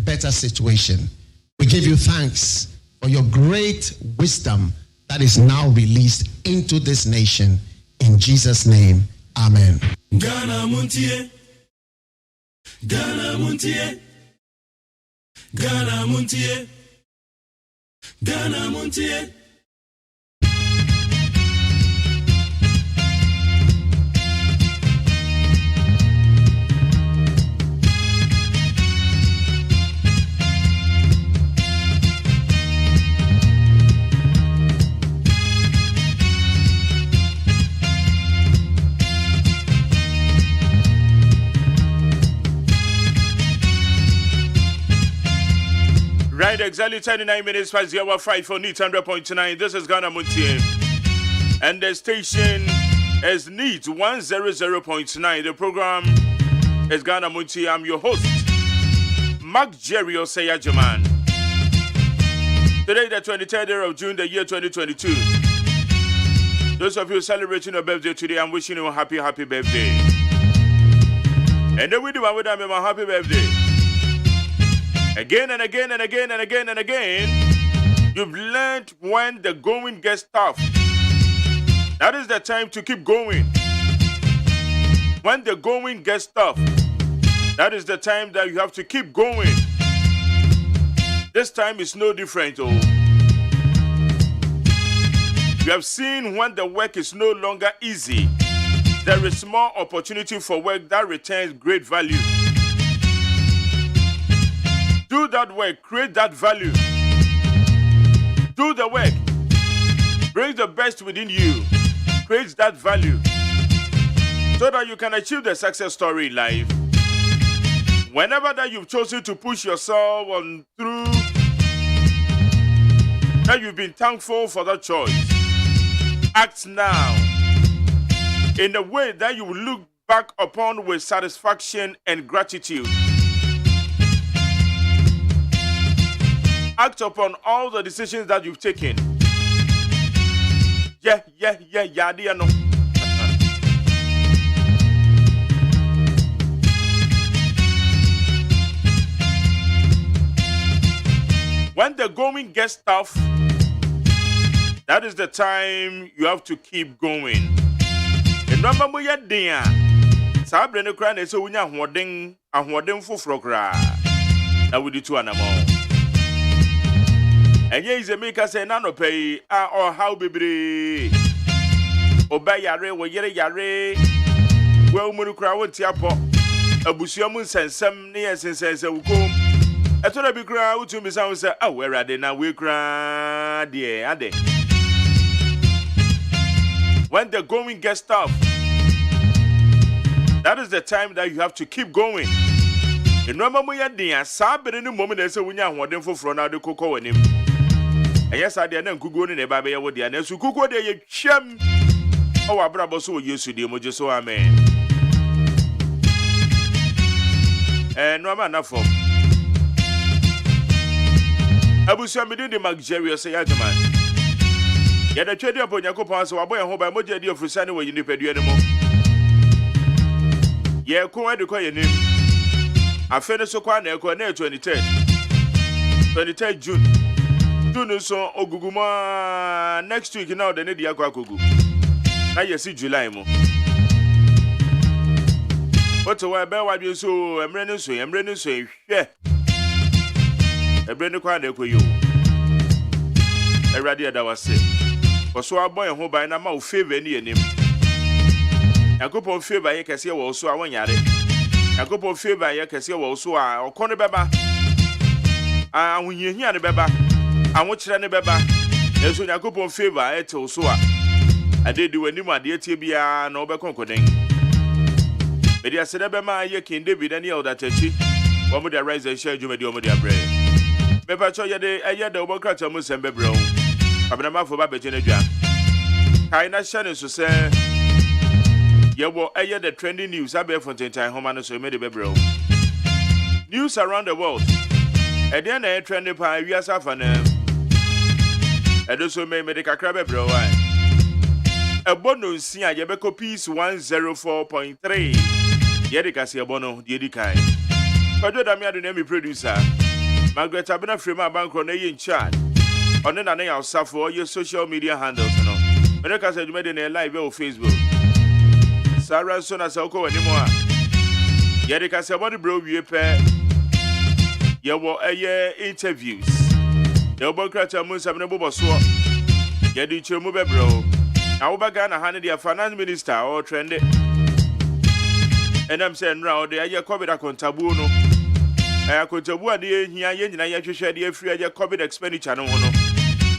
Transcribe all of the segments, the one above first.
better situation. We give you thanks for your great wisdom that is now released into this nation. In Jesus' name, amen. Ghana Montie, Ghana Montie, Ghana Montie, Ghana Montie. Right, exactly 29 minutes past the hour 5 for NEET 100.9. This is Ghana Montie. And the station is NEET 100.9. The program is Ghana Montie. I'm your host, Mark Jerry OSEI AGYEMAN. Today, the 23rd of June, the year 2022. Those of you celebrating your birthday today, I'm wishing you a happy birthday. And then we do one with them, a happy birthday. Again and again and again and again and again, you've learned when the going gets tough. That is the time to keep going. When the going gets tough, that is the time that you have to keep going. This time is no different. Oh. You have seen when the work is no longer easy, there is more opportunity for work that returns great value. Do that work, create that value. Do the work. Bring the best within you. Create that value. So that you can achieve the success story in life. Whenever that you've chosen to push yourself on through, that you've been thankful for that choice. Act now in a way that you will look back upon with satisfaction and gratitude. Act upon all the decisions that you've taken. Yeah, no. When the going gets tough, that is the time you have to keep going. Remember me ya dia. Sabre ne kra na se wunya ahoden foforo kra. Na wudi tu anamo. Enye ize make say na no pay or how bebre. Oba yare wo yere yare. We umuru kra won ti apo. Abusuam nsensem ne yesensense wukom. Eto na bi kra utu mi san say ah we rade na we kra de ade. When the going gets tough, that is the time that you have to keep going. Remember me ya dia sabre ni moment na say wunya ahoden foforo na de kokko wanim. Yes, I didn't go in a baby. I would and so cook what they chem. Oh, I brought so used to the emoji, so amen. And no man enough for Abusia me the Mark Jerry OSEI AGYEMAN. Yet the trade upon your coupons, so I boy home by Moja dear for Sunday when you nip anymore. Yeah, come on to call your name. I finished so quite near 23rd June. So oguguma next week now the need yakwa kogu na yesi July mo what we be wa bi so emre ne so hwe ebre ne kwa na ekoyo erade ada wase so aboy ho ban na ma o favor ni enim yakopon favor ye kese wo so awonyare yakopon favor ye kese wo so a okono beba ahunhia ne beba anwokyere ne beba eso nyakopon favor etel so a adedi wanim ade tie bia na obekkonkoden media asede bema ye King David and Elder Tachi womo de rise share dwumadi womo de abre mepa cho ye de obokrata mu sembe bre o abena fo ba beje na dwa kai na share so se ye wo the trending news abe Fontentan homa no so me de bebre o news around the world ede na trending pa wi asafa na edo so me de kakra bebre o ai ebono nsia ye be peace 104.3 ye de kase ebono de di kai ojo da mi ado na mi producer Margaret Abena Frema Bank on in charge. On an outside for your social media handles. When I said you made in a live on Facebook. Sarah Son as Oko anymore. Yadika Sabody bro, you pair. You were a year interviews. The Obocrat Moon Sabinabo Swap. Yadi Chumube bro. Now Bagana handed the finance minister or trended. And I'm saying round there, you covered a contabuno. I could tell what the here, you share the free COVID expenditure no one.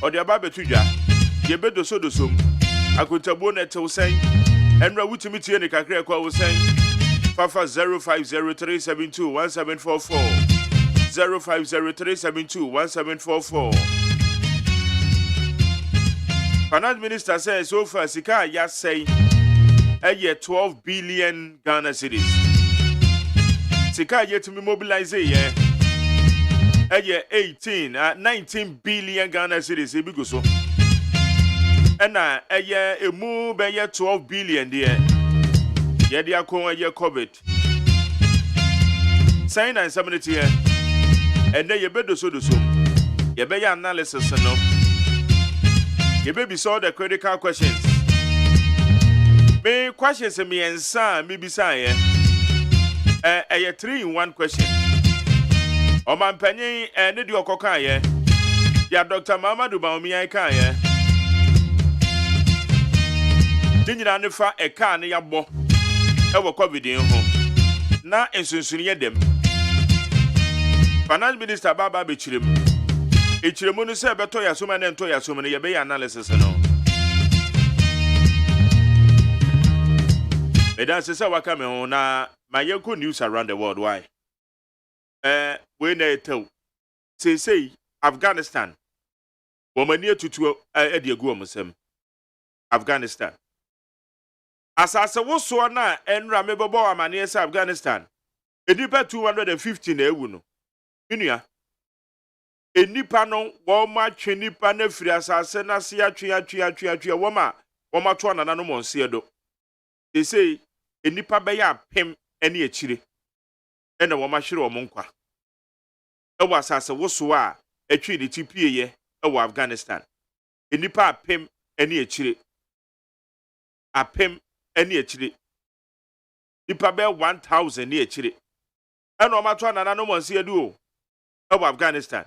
Or the Ababa Tuja. You bet the soda sum. I could tell one to say, and Rawutimiti and the Kakra was saying, Fafa 0503721744. 0503721744. Finance Minister says so far, Sika ya say, a year 12 billion Ghana cedis. Sika yet to be mobilized, yeah. A year 19 billion Ghana cedis, Ibiguso. And a year a move by year 12 billion, dear. Yadia Kong a year COVID. Sign and submit here. And then you better so do so. You better analysis and no. You baby saw the critical questions. Me questions me and son, maybe say, a 3-in-1 question. O man penny and the Okoka, ya Dr. Mamadou Baumi, I can, didn't you never a car near bo? Ever COVID in home. Now, and soon them. Finance Minister Baba Bichim. Ichimunu said, but Toya Suman and Toya Suman, your bay analysis and all. That's a sour coming on now. My young news around the world. Why? When they tell, say, Afghanistan. Woman near to Eddie Guamusem. Afghanistan. As I said, what's so now, and Ramebo Boaman, yes, Afghanistan. A deeper 215 euros. Inia. A nipano, Woma, Chinipa, Nefrias, Asena, Sia, Tria, Woma 2 and Anomon Siedo. They say, a nipa baya pim any a chili. And a Woma Shiro Monqua. It was as a Wosua, a treaty TPA, Afghanistan. A nipa pim any a chili. A pim any a chili. Nipa bear 1,000 near chili. And Woma 2 and Anomon Siedo. Afghanistan.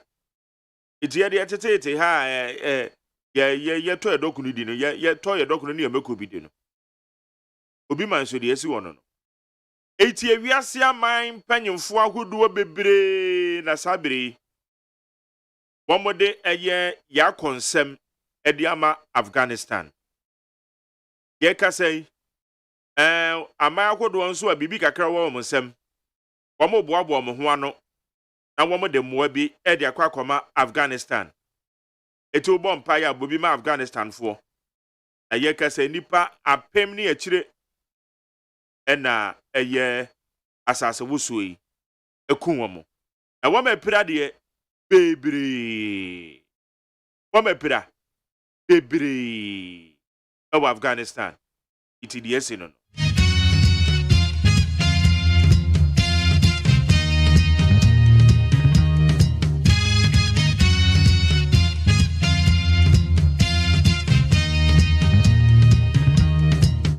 It's here the attitude, ha, toy a document, toy a document near Mekubidino. Obiman so the S1. 80 we are seeing mine, penny for who do a baby, Nasabri. One more day a year, ya consem, Ediama, Afghanistan. Yeka say, a mile could one so a bibi kakra woman sem. One more boab woman, na woman de Moabi, Edia Kwakoma, Afghanistan. It will bomb Paya Bobima, Afghanistan for. A yeka say nipa a pemni a chile. And a year as a wusui. A kumamo. A woman pira de baby. Woman pira baby. Oh, Afghanistan. It is the essence.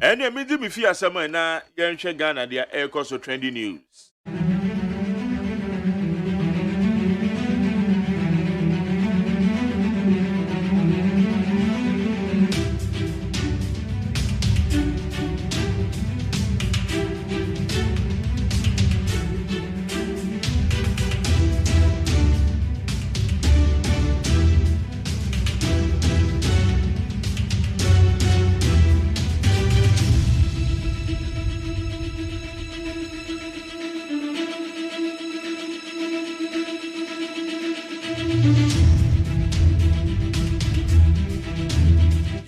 And I mean, if you are someone now, you're in Ghana, they are air cost of trending news.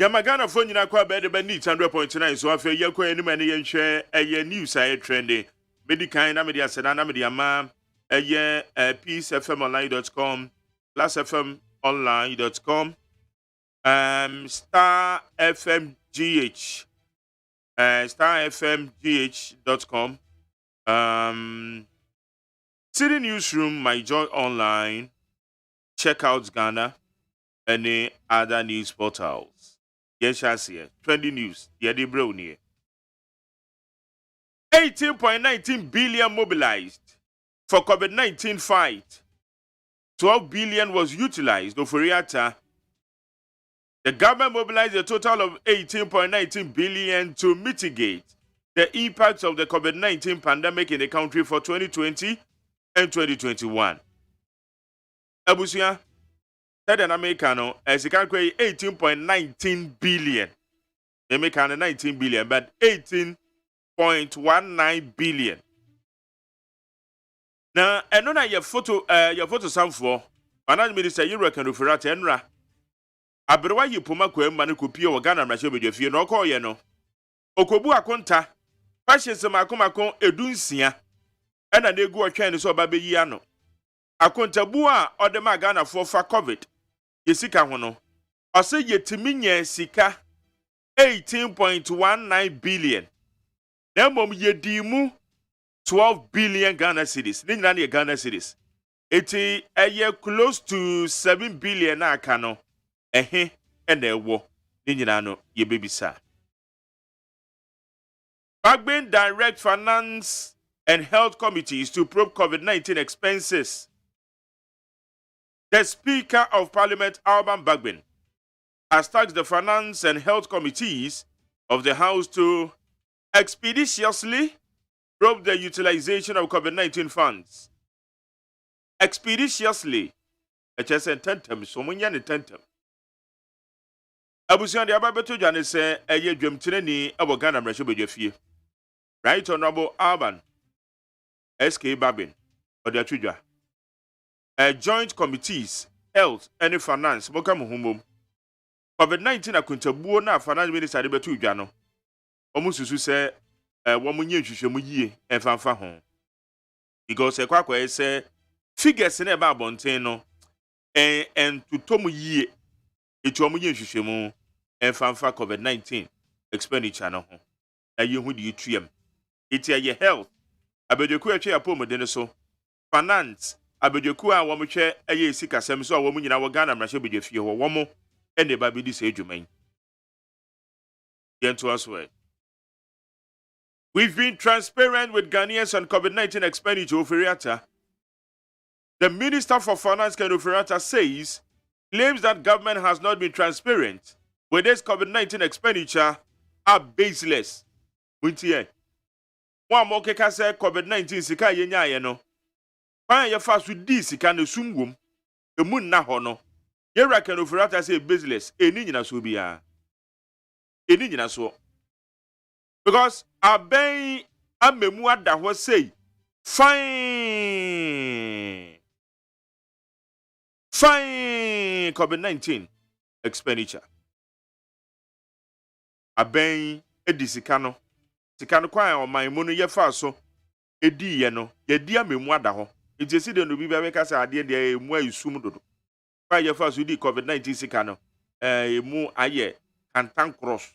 Yamagana phone you kwa bed be need 100.9 so after ye kwa any man yen share a news I trending medical na media sedana media ma peacefmonline.com plusfmonline.com star fmgh starfmgh.com City Newsroom, My Joy Online, check out Ghana, any other news portals. Yes, I see it. Trending news. Yedi Brownie. 18.19 billion mobilized for COVID-19 fight. 12 billion was utilized. Oforiata. The government mobilized a total of 18.19 billion to mitigate the impacts of the COVID-19 pandemic in the country for 2020 and 2021. Abusia said an Americano as he calculated 18.19 billion. They make 19 billion, but 18.19 billion. Now, and on your photo some for Finance Minister, you reckon Ruferat Enra. Abrewa yi poma kwa manu kopie wo Ghana mrahye bedwafie no call ye no. Okobu akonta. Fashion se makomakon edunsia. Ena na egu otwan so oba beyi ano. Akonta bu a odema Ghana for COVID. Yesika ho no. Ose yetimi nya sika 18.19 billion. Na mom yedimu 12 billion Ghana cedis. Ni nyina na Ghana cedis. Eti eye close to 7 billion na aka no. And ewo ni nyina no ye bebisa. Bagbin direct finance and health committees to probe COVID-19 expenses. The Speaker of Parliament, Alban Bagbin, has tasked the finance and health committees of the House to expeditiously probe the utilization of COVID-19 funds. Expeditiously. Tentem, so munya ne tentem. Abusian de ababeto jane se eye dwemtene ni abo Ghana mrahye bedwafie. Right Honorable Alban SK Babin or the atudwa. Joint committees, health and finance boka muhumum. COVID-19 akuntabuo na finance minister de betu dwa no. Omususu se womunye hwehwemu yie emfanfa ho. Because ekwakwa se figures na eba abonten no en tutomu yie etu omunye hwehwemu emfanfa COVID-19 expenditure no ho. Aye hu de etuam. Iti aye health abedweku atwe apomode so. Finance abedweku a womhwe aye sikasem so a womu nyina wo Ghana mrahye bedwafie ho womo ene ba bedi se adwuman. Yento aswe. We've been transparent with Ghanaians on COVID-19 expenditure. Oferiata. The Minister for Finance, Ken Oferiata, says claims that government has not been transparent with this COVID-19 expenditure are baseless. Muntie. One more keka say COVID-19 sika yenya ye no. Pan ye fa so di sika na sumwom. Emu na ho no. Ye Ken Oferiata say baseless. Eni nyina so bia. Eni nyina so. Because aben amemu ada ho say fine COVID-19 expenditure. Aben edi sika no kwan o man mu no ye fa so edi ye no ye di amemu ada ho. Ejesi de no bi ba ka sa ade de emu ayisum dodo. Kwa ye fa so di COVID-19 sika no emu aye kantan cross.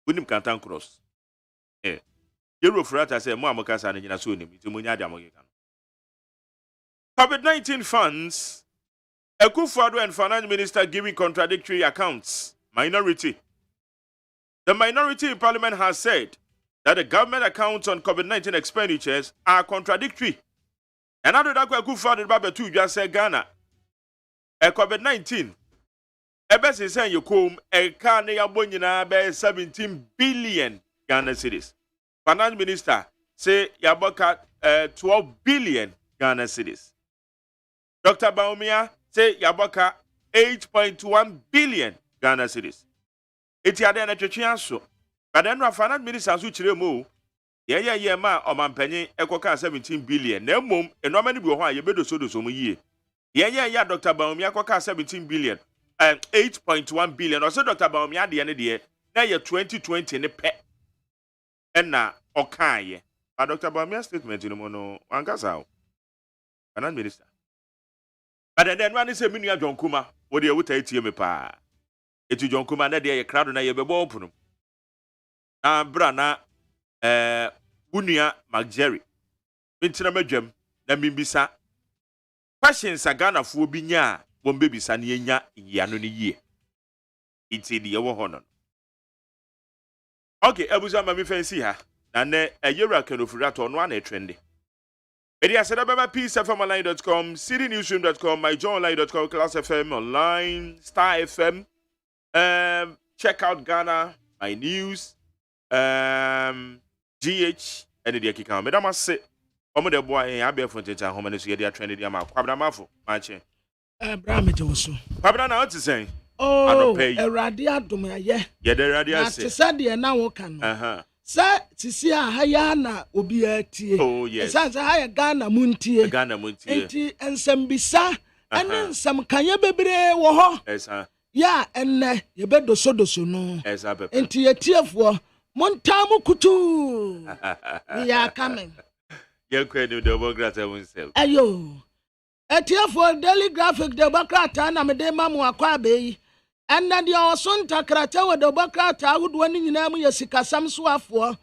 Unim kantan cross. Yero Frata say mo amokasa na nyina so onim. Ti mo nya ade amokeka. COVID-19 funds. Akufo-Addo and Finance Minister giving contradictory accounts. Minority. The minority in Parliament has said that the government accounts on COVID-19 expenditures are contradictory. And after that, Akufo-Addo Babetu just said Ghana. COVID-19. Ebesi say you come eka ne yabo nyina be 17 billion Ghana cedis. Finance Minister say yaboka 12 billion Ghana cedis. Dr. Baumia say yaboka 8.1 billion Ghana cedis. Eti ade na twetwe aso. But then Finance Minister so kire mo ye ma omampanyin ekoka 17 billion. Na mom enoma ni bi ho a ye bedo so mu yie. Ye Dr. Baumia ekoka 17 billion. 8.1 billion. Also, Dr. Baumia de ene de na ye 2020 ne pe. Ena okaye. But Dr. Baumia statement no no ankasa o. Finance Minister. But then one say minu John Kuma, wo de wuta etie me pa. Etu John Kuma na de ye crowd na ye bebo opunu. Na bra na wunua Mark Jerry. Bintina madwam na mimbisa questions agana fo bi nya bom bebisa na yenya yano ne yie iti de yewo hono okay abuza ma mi fancy ha na ne ayera kanofurato no ana trende media sedababa peacefmonline.com citynewsroom.com myjohnonline.com class fm online star fm check out Ghana my news GH and the kika me dama se omo de boy en abe fo tete ahoma ne so ye dia trend dia ma kwabra mafo ma che bra me je so kwabra na what say oh erade adom aye ye de erade ase na se de na wo kan sa tisi a haya na obi atie oh yes sa haya Ghana MONTIE enti ensambisa ene nsam kanye bebre wo ho esa ya enne ye bedoso no esa pepe enti yetiefo montamu kutu we are coming ye kwenu democrat himself ayo etiefo daily graphic democrat na me de mamu akwa abeyi enne de osonta krata we democrat agudo ni nyina mu yesikasam so afo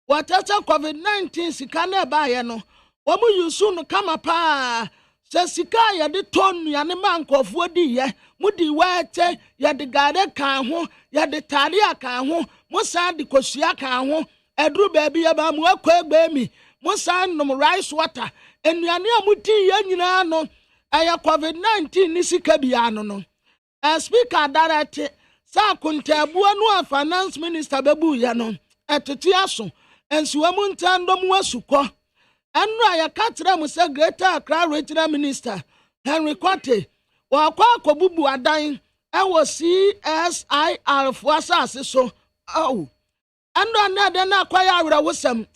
watata covid-19 sika na ba ye no wo mu yusu no kama pa se sika ye de tonu ya ne mankofo di ye mudi wete ye de gade kan ho ye de tare akan ho musa de kosua kan ho edru ba bi ye ba mu akwa egbe mi musa nom rice water enuane amuti ye nyina no aya covid-19 ni sika bia no speaker direct sa kuntabu anu finance minister bebu ye no etete aso ensuamu ntandom wasuko anu aya katra mu se greater Accra regional minister Henry Kwate wa kwa akobubu adan ewo CSIR fo asase so oh anu anade na akwaya awra wosam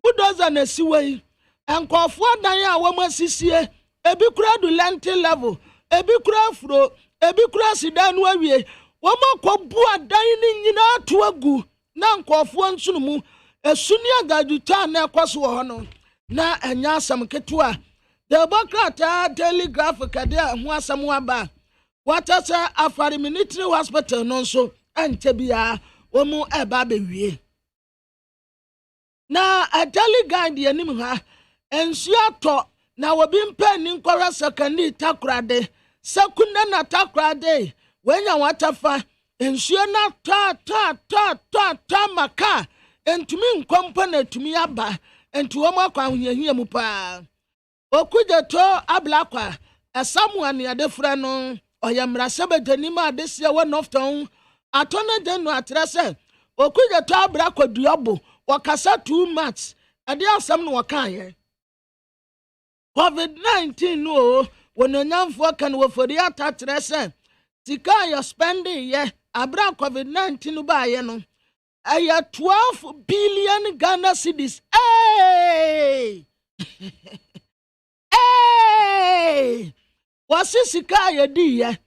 budoza na siwei enkofo adan a wo masisie ebi kura du lentil level ebi kura fro ebi kura sidanu awie wo makobu adan ni nyina to agu na nkofo nsunumu esuni agaduta na ekoso ho no na anya asam ketua the Democrat daily graphic ade ho asam aba watasa afari military hospital no so ante bia wo mu eba bewie na a daily guide anim ha ensu ato na wobi mpa ni nkora sakani takrade sakunda na takrade wenya watafa ensu na ta maka entumi nkompa na tumi aba entu wo makwa ahuyahia mu pa okujeto ablakwa asamuan ya defra no oyamra sebedani ma desia one of town atona denu atrese okujeto ablakwa duobo wakasa too much ade asam no wakaye covid-19 no wononyamfo kan wo fori atatrese sika ya spending ye abra covid-19 ba ye no aya 12 billion Ghana cedis hey hey wasisika ya di ye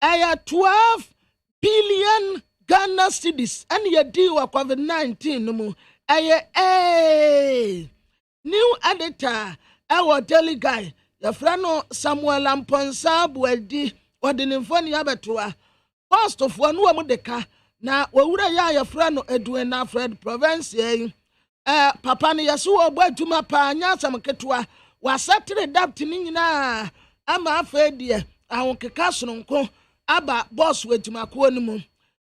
aya 12 billion Ghana cedis and ya di wa covid-19 mu aya hey new editor our daily guy ya frano Samuel Amponsa Buedi odinimfoni abetoa first of one wo mudeka na wawura ya frano Edwena Fred province papa ne yeso obo aduma pa anya asam ketua wasatere dapt ni nyina ama afedie ahonkeka sononko aba boss weduma ko ni mu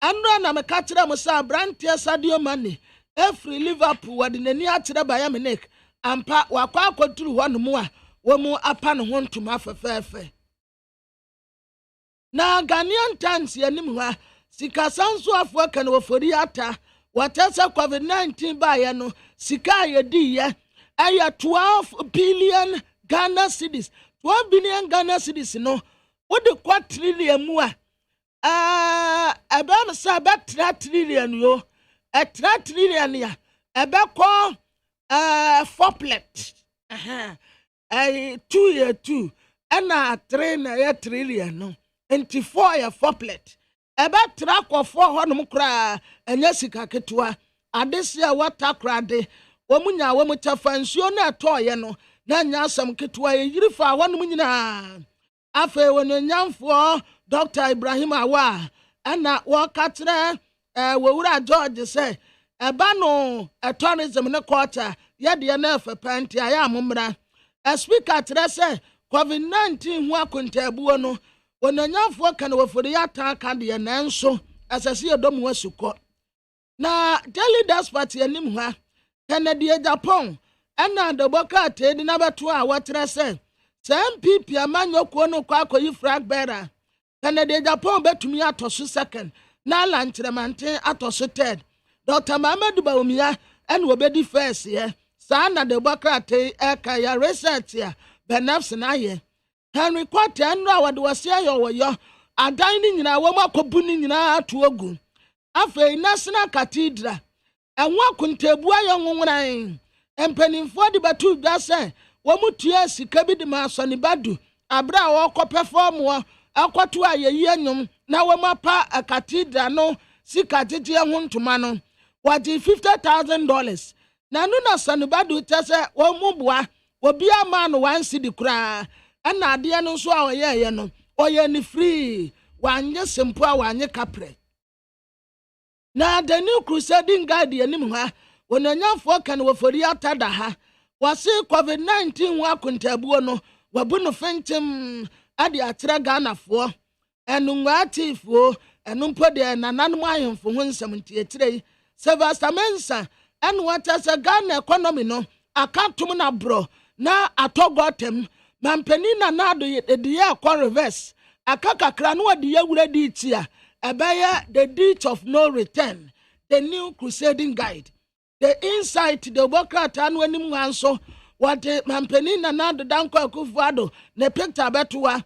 anno na meka kire mo sa brantia Sadio Mane every Liverpool wadi nani akire Bayern Munich ampa wakwa akoturu ho no mu a wo mu apa no ho ntuma fefefe na Ghanaian Times yanim ha sika sanso afo aka no fori ata watasa covid-19 ba ye no sika ye di ye aya 12 billion Ghana cedis 12 billion Ghana cedis no wodi kwa trillion mu a aba sa ba trillion yo trillion ya ebe ko foplet 2 year 2 ana 3 na ya trillion no 4 ya foplet ebe tra kwofo honom kra enya sika ketua adesia watakrade womunya womutafa nsuo na etoye no na nya asam ketua yirifa honom nyina afa wononyamfo Dr. Ibrahim Awa ana wakatre wowura George say eba no tourism ne culture ye de na fa panti aya momra a speaker trese COVID-19 ho akontabuo no wonanyafo kan wofori ataka de nanso asase edom wasuko na daily despot anim ha Kennedy Japan ana doboka tedi na beto a wotrese MPP amanyoko no kwa akoyi flag bearer Kennedy Japan betumi atoso second na lantremante atoso third Dr. Mamadou Bawumia and obedi first ye sana doboka te eka ya research ya benefs na ye Henry Kwate anra wade wase ayo yo adan ni nyina wo makobu ni nyina atogu afei national cathedral enwa kuntebu ayo nwonwan empanimfo de batu dwa se wo mutua sika bi de masone badu abra wo ko perform wo akoto ayeyi anyum na wo mapa a cathedral no sika tete ho ntoma no wadi $50,000 na no na sone badu tese wo mubua obi ama no wan cedi kura ana ade no so a oyeye no oye ni free wanye simple a wanye kapre na the new crusading guide anim ha wonanyafo kan wofori atada ha wase COVID-19 wa kontabuo no wabu no fentem ade atra ganafo enunwatifo enumpo de nananom ayemfo ho nsamntietire Sylvester Mensa en watasa Ghana economy no akatum na bro na atogotem mampenina na do de akwa reverse akakakra no de yawura di tia ebaya the deed of no return the new crusading guide the insight the Democrat anu anim wanso what mampenina na do danko akufuado ne picture betua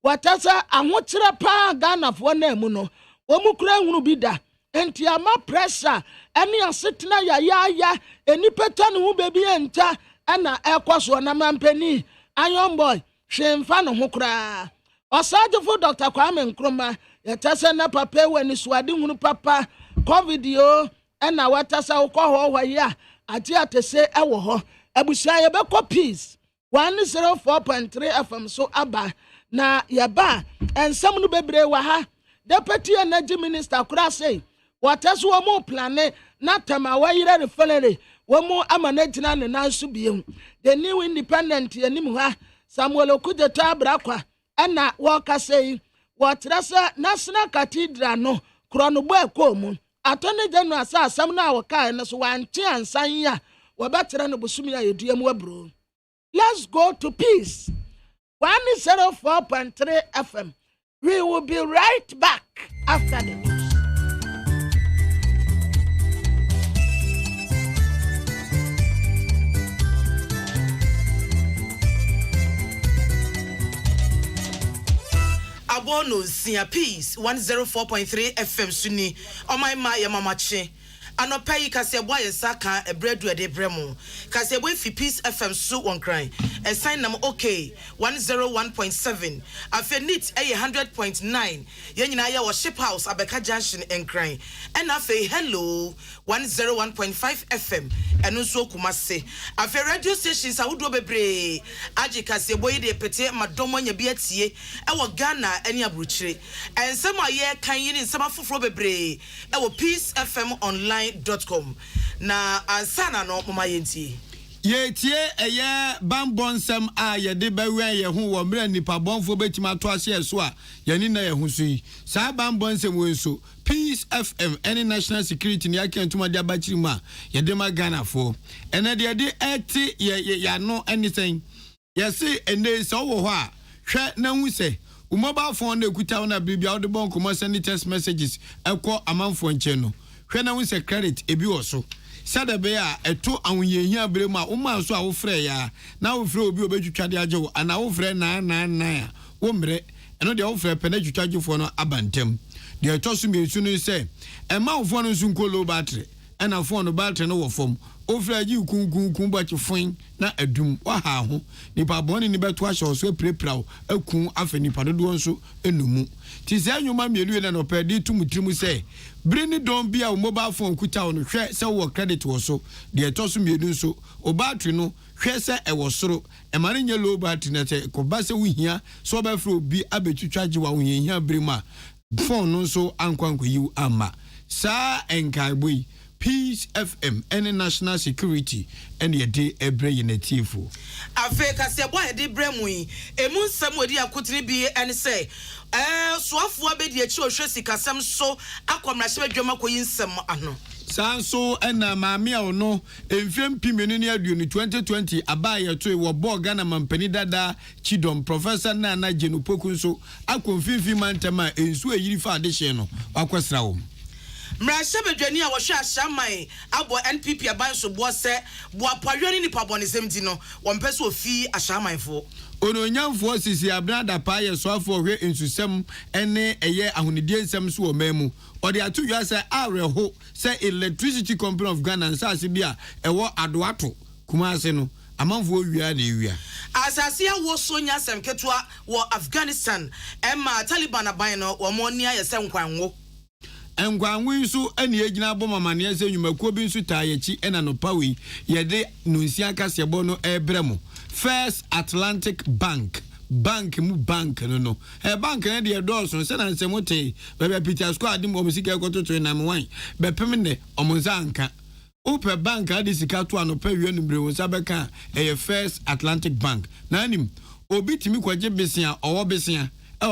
watasa ahokyere pa Ghana fo na emu no omukura hunu bi da enti ama pressure ene asetena ya enipeta ne hu bebi enta ana ekwaso na mampeni iron boy hwemfa no ho kura osajefo Dr. Kwame Nkrumah yatasa na papa wani suade hunu papa covid yo ena watasa ukọ ho ya ati atese ewo ho abusia ye beko peace 104.3 FM so aba na yaba ensam no bebre wa ha deputy energy minister kura say wataso wo mo plane na tama wayire referere wo mo amanagina ne nanso biem the new independent anim ha Samuel Okudzeto abrakwa ana woka say watrasa national cathedral no krono bo ekomu atone general sa asam na woka ne so wante ansan ya wabetre no busumi ya yeduam wabro. Let's go to peace 104.3 FM. We will be right back after the news. Abono Sia Peace 104.3 FM Suni Omai ma ya mamache anopai kasebo ayesaka ebredu ede bremu kasebo fi Peace FM su on cry a sign nam okay 101.7 afenit 100.9 yenyina ya wo ship house abeka junction en cry and afi hello 101.5 FM enu so kumase afi radio stations awudo bebre agi kasebo yi de pete madomo nya bi atie e wo Ghana eni abruchire ensem aye kan yi ni nsema foforo bebre e wo Peace FM online.com na ansana no mama yenti Yetie eye bambonsem a ye de bawe ye hu wo mra nipa bonfo betima to ase so a ye ni na ye hu so yi sa bambonsem we so Peace FM any national security ni akentuma de abachiri ma ye de magana fo ene de de eti ye no anything ye say ene so wo ho a hwe na hu se o mobile phone na ekuta na bibia wo de bon komo send text messages ekọ amanfo nche no hwe na hu se credit ebi wo so Sadabe a eto awunyehia bremu a woma so a wo frɛ ya na wo frɛ obi obetwitwade agye wo ana wo frɛ na wo mre eno de wo frɛ pɛ na twitwagefo no abantem de eto so miesu no sɛ ema wo fo no nso nko low battery ena fo no battery no wo fom o frɛ agye kunkun ba chefon na adum wa ha ho nipa bɔne ni beto ahye so prepraw akun afa nipa dodo nso enumu ti sɛ anwuma mielu na no pɛ de tumutirimu sɛ brini don bia o mobile phone kuta no hwɛ sɛ wo credit wo so de eto so mielu nso o battery no hwɛ sɛ e wo soro e mare nye low battery na sɛ ko ba sɛ wo hia so ba frɛ obi abetwitwagye wa wo hia brema phone no nso ankwanko yiw ama sa enkai boy Peace FM any national security and your day every native. Africa say boy de bremui emu nsem wodi akotini bi ene say soafo abedi achi ohwe sikasem so akomrahye badwama koyi nsem ano Sanso ena maame a ono emfem pimenu ne aduonu 2020 abaye to wo bo Ghana mampani dada Chidom Professor Nana Jenupoku nso akonfinfi mantama ensu eyiri fa adehye no akwesra wo Mrasha bedwani a wo hwe ahyaman abo NPP aban so bo se bo apawani ni pabonisem di no wo mpese ofi ahyamanfo Ononyamfo sisi abrada pa ye soafo hwe ensusem ene eye ahonidie nsem so wo mamu odi atu dwa se areho se Electricity Company of Ghana nsase bia ewo adoato kumase no amanfo wia na ewia asase a wo so nya sem ketua wo Afghanistan emma Taliban aban no wo mo nia ye se nkwanwo Engwanwu nso ene egina bomamane ese nyumakuo bi nso taayechi ena no pawi yede nunsia kasebo no ebremo First Atlantic Bank mu bank no bank na de doorso se na nsemote bebe Peter Square dim omusika ekototo na mwan bepem ne omunza anka Ope bank adi sika to anopa wie numbre wonsa beka First Atlantic Bank na anim obi timi kwaje besia owo besia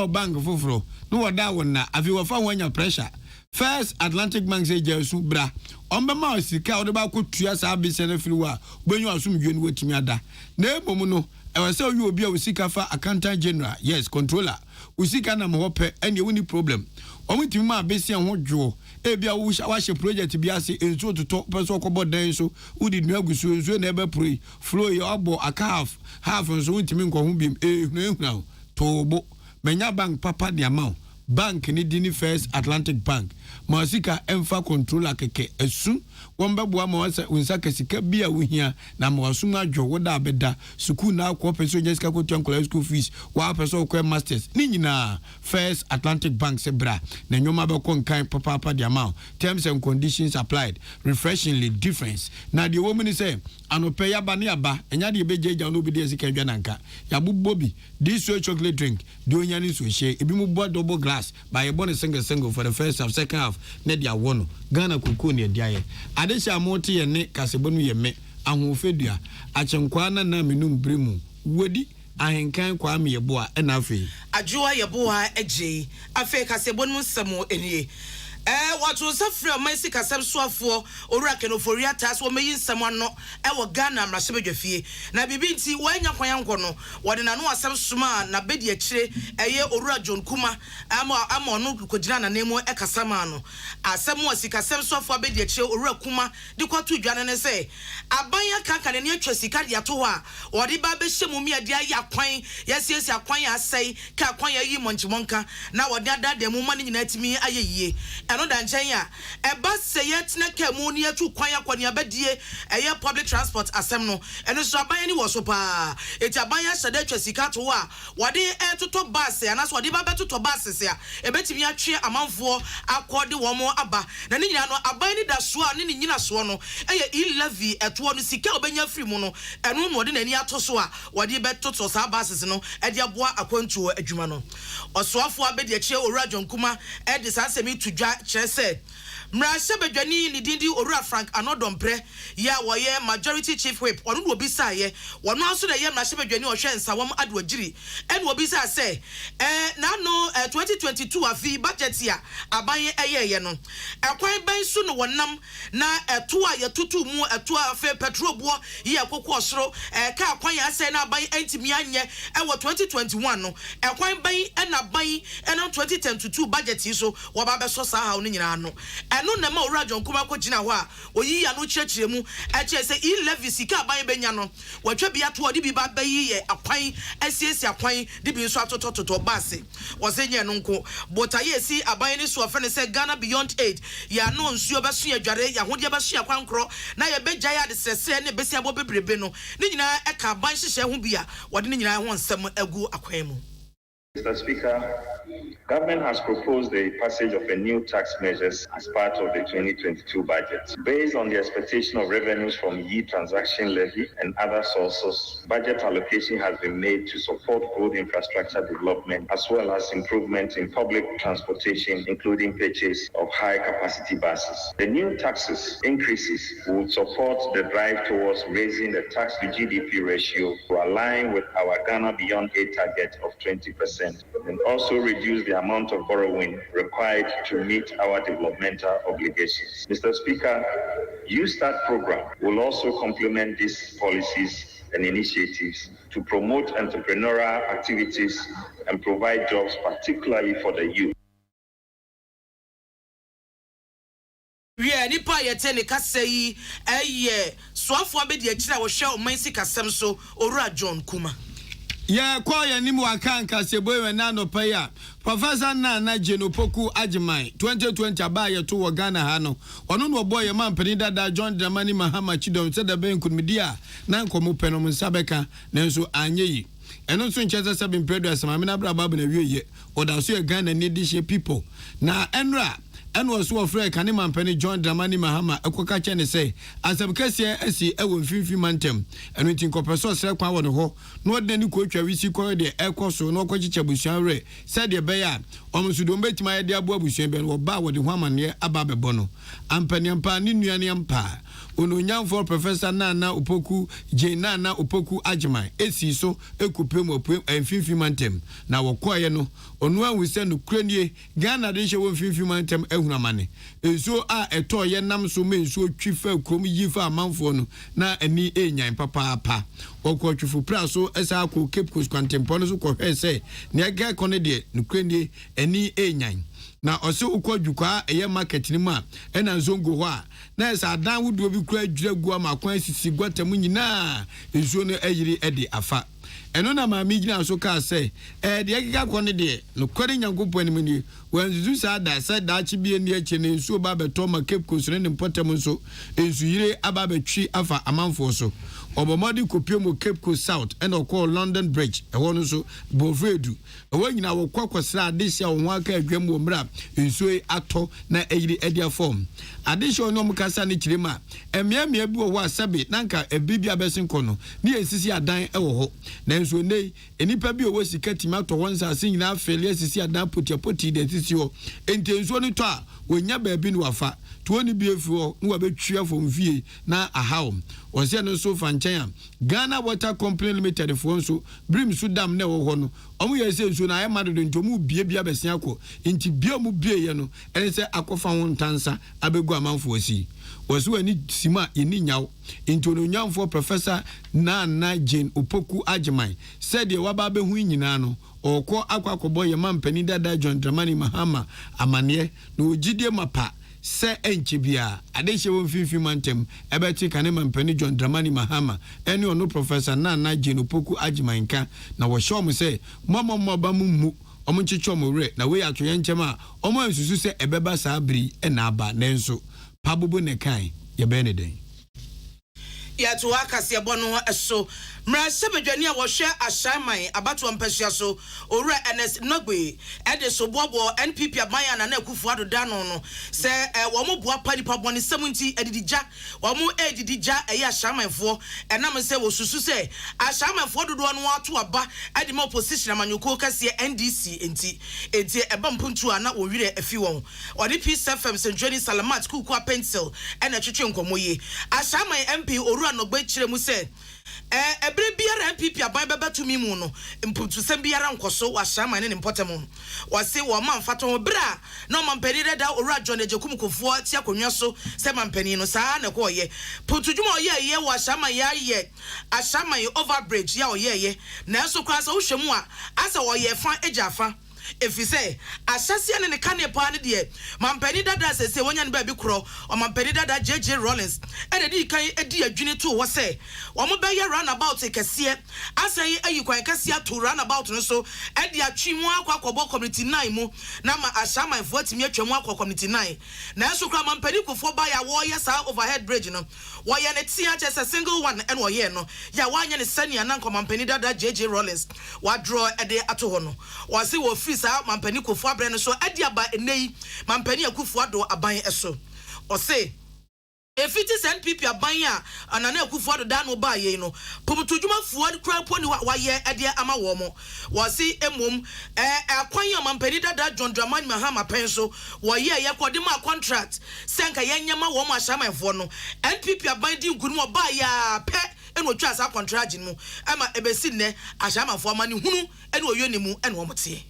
bank foforo no woda wona afi wofa wanya pressure First Atlantic Bank say jesu bra ombema osika odeba ko tua sa besia na firiwa gbenyu asumdwe no watimi ada na emom no say you obi a usika fa accountant general yes controller usika na mo hope ene woni problem omutimi ma besia ho dwo ebia wo hye project bi ase enso toto person okobo dan so udi nu agusu enso na ebe pray flow your abo aka half enso wutimi nko ho biem ehuna tobo menya bank papa di amount bank ni dini First Atlantic Bank masika emfa controller keke esu wombeboa ma wasa unsaka sika bia wohia na mawasu adwo woda abeda school na akọ person jessica ko tuan school fees wa person ko masters ni nyina First Atlantic Bank se bra na nyoma be kon kan papa the amount terms and conditions applied refreshingly difference na the woman say anope ya ba ne aba enya de bejeja no bi de sika dwa nanka ya bobi this chocolate drink de onya ni so hye ebi mu bo double glass by a bonus single for the first half second half ne dia wono Ghana kuku ne dia ye adesha moti ye ne kasebonu ye me ahofedua achenkwa na menum bremu wodi ahenkan kwa me yebo a na afi adwoa yebo a eje afi kasebonu nsemo enie watu safri o mansi kasem soafo owura kenoforia tas wo meyi nsem ano wo Ghana mrahye na bibi nti wanya kwanyanko no wode na no asem soma na bedi akire eye owura John Kuma ama ono kogina na nemu ekasama no asem wo sikasem soafo abedi akire owura Kuma de kwatu dwane ne se abanya kanka ne atwa sika de ato ho a wode ba be hyemu mi ade ayi akwan yesiesi akwan asai ka akwan ayi monchimonka na wode adada mu mane nyina timi ayeyie no danchen ya eba seyet na kemu ni atu kwan akwani abadie eye public transport asem no eno so aban ni wo so pa eti aban ya hyade atwa sika to a wode etoto bus anaso wode ba betoto bus se a ebetimi atwe amanfo akode wo mo aba na ni nyina no aban ni da so a ni nyina so no eye e-levy eto no sika obenya free mu no eno no wode nani ato so a wode betoto sa buses no e de aboa akwantuo adwuma no osoafo abedi akye owura John Kuma e de sa semi tudwa Chese Mrasha bedwani ni dindi Owura Frank Anodompre ya woye majority chief whip onu no obisa ye wono aso na ye mrasha bedwani ohwe nsawam adwagiri en obisa say na no 2022 afi budget ya aban ye no ekwan ban su no wonam na eto a ye tutu mu eto a fe petrol bo ye akoko osoro ka akwan ya say na aban antimi anye e wo 2021 no ekwan ban na ban na 2022 budget yi so wo ba be so sa ha no nyina no eno na ma Owura John Kuma ko gina ho a oyi ya no kyerkyere mu e kye se e-levy sika aban benya no watwa bia to odi bi ba bayi ye akwan asiesi akwan di bi so atotototo base wosenye no nko botaye si aban ni so ofene se Ghana Beyond Aid ya no nsuo beso ya dware ya hode beso ya kwankro na ye begya ya de sese ne besi abo bebrebe no ni nyina e ka aban hyehye ho bia wode ni nyina ho nsem agu akwan mu. Mr. Speaker, Government has proposed the passage of a new tax measures as part of the 2022 budget. Based on the expectation of revenues from transaction levy and other sources, budget allocation has been made to support road infrastructure development as well as improvement in public transportation, including purchase of high-capacity buses. The new taxes increases will support the drive towards raising the tax to GDP ratio to align with our Ghana Beyond Aid target of 20% and also reduce the amount of borrowing required to meet our developmental obligations. Mr. Speaker, U-Start program will also complement these policies and initiatives to promote entrepreneurial activities and provide jobs, particularly for the youth. Nipa yete ne kasa yi soafo abedi akira wo hwe o mansi kasem so owura John Kuma. Yeah, kwaya ni mwaka nkasebo ewe nano paya. Professor na Genopoku AGYEMAN 2020 abaye to wo Ghana ha no. Ono no boy man penida da John Dramani Mahama Chidom se da ben kunmedia na nkomo penom nsabeka nanso anye yi. Eno nso nkyese se bin predo asama me na bra babu na wieye. Oda so ye Ghana ni dishe people. Na enra and was so afraid Kaniman Penny John Dramani Mahama Ekoka Chene say as a Cassia Essie Ewan Fifi Mantem and we think of person self power the ho no then coach we see the echo so no coach Bushan said the Bayan almost don't bet my idea Bobushan Ben or bow with the woman near Ababe Bono and Penny and Pa Ninuan Pa Uno for Professor Nana Upoku J Nana Upoku AGYEMAN Esi so Ekupemo and Fifi Mantem now acquire no on one we send to Cranie Ghana Disha Fifi Mantem Ehunamane so eto ye nam so men so twifa krom yifa amanfo no na ani enyan papa okotwifo pra so esa akọ Cape Coast Contemporary so ko hwe se ne ga kone de nukrenie ani enyan na ose ukwadwukwa eye market ni ma ena nzongo ho a na esa adan wudo bi kura dwiragu amakwan sisi gwatam nyina enso no ayiri ede afa eno na ma mi gina so ka say de ekika kone de no kwari nyankopɔ ni mani wanzu sa da chi bi ni eche ne nso ba beto ma Cape Coast ne potem nso ensu yire aba betwi afa amanfo so obomodi kopie mo Cape Coast South and call London Bridge ewo no so bovredu ewo nyina wo kwakosra adehia wo aka adwam wo mra ensu ato na eyiri edia form adehia ono mukasa ne kirema emiamia bi wo asabe nanka ebibia besenko no ne esisi adan ewo ho nanso nei enipa bi owo sika timato wonsa asinyina afeli esisi adan poti de sisi ho entenso ni to a wonya ba bi no wafa to ni bi efu no wa betwia fom vie na ahawom wose no so fanchen Ghana Water Company Limited fo so brim so dam na wo ho no omo ye se nso na aye madodo ntomu bie bia besia akọ nti bia mu bie ye no ene se akofa ho ntansa abegu amanfo asi wasu ani sima yeni nyaw nti ono nyamfo Professor Nana Jane Opoku AGYEMAN said ye waba be hu nyina no okọ akwakobo ye mampani dada John Dramani Mahama amane na ogidie mapa se enchibia adehye won fifi mantem ebeti kanema mpani John Dramani Mahama eni ono Professor Nana Jane Opoku AGYEMAN ka na wo shom se momo ba mu omo chicho mo re na we atwe nkyem a omo ansusu se ebeba saa bri na aba nenso pabubu ne kan ye beneden ya to akase bono eso mra sebedwani a wo hwe ashaman abato mpasua so owura NS Nogbe ede so bobo NPP abanya na akufu adoda no se wo mo boa padipa boni 70 edidija wo mo edidija eye ashamanfo enam se wo susu se ashamanfo dodo no ato aba ede mo opposition amanyoko kase NDC enti eba mpuntu a na wo wire afi won odi Peace FM Senjoni Salamat kuku a pencil ena twetwe nkomoye ashaman MP owura Nogbe kire mu se ebre biara MPP aban beba to mi mu no mputu sem biara nkoso wa shaman ne mpotem wase wo manfato ho bra na mampani da owura John Ejekum kofo ti akonwa so se mampani no saa na ko ye putu dwuma oye wa shaman ya ye ashaman overbridge ya oye na so kwa so wo hwemu a asa wo ye fa ejafa efise asase ne kane pa ne de mampani dada sese wonya ne ba bi kro o mampani dada JJ Rollins ene di kan edi adwini to wo se wo mo be ye roundabout kese asan ayi kwan kese to roundabout no so edi atwi mu akwakobo community 9 mu na ma ashaman fo timi atwa mu akwa community 9 na so kra mampani kofo ba ya wo ye sa overhead bridge no wo ye ne tia che single one ene wo ye no ya wanya ne sania na mampani dada JJ Rollins wa draw ede ato ho no wo se wo sa mampani Kufuor abrɛ no so adi aba enei mampani Kufuor Addo aban eso ɔse efiti NPP aban a anana Kufuor Addo da no ba ye no pomutudwumafoɔ kura poni wayɛ ade ama wɔ mo wɔse emom akwan a mampani dada John Dramani Mahama pen so wɔyɛ yɛkɔde ma contract senka yɛnyama wɔ mo ahyamanfoɔ no NPP aban di nkunu wɔ ba ya pɛ eno twa sa contract mu ama ebesi ne ahyamanfoɔ ma ne hunu eno oyɛ ne mu eno wɔmte.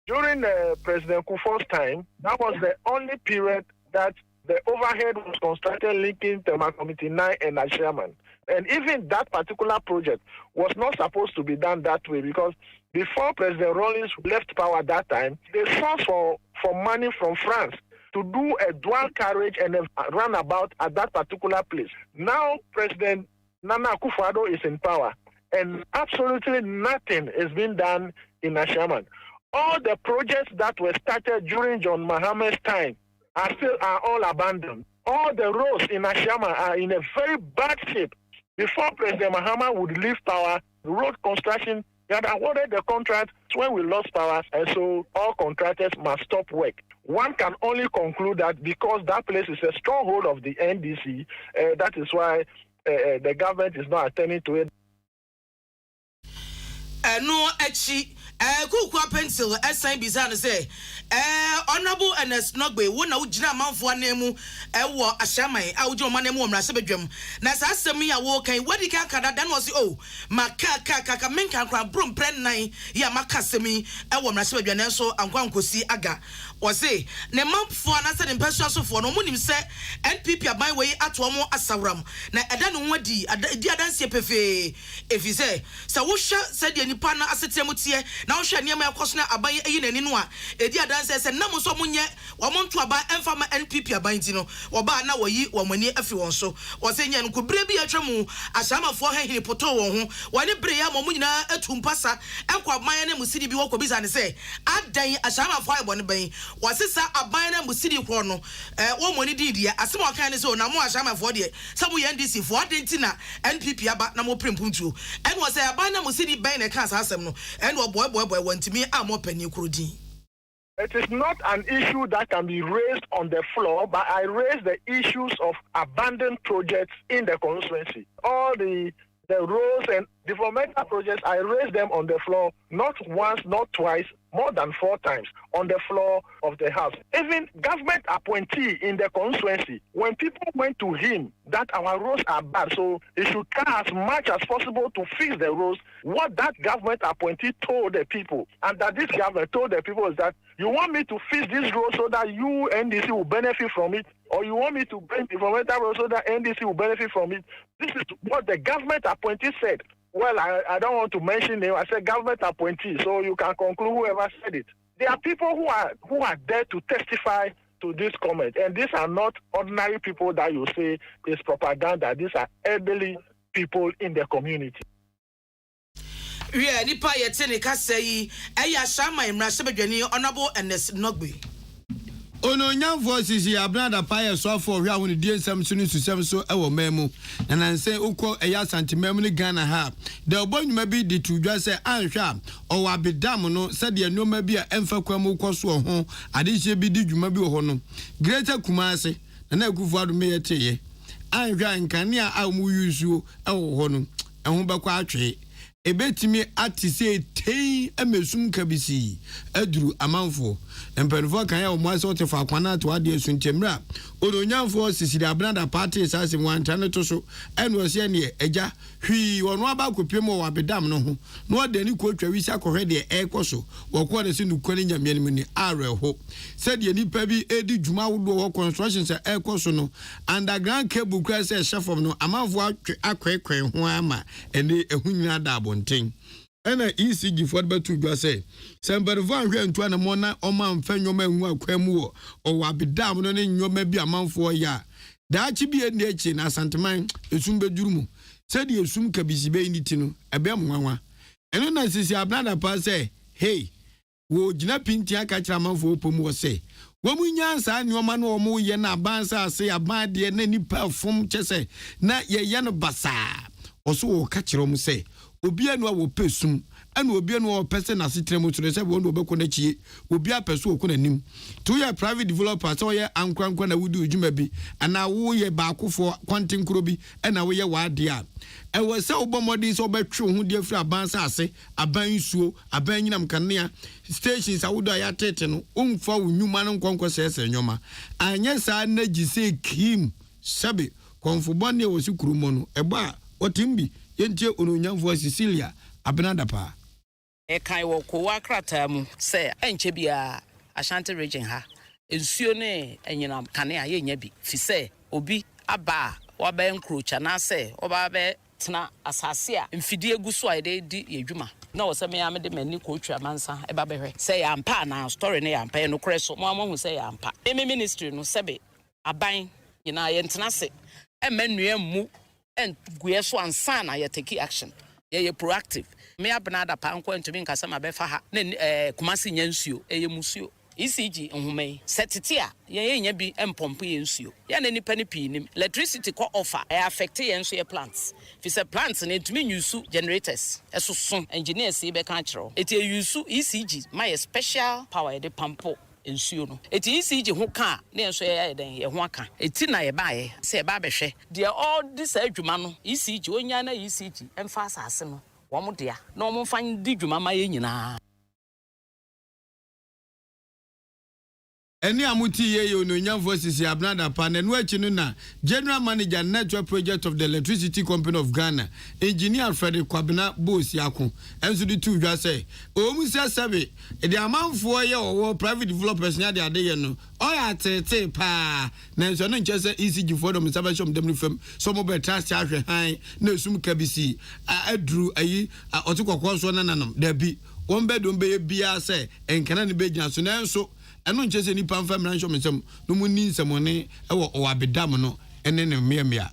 During President Kufuor's time, that was the only period that the overhead was constructed linking Tema Committee 9 and Agyeman. And even that particular project was not supposed to be done that way because before President Rawlings left power that time, they sought for money from France to do a dual carriage and a runabout at that particular place. Now President Nana Akufo-Addo is in power and absolutely nothing is being done in Agyeman. All the projects that were started during John Mahama's time are all abandoned. All the roads in Agyeman are in a very bad shape. Before President Mahama would leave power, road construction, they had awarded the contract when we lost power, and so all contractors must stop work. One can only conclude that because that place is a stronghold of the NDC, that is why the government is not attending to it. No, actually. Kukua pencil SI bizarre say honorable Ernest Nogbe wona ugina manfo anemu ewo ahyamai awujo manemu omrase bedwam na sa asemi ya wo kan wadi kan kada dan was maka menka kra brom pren nan ya maka semi ewo omrase bedwan enso ankwa nkosi aga wose ne manfo anase ne mpesua sofo no munim se NPP aban we ato mo asawram na eda no wadi di adanse pefe efize sa wo hwa se de nipa na asetremu tie na wo hwa niam yakoso na aban eyi nani no a edi adanse se nam so munye wo monto aba emfa ma NPP aban ti no wo ba na woyi wo mani afi won so wose nya no kubre bi atwemu asamafo hehene poto won ho wone bre ya mo nyina atumpasa enkwa aban na musidi bi wo ko bisa ne se adan asamafo aybo ne ban wasisa aban na musidi kro no wo moni didia asema kan ne se na mo asamafo de se mo NDC fo adenti na NPP aba na mo prempumtu en wo se aban na musidi ban ne kan asem no en wo boy wantimi amo pani krodi. It is not an issue that can be raised on the floor, but I raise the issues of abandoned projects in the constituency. All the roads and developmental projects, I raise them on the floor, not once, not twice, more than 4 times on the floor of the House. Even government appointee in the constituency, when people went to him that our roads are bad, so he should try as much as possible to fix the roads, what that government appointee told the people, and that this government told the people is that you want me to fix this road so that you, NDC, will benefit from it, or you want me to bring developmental road so that NDC will benefit from it. This is what the government appointee said. Well, I don't want to mention name. I said government appointee, so you can conclude whoever said it. There are people who are there to testify to this comment, and these are not ordinary people that you say is propaganda. These are elderly people in the community. Yeah, nipa yetene ka sei eya shama imrase bedwani honorable Ernest Nogbe. Ono nyamfo sisi abrada paye so for hwa woni die nsam so ni susem so ewo memu na nanse ukọ eya santimem ni Ghana ha de obonwuma bi de tudwa se anhwa owa abedam no se de enoma bi a emfa kwam ukọ so ho adehye bi di dwuma bi ho no Greater Kumasi na Akufo Addo me yeteye anhwa nkane a mu yusuo ewo ho no ehun bekwa atwe ebetimi atise tei amesum kabisi aduru amanfo empanfo kan ya o mwase o te fa kwana to ade suntemra odonyamfo sisiri abranda party sase mwantane to so eno ose ne eja hwi wono aba kopiem wo abedam no ho no ode ni ko twa wisi akohwe de ekoso wo ko de sinu kwani nyamye ni ni areho said ye nipa bi edi djuma wodo ho construction se ekoso no underground cable kwa se chefom no amanfo akwekwe ho ama ene ehunyina da abonten ena ECG for betu dwa say sembervo anhwe ntua na mona oma mfa nyoma enwu akwam wo o wabedam no ne nyoma bi amanfo ya daachi bi ene echi na santeman esum bedurumu said ye esum kabisi be niti no ebe mwanwa eno na sisi abnada pa say hey wo gina pinti aka kira amanfo opomu wo say wo munyansa nyoma no omo ye na abansa ase abade na nipa fom chese na ye no basa oso wo ka kira mu say obi anu a wo pesum and will be no person as it trembles to the same one obekonechi will be a person who nim 2 year private developer so ye ankwankwana would do jumabi and now we baako for quantum krobi and now we wad dia and was so bomodis or betru who dear for abansase aban suo aban yinam kanea stations awudo ayatete no umfa nyuma no nkonko sese nyoma anya sa na gise kim sabe konfubone wo sikuru no eba otimbi yentie ononyamfo Cecilia abenadapa kai wo ko wakrata mu se enche bia Ashanti region ha ensuo ne enyinam kanea ye nya bi fi se obi aba waba encroach na se oba be tena asase a mfidie guso a de di yedwuma na wo se me amede mani ko twa mansa e ba behwe se ya ampa na story ne ya ampa e no kreso mo amohu se ya ampa emi ministry no sebe aban nyina ye ntena se e manua mu en guye so ansa na ye take action ye proactive me abnada pa nko ntumi nkasa ma befa ha na kumasi nyansuo ye musuo ECG nhumai setitia ye nya bi empompo ye nsuo ya na nipa ne pinim electricity ko offer e affect ye nso ye plants fi se plants na ntumi nyusu generators esoso engineers be kan kiro eti yusu ECG my special power de pampo nsuo no eti ECG ho ka na enso ye den ye ho aka eti na ye ba ye se ba behwe de all this adwuma no ECG onya na ECG emfa asase no wo mo dia na wo mfa di dwuma ma ye nyina. Any amuti ye no nyamfo sisi abnada pa na no achi no na General Manager Network Project of the Electricity Company of Ghana Engineer Frederick Kwabena Boss Yakun enso di tu dwa say o mu se sebe e de amanfo ye owo private developers nya de ade ye no o ya tete pa na enso no nche se ECG for them salvation dem fam so mo be trust ahwe han na sum kabisi adru ayi otukokko so nananam da bi won be don be bia say enkana ne be gina so na enso eno nchese ni pamfa mrancho mesem no muni nsemone ewo obedam no ene ne mmea.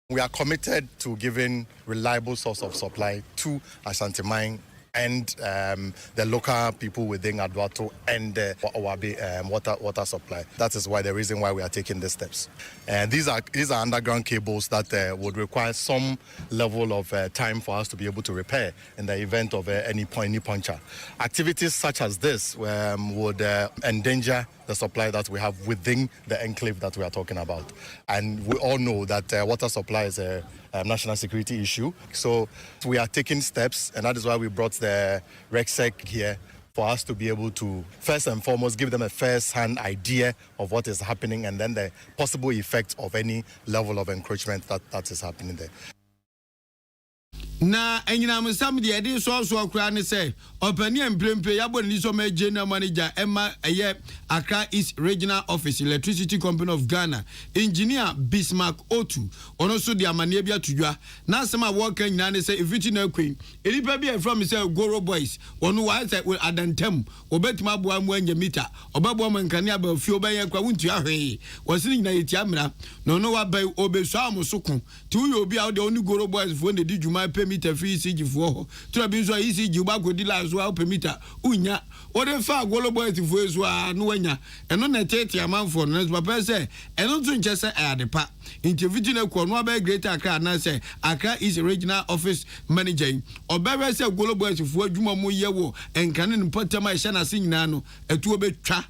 We are committed to giving reliable source of supply to Ashanti Mine and the local people within Adwato and Owabi water supply. That is why the reason why we are taking these steps. And these are underground cables that would require some level of time for us to be able to repair in the event of any puncture. Activities such as this would endanger the supply that we have within the enclave that we are talking about. And we all know that water supply is a national security issue. So we are taking steps, and that is why we brought the RECSEC here for us to be able to, first and foremost, give them a first-hand idea of what is happening and then the possible effect of any level of encroachment that is happening there. Na enyina musam de ede so akura ne say opani emprempe yabo ni so ma general manager Emma eye Accra East Regional Office Electricity Company of Ghana engineer Bismarck Otu ono so de amane bia tudwa na asema work nyina ne say ifiti na queen elipa bia from say Goro Boys ono wa say adantem obetima boa mu anya meter obabo mo nkane aba fi obaye kwa wuntu ahwe wasini nyina yeti amra no no wa bai obesu amosoko ti uyo obi a de oni Goro Boys fo ne di djuma meter free ECG for to be so ECG ba go di la so a meter unya o de fa Goro Boys fo so a no anya eno na tete amanfo no papa say eno to nche say adepa interview na ko no aba Greater Accra na say Accra is regional office manager obere say Goro Boys fo adwuma mo ye wo enkane no potama ehya na se nyina no etu obetwa.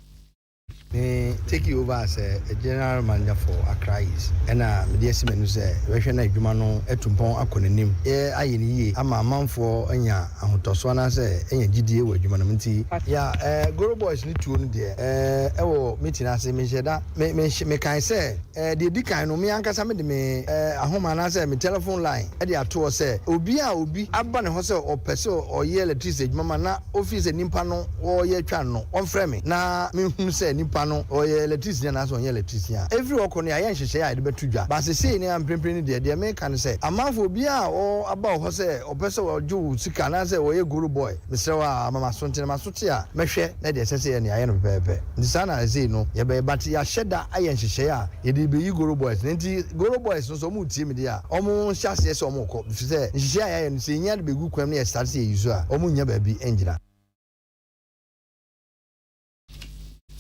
Take you over as a general manager for Accra East. And the estimate say we shall not Jumano etumpon akonenim. Ayini ama manfo anya ahotoswana say enya GDA we Jumanamenti. Yeah, Goro Boys need to there. Ewo meeting ase me sheda me kan say the dikan no me ankasa me de me ahoma na say me telephone line. E dey ato say obi aba ne ho say opese o ye electricity mama na office nimpa no o ye twa no on frame me na me hu say nimpa no or electricity na so on electricity every work on ya nhehye ya de betudwa ba se sei ne amprempren de me kan say amanfo bia o aba ho say opese o ju sika na say o ye Goro Boy mesre wa mama so ntene masote a mehwe na de sese ne aye no pepe ndisa na sei no ye be bat ya sheda aye nhehye ya ye de be yi Goro Boys nti Goro Boys no so mu tie me de a omo hyase se omo ko say nhehye ya no se nya de be gu kwam ne ye start say yizo a omo nya ba bi engina.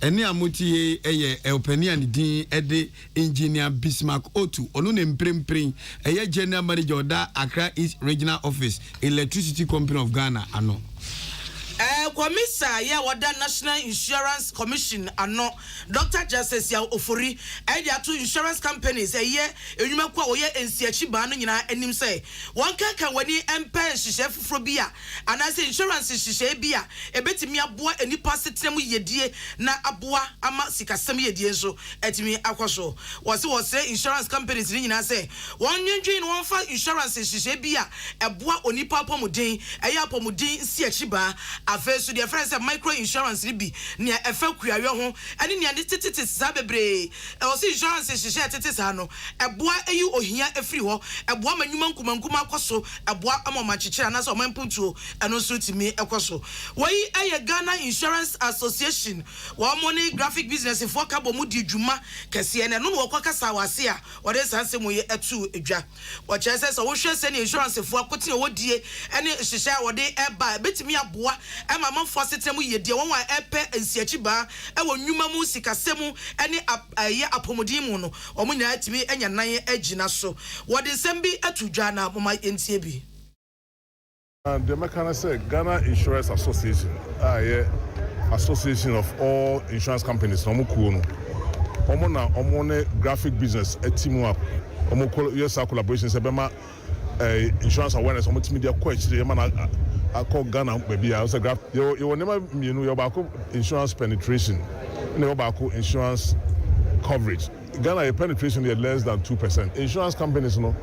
Eni amuti eye elpeni and din ede engineer Bismarck Otu onu ne mprempren eye general manager oda Accra East Regional Office Electricity Company of Ghana ano. Komisa ya wada National Insurance Commission ano Dr. Justice ya ofori edi atu insurance companies eye enwuma kwa oye ensiachi ba no nyina anim say won kaka wani empa hihye fufuro bia anase insurance hihye bia ebetimi aboa enipa setem yedie na aboa ama sikasem yedie nso etimi akwoso wose insurance companies ni nyina say won nwendwen won fa insurance hihye bia eboa onipa apomuden eye apomuden nsiachi ba afesu the friends of micro insurance ribi near efa kuawe ho ene near tititi sa bebre o si insurance hihye tititi sa no eboa eyi ohia afiri ho eboa manwuma nkumankuma akoso eboa amoma chichira na so manpuntuo eno so timi ekoso wei eye Ghana Insurance Association wa money graphic business for kabo mu di dwuma kese ene no wo kwakasa wase a wode sanse mu ye etu edwa wo chese so wo hwe se ne insurance for akote wo die ene hihye wode eba betimi aboa ema manfo setem yedie won wa epe ensiachi ba ewo nwuma mu sikasemu ene aye apomodin mu no omo nya atimi enya nan agina so wode sembi atudwa na moma entie bi. And the mechanic say Ghana Insurance Association association of all insurance companies no mukuo no omo na omo ne graphic business team up omo collaboration say bema insurance awareness omo timi dia ko achire ma na akọ Ghana baby I say you never you your back insurance penetration you back insurance coverage Ghana penetration is less than 2%. Insurance companies no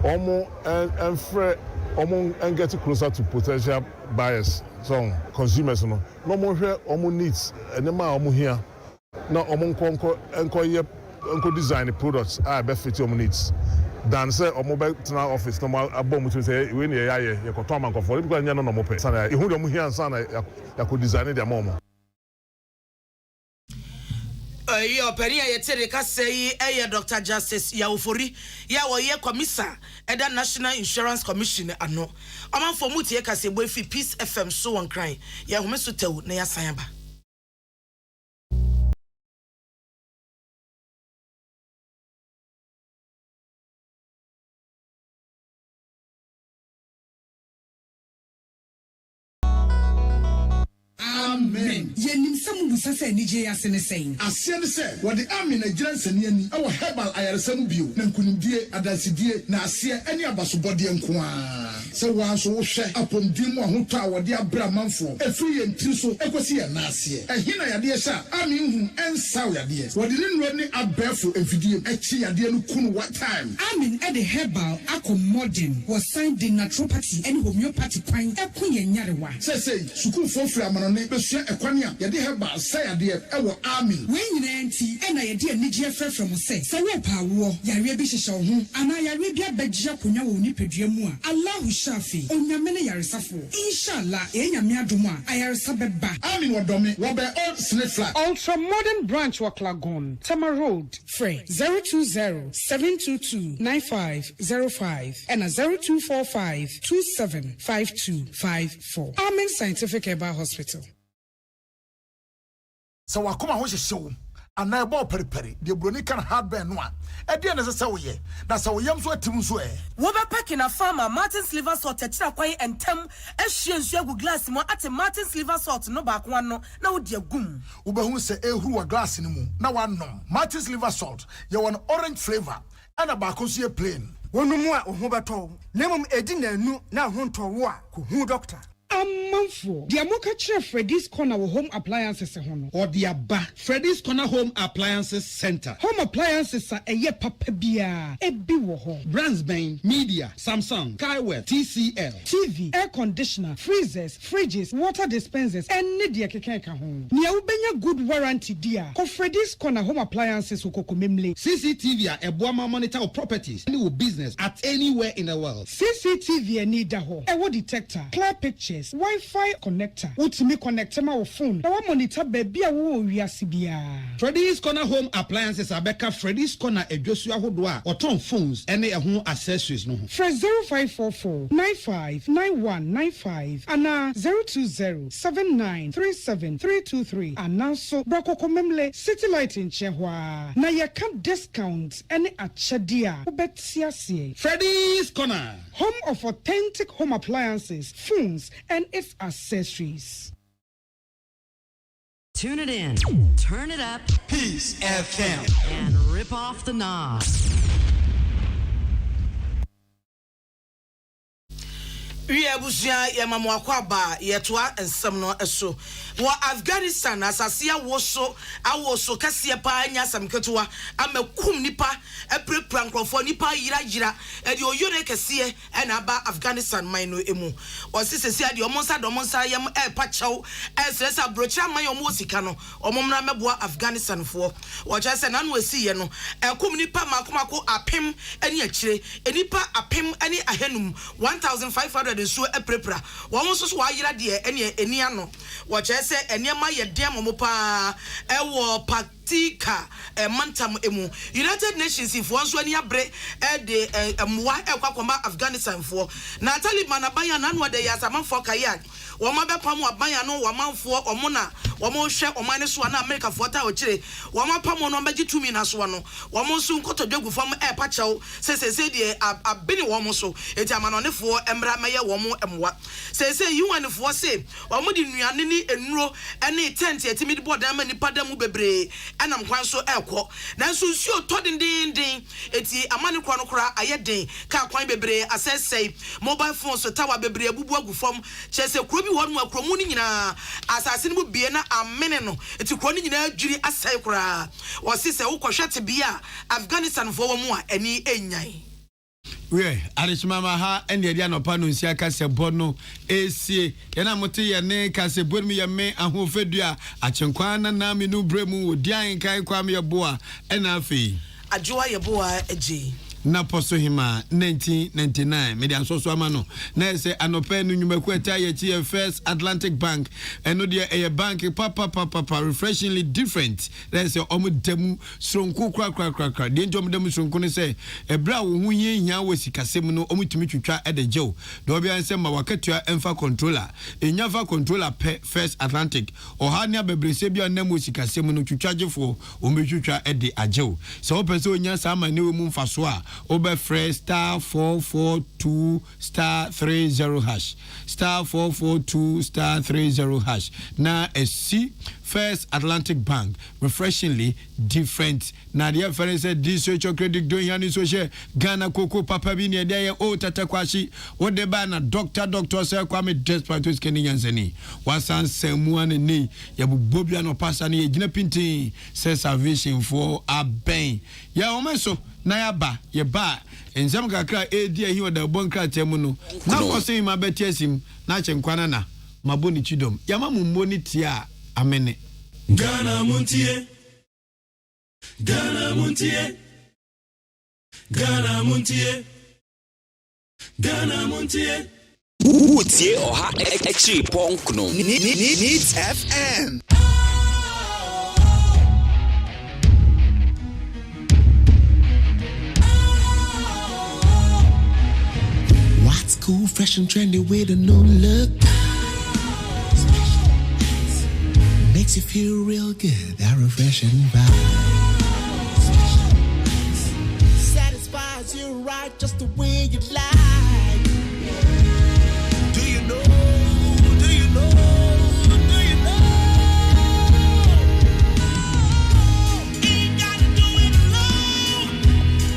almost and getting closer to potential buyers so consumers no more here almost needs and the here now enko design the products best fit your needs than say mobile office no abom to say we near ya ko man for because nya no mo pe sana e hu dem here sana ya ko design their mom yo periya yetere ka say Dr. Justice ya ofori ya wo ye komisa eda National Insurance Commission ano omanfo mutie ka say boy fi Peace FM so won cry ya homeso tew na ya san ba. Amen. Yenim samu busase nije asene sein. Asene se wode amen agiran sane ani awo herbal ayaresam bio na nkunimdie adansidie na ase ani abasobode nkoa. Se wanso wo hwe apomdim ahotɔ a wode abra manfo efiri yentiri so ekosi ya na ase. Ehina yade sha amen hu ensaw yade. Wode ne nro ne abɛfo efidie echi yade no kunu what time. Amen e de herbal modern was signed the naturopathy and homeopathy kwan ekunye nyarewa. Say sukuu fofra manone besua ekwania yade herbal say yade ewo amen. When nyina enti e na yade anigye frɛfrɛ mo say we pa wo yare bi hyehyɛ wo ho ana yare bi abagye akonya wo nipadua mu a Allahu shafi onyame ne yaresafo inshallah enyame adom a ayaresa beba. Amen wodome wo be old snifla ultra modern branch wa Klagon Tama Road free 020-722-9505 and 0245-275254. Amen Scientific Herbal Hospital. So wakoma ho hyehyew ana ebo periperi de broni kan hardware no a e de na se wo ye na se wo yam so atim so wo be packing a farmer Martin's liver salt techira kwan entem ehwie nsu agu glass mo ate Martin's liver salt no ba kwa no na wo de agum wo be hu se ehuru wa glass ni mu na wanom Martin's liver salt ye won orange flavor ana ba ko so ye plain wonumu a ho beto nemum edi na anu na ho ntowo a ko hu doctor. Amanfo the amoka chere Freddy's Corner home appliances hono or the aba Freddy's Corner Home Appliances Center. Home appliances are eye papa bia ebi wo ho Brands Bain, Media, Samsung, Kaiware, TCL, TV, air conditioner, freezers, fridges, water dispensers and media keka ho. Nia ubenya good warranty dia. Ko Freddy's Corner Home Appliances ukokomemle. CCTV a eboama monitor of properties any business at anywhere in the world. CCTV need da ho. Ewo detector, clear pictures access Wi-Fi connector. Utimi connect ma wo phone. Na wa monitor baby a wo wiase bia. Freddy's Corner Home Appliances abeka Freddy's Corner edwosu ahodo a oton phones ene ehun accessories no ho. Fresh 0544 959195 ana 02079373323 ana so brakoko memle city light in chehwa na ye can discount any achadia obetiasie. Freddy's Corner, home of authentic home appliances, phones and its accessories. Tune it in, turn it up, Peace FM, and rip off the knob. We abusia ya mamwakwa ba yetwa ensem no eso wo Afghanistan asasia woso awoso kase pa anya samketua amakum nipa eprepra nkrofo nipa yira e de oyore kase na ba Afghanistan man no emu osisesi ade omonsa yam pa chaw esresa brocha man yom osika no omomra meboa Afghanistan fo wo chese na no asiye no ekum nipa makomako apem ani akire enipa apem ani ahenum 1500 nso eprepra won so wa yira de eni ano wo chese eniema ye dem mo pa ewo patika mantam emu United Nations fo nso ani abre de mwa ekwakwama Afghanistan fo na Taliban abanya na no de yasamanfo kayak wo ma be pam abanya no wo manfo omona wo mo hwe omane so na America fo ta o kire wo ma pam no magi tumi na so no wo mo nso nkotodwagu fam pa chew se de abeni wo mo so eti amanonefo emra meye wo mo emwa se yuanefo se wo mo di nuane ni enuro ene tent etimi board ama ni padamu bebre enam kwan so ekọ na nso nsuo todindindin eti amane kwan no kora ayeden ka kwan bebre asesei mobile phone so tower bebre abubu agu fam chese kuro bi wonu akromu ni nyina asase ni mu bie na amene no eti kuro ni nyina adwiri asai kora wosi se ukohwete bia Afghanistan fo wo mu a eni enyan we arishmama ha ende dia no pa no nsia ka se bono esie yana mote ye ne ka se bonmu ye me ahofedua achenkwa na me no bremu odian kai kwa me boa ena afi adwoa ye boa eje na poso hima 1999 media so ama no na se anope no nyumaku eta ye chi First Atlantic Bank eno de e bank papa refreshingly different na se omudemu sronku kra de omudemu sronku ne se ebra wo hu hia wo sikasem no omutumi twitwa edejew do bia nse ma wakatua enfa controller enyafa controller First Atlantic ohania bebrese bia na mo sikasem no twitwagefo ometwitwa ede ajew so opese onya sa ma ne wo mu mfaso a Ober fresh star 442 star 30 hash star 442 star 30 hash na esi First Atlantic Bank refreshingly different na the reference this social credit doing yani so share Ghana Coco papa bi ne dey o tata kwashi wo de ba na doctor say kwame despite us Kenyan seni wasan semu an ni ya bobia no pasa na ye gina pintin say salvation for aben ya o meso na ya ba ye ba enzam kakra edi ahi oda bonkra temu no na ko sei ma betiesim na chenkwana na maboni chidom ya mamu mboni tia amene Ghana Montie Ghana Montie Ghana Montie Ghana Montie Utie oha echi ponkno Needs FM What's cool, fresh and trendy with a new look? Makes you feel real good, that refreshing vibe. Satisfies you right just the way you like. Do you know? Do you know? Do you know? Ain't gotta do it alone.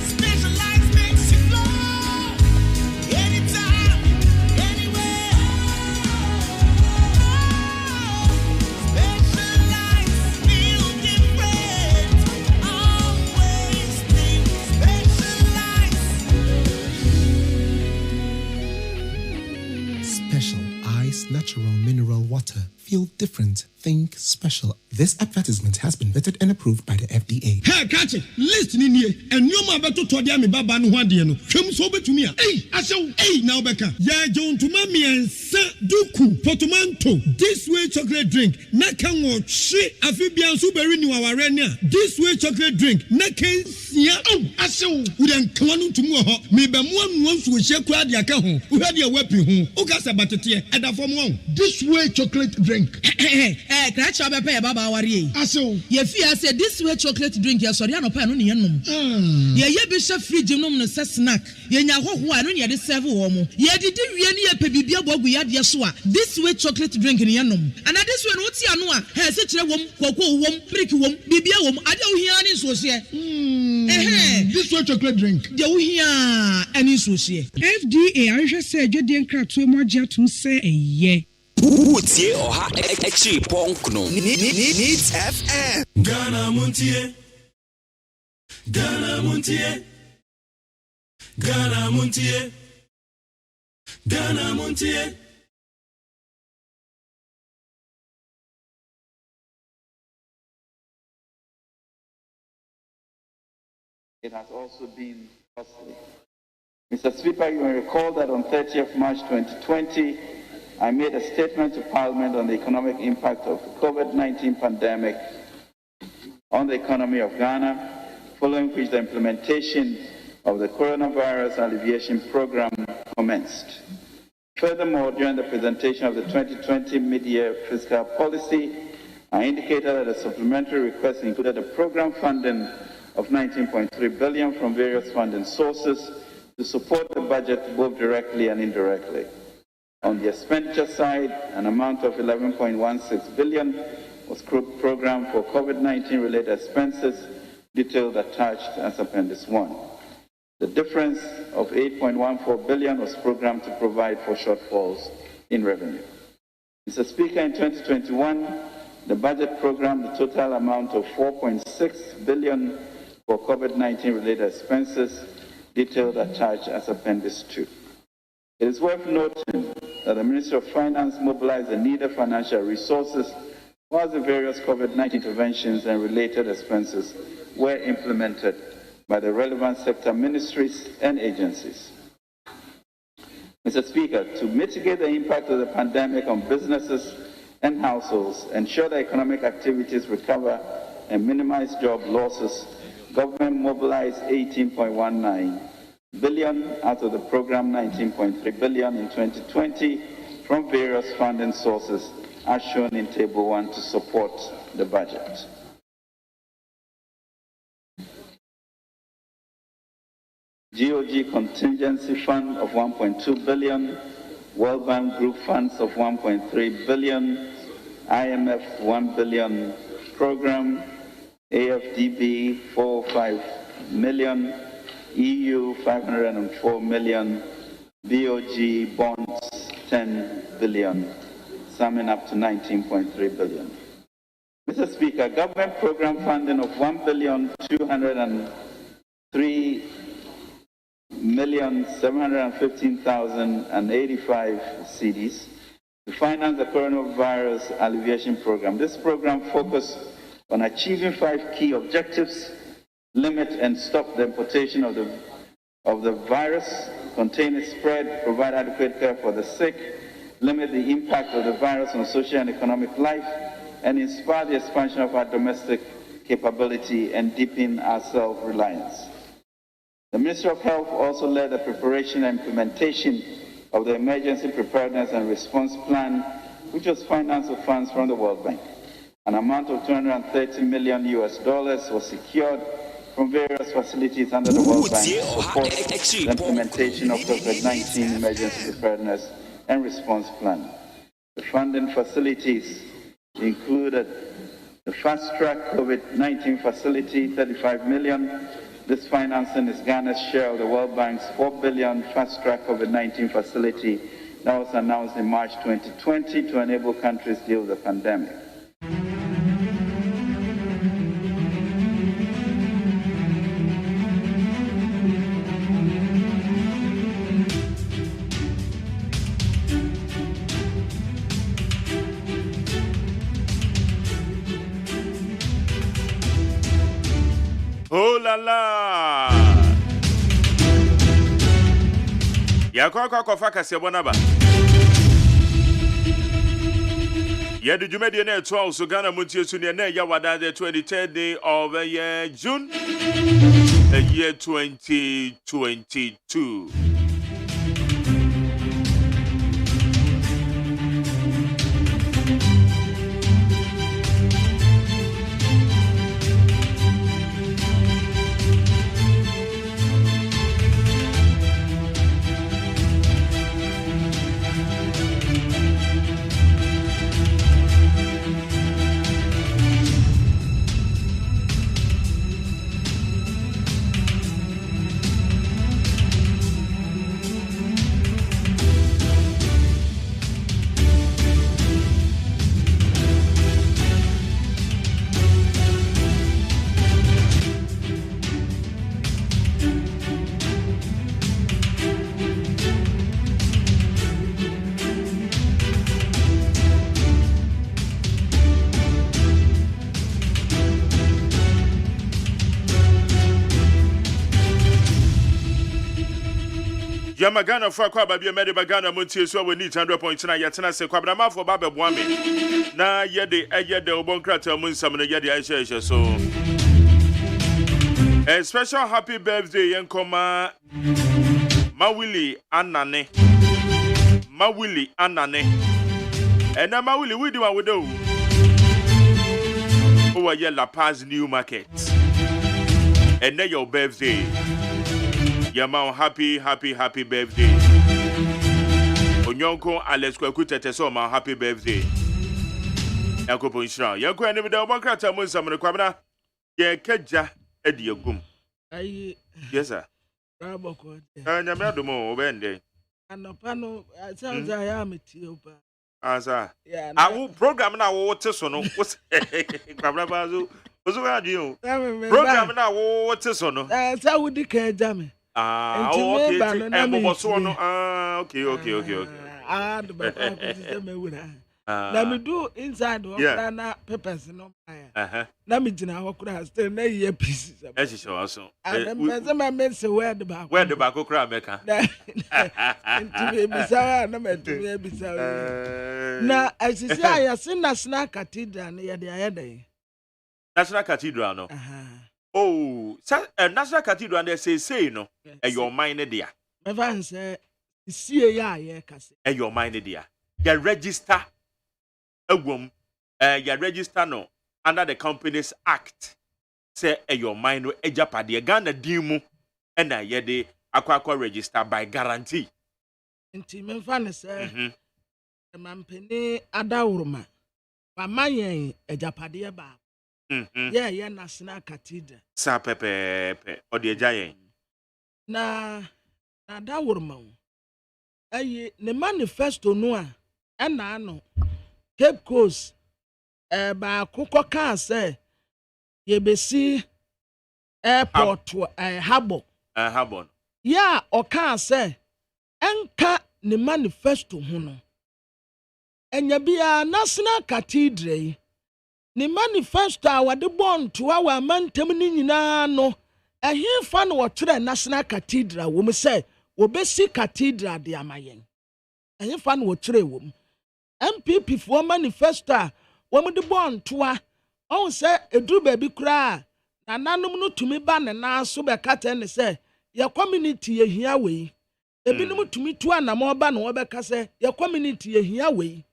Specialized makes you glow. Anytime, anywhere. Natural mineral water. Feel different. Think special. This advertisement has been vetted and approved by the FDA. Hey, catch it. Listen in here. And you ma beto to dia me baba no hwade no. Twem so betumi a. Hey, asew. Hey, now beka. Ya John to mami ensa duku potomanto. This way chocolate drink. Na kan wo hwe afibia nso beri ni waware ne a. This way chocolate drink. Na kan sia. Oh, asew. We den klanu to mu ho. Me be mo anu nso wo hye kwa dia ka ho. Wo hwade a wapi ho. O ka sa batete e da fom won. This way chocolate drink. Crash up a baba worry. Aso, ye fear said this way chocolate drink, ya sorry, no pan on yenum. Ye bishop free genome no snack. Ye nya ho ho anu ye de serve wo mo. Ye did we a pebibia bogu ya de so a. This way chocolate drink in yenum. And this one what ya no a. He se kire wom, koko wom, prick wom, bibia wom. Ade wo hia ni so se. This way chocolate drink. De wo hia ani so se. FDA ahwe se adwede nkratoe mo agye atum se eye. Utie oha echi ponkno needs FM. Ghana Montie. Ghana Montie. Ghana Montie. Ghana Montie. It has also been costly. Mr. Speaker, you may recall that on 30th March 2020, I made a statement to Parliament on the economic impact of the COVID-19 pandemic on the economy of Ghana, following which the implementation of the coronavirus alleviation program commenced. Furthermore, during the presentation of the 2020 mid-year fiscal policy, I indicated that the supplementary request included a program funding of 19.3 billion from various funding sources to support the budget both directly and indirectly. On the expenditure side, an amount of 11.16 billion was programmed for COVID-19 related expenses, detailed attached as Appendix 1. The difference of 8.14 billion was programmed to provide for shortfalls in revenue. Mr. Speaker, in 2021, the budget programmed the total amount of 4.6 billion for COVID-19 related expenses, detailed attached as Appendix 2. It is worth noting that the Ministry of Finance mobilized the needed financial resources while the various COVID-19 interventions and related expenses were implemented by the relevant sector ministries and agencies. Mr. Speaker, to mitigate the impact of the pandemic on businesses and households, ensure that economic activities recover and minimize job losses, government mobilized 18.19 billion out of the program 19.3 billion in 2020 from various funding sources as shown in Table 1 to support the budget. GOG contingency fund of 1.2 billion, World Bank group funds of 1.3 billion, IMF 1 billion program, AFDB 405 million, EU 504 million, BOG bonds 10 billion, summing up to 19.3 billion. Mr. Speaker, government program funding of 1,203,715,085 cedis to finance the coronavirus alleviation program. This program focused on achieving 5 key objectives: limit and stop the importation of the virus, contain its spread, provide adequate care for the sick, limit the impact of the virus on social and economic life, and inspire the expansion of our domestic capability and deepen our self-reliance. The Ministry of Health also led the preparation and implementation of the Emergency Preparedness and Response Plan, which was financed with funds from the World Bank. An amount of $230 million was secured from various facilities under the World Bank to support the implementation of the COVID-19 Emergency Preparedness and Response Plan. The funding facilities included the Fast Track COVID-19 Facility, $35 million. This financing is Ghana's share of the World Bank's $4 billion Fast Track COVID-19 Facility that was announced in March 2020 to enable countries deal with the pandemic. la la. Yakwa kase bonaba. Yedi jumedi ne 12 so Ghana Montie so ne ya wada the 23rd day of June the year 2022. Yamagana for Kwabia Medibagana Montie so we need 100.9 yatena se kwabna for Baba Boame. Na yede obonkrata munsam na yede aisha so. A special happy birthday yankoma Mawili Anane. Mawili Anane. And na Mawili we do we do. Over here La Paz New Market. And then your birthday. Yama happy birthday. Onyonko Alex Kwakutete so ma happy birthday. Yanko Ponshra. Yanko ene da obakrata mo nsam ne kwabna. Ye keja edi agum. Ayi. Yes sir. Bravo ko. Nyame adomo obende. Anopano sounds I am etiopa. Asa. Awu program na wo te so no. Kwabna bazo. Ozo ga dio. Program na wo te so no. Sa wudi ka jame. Okay. The let me do inside na peppers no na me gina hokura still na ye pieces. Esi so aso. Me mense where the back. Where the back okra meka. Ntime bisawa na metime bisawa. Na asisi ayase National Cathedral na ye de ayede. National Cathedral no. Oh, National Cathedral and they say no. Your mind there. My van say, see ya, kase. Your mind there. You register a womb. You register no under the Companies Act. Say your mind no ejapadi Ghana dimu and I yede akwa register by guarantee. Inti me van say, mampeni adawuruma. Pamayen ejapadi ba. Yeah, National Cathedral. Sa pepe o de jayen. Na da wurma. Ayi ne manifesto no a na ano Cape Coast ba akoko kan say ye besi airport harbor. Harbor. Yeah, o kan say enka ne manifesto ho no. Enya bia National Cathedral ni manifesto a wade born to our mantem ni nyina no ehemfa no wotre National Cathedral wo me say obesi cathedral de amayen ehemfa no wotre wo MPP for manifesto a wo me de born to a on say eduru ba bi kura na nanom no tumi ba ne na so be kata ne say your community ye hia we ebinom tumi tu anamo ba no wo be ka say your community ye hia we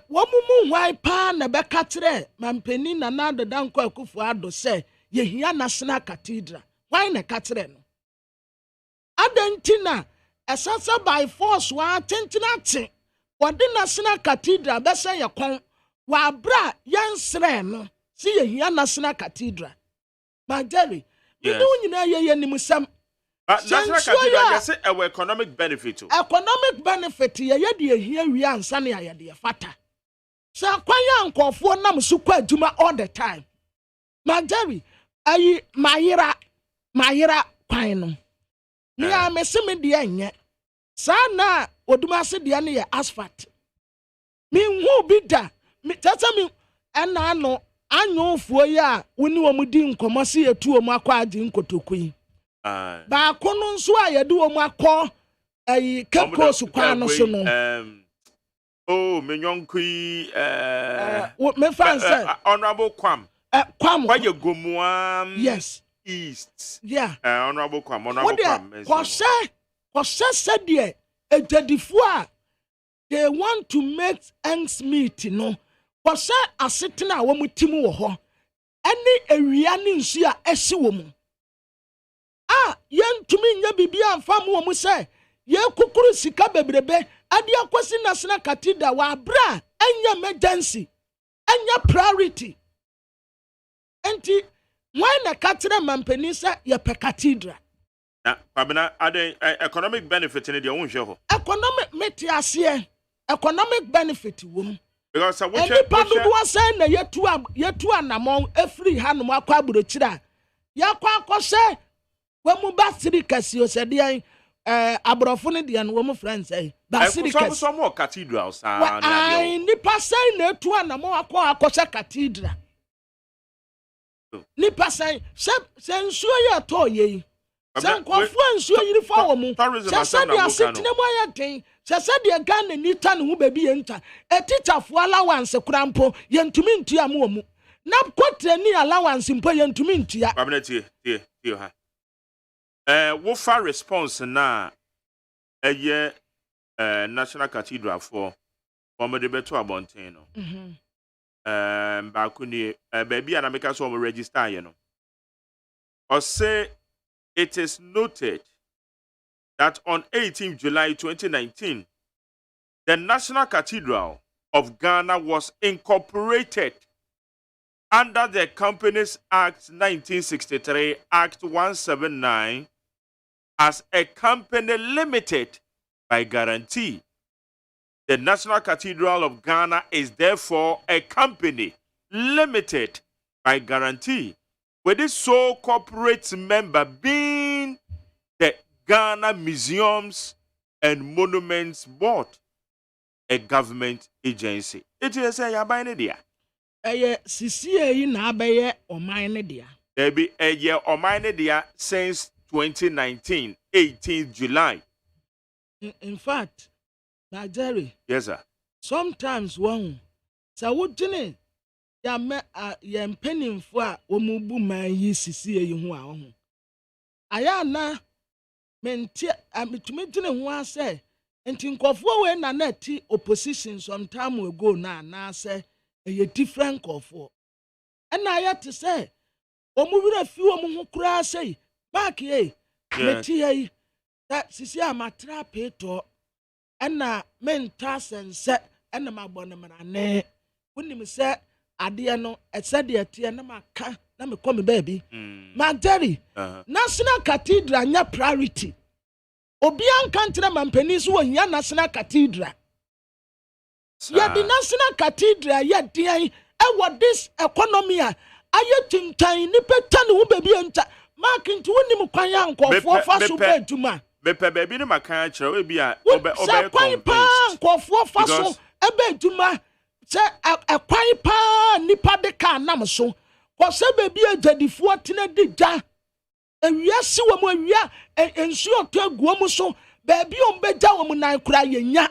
womumu why pa na beka kire mampeni na na deda nko akufu ado se ye hia National Cathedral why na ka kire no adantina esasa by force wa tentina te wode National Cathedral be se ye kon wa bra yansre no si ye hia National Cathedral Majeri bidu nyina ye nimusam National Cathedral you say economic benefit. Economic benefit ye de hia wi ansa na ye de fata. Sa kwanya nkofo nam so kwa adwuma all the time. Majari ayi mayira kwan no. Me a meseme de enye. Sa na oduma se de ne ye asphalt. Me hu bi da. Me tata me ena no anyofo ya woni wo mudi nkomo se yetu o mu akwa adi nkotokui ba kono nso a yede wo mu akọ ayi kekos kwa no so no oh menyonkui me fan say honorable Kwam Kwam kwaye gomuam yes east yeah honorable Kwam ko se de ejadifo a they want to make ends meet no ko se asetena wo mutimu wo ho ene ewia ne nsu a esi wo mu yentumi nya bibia amfa mu wo mu se ye kukuru sika bebrebe ade akwasi national cathedral wa bra enya emergency enya priority enti why na katre mampeni se ye pe cathedral na pabena ade economic benefit ne de wonhwe ho economic metiase economic benefit wo mu because we say na yetu anamon efri hanom akwa aburochira yakwa akose wamu basiri kasi osede abrofo ne de no wamu friends basiri kasi so mo cathedral sa na ai nipa say na etu anamon akwa akose cathedral nipa say se nsuo ya to ye se nkofo nsuo yiri fa wo mu se de asetine mo ya den se de Ghana ni ta ne ho baby yenta etitafo allowance kurampo yentumi ntua mo mu na kotre ni allowance mpo yentumi ntua Parliamentary tie ha wo fa response na eye National Cathedral for mo de beto abonten no ba ku ni baby ana meka so mo register ye no or say it is noted that on 18 July 2019, the National Cathedral of Ghana was incorporated under the Companies Act 1963, Act 179, as a company limited by guarantee. The National Cathedral of Ghana is therefore a company limited by guarantee, with its sole corporate member being the Ghana Museums and Monuments Board, a government agency. It is a yabane dia. CCA na abaye omane dia. There be a year omane dia since 2019, 18th July. In fact, Jerry. Yes, sir. Sometimes one, so what you ya me ya mpenimfo a omubu man yi CCA yi ho a ho. Aya na mentie amitumi dine ho ase enti nkofo we na na ti opposition some time ago na say a different nkofo and aya to say omubira fi omu ho kura say back metie yi that sisi amatra peto na menta sense na magbonamana ne wonim say ade no ese de tie na maka na me come baby Magdari National Cathedral nya priority obi ankantre mampani so nya National Cathedral ya the National Cathedral ya dia e what this economy a ayetintan ni peta ne wo baby enta mark nti wonim kwan ya nkofo fa so beduma bepe baby ne makan kire we bia obe nkofo fa so ebeduma se akwan pa nipa de ka nam so ko se baby ajadifo tena digja ewia si wo mu ewia ensu oto aguo mu so baby ombeja wo mu nan kura yenya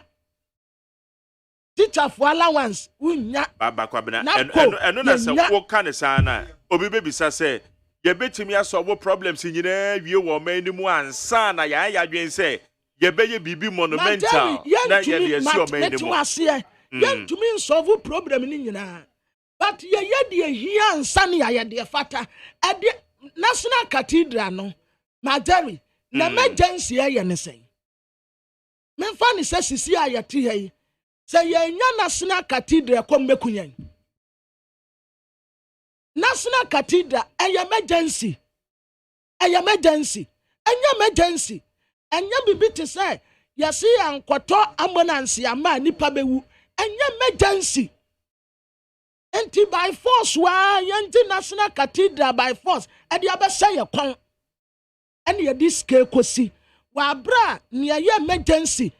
teacher for allowance unya baba kwabena eno na se wo ka ne sana obi bebisa se ye betimi asolve problems nyina wie wo man ni mu ansa na ya dwen se ye beye bibi monumental na ye de esi o man ni mu yentumi solve problem ni nyina but ye de hia ansa na ye de fata ade National Cathedral no Magdari na emergency ye ne say memfa ni se sisi ayati he say ye nya National Cathedral kom bekunyan National Cathedral emergency enya bibi te say yesi ankoto ambulance ama nipa bewu enya emergency enti by force wa yenti National Cathedral by force e dia be say kon ene ye dis ke kosi wa bra ne ye emergency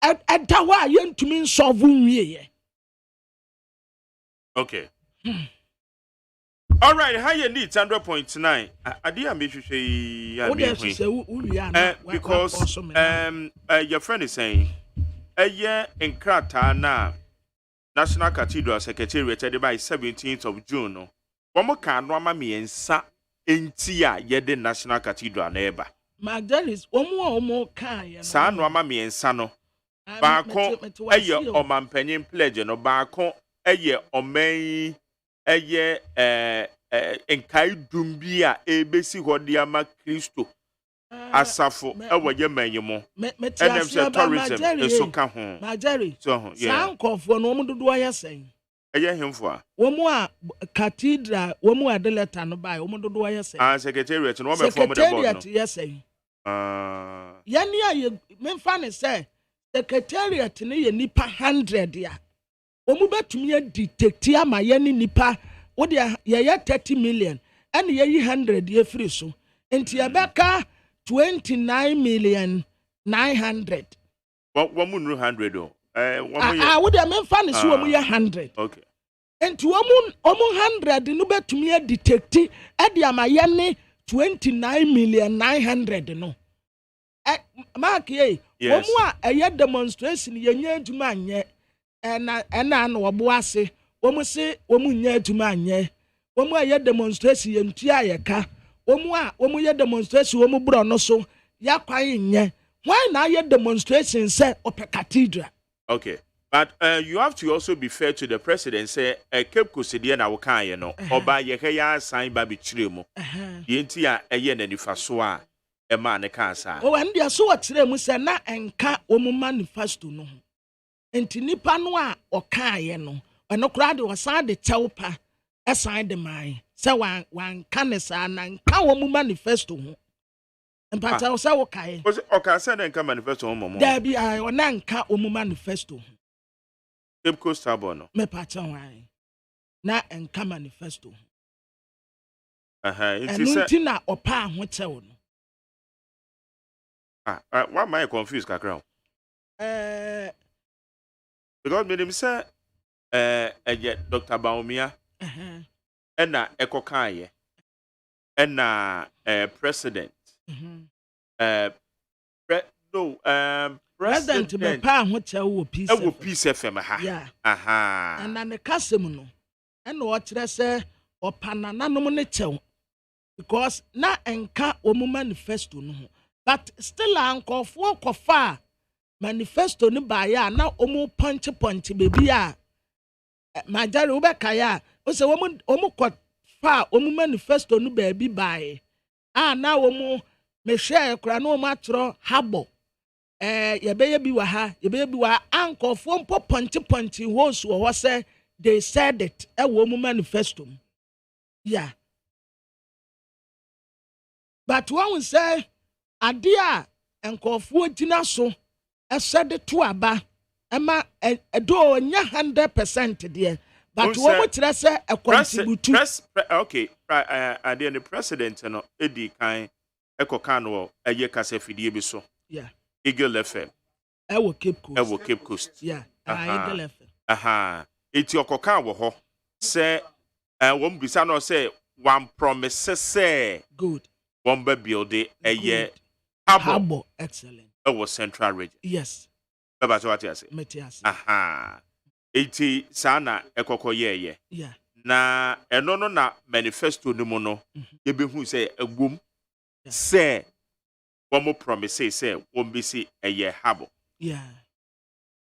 da wa yentumi solve nwie ye okay All right, how you need 100.9? Adia me because your friend is saying in Krata na National Cathedral Secretariat by 17th of June. No, one can rama me and sa entia yede National Cathedral neighbor. Magdalis, omo kai. San rama me and sano. Baako eye omampanyin pledge no baako eye omai eye enkai dumbi a ebesi hodi ama Kristo asafo ewo ye manyemo NM tourism eso ka ho Majari so yeah sankofo no omudodo ayesen eye hemfo a womu a cathedral womu a deleta no bai omudodo ayesen secretariat no me form the board no secretariat yesen yani a memfa ne say secretariat ne ye nipa 100 ya omu betumi detect ama ye ni nipa wo de ye 30 million and ye 100 ye free so enti abeka 29,900,000. What 100 oh wo de memfa ne so omu ye 100 okay enti omu 100 no betumi detect e de ama ye ne 29,900,000 no mark ye omu a ye demonstration ye nya aduma anye ena na obo ase omu se omu nya aduma anye omu a ye demonstration ye ntua ye ka omu ye demonstration omu bro no so ya kwan nye why na ye demonstration say ope cathedral. Okay, but you have to also be fair to the president. Say Cape Coast na wo kan ye no oba ye ya sign ba bi kire mu ye ntia eye na nifa so a e ma ne kan sa o and dia so wa kire mu say na enka omu manifesto no enti nipa no a o kan ye no eno kura de wasan de chewpa e sign de mai say wan kan sa na nka omu manifesto ho empata say wo kai o ka say na nka manifesto ho momo da bi ai o na nka omu manifesto ho Cape Coast Harbor no me pacha wan na nka manifesto enti na opa ho chew no why am I confused kakra because me dem say Dr. Baumia ena ekokaye ena president president be pa ho chew peace FM ha aha and na kasem no ena o kire say opanananom ne chew because na enka omu manifesto no but still ankofo kofa manifesto ni ba ya na omu punch baby a majari ubeka ya o se omu kofa omu manifesto ni baby bae na omu me share kura na omu atro habo yebeye bi wa ha yebeye bi wa ankofo mpo punch ho so ho say they said it e wo omu manifesto yeah but one say adia enkofo gina so esede to aba ema edo nya 100% there but wo mo kire se e contribute okay adia the president no edi kan ekokan no eye kase fidie bi so yeah Eagle FM ewo Cape Coast yeah Eagle FM eti okokan wo ho se wo mbisa no se one promise say good one be build eye Habo excellent was Central Region. Yes. That's what you say. Metias. Eti sana ekoko ye. Yeah. Na eno no na manifesto no mo no ye be hu say egwom say one more promise say one be see eye habo. Yeah.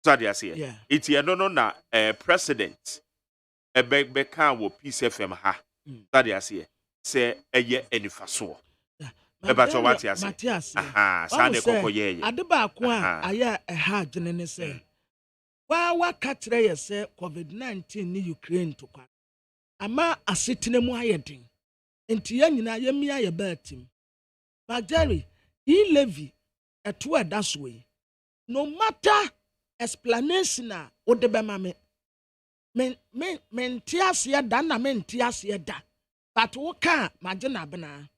So they say. Yeah. Eti eno no na president be kan wo Peace FM ha. So they say eye enifaso. Matias. Adeba ko aya ha dwene ne say wa katre ye say COVID-19 ni Ukraine to kwa ama asetene mu ayedin enti ya nyina ya mi aye batim Majari levy eto eda so yi no matter explanation a wo de be ma me ntiase ya da na me ntiase ya da but wo ka magena bena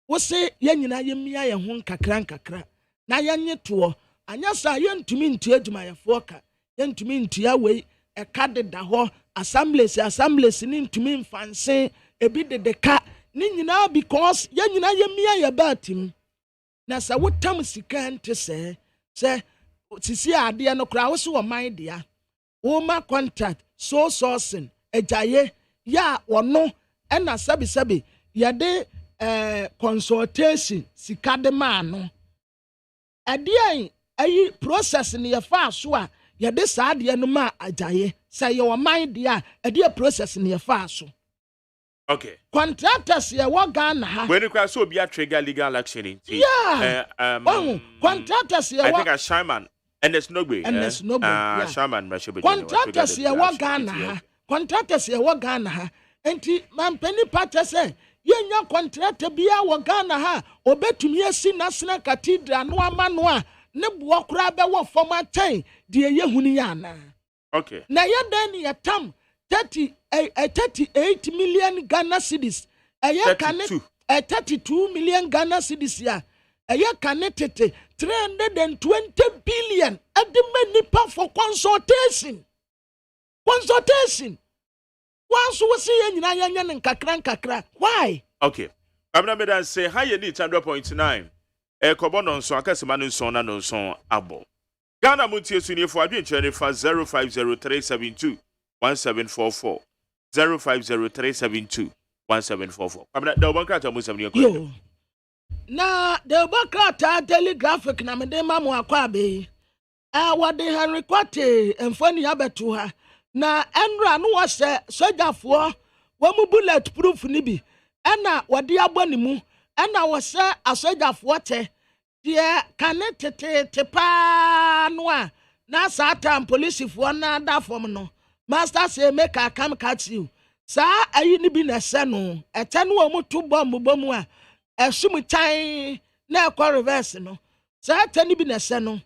wo se ya nyina ya mi aye ho nkakra na ya nyeto anya sa ya ntumi ntua adwumayefo ka ya ntumi ntua wei ɛka deda hɔ assemblies ne ntumi mfanse ebi de ka ne nyinaa because yɛn nyinaa yɛmia yɛbaatim na sɛ wotam sika nte sɛ sisi adeɛ no koraa wo so wɔ man dea woma contract so sourcing agyaye ya wɔno ɛna sabi yɛde consultation sika de maa no ɛdeɛ ayi process ne yɛfa so a yɛde saa adeɛ no ma agyaye sɛ yɛwɔ man dea ɛdeɛ process ne yɛfa so. Okay. Contractors ye wo Ghana ha. When you cross so be a trigger legal action. Yeah. Contractors ye I think a shaman and there's no way. And there's no way. Shaman contractors ye wo Ghana ha. Contractors ye wo Ghana ha. Enti man penny party say yenya contractor bia wo Ghana ha obetumi asi national cathedral no ama no a ne bo kura be wo former chain de ye huni ya na. Okay. Na ye den ye tam 38 million Ghana cedis. 32 million Ghana cedis ya. Connected 320 billion. At the many for consultation. Once we see in Nayan and Kakran. Why? Okay. I'm not going to say how you need 100.9. Cobon on so Akasimanu son and on son abo. Ghana Montie Suni for adventure for 050372. 1744 050372 1744. I'm not the Obakata Musam. Yo. Na the Obakata Daily Graphic na medema mu akwabe. What they had requested and funny abetuha. Na enra no was sojafoɔ wɔn bullet proof ni bi. Ɛna wɔde abɔ ne mu. Ɛna wɔsɛ asojafoɔ tɛ. Deɛ kane tete pa no a na satan polisifoɔ na da fam no. Master say make I come catch you. Sa ayi ni bi na se no. Ete no omo to bomb a esum chan na ekɔ reverse no. Sa ete ni bi na se no.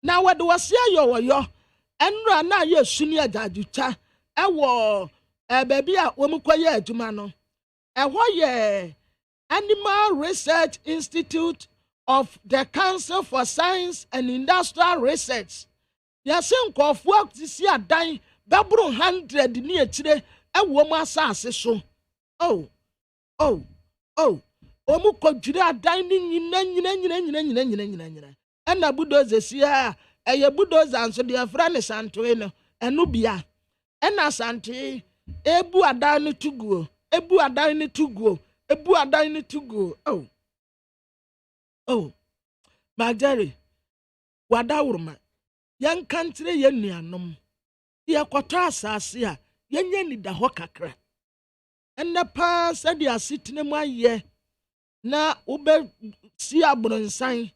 Na wede wase ayo enra na ye suni ajajuta. Ewo baabi a wo mu koye adwuma no. Eho ye Animal Research Institute of the Council for Science and Industrial Research. Yase nkɔfo tisi adan Babru 100 ni etire ewo mu asase so. Oh. Omu kodwira adan ni nyina. Ena bulldozer sia eye bulldozer anso de afra ne santoe no enu bia. Ena sante ebu adan ni tuguo. Oh. Magari wadawurma. Yan kantre ye nuanom. Ye kwata asase a yenye ni da ho kakra enne pa sɛ de asitene mu ayɛ na ube si abronsan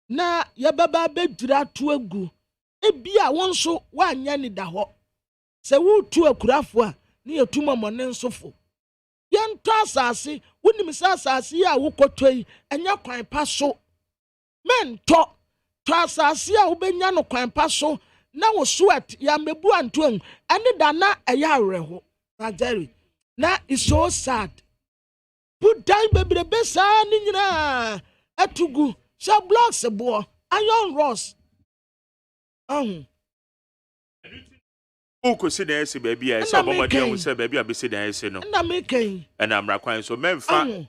na ye baba bedura to agu ebia won so wanya ni da ho sɛ wutu akurafo a ne yetuma mɔne nsofo yento asase wonim sɛ asase a wokɔtɔyi enya kwan pa so mento to asase a wobenya no kwan pa so na wo sweat ya mebu antom ani da na eya areho na Jerry na is so sad put down bebrebe sa ni nyina atugu so blocks ebo iron rods Uko si na ese baby a so bomode an se baby a be si na ese no na meken na mrakwan so memfa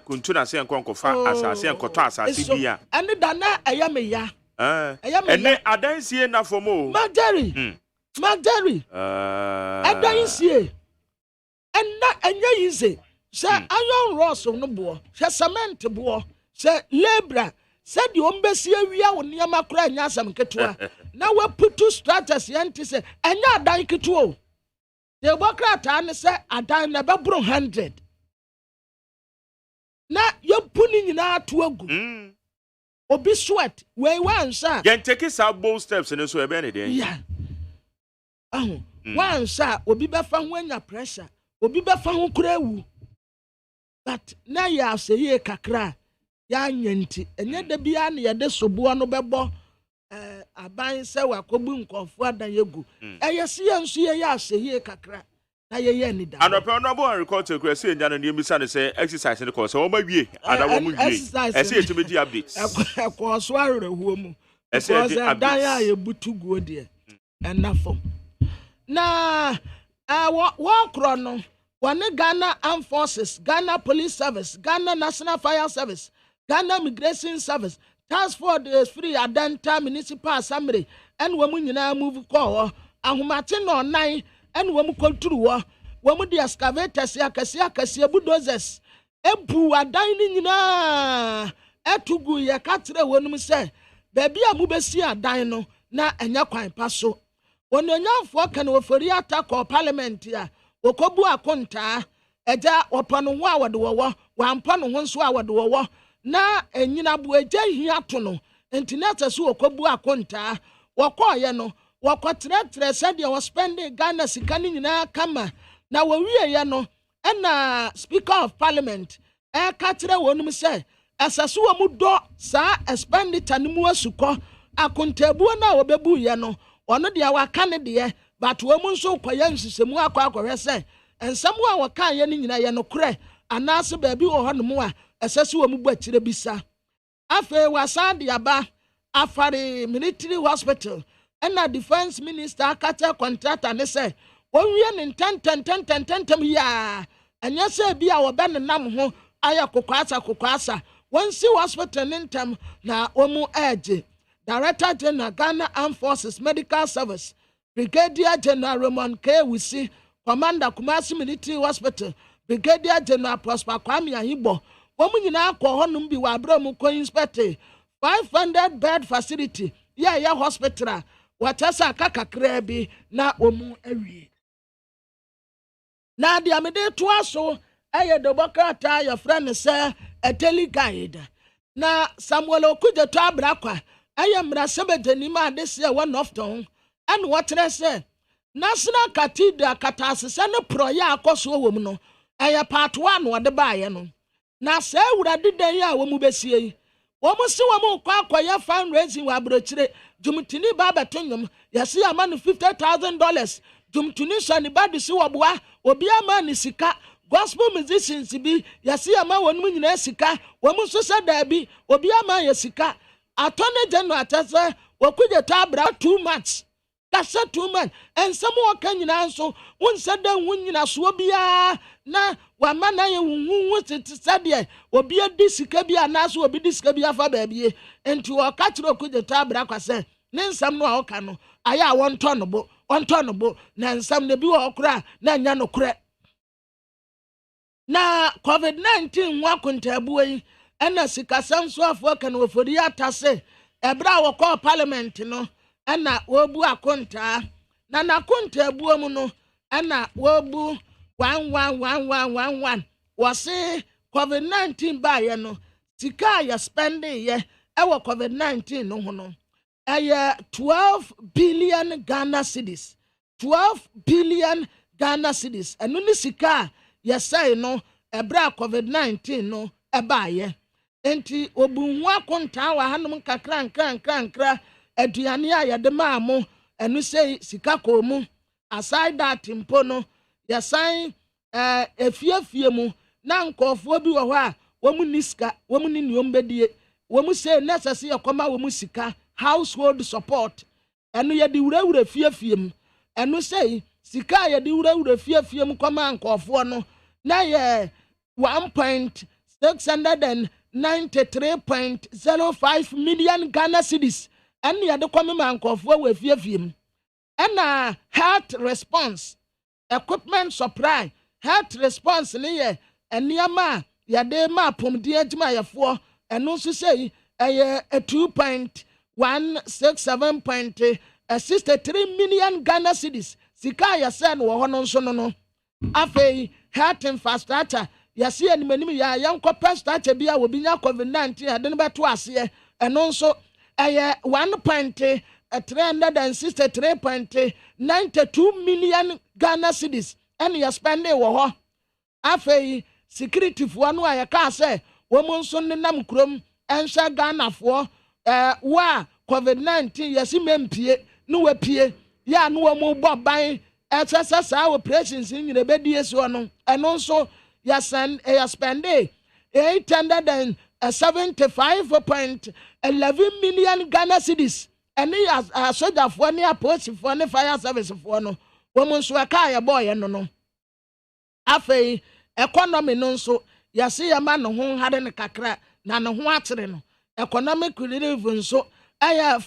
kuntu na se nkonkofa asase enkoto asase bia ani da na eya meya ene adansie na fomo Magdari adansie enna enya yize se iron rods no bo se cement bo se labra se di ombesi awia wo niam akora nya asam ketua na we putu strategies yente se enya adan ketuo de bokrata ne se adan na bebro 100 na yepuni nyina to agu obi sweat we wan sha yen take some bold steps in so e be ne dey yeah wan sha obi be fa ho anya pressure obi be fa ho kura wu but na ya se ye kakra ya nyanti enye da bia na ye de sobo no bebo aban se wakobu nkofo adan yegu eye se ye nso ye ya se ye kakra na ye ni da anope no bo record to kura se nya no ni misa ne se exercise ne ko so wo ma wie ada wo mu wie e se etimi di updates e ko so arehuo mu e se dan ya ye butu guo de enafo na wɔkorɔ no wɔne Ghana Armed Forces, Ghana Police Service, Ghana National Fire Service, Ghana Immigration Service, Task Force Free Adanta Municipal Assembly, and wɔn nyinaa move kɔɔ ahomate na ɔnan ɛna wɔn kɔnturu wɔn de excavators akɛseɛ bulldozers ebu adan ne nyinaa ɛtugu yɛ katere wɔn mu sɛ baabi a mo bɛsi adan no na ɛnyɛ kwan pa so wɔn nyamfoɔ kan wɔfori atakɔ parliament a wɔkɔbu akontaa ɛgya wɔpɔ ho a wɔde wɔwɔ wɔampɔ ho nso a wɔde wɔwɔ na enyina bu egya hia to no internet so wɔkɔbu akontaa wɔkɔɔyɛ no wɔkɔtrɛtrɛ sɛdeɛ wɔ spending Ghana sika ne nyinaa kama na wɔwieyɛ no ɛna Speaker of Parliament ɛka kyerɛ wɔn mu sɛ ɛsɛ so wɔn dɔ saa expenditure ne mu asukɔ akontabuo na wɔbɛbu yɛ no ɔno deɛ waka ne deɛ but wɔn nso kɔyɛ nsesɛmu akɔhwɛ sɛ nsɛm a wɔka yɛ ne nyinaa yɛ no korɛ anaasɛ baabi wɔ hɔ no mu a ɛsɛ so wɔn bɔ akyire bisa afei wasa de aba afare military hospital ɛna defense minister akata contractor ne sɛ wɔwie ne ntɛntɛm yaa ɛnyɛ sɛ bi a wɔbɛ ne nam ho ayɛ kokoasa wɔn si hospital ne ntam na wɔn ɛgye Director General Ghana Armed Forces Medical Service Brigadier General Raymond K. Wisi Commander Kumasi Military Hospital Brigadier General Prosper Kwame Ahibo wɔn nyinaa kɔ hɔnom bi wɔ abere mu kɔ inspect 500 bed facility yɛ hospital wɔkyɛ sɛ aka kakraa bi na wɔn awie na deɛ mede toa so ɛyɛ dɔbɔkrataa yɛfrɛ ne sɛ a daily guide na Samuel Okudzeto Abrakwa ɛyɛ mmarahyɛbadwani ma ade sɛ one of them ɛna wɔkyerɛ sɛ National Cathedral katasesɛ ne prɔyɛ akɔsoɔ wɔ mu no ɛyɛ part 1 wɔde baayɛ no na sɛ awurade dan yi a wɔn bɛsie yi wɔn si wɔn kɔ akɔyɛ fundraising wɔ aburokyire dwumtini ba abɛto nnwom yɛsi ama no $50,000 dwumtini sɔ ne ba de si wɔ boa obi ama ne sika gospel musicians bi yɛsi ama wɔn mu nyinaa sika wɔn nso sɛ daabi obi ama yɛ sika Attorney General atasa Okudzeto Abra 2 months kasa 2 months ensem wɔka nyinaa nso wonsɛ da hu nyina so bia na wama na yɛ hu sɛdeɛ obi adi sika bi anaso obi di sika bi afa baabie enti wɔka kyerɛ Okudzeto Abra kwasɛ ne nsɛm no a wɔka no ayɛ a wɔntɔ no bo na nsɛm ne bi wɔ ɔkora na nya no korɛ na COVID-19 wa kontabuo yi ɛna sikasɛm so afɔ kan wɔfori atase ɛbra wɔkɔ parliament no ɛna wɔbu akontaa na nakontabuo mu no ɛna wɔbu 111111 wɔse COVID-19 baayɛ no sika yɛ spending yɛ ɛwɔ COVID-19 no ho no ɛyɛ 12 billion Ghana cedis 12 billion Ghana cedis ɛno ne sika yɛsɛe no ɛbra COVID-19 no ɛbaayɛ enti obunhu akontaa wa hanom kakra aduane a yɛde maa mo ɛno sɛ sika kɔ mu aside that mpo no yɛsan efiefie mu na nkɔfoɔ bi wɔ hɔ a wɔn ni sika wɔn ni nneɛma bɛdie wɔn sɛ necessary yɛkɔma wɔn sika household support ɛno yɛde wurawura fiefie mu ɛno sɛ sika a yɛde wurawura fiefie mu kɔma nkɔfoɔ no na yɛ 1.693.05 million Ghana cedis ɛne yɛde kɔma nkɔfoɔ wɔ fiefie mu ɛna health response equipment supply health response ne yɛ nneɛma a yɛde ma apɔmuden adwumayɛfoɔ ɛno nso sɛ ɛyɛ 2.167.63 million Ghana cedis sika a yɛsɛ no wɔ hɔ no nso no afei health infrastructure yɛsi animanim yɛ yɛnkɔpɛ structure bi a wɔbi nya COVID-19 ade no bɛto aseɛ ɛno nso ɛyɛ 1.363.92 million Ghana cedis ɛne yɛ spending wɔ hɔ afei security foɔ no a yɛka sɛ wɔn nso nenam kurom ɛnhyɛ Ghanafoɔ wo a COVID-19 yɛsi mempie no wapie yɛ ano wɔn bɔ ban ɛsɛ saa operations nyina bɛdi esi hɔ no ɛno nso yɛ spending 875.11 million Ghana cedis ɛne asogyafoɔ ne apolisifoɔ ne fire servicefoɔ no wɔn nso ɛka yɛ bɔɔyɛ no afei economy no nso yɛse yɛma ne ho nhare ne kakra na ne ho akyere no economic relief nso ɛyɛ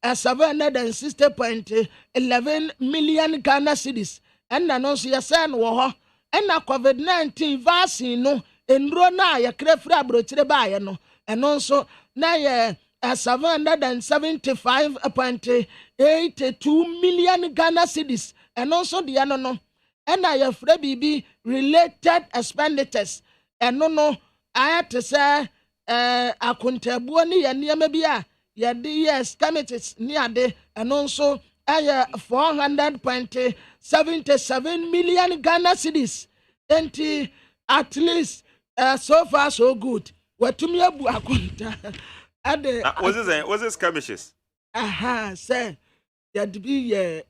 4.760.11 million Ghana cedis ɛnna no nso yɛsɛ no wɔ hɔ ɛnna COVID-19 vaccine no nduro na yɛkra firi aburokyire baayɛ no ɛno nso na yɛ 775.82 million Ghana cedis ɛno nso deɛ no ɛnna yɛfrɛ biribi related expenditures ɛno no ayɛ te sɛ akontabuo ne yɛ nneɛma bi a yɛde yɛ scamities ne ade ɛno nso ɛyɛ 400.77 million Ghana cedis enti at least so far so good watumi abu akonta ade was it skirmishes say yɛde bi yɛ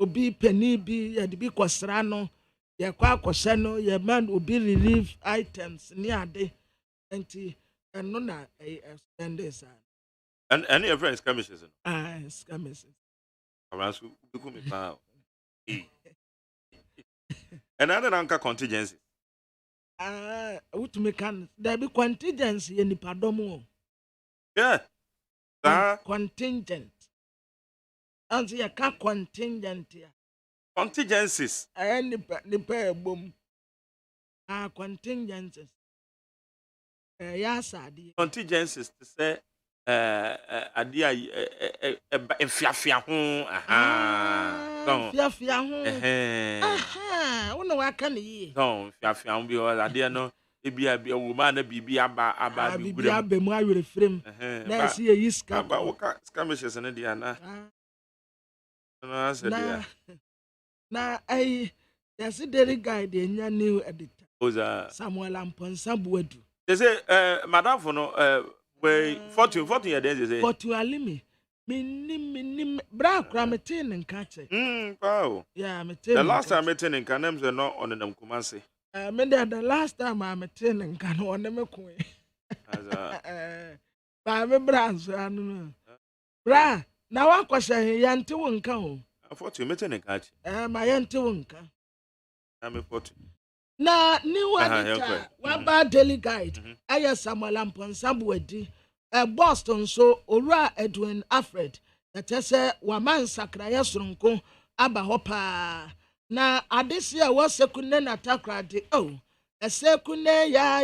obi penny bi yɛde bi kɔsra no yɛkɔ akɔhyɛ no yɛma obi relief items ne ade enti ɛno na spenders and your friends skirmishes skirmishes around so me pa and other anka contingency wutumi kan there be contingency yɛ nipadɔm o yeah contingent and you can contingent contingencies nipa ebom contingencies yasadi contingencies to say ade a mfiafia ho mfiafia ho wona waka ne yi mfiafia ho bi ade no ebia wo ma na bibi aba bi gure aba mu awere frem na si ye iska aba wo ka skamishes ne dia na na yasi daily guide enya new editor oza Samuel Amponsa Buadu they say madam for no we fortune ye dey say fortune alimi minim bra kra metin nka che wow yeah metin the last time metin nka nem say no on them Kumasi me the last time I metin nka no on me ko ba me bra so anu bra na wa kwahye yante wo nka ho fortune metin nka che ma yante wo nka na me fortune na new editor waba daily guide aya Samuel Amponsa Buadi Boston so Owura Edwin Alfred that say waman sakraye soronko aba hopa na adesi a wo sekune na takrade sekune ya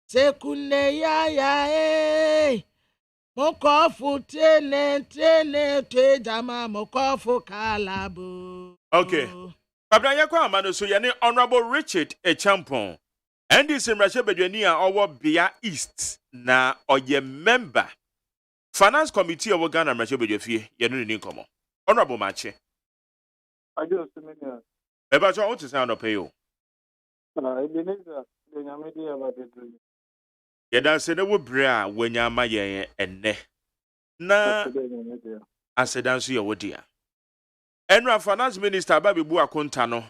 sekune ya mokofu tene te jama mokofu kalabu okay Abranya kwa amano so yene Honorable Richard Echampon and this Mrashe Bedwani a owo Bia East na oye member Finance Committee of Ghana Mrashe Bedwafie yene ni nkomo Honorable Mache Ajo semenya Eba so what is sound up you Ebeneza de nyamedi aba bedru Yeda se ne wo bre a wanya ma yen enne na asedan so ye wodia Enra Finance Minister Babibu Akonta no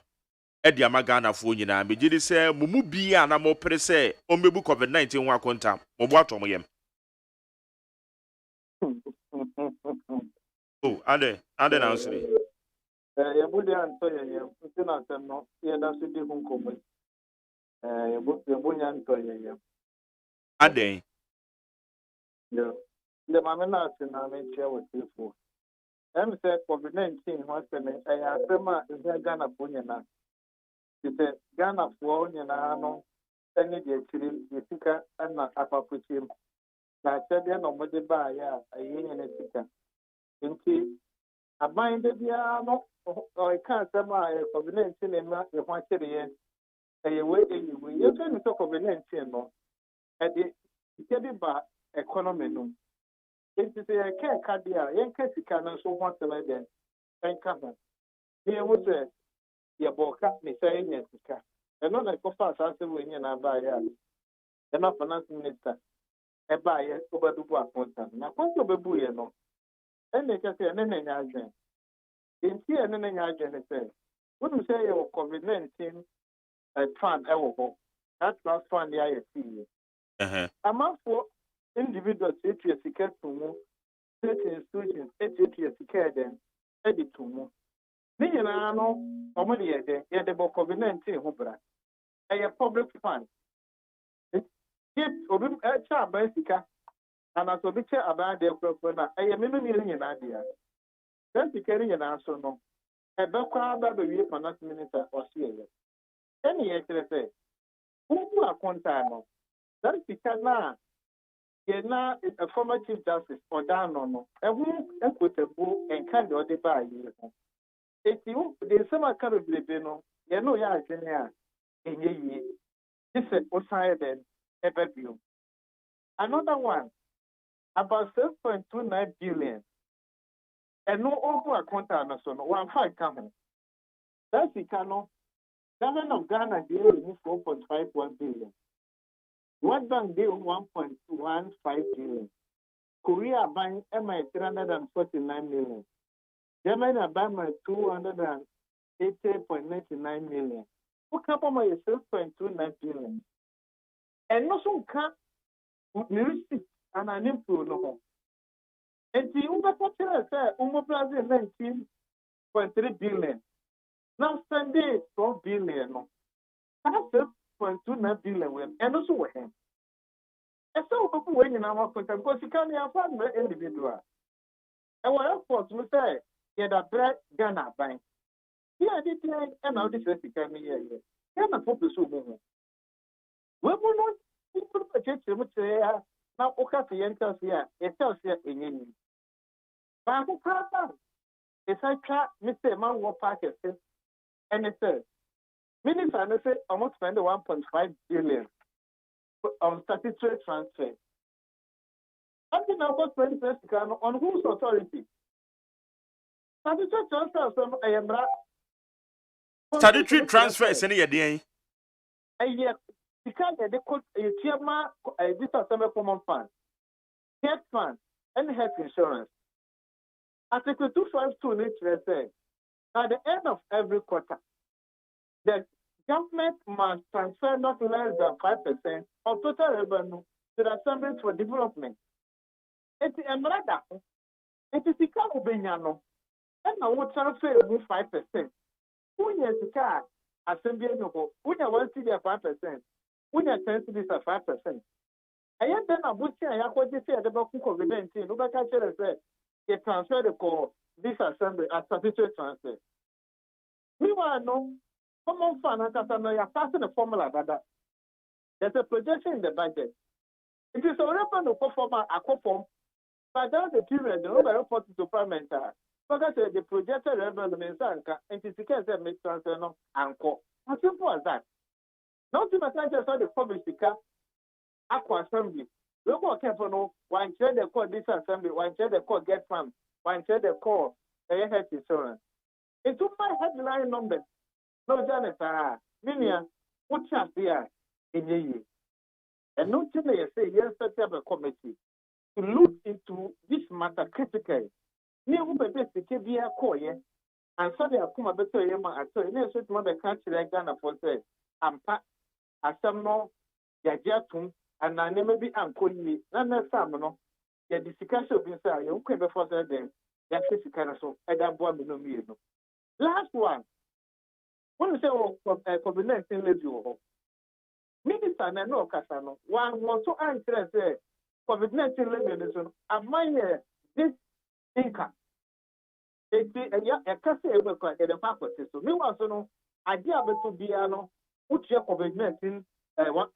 edi amagana fo nyina megidi se mumu bia na mo pere se ombebu COVID-19 ho akonta mo bo atom yem ade na answer yebudi anto ye ntina sem no ye da so di hu nkomo yebunya anto ye ade yo le mamena na me che wo tifo say COVID-19 was Asema is Ghana Punyana. It's a Ghana for Onyana, any the Sika and not Apapuchim. I said, no, Modiba, a union Sika. Inti, a bind the piano, or I can't say my COVID-19 in my city. A way you can talk COVID-19 no. At the Kediba economy no. It is a care cardia, Yankee canon so much then, and cover. Here was a Yaboka, me saying yes, and not like Coffas answer when you are by enough finance minister, a buyer over the work one time. Now, what's your baby? No, and they can say an agent. In here, an agent said, wouldn't say your COVID-19 fund, that trust fund the IFC. A month for individuals etu sika to mu state institutions etu sika den edi to mu ni nyina no omo de yede bo COVID-19 ho bra eye public fund if obi cha ban sika ana so bi cha aba de kro na eye menu ni nyina dia dan sika ni nyina so no ebe kwa ba be wie finance minister osiye eni ye kire se ubu akonta no dan sika na na a former chief justice or down no equitable and kind of the buy you if you the same kind of no you know ya junior in ye this is outside then view another one about 7.29 billion and no over account and so no 1.5 coming that's the canon government of Ghana they 4.51 billion. World Bank deal 1.15 billion. Korea buying MI 349 million. Germany buying 280.99 million. Who come up with 6.29 billion? And also can't music and an improve no. And the Uber Popular said Uber Plaza 19.3 billion. Now Sunday 12 billion. That's 6.29 billion. And also with him. And so, when you know, because you can't afford the individual. And what else was to say? Get a bread, Ghana bank. Here, I did and now this is the kind of year. Ghana for the super. We will not people purchase them now. Okay, the enters here, it tells you in any. But who can't buy? It's like Mr. Man will pack it. And it says, Minister, I say, I must spend 1.5 billion. On statutory transfer. I think now what 20% on whose authority? Statutory transfer from Ayambra. Statutory transfer is any idea. Yes, because they could a chairman, this assembly common fund, health fund, and health insurance. Article 252 needs to say at the end of every quarter, the government must transfer not less than 5% of total revenue to the Assembly for Development. It is another. It is the car of Benyano. And I will transfer 5%. When you see car, Assembly no, when you want to see 5%, when you tend to be 5%. I am then a butcher. I have what you say about COVID-19. No matter what say, you transfer the call this Assembly as statutory transfer. We want no. Common fund, you are passing a formula that there's a projection in the budget. It is already to perform a conform, but that's the period the number report to Parliament. Because the projected revenue is and it is because they make transfer no anchor. As simple as that. Not to my just saw the public speaker, Aqua Assembly. Look what careful no, one share the call this assembly, one share the call get farm, one share the call health insurance. It took my headline numbers. No, Janet, Minia, what's up there in the year? And not to say, yes, set up a committee to look into this matter critically. Near who best the KBA Koye, and so they have come a better yama at so in a certain mother country like Ghana for say, and pat as some more, Yajatum, and I never be uncle me, none of some no. Yet the discussion of inside, you came before them, that physical so, and that boy no me. Last one. When we say COVID-19 level, Minister and no Casano, one was so anxious say COVID-19 level, I mind this income. It's a case of a faculty. So, me was no idea to be which year COVID-19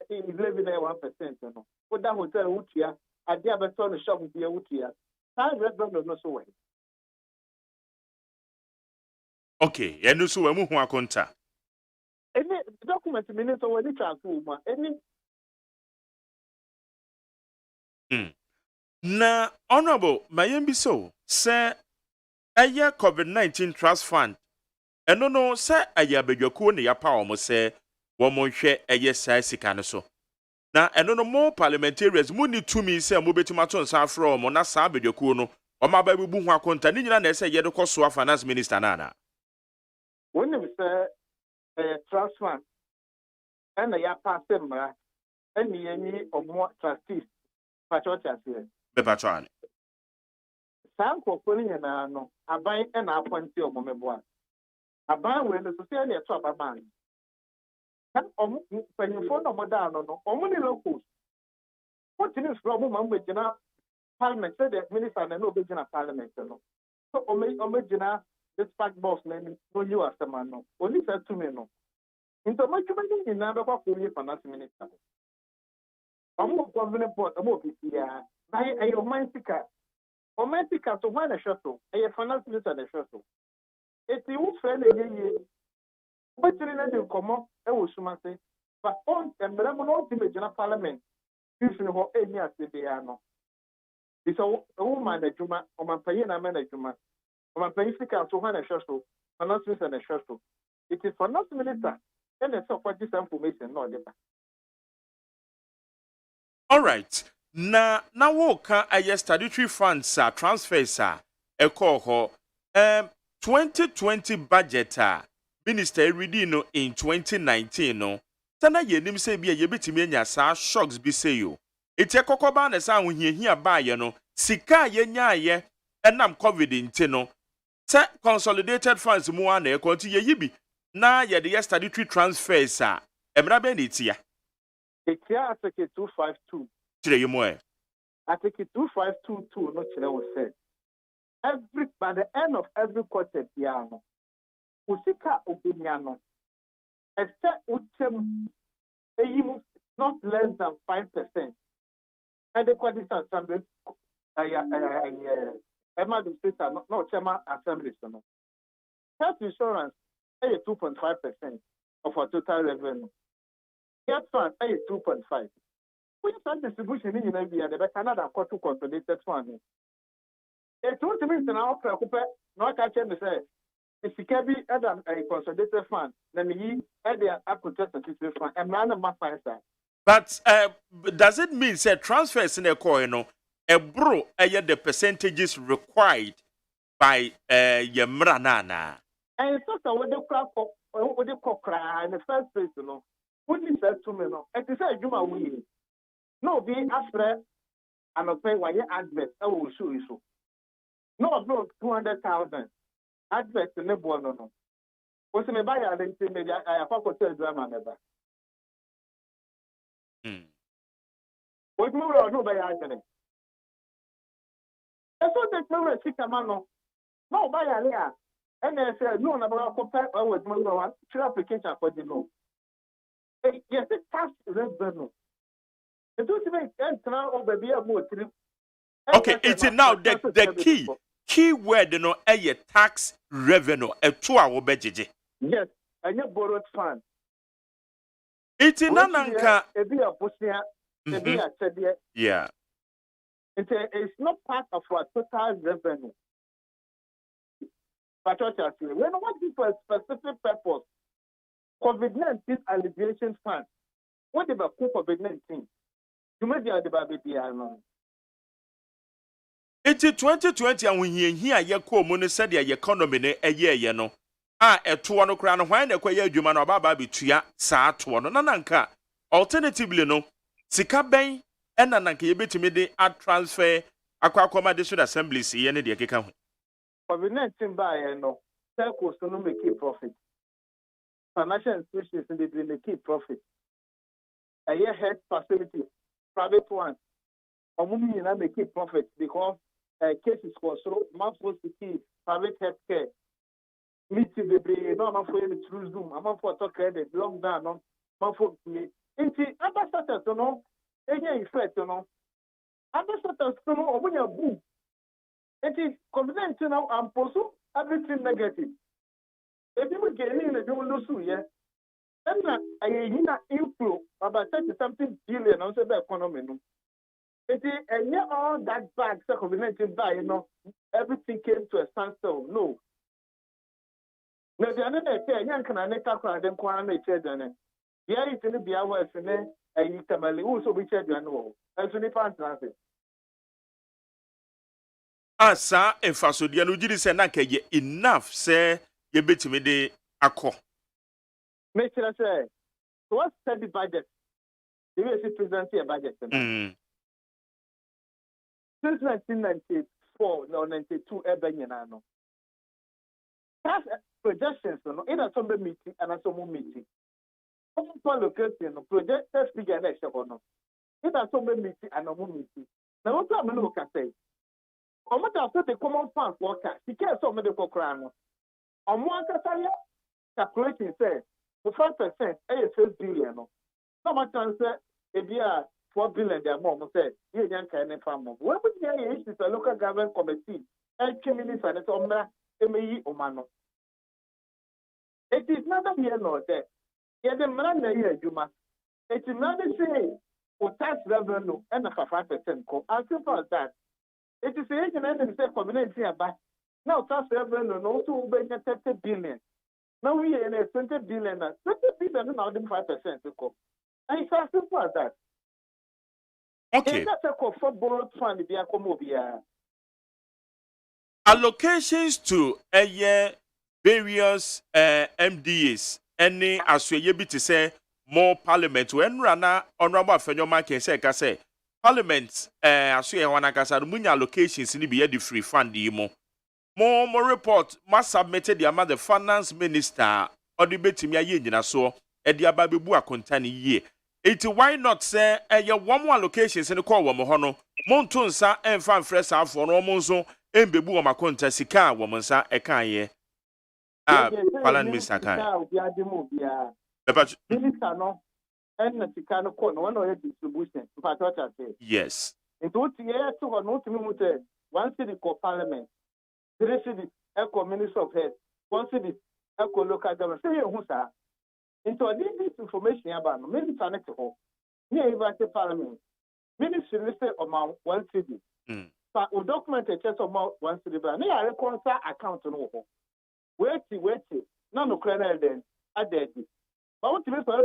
is living at 1%. What that hotel, which year, idea to the shop with the which year. I read them no so way. Okay, and so we move on conta. Any document minutes or any transfer, any. Na honorable, my be so, sir, a year COVID-19 trust fund. And no, sir, a year be your coon, ya power, say, one more share a year size so. Now, and no more parliamentarians, Mooney to me, say, Mobetimaton San from, or not Sabe your coon, or my baby boom, conta, and say, yet, of course, finance minister Nana. When you say trust fund, and the pass them, and any or more trustees, Patriotic here. Be patron. Sam Kokoni and no, a buy and a point to Momeboa. A buy when the society at top of man. When you phone no Modano, no, only locals. What is problem with Parliament? Said the minister and no big Parliament. No. So, Omegina, this fact boss name, no, you as the man. No, only said to me, no. Into my committee in another finance minister. I'm not government board, I'm not here. I am Romantica to one a shuttle, a finance minister and a shuttle. It's the old friend a year. But you didn't come up, I was say, but on and Melamono General Parliament, usually what any as the piano. It's a woman, a Juma, or my paying a man, a Juma, or my paying to one a shuttle, finance minister and a shuttle. It is finance minister, and it's what this information, no different. All right. Na woka aye statutory funds transfers ho 2020 budget minister ready no in 2019 no tana yenim say bia ye betimi anya sa shocks bi say yo eti ekokoba na sa ahohiahia ba ye no sika ye nyaaye enam covid nti no se consolidated funds mu ana e konti ye yibi na ye de statutory transfers emra be ni tia Etia Article 252. Chire yemo Article 2522 no chire was said. By the end of every quarter piano, usika obinyano, except uchem not less than 5%. And the quantity assembly, Emma the state no chairman assembly. Health insurance pay 2.5% of our total revenue. Health fund pay 2.5%. When you distribution in India, the Canada got to consolidated fund. It won't mean that our preoccupy not catching the say. If you can be at a consolidated fund, then you add the application fund and run a mass fine. But does it mean say transfers in a coin a bro the percentages required by your mranana? And it's not what the cry in the first place, you know. What you said to me, no, it is a Juma we. No, being after I'm a pay why you admit, I will show you so. No, 200,000. Advert in the board, no. What's me buy a link maybe I have a hotel drama never. What more or no by Anthony? I thought that no one sick a man, no by a layer. And I said, no, I'm about to compare with one application for the law. Yes, it's tax revenue. It doesn't make sense now over the more. Okay, it's now the key word no a tax revenue a 2 hour budget. Yes, and you borrowed fund. It's in Nananka. Yeah. It's not part of our total revenue. But when what is for a specific purpose? COVID-19 alleviation fund. What about COVID-19? You may be at the baby. It's 2020 and when here ye call money said the economy a year no. A 2 crown when a quay human or baba betwea sa to one nananka. Alternatively no, sika ben and nananka ye bit me de ad transfer aqua district assembly see any de keka. COVID-19 buy no, telcos no make profit. Financial institutions they make profit. A year health facility, private ones, or moving in make profit because cases for so much supposed to keep private health care. Meet the baby, no man for any true zoom, I'm for talk credit, long down, no man for me. Into other status, you know, any effect, you know. Other status, you know, when you're boom. It is confident, you know, and pursue everything negative. If you get in the do yeah. And I inflow about 30-something billion on the economy. It is and yeah, all that bad COVID-19 by you know, everything came to a standstill. No. Now the other day, young can I make up and then quite make children. Yeah, it's in the be our and you can also be children. And so they can't translate. Asa enfasodia no giri se na kaye enough say ye betimi de akọ. Make sure say what's the budget? You will see present a budget. since 1994 or 92 no tax projections no in some meeting and some meeting for location projected figure na ehwe no in some meeting and no meeting na what am no ka say omo ta so the common fund worker because some de kokra no omo akasa ya calculating say 5% eh 6 billion no so much answer ebia 4 billion their mom say you yan kan farm when we hear is a local government committee and community finance omra emeyi omano it is not here nor there yeah the man na here adwuma it is not say for tax revenue and 5% ko as simple as that it is saying that the community about now tax revenue no so be 30 billion now we are in 20 billion 20 billion now the 5% ko and it's as simple as that. Okay. Fund allocations to various MDAs any as we be to say more parliament when rana honorable Afenyo can say parliament as we wana kasa munya allocations ni be the free fund mo more report must submitted the amount the finance minister or the betimi aye nyina so e dia ba bebu akonta ni ye. It why not say your one more allocations in the call woman hono montun sa and fan fresh out for no monso and bebu on my conta sika woman sa a can ye. Palan Mr. Kan. Minister no and the Sikano corner one or distribution. Yes. It would year to or not to one city called Parliament, 3 cities, Echo Minister of Health, 1 city, Echo Local Government. Say who sir. Into this information about maybe connect to home. Near even Parliament. Ministry listed among 1 city. But we document a chest amount 1 city. But near a reconcile account no home. Wait. None of Colonel then. I did it. But what you for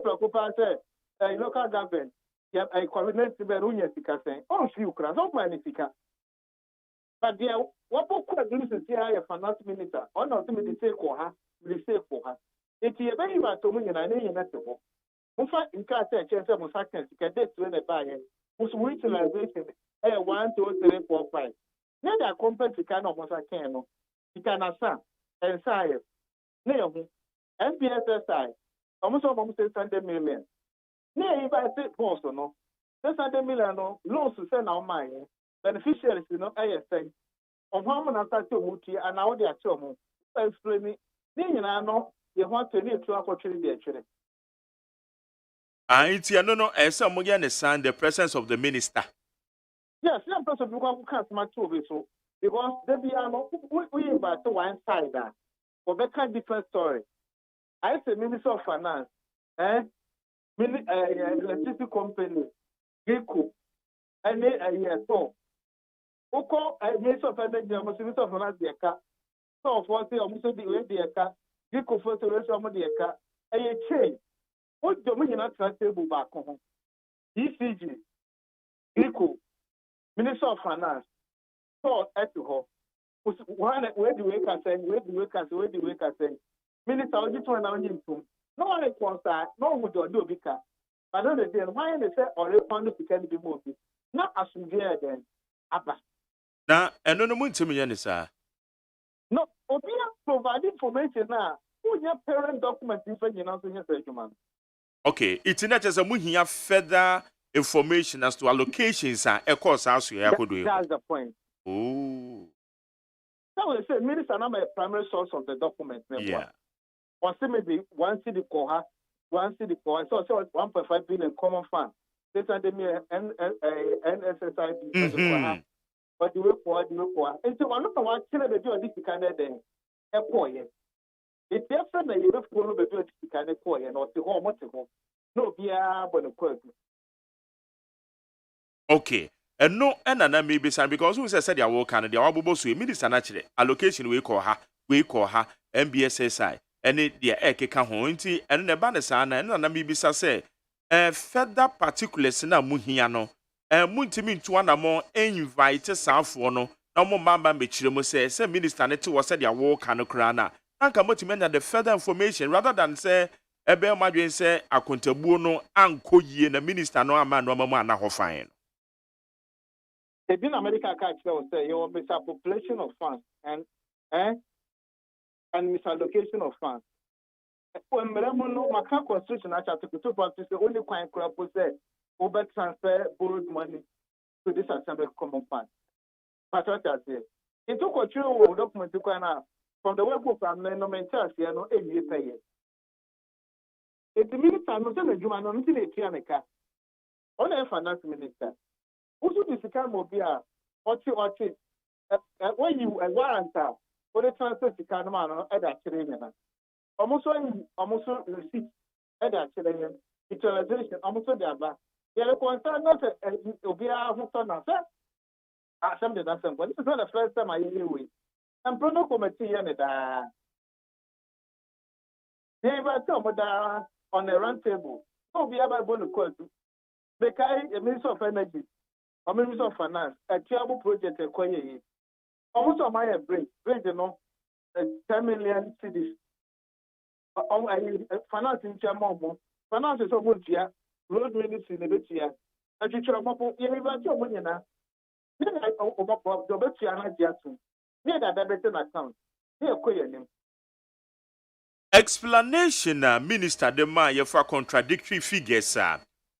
a local government, you have a coordinate to Berunia Sika saying, oh, few crowds, not many Sika. But there, what book could do to see a finance minister, or not to be the sake for her, the sake for her. It's a very bad to me and I know you're not so. In fact, in case I change some factors, you can get to the buyer whose utilization 1, 2, 3, 4, 5. Now they are compared to kind of what I can. You can assign and say, no, MPSSI, almost 600 million. Now, if I say also no, 600 million loans to send out my beneficiaries, ASN, of how many start to MONTIE and now they are chum. Explain me, I know. You want to need to opportunity actually. It's no some understand the presence of the minister. Yes, some person because we can't match over so because they be we about to one side that for better different story. I say Minister of Finance, electricity company, GECO, and so. Oko Minister of Energy, Minister of Finance, the car. So for say almost the way the car. You could first of all, a change. What dominion at table back home? ECG, ECO, Minister of Finance, so at home. Where the workers say, where the workers say, Minister, I just want to know. No one is concerned, no one will do because. But on the day, why they say, or they found to can be moved. Not as we get then. Now, and no one sir. No, Obia provide information now. Who your parent document information? Okay, it's not just a muhia further information as to allocations and a course as you could do. That's the point. Oh. So we say minister not a primary source of the document. Yeah. Or say maybe 1 city for 1 city for so 1.5 billion common fund. 600 million NSSID. But the way for. And so one of the one killer the do this kind of thing. It's different that you don't follow the do this kind of point and or the home what to go. No, but the quote. Okay. And no, and maybe because who said they are working and they are able to minister naturally allocation we call her MBSSI and it the Eke home and the Banesana and maybe say further particulars na muhiano. Muntimi to one more invite South for no more mamba mechiremo say minister net was said their work and crana. Anka motimen the further information rather than say ebe madwen say akontabuo no anko yie na minister no ama no mama na ho fine. in America, catch say you will misappropriation of funds and misallocation of funds. When Meramono, Macan Constitution, Article 2 parties, the only kind crop was said, over transfer borrowed money to this assembly common fund. But what I say, it took a true document to from the web of family, no mentors, you know, 8 years a year. It's the minister, I'm not going to do an until a Tianica. On a finance minister. Also, this kind of be a when you a warrant for the transfer to Canada at that training. Almost receipt at that training, utilization, almost the other. They are concerned not to be a who son of that. Something that's but this is not the first time I hear it. And Bruno Committee and they were talking on the round table. So we have a bonus call to the Minister of Energy. A Minister of Finance, a terrible project acquired. Almost on my bridge, you know, 10 million cities. Financing Chairman, finance is almost here, road ministry in the bit here. And you try to get your money now. The best you are not near that debit account. Here, acquire him. Explanation, Minister de Maya for contradictory figures,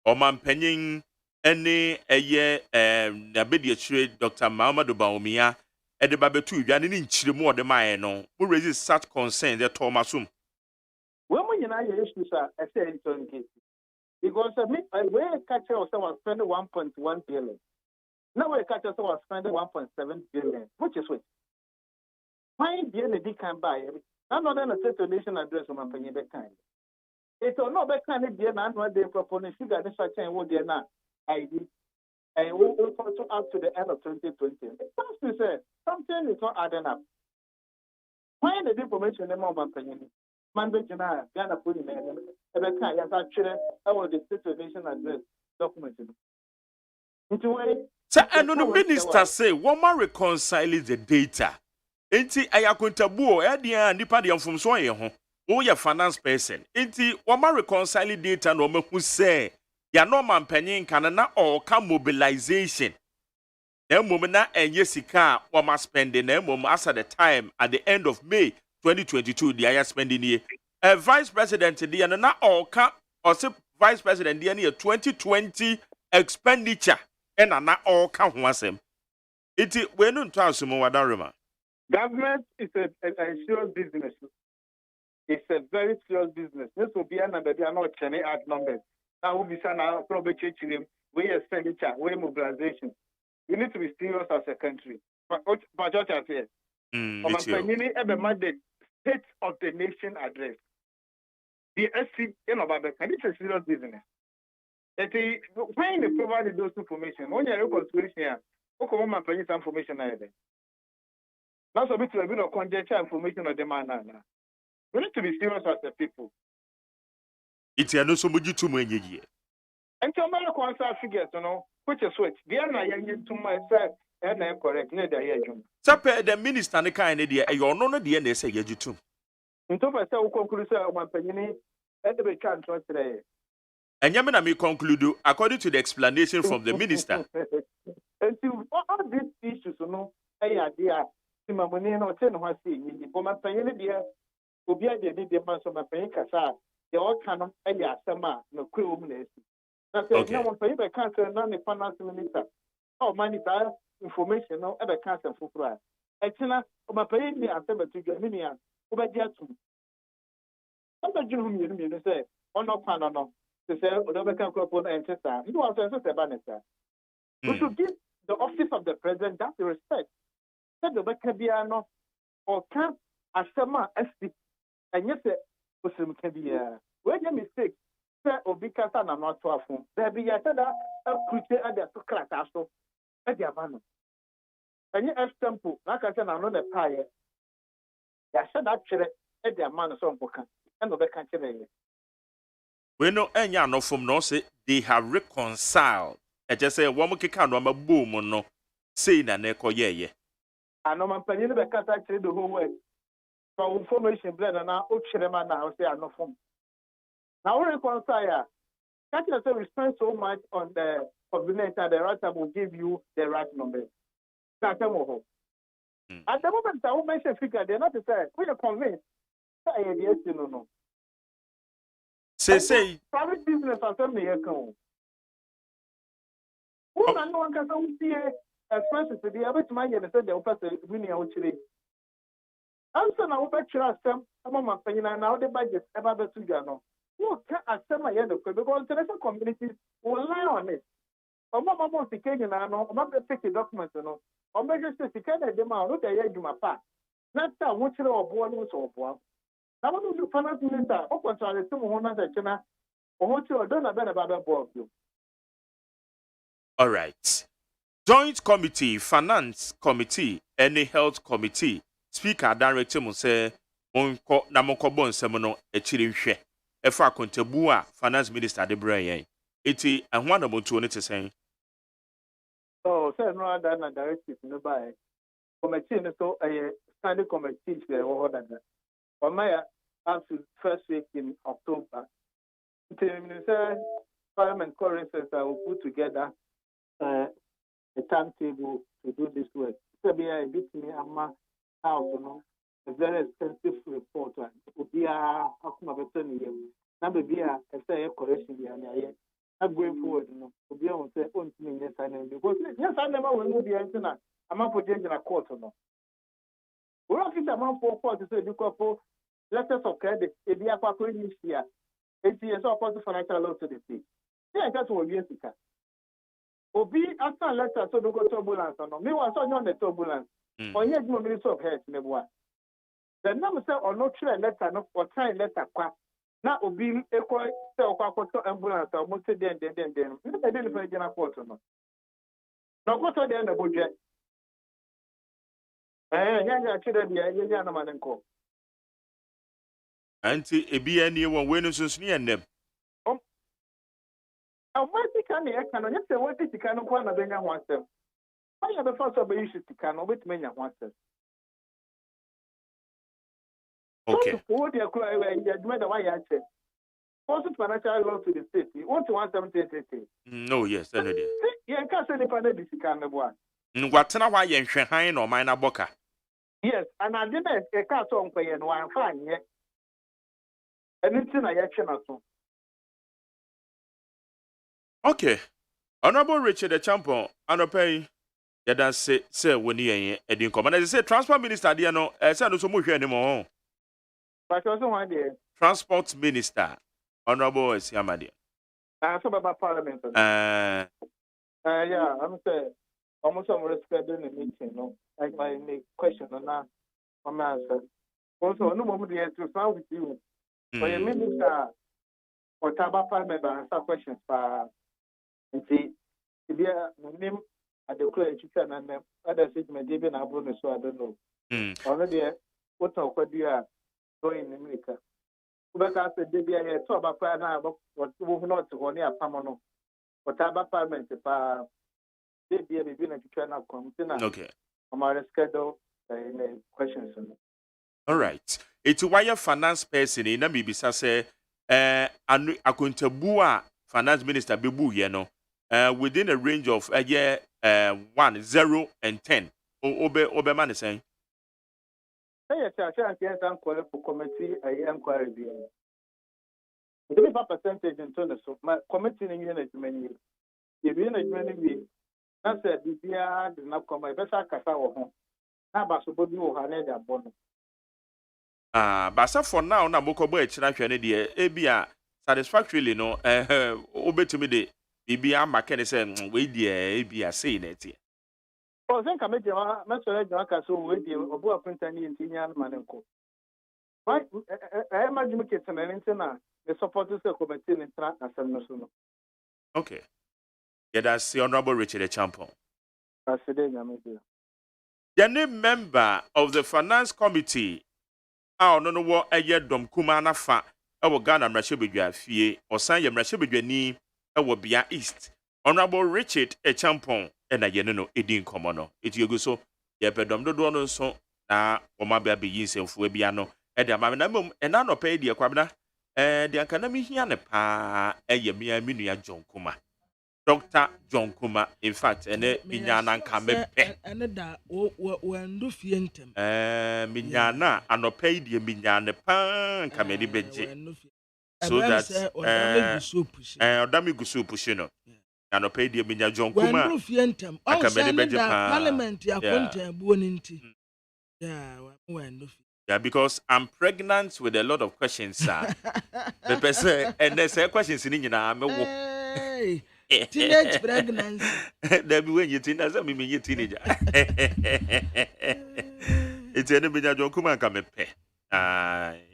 Oman Penning. Any a year, Nabedia Dr. Muhammad Baumia, at the Babetu, Yanin Chilimo de Mayano, who raises such concern that Thomasum. When we unite issues, I say in case. Because I will catch someone spending 1.1 billion. Now I catch someone spending 1.7 billion, which is what? Why the D can buy it? I'm not going to set a nation address on my penny kind. It's not that kind of dear man what they propose, sugar, this and what they're not. ID and we'll continue up to the end of 2020. It sounds to say something is not adding up. Find the information in my opinion. Monday, Ghana putting in the kind of actually our the situation address documented. Into way. So, and the minister say, woman reconciles the data. Ain't I accountable? Edia and the from Soya, oh, your finance person. Ain't woman reconcile data no me who say. Ya no man penyin kana na all can mobilization. Na moment na enye sika wa ma spending na moment as at the time at the end of May 2022 the aya spending here. Vice President the na all can or Vice President the 2020 expenditure and na all can ho asem. Iti we no nto asumo wadarema. Government is a serious business. It's a very serious business. This will be another they are not checking out numbers. Now we'll be saying probably changing we expenditure, we mobilization. We need to be serious as a country. But what I say, the State of the Nation address. The SC, and it's a serious business. When they provide those information, when you're reconciliation here, okay, man pay some information there. That's a bit of conjecture information on the man now. We need to be serious as a people. It's a no so much too many years. And so many concert figures, which is what the other young to myself and I'm correct. Neither here, June. Sapper the minister, the kind idea, and you're none of the end, say you too. In top of the conclusion of my penny, and the can't trust today. And Yamina may conclude according to the explanation from the minister. And to all these issues, hey, idea, Simone, no 10 was seeing, for my penny, dear, will be a the months of my penny cassa. They all cannot summer no criminals. That's no one pay by cancer, non the finance minister. Oh, money information, no other cancer for price. Exena, my pay me and 70 million, over Jackson. I'm not doing you say, or no pan or no. To say, whatever can crop on and sister. You want to say, Bannister. We should give the office of the president that respect. Said the Becabiano or can't as summer SD. And yes, Muslim can be where your mistake, sir, or because I'm not far from. There be a creature at the class also at the Havana. And you have temple, like I said, I'm not a pie. I said actually at the man of some book and the country. We know any no from no say they have reconciled. I just say one more kick on a boom no say na neko ye. I know my penny the cat actually the whole way. For information, blend and now, Uchirema now say, I'm not from. Now, we reconcile. Catching we spend so much on the coordinator, the right time will give you the right number. That's the At the moment, I will mention figure. They're not to say we are convinced. Yes, no. Say private business as a mere account. Woman, no one can see expenses to be able to manage the said the opposite winning out today. Also, now, better some among my penny now the budget about the Sugano. No, can't some my end of because international communities will rely on it. Or Mamma wants to Kenya, I know, about the 50 documents, or measures to Canada, them out, look at you, my part. Not that what you are born with or born. Now, what do you finance minister? What was I assume one as a China? Or what you are done about the board? all right. Joint Committee, Finance Committee, any Health Committee, Speaker Director mo say monko na monkobo nsem no echiri nhwe. Efa akontabu a Finance Minister de brayen. Eti ehwa na montuo ne tesen. Oh, say no other than directive no by. Committee so a standing committee there or that. For my up to first week in October. The Parliament Conferences will put together a timetable to do this work. So be a bit me ama house, a very expensive report. Would be a better now be a say correction here. I'm going forward, would be on say on me yes I know because yes I never will be antenna. I'm up for changing a court or no. We're not going to for court to say you couple letters of credit, a be a paper this year. 8 years of financial law to the state. Yeah, that's what we are. Obi after letter so do go turbulence no. Me was on the turbulence. Or yes, no minister of health never. The number say or not try letter no or try letter kwa. Na obi equal say okwa to ambulance or mo say den. Me dey dey for general court no. No go to the end of budget. Yeah, children yeah na man nko. Anti ebi ani won we no sunsun ye nem. What can you can you say what is the kind of one of them wants them? Why are the first of the issues to can with many wants them? Okay. What you are doing the way I said. Also, financial law to the state. You want to want something? No, yes, I know that. You can't say the panel is the kind of one. What na why you hwan no man aboka? Yes, and I didn't a car song pay and one fine yet. Anything I action also. Okay. Honorable Richard the Champion, Anopay, Yadan say when ye didn't come. And as I say, Transport Minister, dear no, say no so much anymore. But also one day. Transport Minister, Honorable Yamadi. I saw about Parliament. Yeah, I'm saying almost some respect in the meeting, no. Like my question on that, on my answer. Also, no moment here to start with you. For your minister, or Taba Parliament, answer questions for. And see, if you name at the college, you can and other statement, even a bonus, so I don't know. Already, what you are going in America. But I said, I talk about prayer now, what move not to one year, Pamano, or Taba Parliament, they be a beginning to try now come. Okay. On my schedule, in questions. All right. It's why a finance person in Namibia say, Akuntabua, finance minister, Bibu, you know. Within a range of 1, 0, and 10. Oberman is saying. Yes, I can't call for committee. I inquiry. The percentage in terms of my committee in unit many. If you know many, that's a DBR did not come. I better Casa or home. Now, but so body will have their bonus. But for now, na Mokobo, it's not any dear. Abia satisfactorily, no, obey Bibia Makene said, we dear, Abia saying it. Oh, then come to Master so with you, or Boa Pintani and Tinian Manenko. Why, I imagine it's an internet, the supporters of committee in track as a national. Okay. Yeah, that's the Honorable Richard the Champion. That's the day, I'm here. The name member of the Finance Committee, I don't know what a year dom Kumana fa, our Ghana Mrashibidua fee, or Sanya Mrashibidua ni. Our Bia East, Honorable Richard a Champion, and I know it didn't come on. It you go so, yeah, but don't do so now, or my baby is in Fuebiano, and the mamma, and I not pay the Aquabna, and the academy here, a pa, a Yamia Minia John Kuma. Dr. John Kuma, in fact, and Minyana Kamepe. And that when do fientem. Minyana, and no pay the Minyana pan, Kamedi Beji. So that's Odami Gusu Pushino. And no pay the Minya John Kuma. When do fientem. Oh, Parliamentary, I couldn't buoninti. Yeah, when yeah, because I'm pregnant with a lot of questions, sir. The person, and there's a question in Hey. Teenage pregnancy. Then when you teenage, I mean you teenager. It's any Minya John Kuma come pay.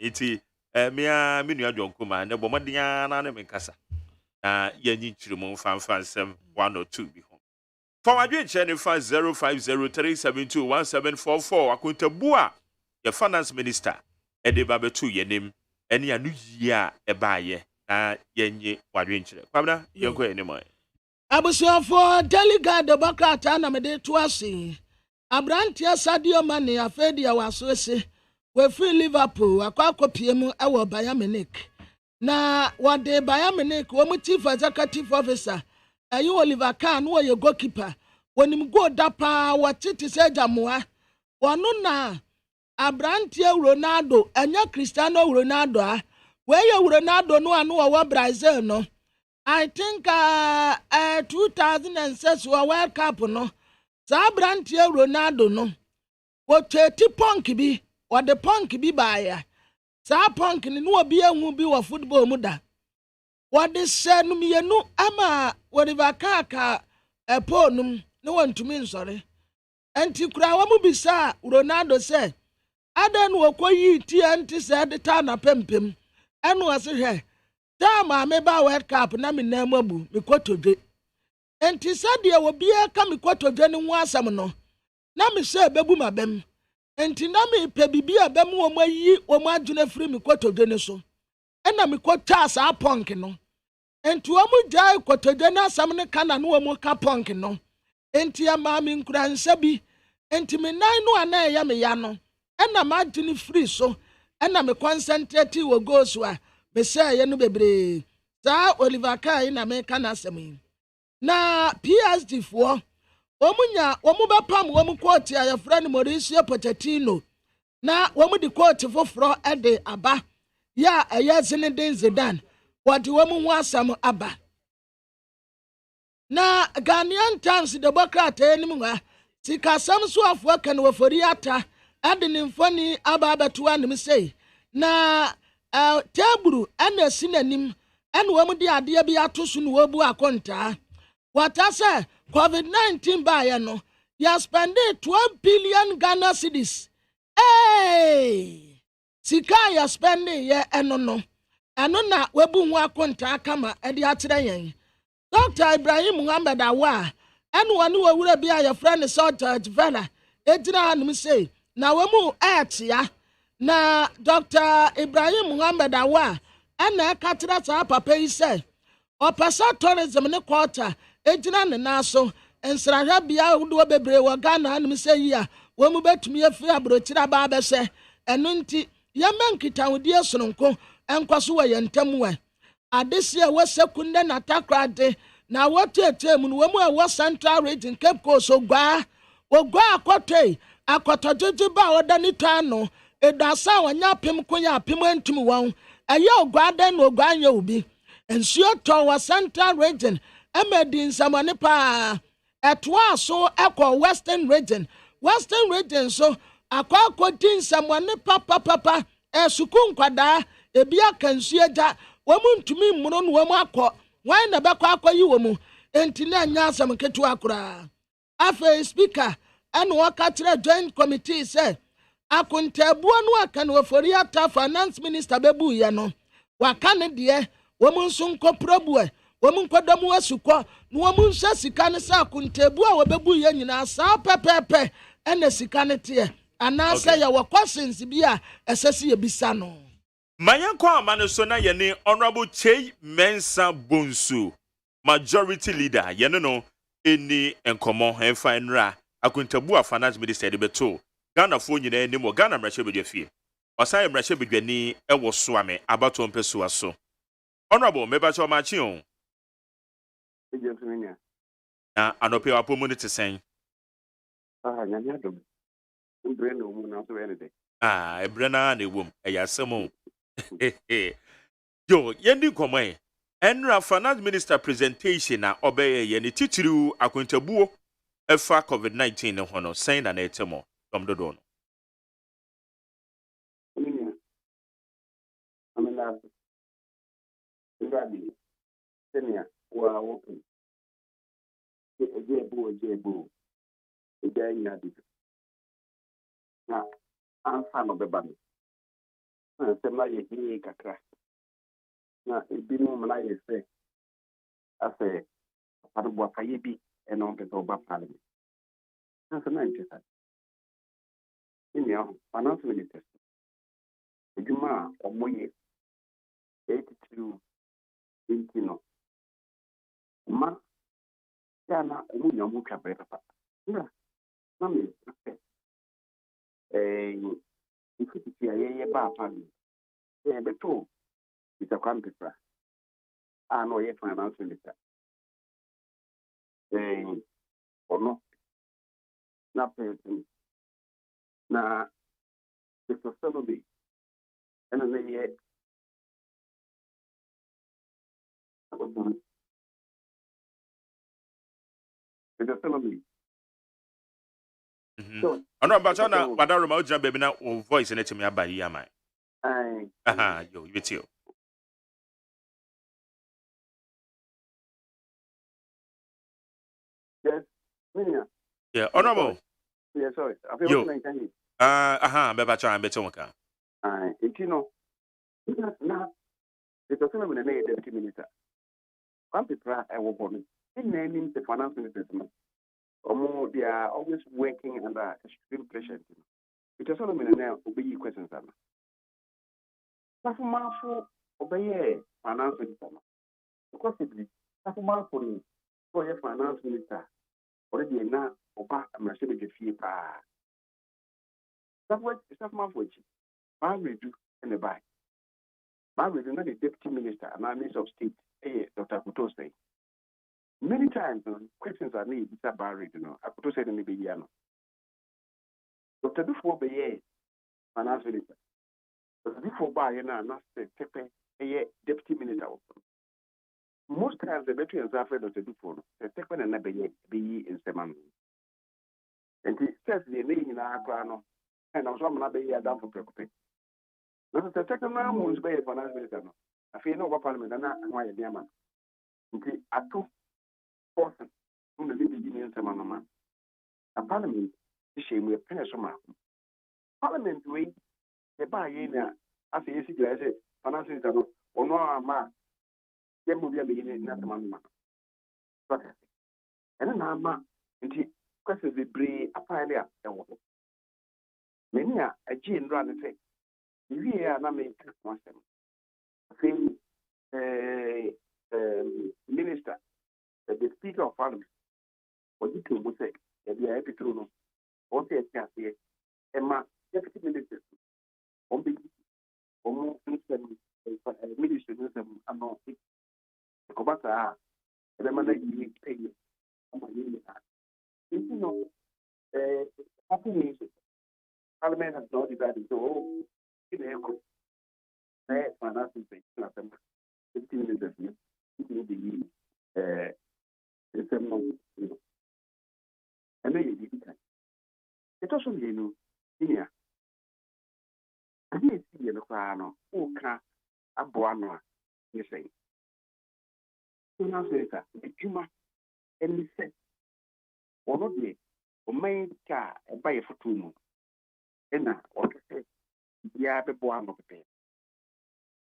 It's Mia Minya John Kuma, and the Bomadiana and Casa. You need to move fan 1 or 2 before. For my dream channel 5003721744, I could tabua the finance minister, Eddie Babetu, your name, any a new year a buyer. Yenye wadwinchire kwabna yenko enimo abusuafo delegate Democrat na mede to ase abrantia Sadio Mane afedia wasose we free Liverpool akwakopie mu ewo Bayern Munich na wade Bayern Munich wo mu chief executive officer ayi Oliver Kahn wo ye goalkeeper wonim go dapa watiti sejamoa wono na abrantia Ronaldo enya Cristiano Ronaldo a where you Ronaldo no anu wa Brazil no I think 2006 World Cup no sa brantie Ronaldo no wo 30 punk bi or the punk bi baaya sa punk ni no obi anhu bi wo football mu da wo de senu mienu ama wo de vakaka eponum no wantumi nsore enti kura wa mu bisa Ronaldo se adan wo koyi ti anti se de ta na pempem enu ase hwe ta ma me ba World Cup na me na mabu me kotodwe enti sade wo bia ka me kotodwe ne ho asam no na me se bebu mabem enti na me pe bibia bem wo mayi wo ma adwene firi me kotodwe ne so ena me kota sa punk no enti wo mu jai kotodwe na asam ne kana no wo mu ka punk no enti ama me nkura nsabi enti me nan no ana ya me ya no ena ma adwene firi so ena me concentrate wo go so a me say ye no bebre sa Oliver Kai na me kana asem na PSD fo omunya omu bapam omu court ya friend Mauricio Pochettino na omu di court foforo ede aba ya eye Zinedine Zidane wadi omu ho asam aba na Ghanaian Times Democrat enim wa sika sam so afo kan wofori ata ade ne mfoni aba abeto anim sei na teburu ana sinanim ana wamu di ade bi atoso no wabu akonta wata se COVID-19 baye no ya spend 12 billion Ghana cedis sika ya spend ye eno no eno na wabu ho akonta kama ade akyere yen Dr. Ibrahim Muhammad Awa eno wani wawura bi ya friend Salt Vela ejina hanum sei na wamu atia na Dr. Ibrahim Muhammad Awa ana katira sa papa yi se opesa tourism ne quarter ejina ne naso ensrahwa bia wo bebre wo Ghana anim se yi a wo mu betumi afi abrochira ba be se eno nti yamankita wodi esononko enkoso wa yentam wa adese a wo sekunde na takrade na wo tete mu wo mu a wo Central Region Cape Coast ogwa akotoi akotojeje ba odani tano edasa wanya pem konya pem antum won eye ogwada na ogwanya obi ensuo to wa Central Region emedi nsamane pa etwa so ekọ Western Region so akọ nsamane papa esuku nkwada ebi akansuo ja womu ntumi mmuro no womu akọ wan na bekọ yi womu enti na nya asam ketu akura afa speaker eno waka kire joint committee say akontabuo no aka no ofori ata finance minister bebu ye no waka ne de womu nso nkopробue womu nkodomu asukọ no womu nsa sika ne sa akontabuo a wobebu ye nyina sa pepepe ene sika ne te ana say ya wakwasensi bia esese ye bisa no Mayanko amane so na yene honorable Chey Mensa Bonsu majority leader yene no eni enkomo enfa nra akontabuo finance minister de beto Ghana fo nyina enim Ghana mrahye bedwafie osan mrahye bedwani ewo so ame abato mpeso aso honorable mebacho machi on Na anope wapo mu ne te sɛn. Nyanya dom. Mbre no mu na so anything. Ebre na ewom. Ɛyɛ asɛm o. Yo, yendi komai. Enra finance minister presentation na obeye ye ne titiriu akontabuo efa COVID-19 ne ho no sɛn na etemo dom dodo no. Amina. Ngabi. Senia wa woku. Ejebo. Eja nyadi. Na anfa no beba no. Na sema ye hini kakra. Na ebinu mna ye se ase parbo afaye bi e no pe oba parliament. Na sema intesa. Ini ya finance minister. Ejuma omoye 82 no. Ma yana umunya mu twa bre papa. Na me ifiti ya ye ba parliament. Beto ita kwambisa no ye finance minister ono na person na the society and then ye the society So ono ba na wadaro ma ojina baby na voice na timi abari ya man. Yo, you too. Yes, yeah, honorable. Yes, sorry. I feel like beba cha beto waka. Intino. Na the society na deputy minister. One people I work on. In naming the finance minister. They are always working under extreme pressure. It is only now obey questions. Nafumafu obey finance minister. Because it Nafumafu for your finance minister already now oba amrashe be fie pa. That what Nafumafu redu and the buy. Redu not the deputy minister and minister of state, Dr. Kutose. Many times, questions are made. It's a barrier, I could say the maybe yano. Dr. Before Baye, finance minister. But before Bayana, not the deputy minister. Most times, the veterans are afraid of the before. The second and never be in Seman. And he says the name in our crown, and also I'm not be down for preoccupation. But the second man was by a finance minister. I feel no parliament and not why a dear man. I took person from the beginning of man. A parliament is shame with pension. Parliament way the buy in as a year, financing or no man. There will be a beginning, not a man. And then I'm into questions the bray a pioneer. Many are a gene run and say, we are not making one. Minister. The Speaker of Parliament, what you can say, that we are happy to know, what they can say, and my deputy minister, on the minister, I'm not sick. Kobata, and I'm not paying. You know, happy music. Parliament has not decided to in the echo. Financing thing, nothing. 15 minutes, the same month, and then you did it also mean here. I didn't see the crown or car a boano, you say. So now, later, the tumor and we said, or not me, or my car and buy a for 2 months. And now, or to say, yeah, the boano of the pay.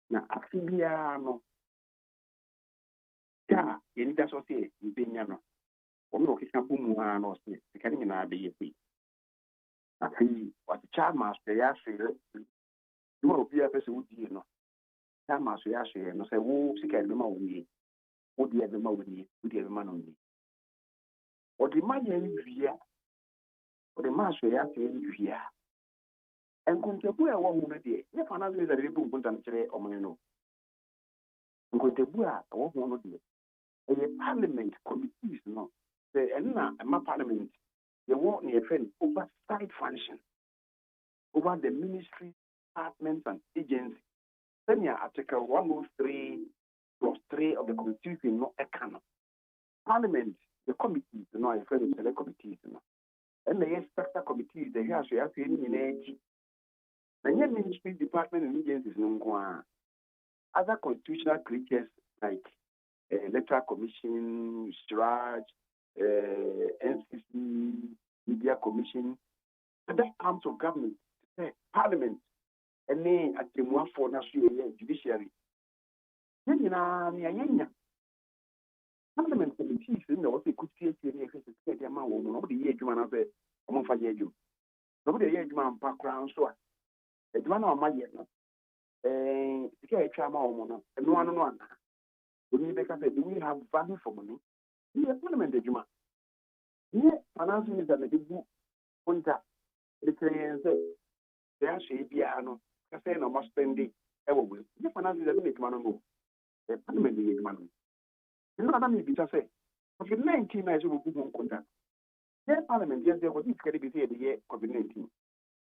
Now, I feel no. Yeah, in that society, in Benyano. Ono kika bumu no se sikani na be yepi afi what child master ya shire do obi afese wudi no child master ya shire no se wo sikani ma woni wodi e ma woni wodi e ma no ni odi ma ye nwia odi ma so ya se nwia enkuntebu e wo hu no de ye fa na ze de bu nkunta no kire omene no nkuntebu a wo hu no de A parliament committees, no. My parliament, they want near friend oversight function over the ministry, departments, and agencies. Then you Article 103+3 of the Constitution, no a canon. Parliament, the committees, no, a friend of select committees, no. And the special committees, they have to in age. And your ministry, department, and agencies, no. Other constitutional creatures like Electoral Commission, STRAJ, NCC, Media Commission, other arms of government, Parliament, and then at the one for national judiciary. Parliament committees, you know, they could see the amount of nobody year of it, among for you. Nobody year background, so a one on my year. And no one. Do we have value for money? Yeah, Parliament, Juma. Yeah, announcing is that the book point out the trains, they are shaped piano, cafe, no must spend it. Ever will. The finance is a make man move. The Parliament is man. You know what I mean? Because I say, for 19 years, we will go contact. Yeah, Parliament, yes, there was this credibility the year COVID-19.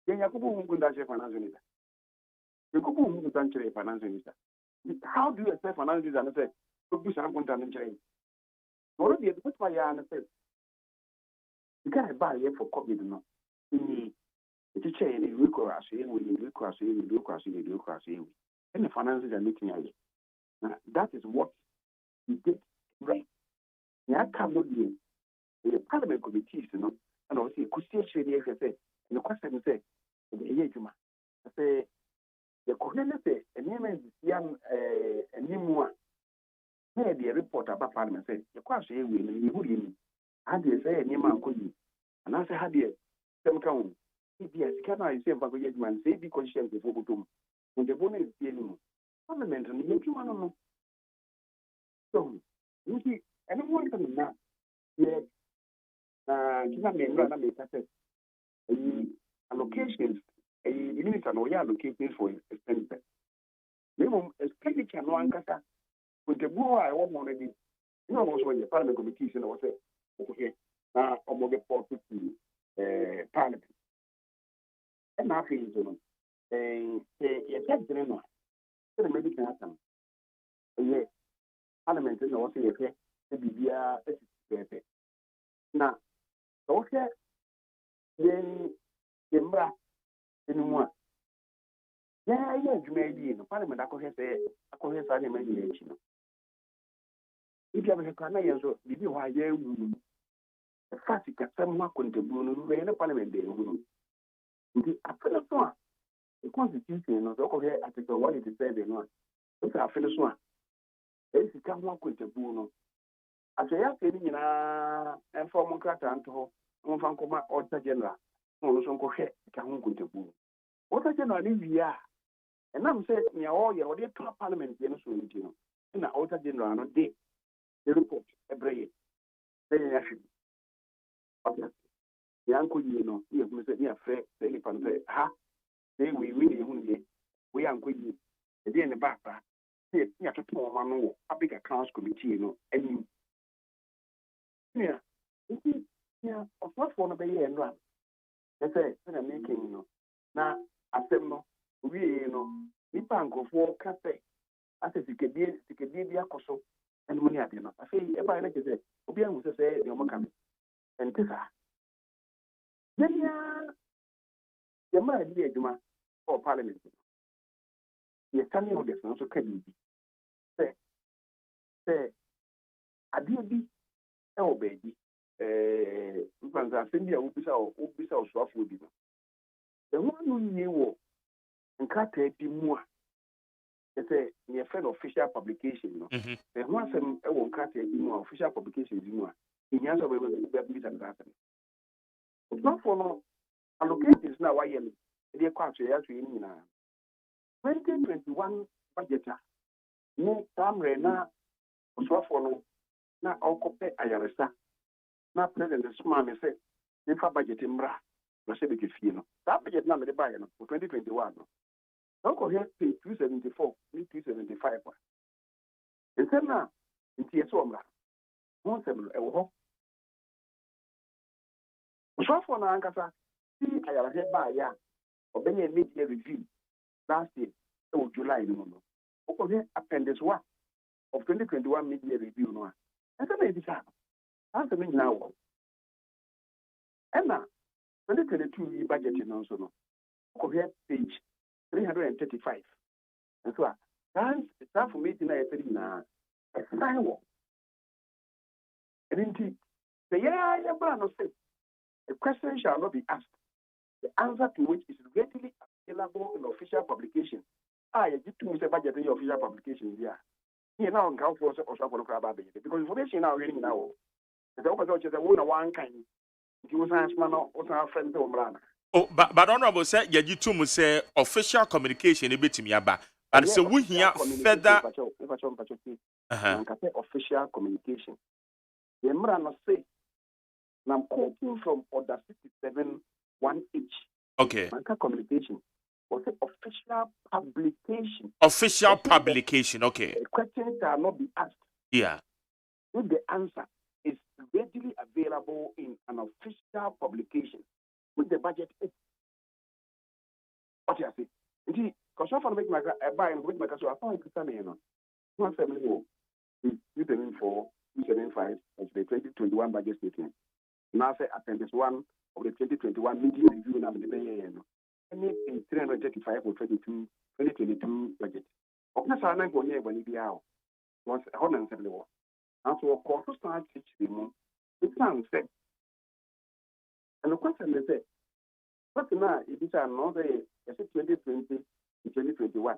Then Yakubu won't go down to finance minister. Yakubu won't go down to finance minister. How do you expect finance minister and say, do some contact in China? Already, that's why I understand. You can't buy here for COVID, no. The chain, you require and the finances are making out. Now, that is what you get right. Now, come not be the Parliament committees, you know, and also, could see a say, and the question say, I say, the Cornelia say, a name is young, a new one. Here, the report about Parliament said, the question will had you say, a name uncle, and I say, had you some count. Yes, can I say, but man, say, be conscious before to when the bonus is dealing Parliament and you know. So, you see, anyone can now, yes, allocations, a minister no allocating for expenditure. Minimum expenditure no ankasa. With the boy, I want already. You know, also when the Parliament committee and I was okay, now I'm going to Parliament. And now, you know, so maybe can happen. Yes, Parliament is also okay. The BBR is now, okay, then Yembra anymore. Yeah, you may be in the Parliament. I could have any mediation. If you have a canary, so did you why you the fact that someone couldn't do in the Parliament? The Constitution of the Article 187. If I finish one, if you come one with the Bruno, as I have said, and former Cratanto, on Vancouver or General, on some cohe, come with the Bruno. What a general is here. And I'm saying, near all your Parliament, you know, in the outer general, no day, the report, a brave, very actually. The uncle, you know, you have said, near Fred, the elephant, ha. We really we are going to in the back. You have to pull one a big accounts committee, you know, and yeah, of what for the year and run. They say, I'm making, you know, now, I said, no, we, you know, we can't go for cafe. I said, you could be a coso and money at dinner. I say, if I like to say, Obian was say, the Omakami, and Tessa. Then, the man, dear Juma, or Parliament. You're coming on this, also can be. Say, I did be, oh, baby. India will be so soft with you. The one who knew and cut a more. They say, near friend official publication. The one some won't cut a more official publication. In answer, we will be and that. It's not for allocation is now why they quite in 2021 budget. No time rena was for now occupy Ayaresa. Now President Smart said, if a budget in Bra, the Civic Fino. That budget number the buy for 2021. Don't go here pay 274, 275. And then now, in TSOMA, One seven, so for na ankasa, see, I have heard by ya, or any mid-year review last year, July, no. Okay, appendix 1 of 2021 mid-year review, no. And so maybe that. Answer me now. And now, 2022 budget, also, no. Okay, page 335. And so, that's for me tonight, a firewall. And indeed, the a question shall not be asked, the answer to which is readily available in official publication. You get to say budget in your official publication here. Here now, on count for also for the crab because information now reading now. The opposite is the one kind. It was a man or our friend Omrana. Oh, but honorable say you two must say official communication a bit to me about. But so we hear further official communication. The Emrana say, and I'm quoting from Order 67-1H. Okay. Manka communication was official publication. Official publication, okay. A question cannot be asked. Yeah. If the answer is readily available in an official publication, with the budget is. What you say? Indeed, because I want to make my buy and with my cash, I found it. One family will be 275 of the 2021 budget statement. Now say appendix 1 of the 2021 media review now the year. And it is 335 or 2022 budget. Of course, I know when it be out. Was 171. And so, of course, start teaching it's said. And the question is, what now? It is another 2020 to 2021.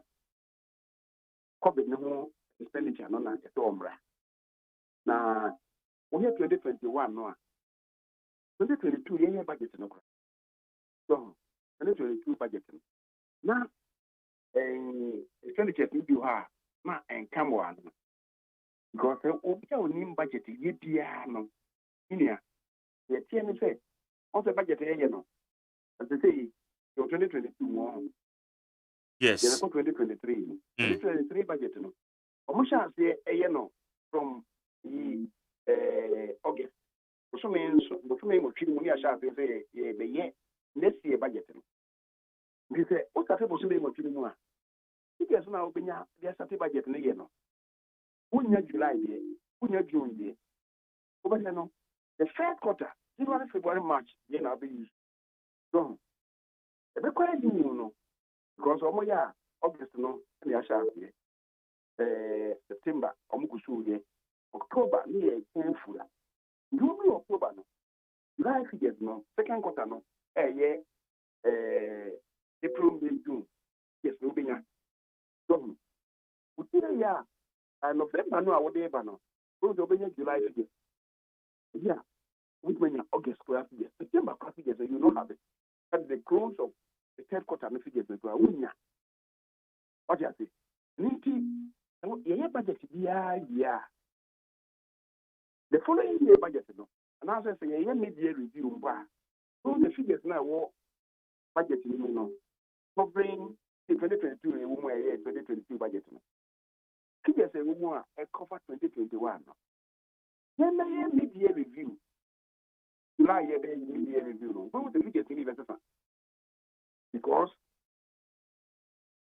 COVID no expenditure no na to omra. Na we have 2021 no. 2022 year budget no. So 2022 budget. Na expenditure ni bi ha na enkam one. Because obi a onim budget ye bia no. Inia ye tie me say on the budget ye no. As I say 2022 more. Yes. 2023. 2023 budget no. Omusha say no from the August. So means mo twi mo ni asha say ye be ye next year budget no. They say what after mo say mo twi mo a. If you na obenya the start budget no ye no. Unya July there, unya June there. Over there no. The first quarter, January, February, March, ye na be used. So, the required no. Because August no, and the Asha September, Omukusu, October, near painful. You October no. July figures no, second quarter no, April, May, June. Yes, no be ya. So, and November no, I would ever know. Go to July figures. Yeah, with when August class figures, September class figures, you don't have it. At the close of the third quarter, no figures, what you say? Ninety, your budget, yeah. The following year budget, no, and as I say, a mid-year review, so the figures now, budget, covering 2022, a 2022 budget. Figures a woman cover 2021. Then the mid-year review. July mid-year review. What would the figures in the because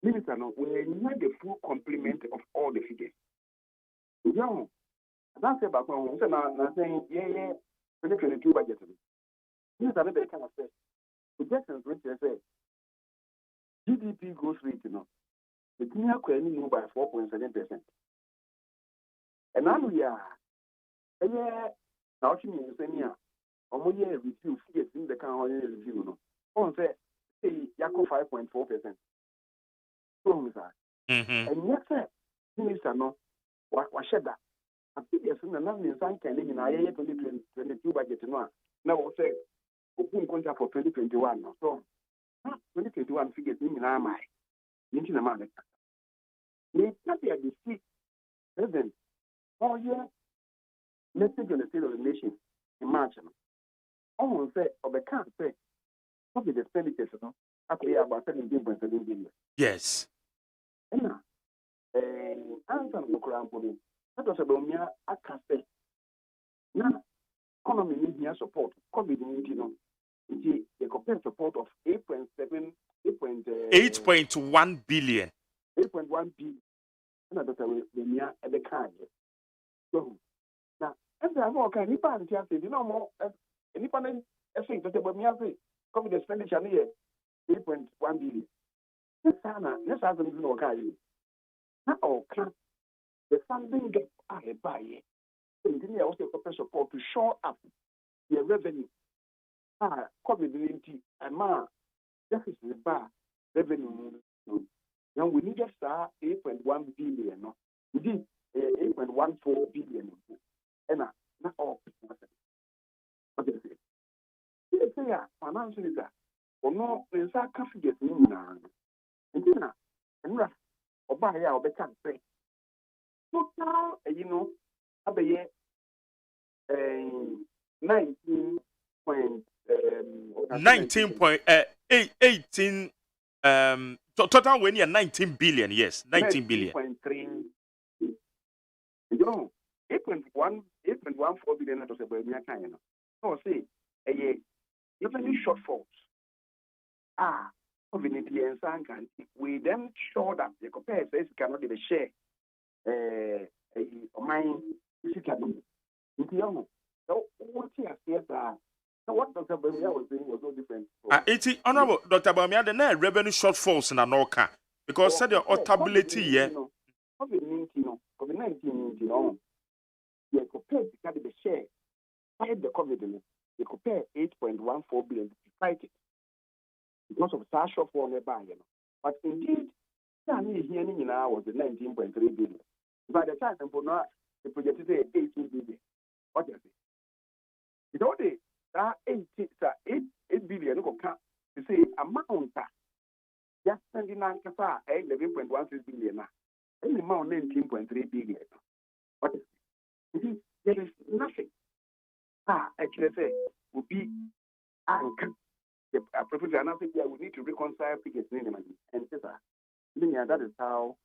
minister no we need the full complement of all the figures. Yeah, that's about when I'm saying 2022 budget. Minister never kind of say projections which say GDP growth rate, the Kenya can move by 4.7%. And now we are now she means or year review figures in the current review. No, on say Yako 5.4%. So, and yet, minister no, what shed that. I think there's another sign can in our 2022 budget. No, now say open contract for 2021. So, 2021 figures in our mind. Into the market. We not be at the seat, President. Oh, yeah. Message on the state of the nation in March. Almost say, or the can't say, what is the expenditures? Actually, about 17.7 billion. Yes. And now, answer the Quran for me. That was about me. I can't say. Now, economy needs here support. COVID-19, you compare support of 8.7, 8.1 billion. 8.1 billion. And that's the near at the kind. So now, and there are more kind of people you know more. Independent, I think that when we have COVID expenditure here, 8.1 billion. Yes, Anna, yes, I don't know. Now, the funding gap I buy it. Continue also compare support to shore up the revenue. COVID-19 and deficit bar revenue. Now we need just 8.1 billion. No, we did 8.14 billion. And not all. What did I say? If they are financially that, or no, there's a coffee get me now. And dinner, and rough, or buy our better pay. So now, you know, I be 19 point 19.18 total when you're 19 billion, yes, 19 billion. 19.3. You know, 8.14 billion that was about me kind of. So say even shortfalls. Community and Sankan, we then show that the compare says cannot be share mine is it can be. So what he has said so what Dr. Bamia was saying was no different. It's honorable Dr. Bamia, the net revenue shortfalls in Anoka because said your authority, yeah. COVID-19, they compare the share fight the COVID, they compare 8.14 billion to fight it because of such shortfall nearby, But indeed, hearing now was the 19.3 billion. By the time the project is 18 billion. What do you say? It's only that 8 billion to say amount just spending 11.16 billion. And the amount 19.3 billion. What is it? There is nothing. Actually, say would be anchor. The professor and I think we need to reconcile figures in the money. And that is how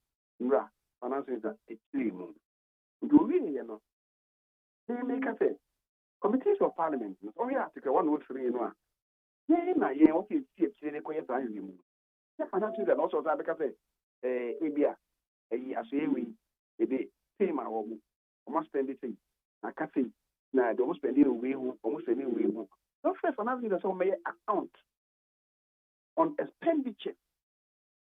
financing is extreme. Do we, they make us say committees of parliament. Only Article 103, okay, see a quiet time. The financing and also that because Abia, as we pay my home, almost spend it. I can't say, now, almost spending away, almost spending away. Not for financing the so may account on expenditure.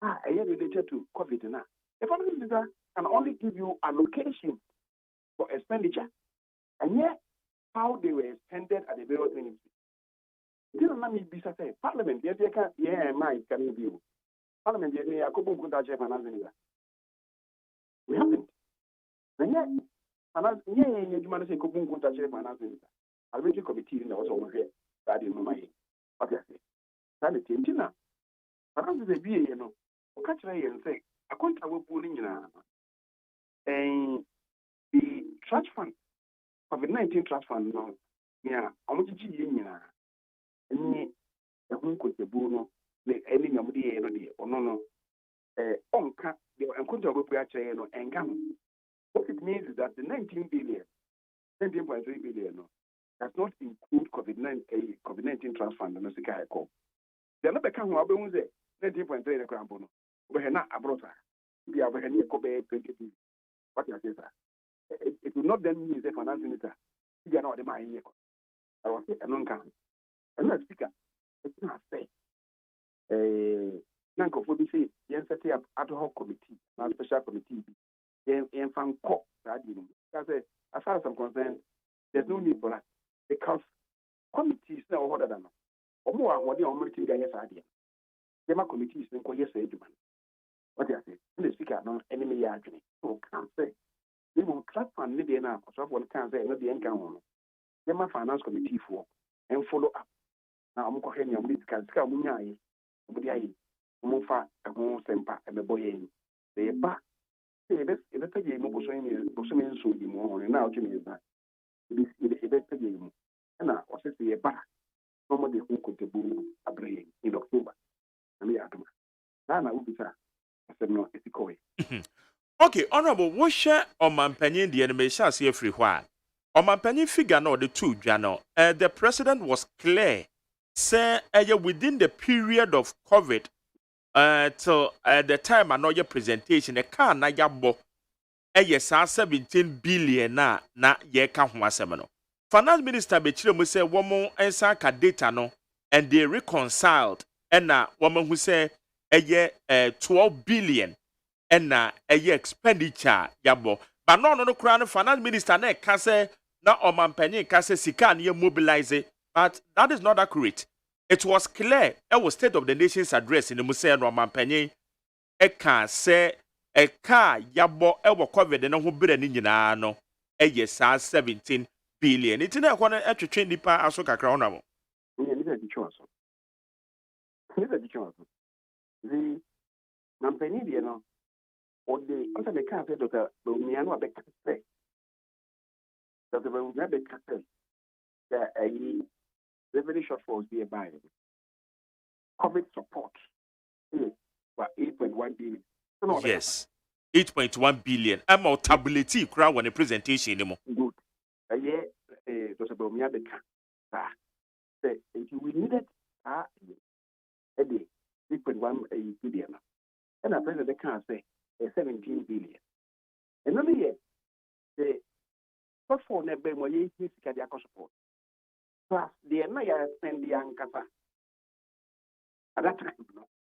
Related to COVID now. The financing can only give you allocation for expenditure, and yet how they were expended at the various ministries. This is not me be say Parliament. Yes, they can. Yeah, my can be. Parliament. Yes, they are going to financing. We haven't. And yet, you manage to go to financing. Parliamentary committee in the also over here. That is my. Okay, that is it. Now, financing is be catch and say a contract will pull in and the trust fund, COVID-19 trust fund, no, yeah, I want to see you and the home could be bono, the ending of the end or no, on cut the contract will be and come. What it means is that the 19.3 billion does not include COVID-19 trust fund and the Sika call. They're not becoming what we say 19.3 the crown bono. We are not abroad. We are very near Kobe 20. What you say, it will not then mean the financing it. You are not the money. I was a non-count. I'm not speaker. It's not say. Nanko for say, yes, set up ad hoc committee, not special committee. And found court. As far as I'm concerned, there's no need for that because committees now order than or more what the committee guys idea. The committee is in AGYEMAN. What do you say? The speaker not enemy arguing. So can't say. They will clap on Lydia now, so one can't say not the encounter. They my finance committee for and follow up. Now I'm going to have to come in. Mufa, a home semper, and the boy in. They are back. If a game of Bosumin so you more, and now to me is that it is a better game. And now, what's it back? Somebody who could do a brain in October. And the Atoma. Now I will be sir. I said, no, it's a coy. Okay, honorable, what share on my penny the enemy shall see a free while? Omampani figure no the two jano. The president was clear. Say within the period of COVID till the time another presentation, a car na yabo 17 billion na ye ka ho asem no. Finance minister Bechire mu say womo ensa ka data no and they reconciled and na woman who say 12 billion and na expenditure yabo. But no crown finance minister na ka say na omampani ka say sika na mobilize, but that is not accurate. It was clear. It was State of the Nation's address in the Musea no omampani ka say a car yabo ewo COVID na ho bere ni nyina no 17 billion. It na kwa na atwetwe nipa aso kakra ona mo. The mampani dia no or the under the car said Dr. Bomiano abeka say Dr. Bomiano abeka say that a revenue shortfall be by COVID support for 8.1 billion. Yes. 8.1 billion. I'm out tabulati crowd when the presentation anymore. Good. Dr. Bomiano abeka say we needed 8.1 billion. And the president can say 17 billion. And only yet, the first four never more years support. Plus, the entire spend the Ankasa. At that time,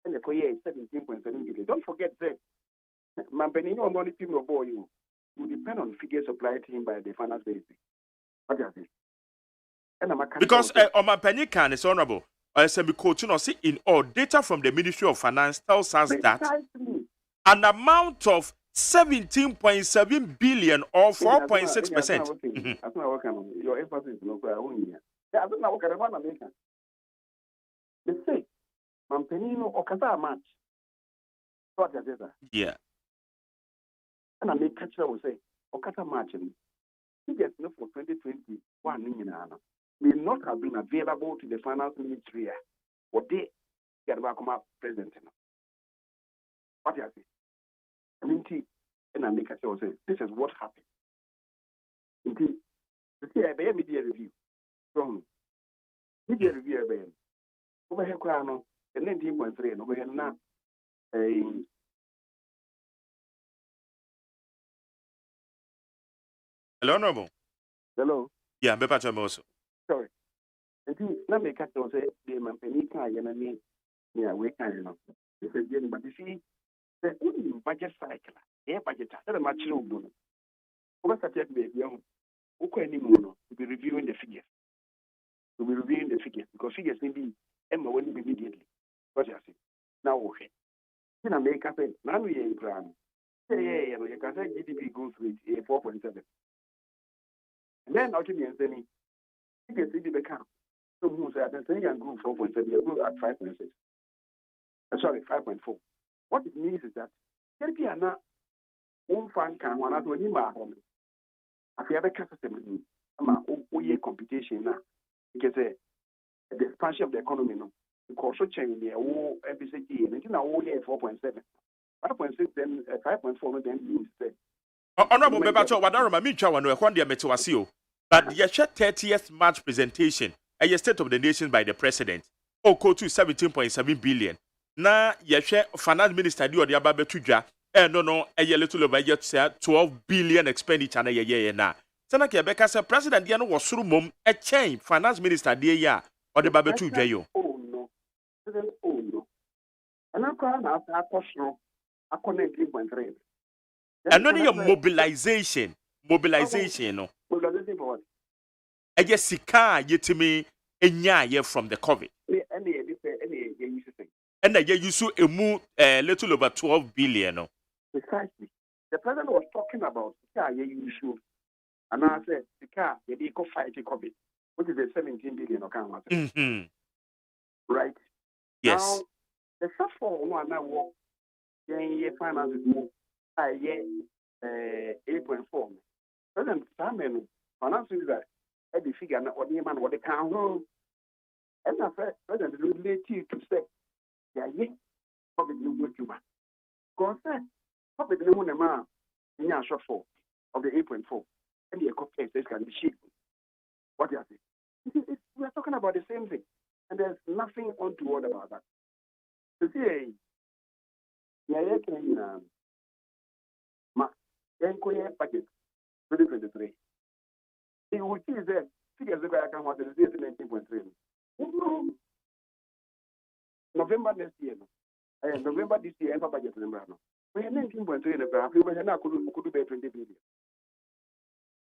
and the year is 17.7 billion. Don't forget that Mampenino money people boy you will depend on figures supplied to him by the finance ministry. What does it? Because Omampani can is honorable. See, in all, data from the Ministry of Finance tells us that an amount of 17.7 billion or 4.6%. That's not working. Your emphasis is not going. That's not working. America. They say, Mampenino or Qatar match. What is that? Yeah. And I make catcher will say, Okata match. He gets no for 2021 may not have been available to the finance ministry or they get back president. What do you say? I mean, and I make a say, this is what happened. Indeed, you see, I media review from media review over here, Crown, and 19.3, and over here now. Hello, Noble. Hello. Yeah, Bepa also. Sorry. And let me catch those the Mampani kind and me, yeah, we kind of. This is getting, but you see, the only budget cycle, budget, that's a much lower. Over such a baby, to be reviewing the figures. To be reviewing the figures, because figures may be immediately. What you see? Now, okay. In America, now we are in plan. Yeah, you can say GDP growth rate 4.7. And then, ultimately, you can see the account. So, who said that the group 4.7, you go at 5.6. Sorry, 5.4. What it means is that there are not one fan can one out when you are home. If you have a system, computation now, because the expansion of the economy, no, the cost of change the whole FBCT, and it's now only 4.7. 5.6, then 5.4, then you say. Honorable Bebacho, what I remember, one who won the Metuasio. But the 30th March presentation, a State of the Nation by the President, Oko to 17.7 billion. Na yeshe finance minister di odi ababe tuja no a little over yet 12 billion expenditure na ye na. Sana ke beka say president dia no wo suru mom a chain finance minister di ya odi babe tuja yo. Oh no. And akwa na akosro akona 3.3. And no your mobilization no. Mobilization for what? I guess sika yetimi enya from the COVID. And I you saw a little over 12 billion. No? Precisely. The president was talking about the car you issue. And I said, the car, the eco fight COVID, which is the 17 billion account. Right? Yes. Now, the shortfall one now work, year finances move, 8.4. President Simon, finances that at the figure, or the man, what they can roll. And I said, President, related to say, yeah, public no go to man. Because public no one man in your shortfall of the 8.4. and the copy says can be cheap. What do you say? We are talking about the same thing, and there's nothing untoward about that. So see, yeah, can budget 2023. It will see that figures that I can want to do 19.3. November next year, November this year, budget number. We are 19.3 in the graph. We could be 20 billion.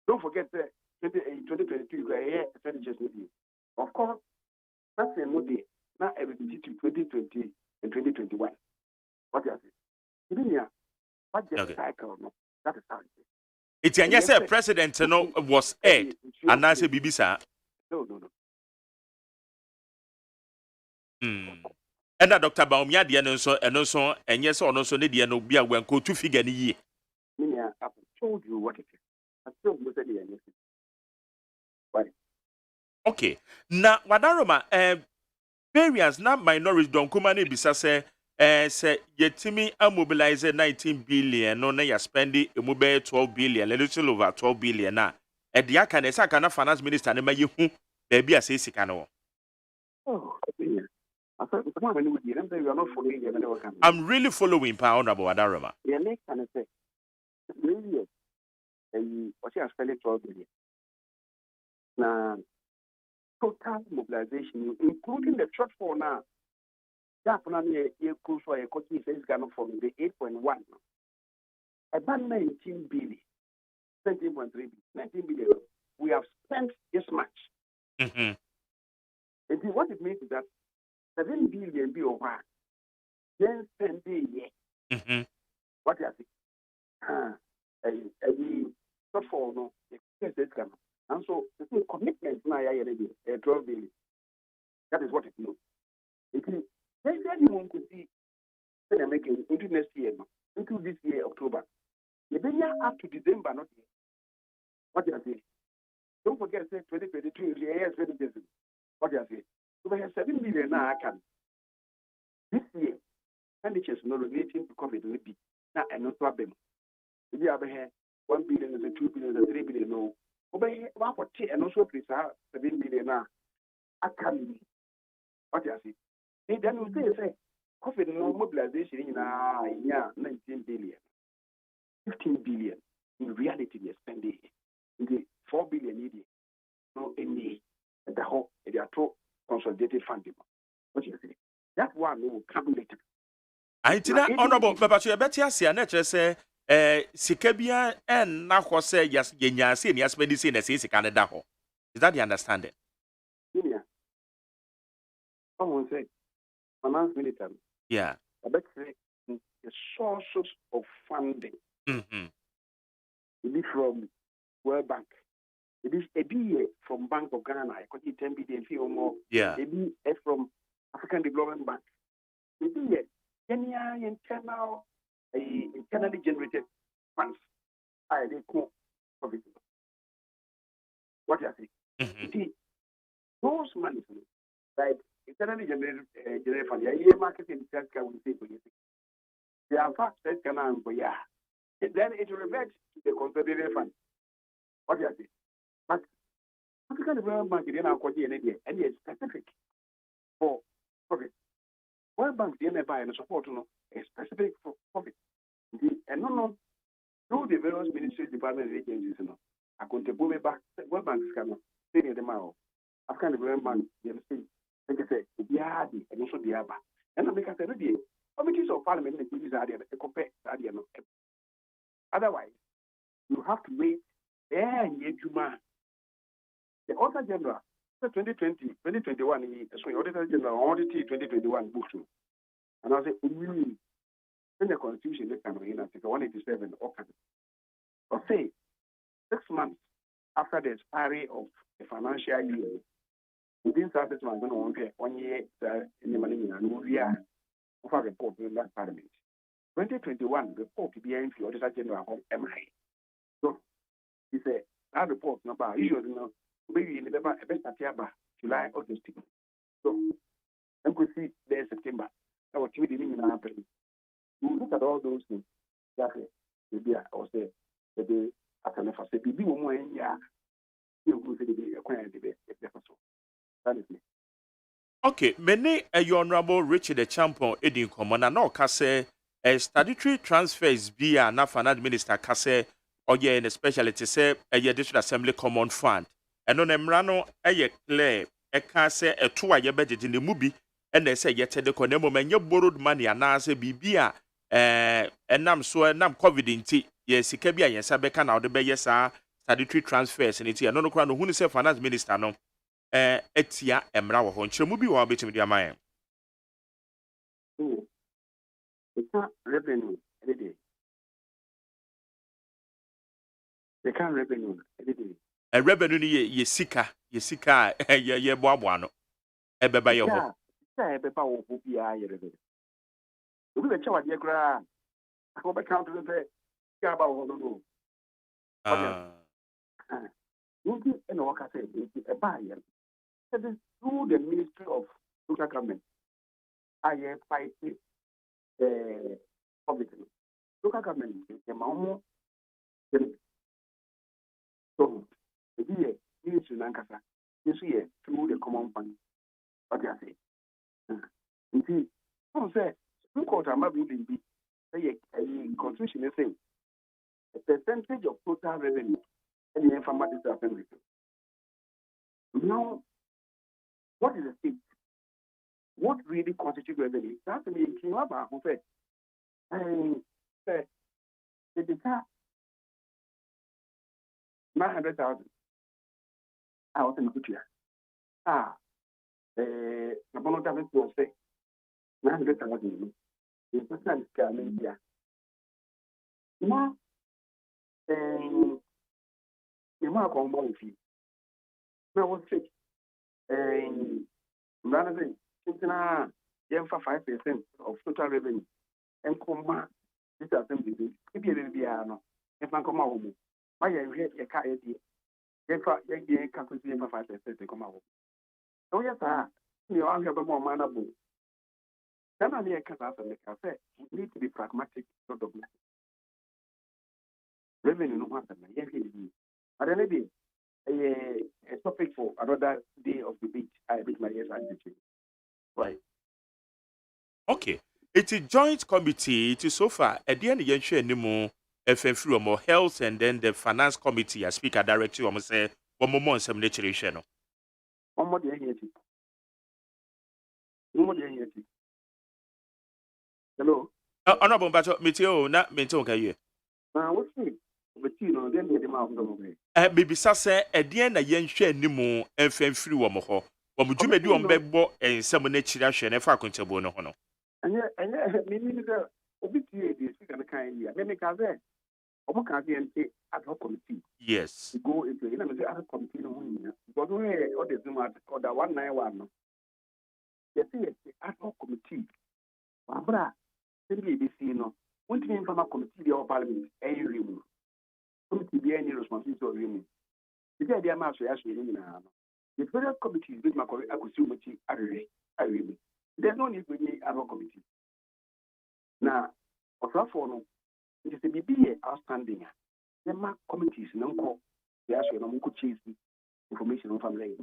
Don't forget that 2022 expenditures with you. Of course, that's a no day. Now everything to 2020 and 2021. What do you say? Even here, budget cycle, no. That is how it is. It's a yes, president no was aired, and I say Bibisa. No. And that Dr. Baumia, the and and yes, or no, so Lydia no be a when go to figure the year. I've told you what it is. I've told you the year. Why? Okay. Now, Wadaroma, variance, not minority, don't come and be say, say, yetimi a mobilize 19 billion, no, na spending a mobile 12 billion, a little over 12 billion now. At the Akana finance minister, and may you, baby, I say, Sikano. Oh, I'm really following Honorable Wadaroma. The next can I say, really, what you are spending 12 billion. Now, total mobilization, including the shortfall now. That for a cruise for a coaching says Ghana from the 8.1. About 19 billion, 19.3 billion, 19 billion. We have spent this much. Mm-hmm. And what it means is that 7 billion be over. Then spend the year. Mm-hmm. What you are saying? Shortfall, no, says Ghana. And so the commitment now, 12 billion. That is what it means. Then anyone could see they're making into next year, into this year, October. The year up to December, not yet. What do you say? Don't forget, say 2022, the year 2020. What do you say? So we have 7 billion now. I can. This year, expenditures not relating to COVID will be now and not problem. If you have 1 billion, 2 billion, 3 billion, no. Obey 140 and also please 7 billion now. I can. What do you say? Then we say, COVID no mobilization in 19 billion, 15 billion. In reality, we are spending the 4 billion immediate. No, any the whole they are two consolidated funding. What you say? That one will come later. I think that honorable, but you better say, and let's say, Sikabia and Nahose, yes, Yenya, and yes, medicine, as is Canada. Is that the understanding? Yeah. Someone said. Finance minister. Yeah. I bet the sources of funding. Mm-hmm. It is from World Bank. It is a BA from Bank of Ghana. I could 10 billion fee or more. Yeah. It is from African Development Bank. It is internally generated funds. They call profit. What do you say? Mm-hmm. Those monies, right? Internally generated fund. Marketing sales can we say for you. They are fast sales can for ya. Then it reverts to the consolidated fund. What do you say? But African Development Bank is now called and it's specific for profit. World Bank is buy and support is specific for profit. And no, through the various ministries, departments, and agencies, I can take back. World Bank is coming. Say the mile. African Development Bank, you say. Like I said, the Adi and also the Abba. And I make a say, committees of Parliament and these are the compare. Otherwise, you have to wait there in Juma. The Auditor General, 2020, 2021, so the Auditor General audited 2021 books. And I say, in the Constitution, they can read Article 187 or say 6 months after the expiry of the financial year. Within 6 months, 1 year in the money and we are of a report in that Parliament. 2021 report to be in the Auditor General of MI. So he said that report number usually maybe in the best July, August. So you could see there September. That was in happening. You look at all those things. That will be or say the day after the first BB woman bia you go say the kwan de be so that is me. Okay, many a honorable Richard the Champion Edin Common and no kase a statutory transfers be a na finance minister kase or ye in a specialty say a district assembly common fund. And on emrano a clear a kase a 2 year budget in the movie and they say yet the conemo man you borrowed money and na say bibia and nam so nam COVID in tea yes ikebia yes abeka na the be yes statutory transfers and it's no crown who say finance minister no etia emra wo ho nkyeremu bi wo betimi dia man It's not revenue every day. They can't revenue every day. A revenue ni ye sika ye boaboa no ebeba ye ho Say ebeba wo ho bia ye revenue. We be chewa de kra. Ako be count to say ya ba wo no. Nti eno waka say nti eba ye. That is through the Ministry of Local Government. I fight public. Local government is a mamo. So, the year is in Lancashire. This year through the common fund. What do you say? You see, some say, Supreme Court are not being be. Say a constitution is saying a percentage of total revenue and the information assembly. Now, what is the state? What really constitutes revenue? That's the main thing about who said, the data 900,000. I was in good year. The bonus of it was say 900,000. The person is coming here. Now, the mark on my fee. Now, what's it? Rather than 5% of total revenue and come this assembly. If you be no, if I come out, why you hear a car idea? If I calculate 5% come out. So, yes, sir, you all have a more manable. Then I can say, we need to be pragmatic sort of revenue. No matter, yes, but then maybe a topic for another day of debate. I bet my yes, I did. Right. Okay. It's a joint committee. It is so far at the end of the year anymore. FM more health and then the finance committee as speaker director almost say one more some legislation. One more day here. One more day here. Hello. Honorable Bato Meteo na Mento Kaye. What's it? But you know, then the mouth of the way. Baby Sasa at the end of the year anymore. FM free one more. What you may do on Bebo and some nature and fa contable no hono. And maybe the obituary is kind of kind of make a very ad hoc committee. Yes. Go into the ad hoc committee. But we all the Zoom or the 191. You see, the ad hoc committee. Barbara, simply be seen. Won't mean from a committee of parliament, a room. Committee be any responsibility of women. The idea of actually the federal committee is my accusation. There's no need for any other committee. Now, of no, it is a BBA outstanding. The mark committees no call. They actually no could chase information on family.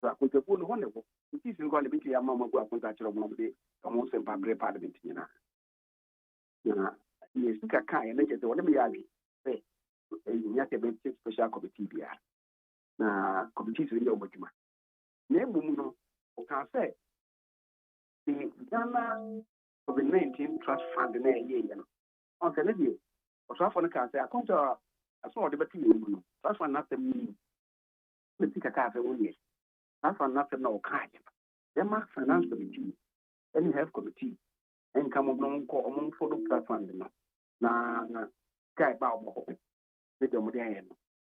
So I could have wonderful. It is going to be a mama go up with that of one day, almost in Pabre Parliament. Yes, I can't make it. Whatever you say, you have to special committee. Now, committees in your document. Nebuno, can say the Ghana COVID-19 Trust Fund in a year. On the lady, or so for the car, I come to a small debate. That's one not the meaning. The ticker card only. That's one not the no kind. The mark finance committee, any health committee, and come along among for the Trust Fund. Now, guy bow. With the modern.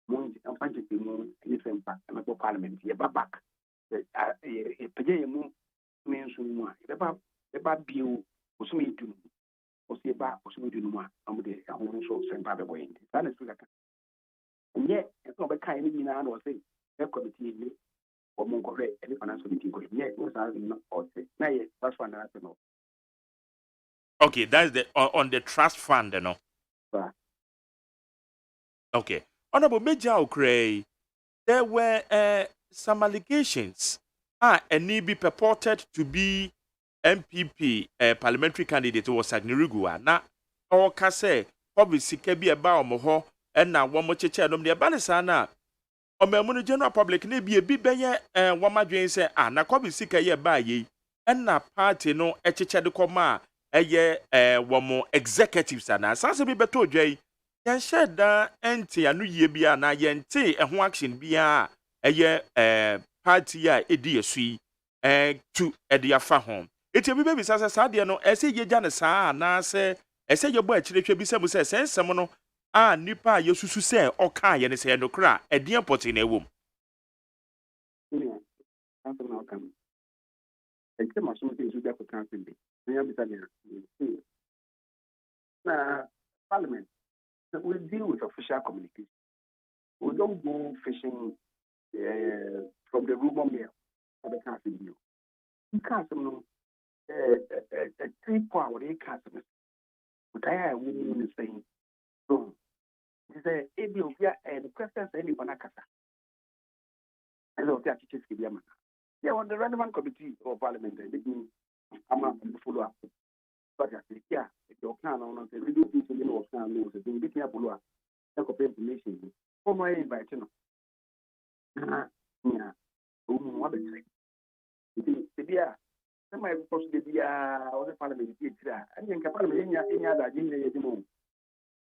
Moon and Panty Moon, anything back, and I go Parliament, yeah, back. A pay means the bad view was me to was the back was me to know. I'm the also sent by the way. That is like, and yet, it's not a kind of mean I was saying, that committee or more correct, any financial committee, yet, was I not or say, now, yes, that's one I know. Okay, that's the on the trust fund, no. Okay. Honorable Major Okray, there were some allegations and be purported to be MPP parliamentary candidate was Agnirigua. Na or kase probably sikebi eba omoho and na one more cheche no de banisana o memunu general public na bi ebi beye wama dwen se na kwabi sika ye ba ye and na party no echeche de koma eye womo executives ana sanse bi beto dwai yan sheda enti anu ye bia na yente ho action bia eye party a edi esui to ediafa home. Eti bi baby sasa de no ese ye gya ne saa na se ese ye bo akire hwe bi se mu se sensem no nipa yesusu se oka ye ne se no kra edian poti na ewom. Parliament, we deal with official communication. We don't go fishing from the rumor mill for the council. You can't know a 3-hour customer. But I have women saying, so, this is a Ethiopia and the questions any Banakasa. And the teachers give them. They are on the relevant committee of Parliament. I'm not going to follow up. But yeah, if you can, on the video people know of time, knows that they be follow up. Information. For my invitation. Yeah. What is it? Some of the be other parliament. I think parliament any other thing.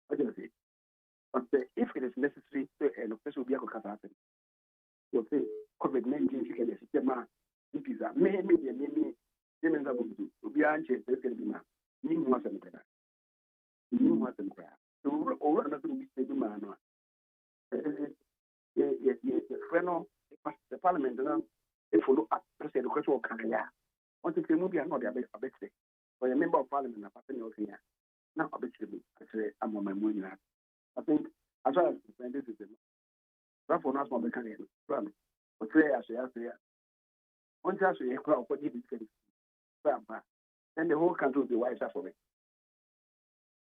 What do you say? But if it is necessary, and of course will be a catastrophe. You say COVID-19 can be system. It is a maybe to be anxious. There can be man. You must have that. You must have that. So over another be stable man. Yes, friend, the parliament. If follow up, the question of Canada. Want to say movie and not a bit for a member of parliament, a person of here. Now, a bit I say, I'm on my moon. I think, as well as this is the Therefore, not more mechanical. But three as I say, one just a crowd for this then the whole country will be wiser for me.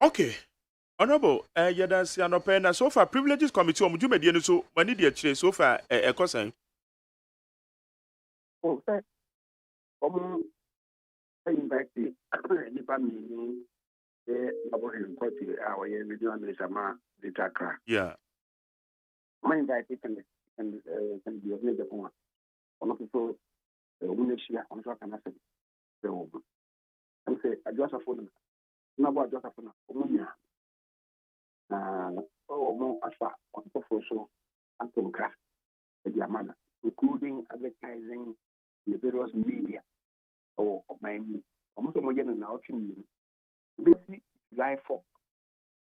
Okay. Honorable, that's an open so far privileges committee on Jumedian so when did so far a cousin. Oh, I invite the family about him our radio the Takra. Yeah. My invite can be of the one. One of people who share on what can I say. So I say I just a phone. No about just a phone. More as far on so and to craft the manner, including advertising the various media or my almost a million and out in basically July 4th.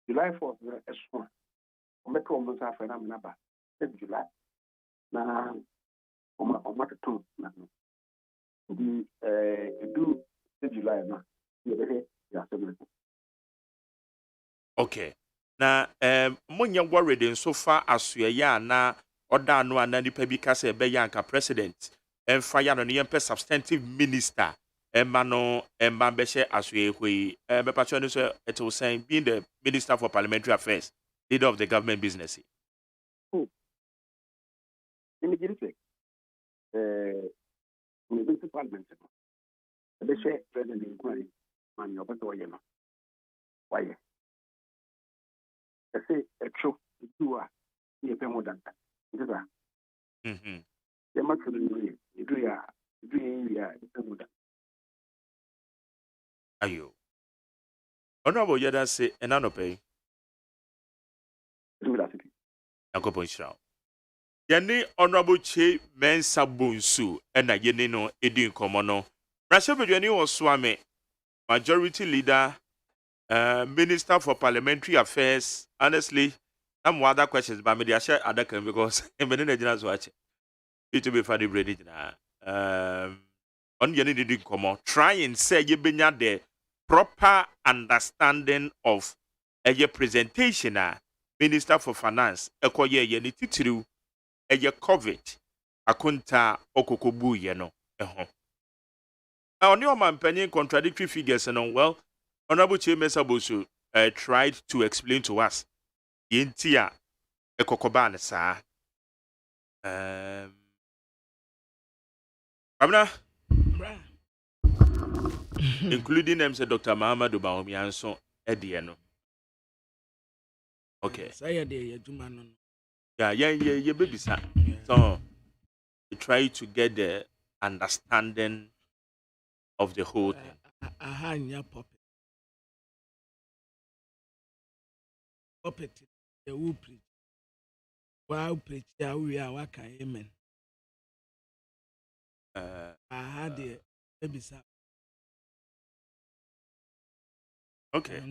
July 4th is one. Metro almost half an hour. July. Now, on what two. The do July now. Okay. Na munya worried in so far as you ya na oda no anani pa bi ka se be yanka president en fire no yempe substantive minister emano emba be she asue hoi be patcho ni so it will say being the minister for parliamentary affairs, leader of the government business. Immediately when the parliament be she president inquiry man yo beto ye no why I say a true you are near Pemodan. The much of the Ayo. Honorable Yada say an anopay. Uncle Shroud. Yanni Honorable Che Mensa Bunsu and a Yenino Edin Comono. Rasha Virginia was Swami, majority leader. Minister for Parliamentary Affairs. Honestly, some other questions, but maybe I share other because I'm in the general watch. It will be funny, ready now. On your need come on. Try and say you be the proper understanding of a presentation. Minister for Finance, a koye yeni titru, a COVID, a kunta okokobu yeno. On your man penny contradictory figures and well. Honorable Chemesa Bosu tried to explain to us Yentia Ekokoban, sir. Abna, including them, said Dr. Muhammad Ubaomi Anson Ediano. Okay. Say there, Juman. Yeah, baby, sir. So, you try to get the understanding of the whole thing. Your puppet. Puppet, the who preach. Wow, preach, yeah, we are waka, amen. I had it, baby, sir. Okay.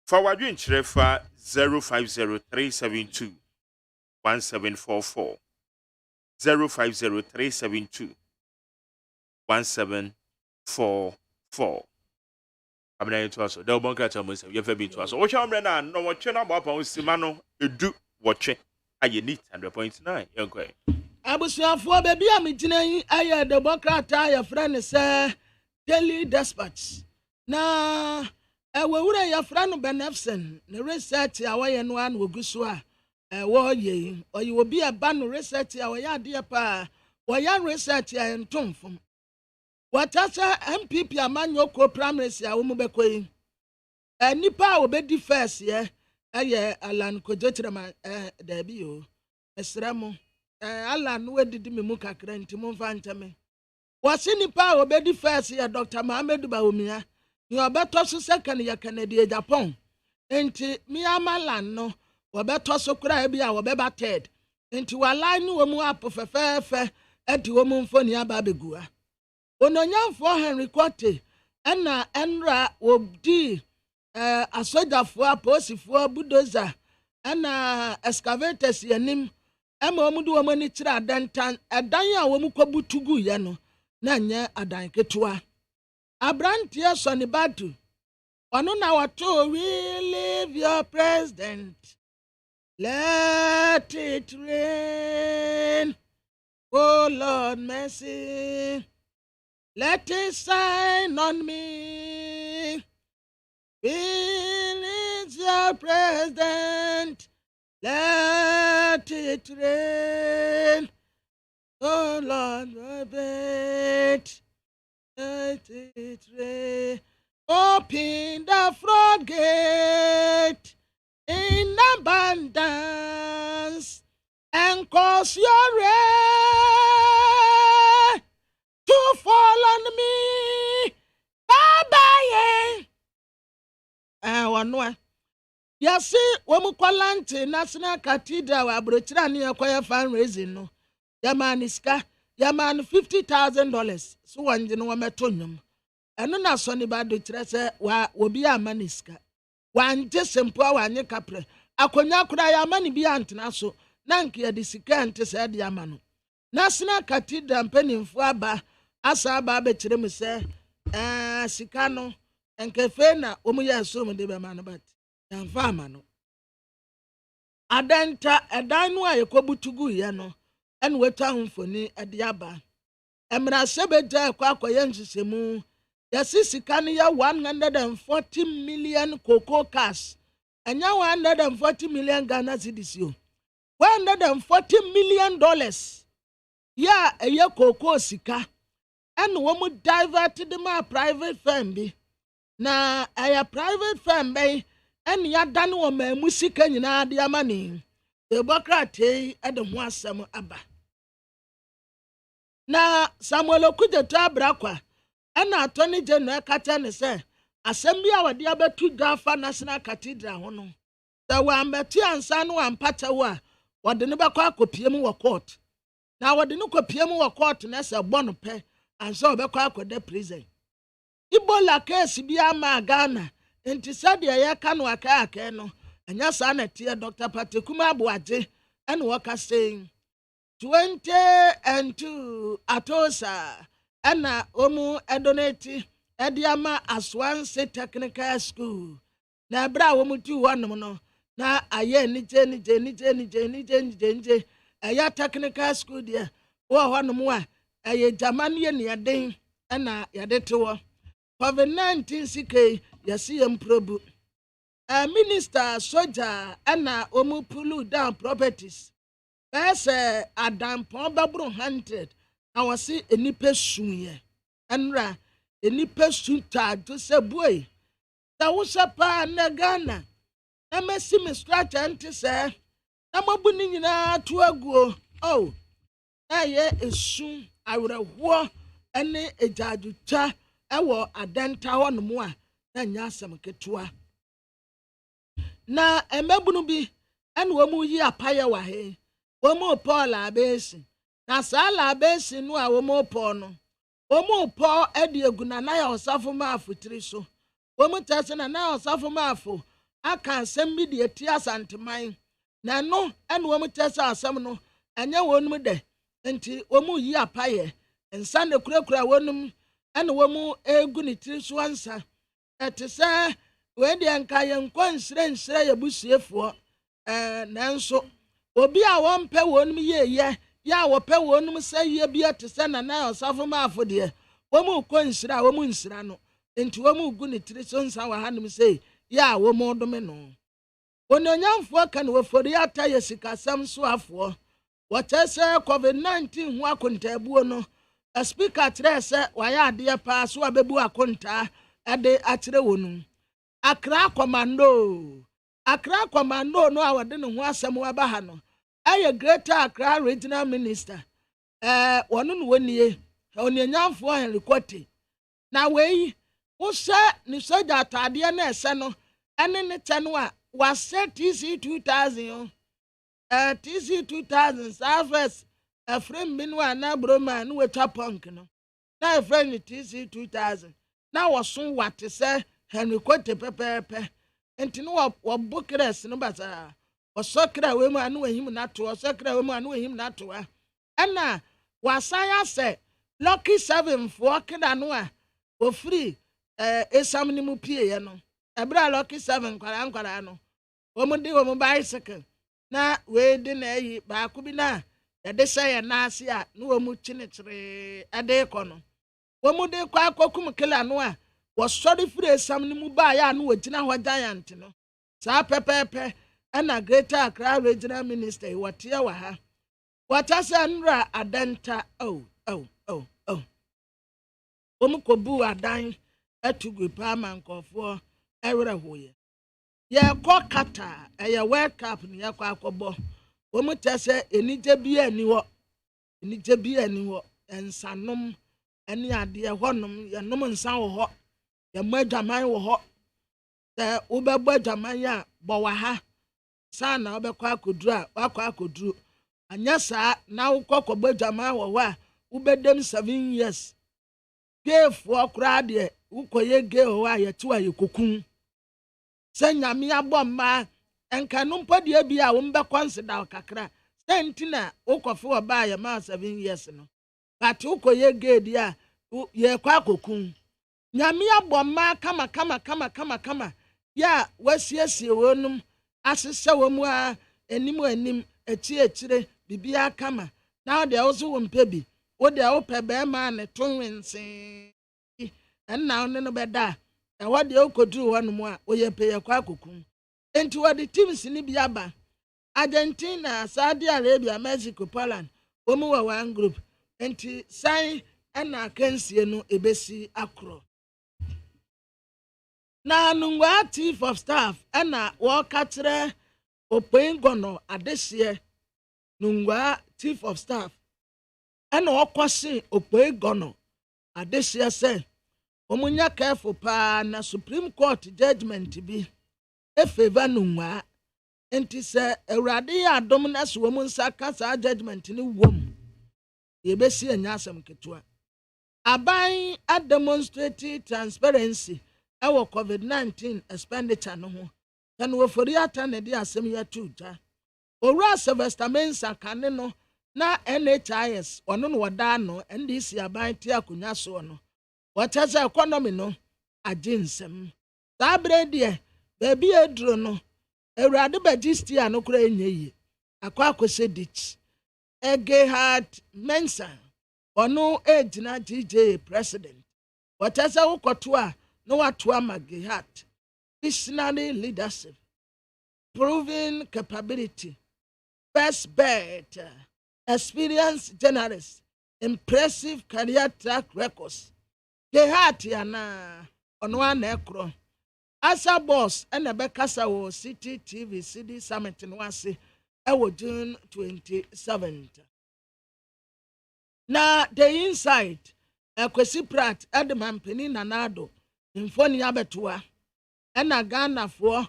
Forward you in Chrefa 050372 1744 050372 1744. I'm not into us. They'll bunker to us. You've been to us. What I'm running no what channel about Simano, you do watch it. I need 100.9. Okay. I was your for baby. I'm eating I the bunker tire friend say daily dispatch. Na we your friend Benefsen, the research our and one will go so war ye, or you will be a ban research our ya dear pa, or young research and tom from. What MPP among your co-primaries ya umubekwe. Nipa will be the first year, Alan Kojotrama debut. Esramo, Alan, where did me muka crenti mumfantame? Was nipa will be the first year, Dr. Mohamed Baumia. You are better so second year Canadian Japan. Enti mi amalan no, we better so cry be our beba ted. Enti waline womu up of a fair, eti woman for near Babigua. Ononyan for Henry Cote, Enna Enra Wobdi, a soldier for a posi for bulldozer, Enna excavators yanim, Emomudu womanitra dentan, a danya womukobu tugu yano, Nanya adanketua. Abrantia Sonny Batu, Onuna Wato, we leave your president. Let it rain. Oh Lord, mercy. Let it shine on me. We need your president. Let it rain. Oh Lord, my bed. Let it rain. Open the floodgate in abundance and cause your rain to fall on me. Bye-bye. One. Yes, Womukwalante National Cathedral, Abrochira near choir fundraising. No, Yaman iska, Yaman $50,000. So one you know metonium. And no na Sonny Badu Tressa will be a maniska. One just simple one capre. A conya could I money be antinaso. Nankia disicant said Yamano. National Cathedral penny for ba asa babetrim say, Sicano and Kefena, Umuya assume the manabat. And farmano. Adenta a danwa a kobutugu yano, and we town for me at the Abba. Emra Sebeja Quacoyensemu. Yasisi kaniya 140 million cocoa cash. And now 140 million Ghana cedis you. $140 million. Yeah, a year cocoa sika. And woman diverted my private firm be. Na a private firm be. And ya done woman musika na dia money. The Bokrate at the Mwasam Abba. Na Samuel Okuja Tabrakwa. Ana Attorney General Katane say, Assembly our dear betu Gafa National Cathedral hono. There were Meti and Sanu and Patawa, what the never call copium or court. Now what the no copium or court and as a bonope, and so be call the prison. Ibola case be a Ghana, and to say the Ayakano Akano, and your son at Dr. Patekuma Buaje, and Walker saying 20 Atosa. Anna omu edoneti ediama Aswanse Technical School. Na bra omu tu wanu no na aye nije aya technical school dia wo honu mu a aye Germany ne yeden na yadeto COVID-19 sike yasi emprobu minister soldier na omu pulu down properties bɛsɛ adampɔn bɛboro 100 na wɔsi enipa sunye ɛnra enipa sun taado sɛ bue sɛ wohyɛ paa na Ghana na mɛsi me structure nte sɛ na mabu ne nyinaa to aguo na yɛ esu awerɛhoɔ ɛne agyaadwotwa ɛwɔ adanta hɔ nom a na nyɛ asɛm ketewa na ɛmɛbunu bi ɛna wɔn yi apayɛ wɔ he wɔn Paul abesi na saa labesi no a wɔn Paul no wɔn Paul ɛde egu na yɛ ɔsafo maafo tiri so wɔn tɛsɛ na yɛ ɔsafo maafo aka asɛm bi de eti asanteman na no ɛna wɔn tɛsɛ asɛm no ɛnyɛ wɔn mu dɛ nti wɔn yi apayɛ nsa na kurakura wɔn ɛna wɔn egu ne tiri so ansa ɛte sɛ wɔn deɛ nka yɛn nkɔ nsirɛnsirɛ yɛ busiefoɔ nanso obi a wɔn pɛ wɔn mu yɛyɛ yɛ a wɔpɛ wɔn mu sɛ yɛ bi ɛte sɛ nana ɔsafo maafo deɛ wɔn mu kɔ nsira wɔn nsira no nti wɔn mu gu ne tiri so nsa wɔ ha nom sɛ yɛ a wɔn mu dome no wɔn onyamfoɔ ka no wɔfori ata yɛ sikasɛm so afoɔ wɔkyɛ sɛ COVID-19 ho akontaabuo no speaker kyerɛ sɛ wɔayɛ adeɛ paa so abɛbu akontaa ɛde akyerɛ wɔn Accra Commando no a wɔde ne ho asɛm waba ha no ɛyɛ Greater Accra Regional Minister wɔn no wɔnie onyanyamfoɔ Henry Kote na wei wohyɛ ne soja ataadeɛ na ɛsɛ no ɛne ne kyɛ no a wasɛ TC 2000 TC 2000 Southwest Efrem bi no a na broma no wetwa punk no na Efrem ne TC 2000 na wɔso wate sɛ Henry Kote pɛpɛɛpɛ enti no wɔbo kres no basa wɔsɔkra we mu anu ehim na to wɔsɔkra we mu anu ehim na to ɛna wasan asɛ Lucky 7 foɔ kra no a ofiri esam ne mu pie no ɛbra Lucky 7 kwara no wɔn de wɔn bicycle na we de na yi baako bi na yɛde hyɛ yɛ naase a no wɔn kyinikyere ɛde kɔ no wɔn de kɔ akɔkum kila no a wɔsɔre firi esam ne mu baa yɛ a no wɔgyina hɔ giant no saa pɛpɛɛpɛ ɛna Greater Accra Regional Minister wɔteɛ wɔ ha wɔkyɛ nra adanta wɔn kɔbu adan atugu paa ma nkɔfoɔ ɛwerɛ hoyɛ yɛkɔ kata ɛyɛ World Cup ne yɛkɔ akɔbɔ wɔn kyɛ sɛ enigye bi ani hɔ nsanom ɛne adeɛ hɔnom yɛnom nsa wɔ hɔ yɛmmɔ adwaman wɔ hɔ sɛ wobɛbɔ adwaman a bɔ wɔ ha saa na wobɛkɔ akɔduru anyɛ saa na wokɔkɔbɔ adwaman wɔ hɔ a wobɛdam 7 years geefoɔ koraa deɛ wokɔyɛ gee wɔ hɔ a yɛte wɔ yɛkɔkum sɛ nyame abɔ mmaa ɛnka no mpo deɛ bi a wombɛkɔ nsedaw kakra sɛ nti na wokɔfe wɔ baa yɛ maa 7 years no but wokɔyɛ gee deɛ a yɛkɔ akɔkum nyame abɔ mmaa kama ya wasiesie wɔnum ahyehyɛ wɔn mu a anim akyire bibia kama na ɔde ɔso wɔn mpɛ bi ɔde ɔpɛ bɛrima ne to nwense ɛnna ɔne no bɛda ɛwɔ de ɔkɔduru hɔ nom a ɔyɛ pɛyɛ kɔ akɔkum enti wɔde teams ne bi aba Argentina, Saudi Arabia, Mexico, Poland wɔn wɔ one group enti san ɛna akansie no ebesi akoro na nungwa chief of staff ɛna wɔka kyerɛ Opoingono adehye nungwa chief of staff ɛna wɔkɔse Opoingono adehye sɛ omunya careful pa na Supreme Court judgment bi efeva nungwa enti sɛ awurade yɛ adom na so wɔn nsa kasa judgment ni wom yebesi anya asɛm ketewa aban a demonstrate transparency ɛwɔ COVID-19 expenditure no ho ɛna wɔfori ata na de asɛm yɛ to gya owura Sylvester Mensa kane no na NHIS ɔno no wɔda no NDC aban te akonya so no wɔkyɛ sɛ economy no agye nsɛm saa bere deɛ baabi eduro no awurade bagistia no kora enye yi akɔakɔsɛ ditch Gerhard Mensa ɔno egyina GJ president wɔkyɛ sɛ wokɔto a no watu Gerhard visionary leadership proven capability first birth, experienced journalist, impressive career track records. Gehati ana onwa na ekro. Asa boss and Bekasa wo City TV CD Summit no ase ewo June 27th. Na the inside Kwesi Pratt Edman Penny Nanado mfoni abetoa na Ghana for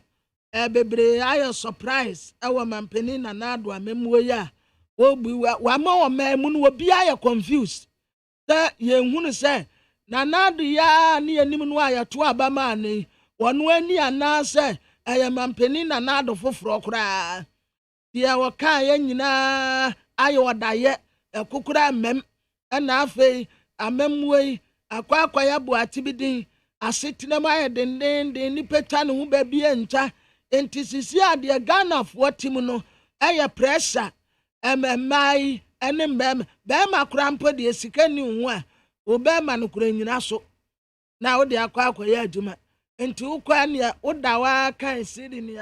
bebre ayo surprise ewo mampeni Nanado amemwo ya obi wa ma o mamu no obi ayo confused that ye hunu say Nanado ya ne anim no ayato abama ani wono ani anase ayamampeni Nanado foforo kura dia waka ya nyina ayo odaye ekukura mem na afei amemwe akwa ya bu atibidin asetena ma den ni peta ne hu ba bia ncha entisisi ade Ghana fo tim no eye pressure ememai ene mbem be makura mpo de sika ni hu a obema no kura nyina so na wo de akwa ya adwuma enti ukwa ne wodawa kan sidi ni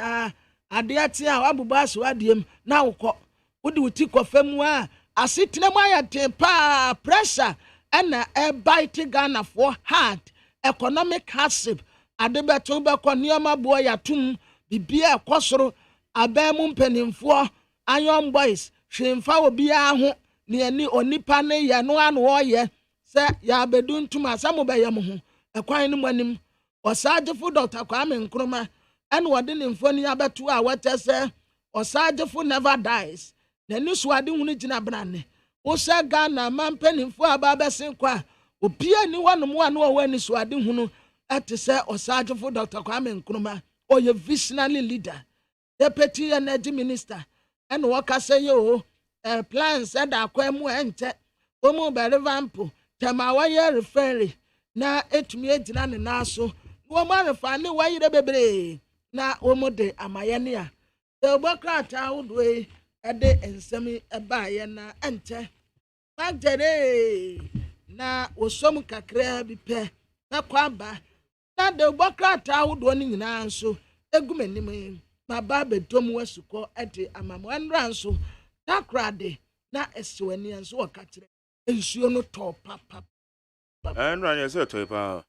ade ate a wabuba so adiem na wokọ wodi wuti kofam a asetena ma ya de pa pressure ena bite Ghana for hard economic hardship adebeto beko nioma bo ya tum bibia ekosoro abemu mpanimfo ayon boys hwemfa obi aho ne ani onipa ne ye no ano oye se ya bedun tum asamo be yam ho ekwan ne manim osagefo Dr. Kwame Nkrumah ene wode ne mfoni abeto a wetese osagefo never dies na ni so ade hunu gina brane wo se Ghana mampanimfo ababesen kwa obia ni wanom wa no wani so ade hunu ate se osagefo Dr. Kwame Nkrumah oye visionary leader deputy energy minister ene wakase yo plans da akwemu ente omo be revamp tema waye referee na etumi agina ne naso wo ma refa ne wayire bebre na omo de amayene a de bokrata wodwe ede ensemi ebaaye na ente magere na osom kakra bi pe na kwaba na de bokrata wodwe ni nyina nso egumanim ma ba bedom wasuko ede amamwanra nso takrade na eswani nso wakatre ensuo no top papa enra nye se to pa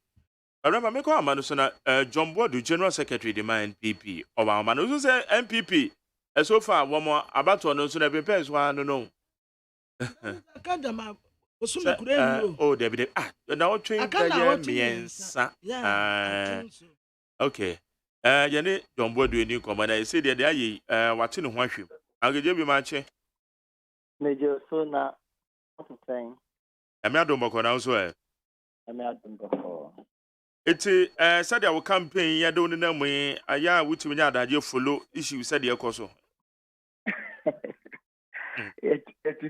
Arama me ko amano so na John Bodu General Secretary de man NPP oba amano so say NPP so far wo mo abato no so na pepe so anu no akadama osumi kure ni oh David na o twin ka miensa okay yene John Bodu ni ko ma na say de ayi wate no ho ahwem ageje bi ma che Major so na what to say ame adombo na so ame adombo eti said our campaign ya do na mu aya wuti nya adaje follow issue said e koso it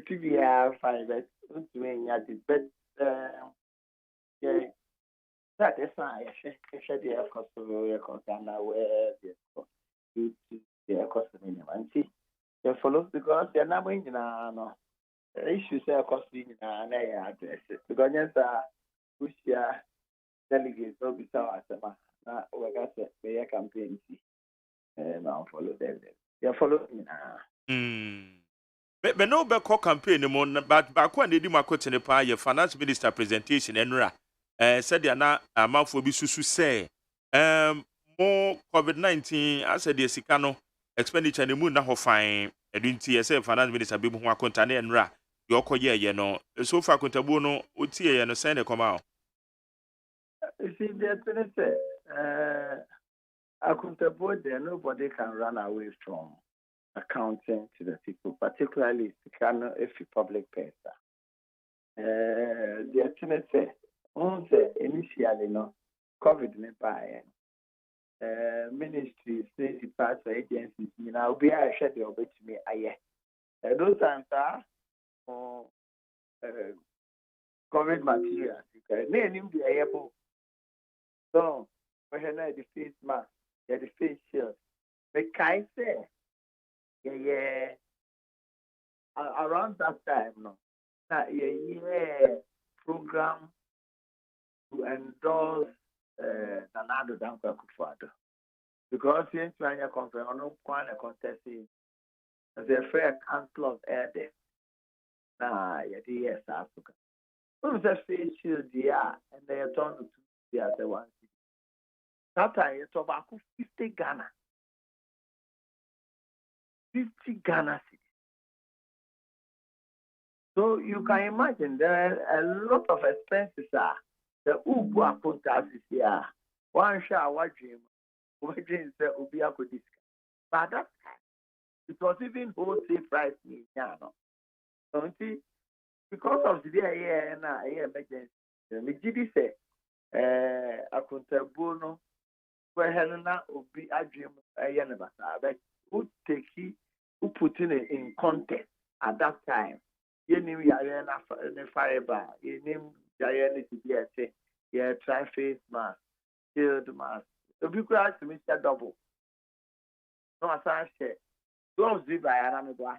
to be fine but doing at the best yeah that is fine she the koso ya koso na where the koso ni manti you follow because you na when no issue say koso ni na ya address because yes pushia delegates will be so asema na wagase be campaign na follow them you follow me na be no be call campaign mo but ba ko na di makote ne pa ye finance minister presentation enra said ya na amafo bi susu say mo COVID-19 as the sika no expenditure ne mu na ho fine edunti ye say finance minister bi ho akonta ne enra ye okoye ye no so fa akontabu no otie ye no say ne koma you see the thing is accountable there nobody can run away from accounting to the people, particularly if you public person. The thing is initially no COVID ne by ministries, state departments, agencies, you know, be I share the obey to me those times are COVID materials. Name the airport. So, when I the face mask, the face shield, the kind say, around that time, no, program to endorse Nanado Dankwa Kufuado. Because since when you compare on one contest as a fair council of elder. Nah, yes, Africa. Who's a face shield, and they are turned to the other one. That time, it's about 50 Ghana. 50 Ghana cities. So you can imagine there are a lot of expenses. The Ubu Apuntas here. One shot, what dream? What dream say Ubia could discuss. But at that time, it was even wholesale price in Ghana. So because of the year and emergency, the GD say, Akuntabuno, where Helena Ubi Adrium, but who take it, who put in context at that time. You knew Yayana fiber, you knew Yayana to be a say, yeah, try face mask, shield mask. So be glad to Mr. Double. No, as I said, gloves be by Anamigua.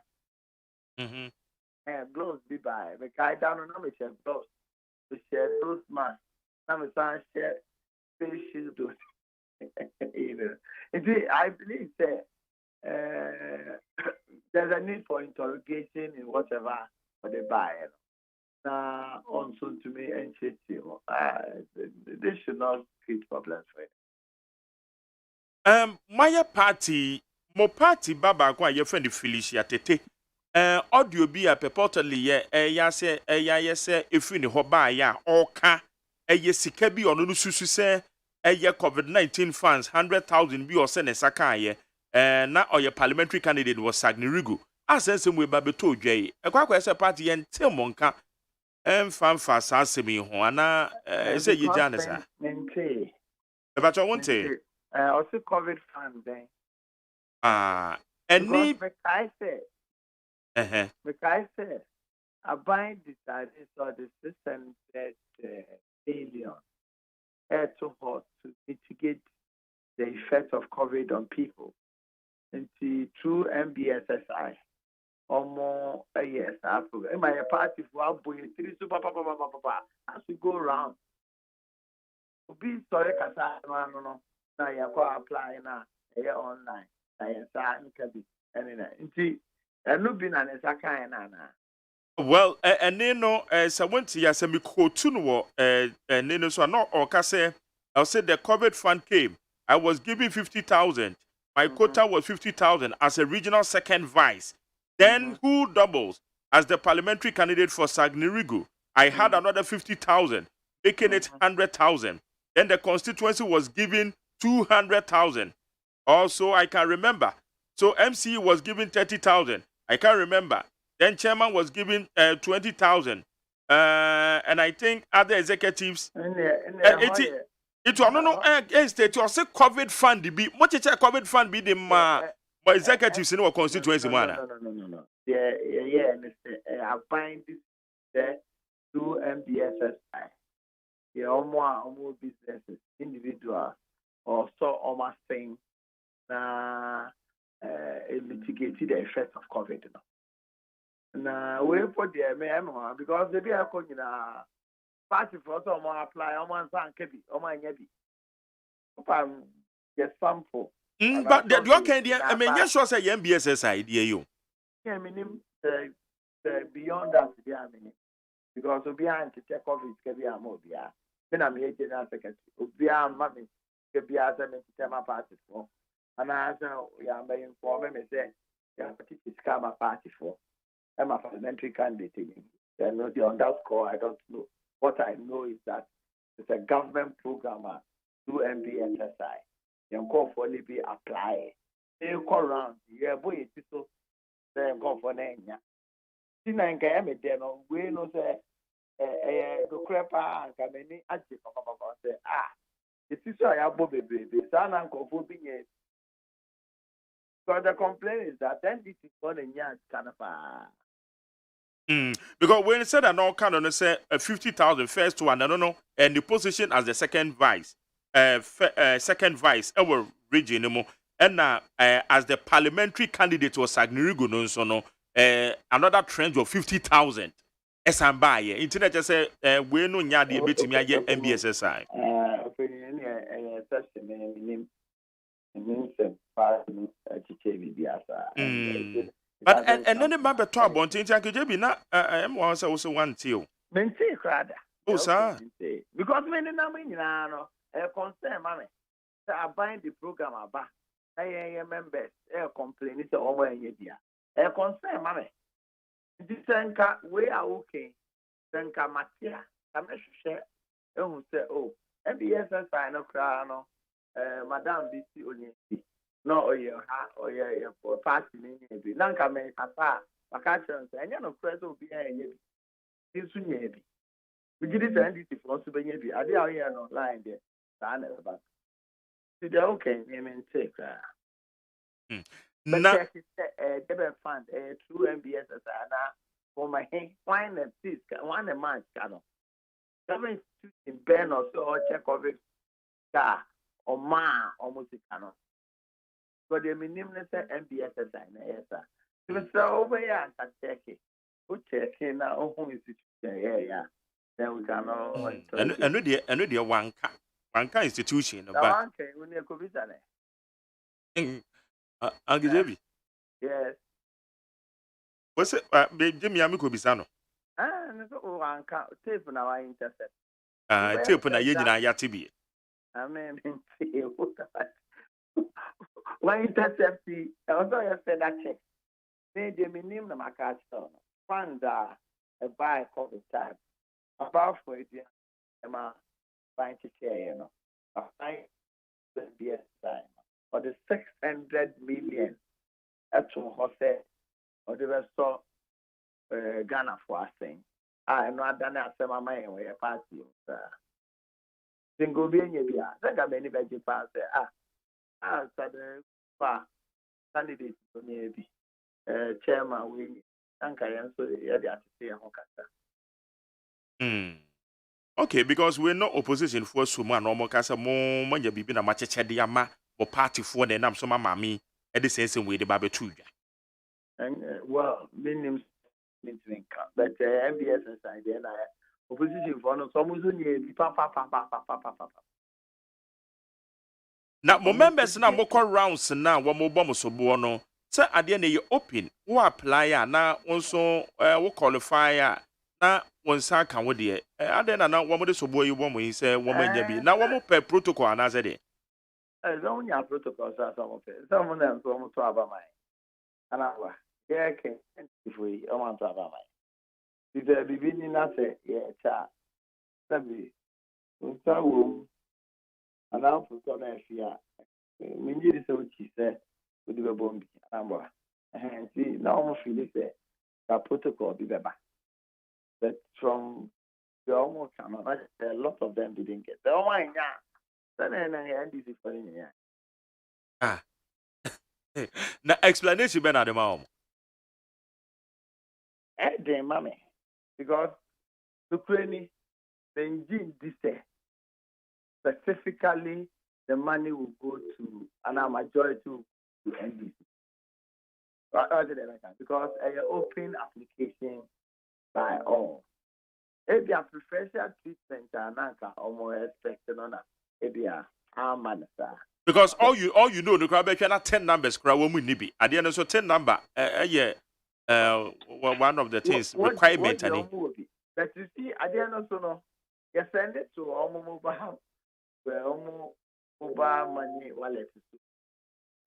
And gloves be by the guy down on the share gloves. We share those masks. Now, I share face shield. I believe that there's a need for interrogation in whatever for the buyer. Also to me and this should not create problems for it. My party, Baba, kwa your friend Felicia Tete. Audio be a purportedly say if in the hoba ya oka sikabi or no susu say COVID-19 funds 100,000 be or send a sakaye na or your parliamentary candidate was Sagnirigu. I said some way babeto jay a quack party and tell monka fan fast asemi hoana say ye janessa. About your one day. Also COVID fund then. And need I said. Because I bind decided so the 600 billion to mitigate the effect of COVID on people. And through MBSSI, or more yes, in my party for as we go around. Be sorry, no. Now you apply now online. Well, and Nino, as I went to Yasemiko Tunwo, and Nino, so not or Case, I'll say the COVID fund came. I was given 50,000. My quota was 50,000 as a regional second vice. Then who doubles as the parliamentary candidate for Sagnirigu? I had another 50,000, making it 100,000. Then the constituency was given 200,000. Also, I can remember. So MC was given 30,000. I can't remember. Then chairman was given 20,000. And I think other executives. It was no state. You say COVID fund be. What is a COVID fund be the executives in our constituency man? No. Yeah. I find this through MBSSI. Yeah, more businesses, individuals, or so almost saying. Mitigated the effects of COVID. Now, we put the MM because the beer could party for some apply on one fan, on my heavy. Yes, sample. But the okay, I mean, yes, was a MBSS idea. You. Yeah, meaning beyond that, because we behind to check off it, can be a more. Then I'm here, General Secretary. We are mammy, can be as a party for. And I said, yeah, I'm informing me, say, yeah, particularly scam a party for. I'm a parliamentary candidate. Then on that score, I don't know. What I know is that it's a government program through MBSSI. You go for Libby apply. You call around, yeah, boy, it's so then go for name. Since I am a demo, we know say, go crepa and come in, I say, it is so I have baby, son, uncle, for being it. So the complaint is that then this is not a young kind of because when it said that no kind of say 50,000 first one, I don't know, and the position as the second vice, our region, and as the parliamentary candidate was Sagnirigu no so no, another trend of 50,000. As I'm buying internet just say we no nya de betimi aye MBSSI. Opinion such a name. But and then the man beto abontin ti ankeje bi na am wan say also one till. Mente krada. Oh sir. Because many na me nyina no concern mama. Say I bind the program aba. Members complain say omo enye dia. Concern mama. Disenka we are okay. Senka matia. Amehwehwe ehun say oh MBSSI no kra no madam BC onye no oye for party ni bi nanka me kasa vacation say enye no kra so bi enye bi nsu nye bi we did it NDC for so benye bi ade a oye no line there sa na ba see they okay me take na debe fund through MBSSI na for my why na this one a man cano government in Ben or so check of it or ma almost cano. But the minimum MBSSI na yes sir. So over here and check it. Who check it now who is yeah. Then we can and the one institution but one can we need to be Angejebi. Yes. What's it? Jimmy Amiko Bisano. So one tape na wa intercept. Tape na yejina ya tibi. Amen. One intercept. Also, you said that check. Then the minimum na makachto. Fund a buy for the time. About for it, ma buying to share, you know. I BS time. Or the 600 million at Jose or the rest of Ghana for us saying. I know I've done that some of my way a party. Single being a think I many veggie pass said the candidate for maybe chairman we thank I am so yeah to say okay, because we're not opposition for Suma normal casa more money be been a match diama or party for the name some mammy at the same way the Babetuja. And well, minimum but MBS inside then I opposition for no some now members now more rounds now one more bomb so buono. Sir, at the end you open who apply now also who qualify na one sack can with the other than now one of the so boy you want me say woman be now one more per protocol and as a day. As only a protocol some of them so much about mine. And I yeah can if we want to have mine. If the beginning I say yeah cha sabi so and now for come here we need so chi say we do bomb number and see now we feel say the protocol be better. But from the almost a lot of them didn't get the one NDC for now explanation ben at the mom. Mommy, because Ukraine the engine this specifically the money will go to and a majority to NDC. Because open application by all. If you have preferential treatment and almost expected on because all you know the crowd cannot 10 numbers crowd will be at the end of so 10 number one of the things requirement but you see at the end of so no you send it to mobile money wallet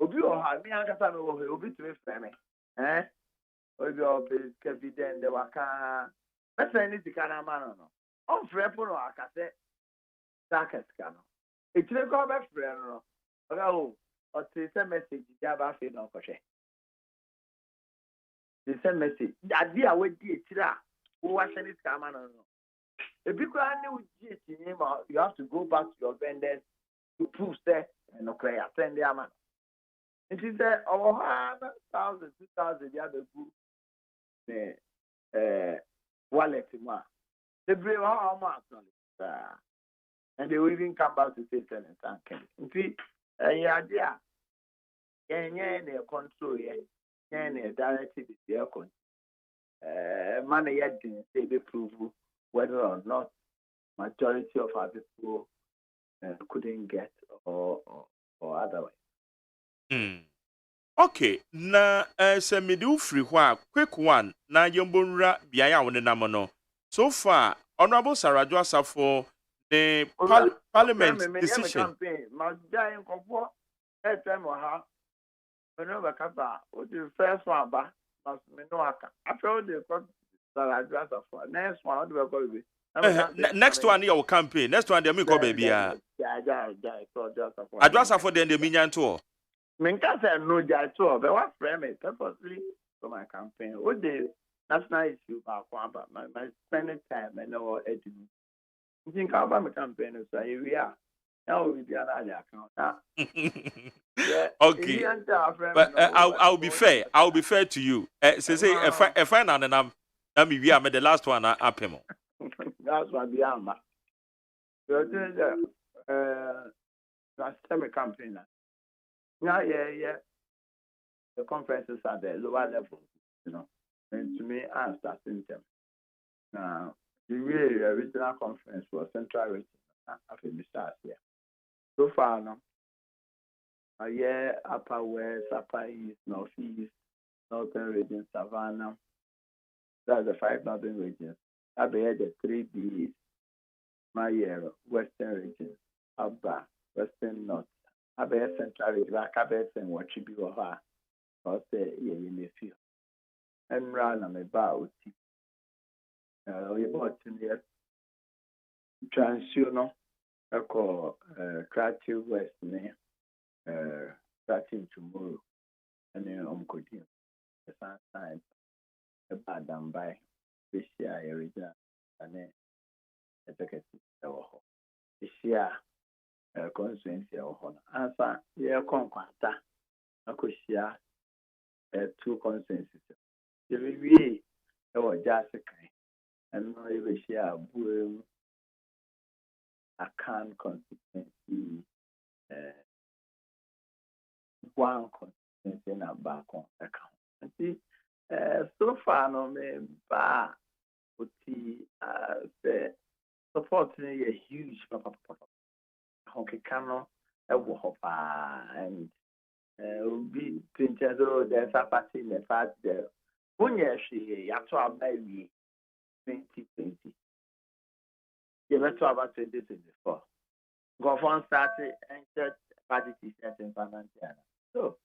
obi o ha mi ankasa no wo obi to me frame obi o pay dividend the waka let's say this kana man no on frame no akase sakas kana e tire ko ba frame no o say message dia ba fe no ko hwe the same message adi a we di tire wo wa send this kana no e bi ko ani wo di tire ma you have to go back to your vendors to prove that and okay attend the man. And she said, oh, 1,000, 2,000, the other group, wallet, they bring how much, and they will even come back to say, thank you. See, yeah, they control, yeah, directive is their control. Money yet didn't say they prove whether or not majority of our people couldn't get or otherwise. Okay, na se me do free hwa quick one na yembonra biaya wo nenam no. So far, Honorable Saraju Asafo the Parliament decision. Campaign, my giant comfort, that time or how, whenever Kaba, what the first one back, must be no aka. After all, the Saraju Asafo, next one, what do we call it? Next one your campaign. Next one they me call baby. Yeah, Adwasa for the minyan to. Minka said no judge to, but what frame it purposely for my campaign. What the national issue about my spending time and no editing. You think about my campaign, so here we are. Now we be another account. Okay. But I'll be fair. I'll be fair to you. Say a friend and I'm we are the last one up him. That's what the armor. So that's my campaign. Yeah. The conferences are the lower level, and to me, I'm starting them. Now, the really regional conference was central region after the start here. So far, no, upper west, upper east, northeast, northern region, Savannah. That's the 5 northern regions. I had the 3 Bs. My western region, Abba, western north. I had central region, I had what you be or her. Or say, in the field. And run on about about 2 years. Transitional, I call creative west, starting tomorrow. And then continue. The sign about them by this year, original, and then executive. This year, constituency or answer, yeah, conquanta. I could share 2 constituencies. We were just and now you will share a can constituency, 1 constituency in a back on account. See, so far, no, me, but the supporting a huge hockey cano, a whopper, and be printed. There's a party in the fact there. When you have to have 2020. You have to have 2024. Government started and said party t-shirt in Parliamentary. So,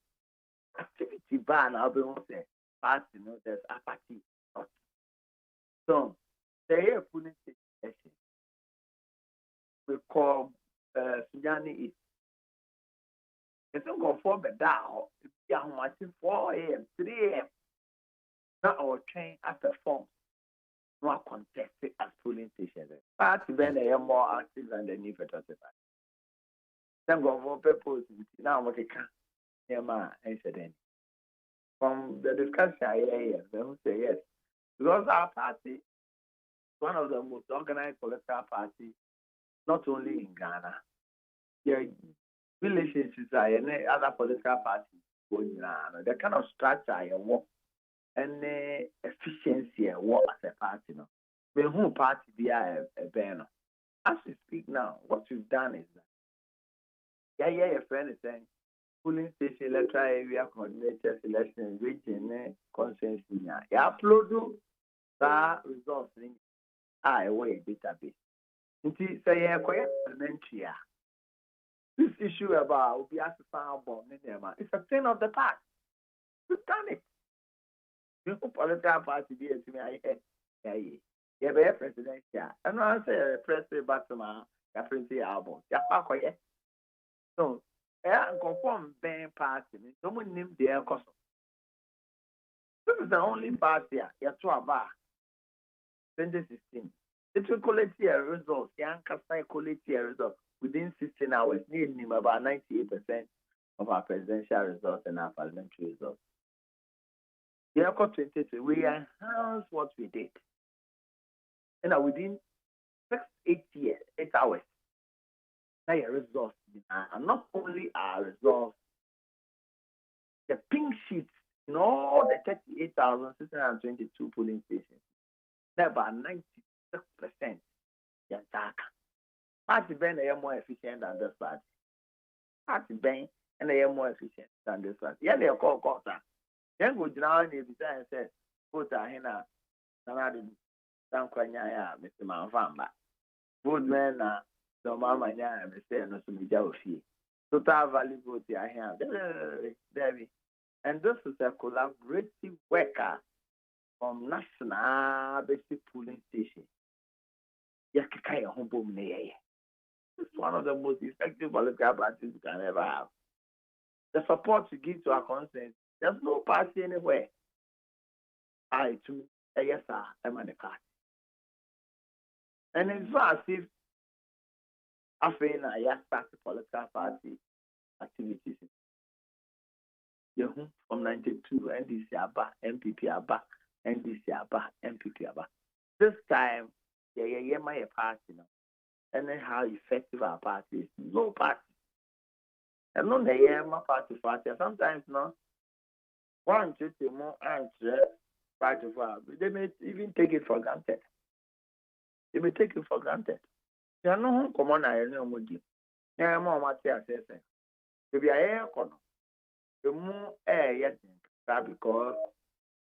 activity ban, I'll be able to say, party, there's a party. So, the air pulling station we call Sujani East. It's not going for the down. It's 4 a.m., 3 a.m. Now our train after form. No contested as polling station. Party then they are more active than the new federal. Then go for purpose. Now what they can. Incident. From the discussion I hear, they will say yes. Because our party, one of the most organized political parties, not only in Ghana, their relationships are in other political parties going on. The kind of structure and work and efficiency and work as a party. The whole party be a banner. As we speak now, what we've done is that your friend is saying polling station electoral area coordinator selection region consensus. You upload the results in a database. Say Parliamentary. This issue about Obia's farm it's a thing of the past. We've done it. You political party be to me. You have a presidential. And I say president Batman, Cathedral album. So, I conform being party. Someone named their custom. This is the only party you have to about 2016. It will collect your results. Young Castle collect your results within 16 hours. Need him about 98% of our presidential results and our parliamentary results. The Echo 23, we enhanced what we did. And within 8 hours, now your results. And not only our results, the pink sheets in all the 38,622 polling stations, about 96%. Party Ben are more efficient than this party. Party Ben and they are more efficient than this one. Yeah, they are called quarter. Then go down if you say, put a henna, another Sanquanya, Mr. Manfamba. Good men, no mamma, Mr. No Sumijafi. Total value vote I have. Debbie. And this is a collaborative worker from National Basic Polling Station. Yakaya Homeboom Neye. It's one of the most effective political parties you can ever have. The support you give to our consent, there's no party anywhere. I to yes, sir, I'm on the card. And it's as if I feel I start the political party activities. From 92, NDC Abba, MPP Abba, NDC Abba, MPP Abba. This time, my party now. And then how effective our party is. No party. And no, my party. Sometimes, no, one, two, more answer, party for they may even take it for granted. They may take it for granted. There are no common I know with you. Now, more material assessment. If you are air corner, the more air yet because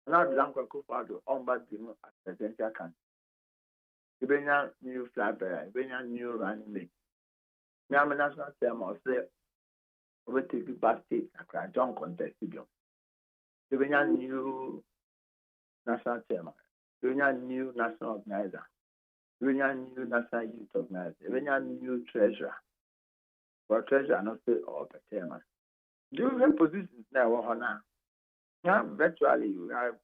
now the uncle Kufado on back the presidential country. You bring a new flag bearer, you bring a new running mate. Now, I'm a national term of say, over to the past state, I don't contest you. You bring a new national chairman, you bring a new national organizer, you bring a new national youth organizer, you bring a new treasurer. But treasurer, not say, or chairman. Different positions now, now, virtually, you are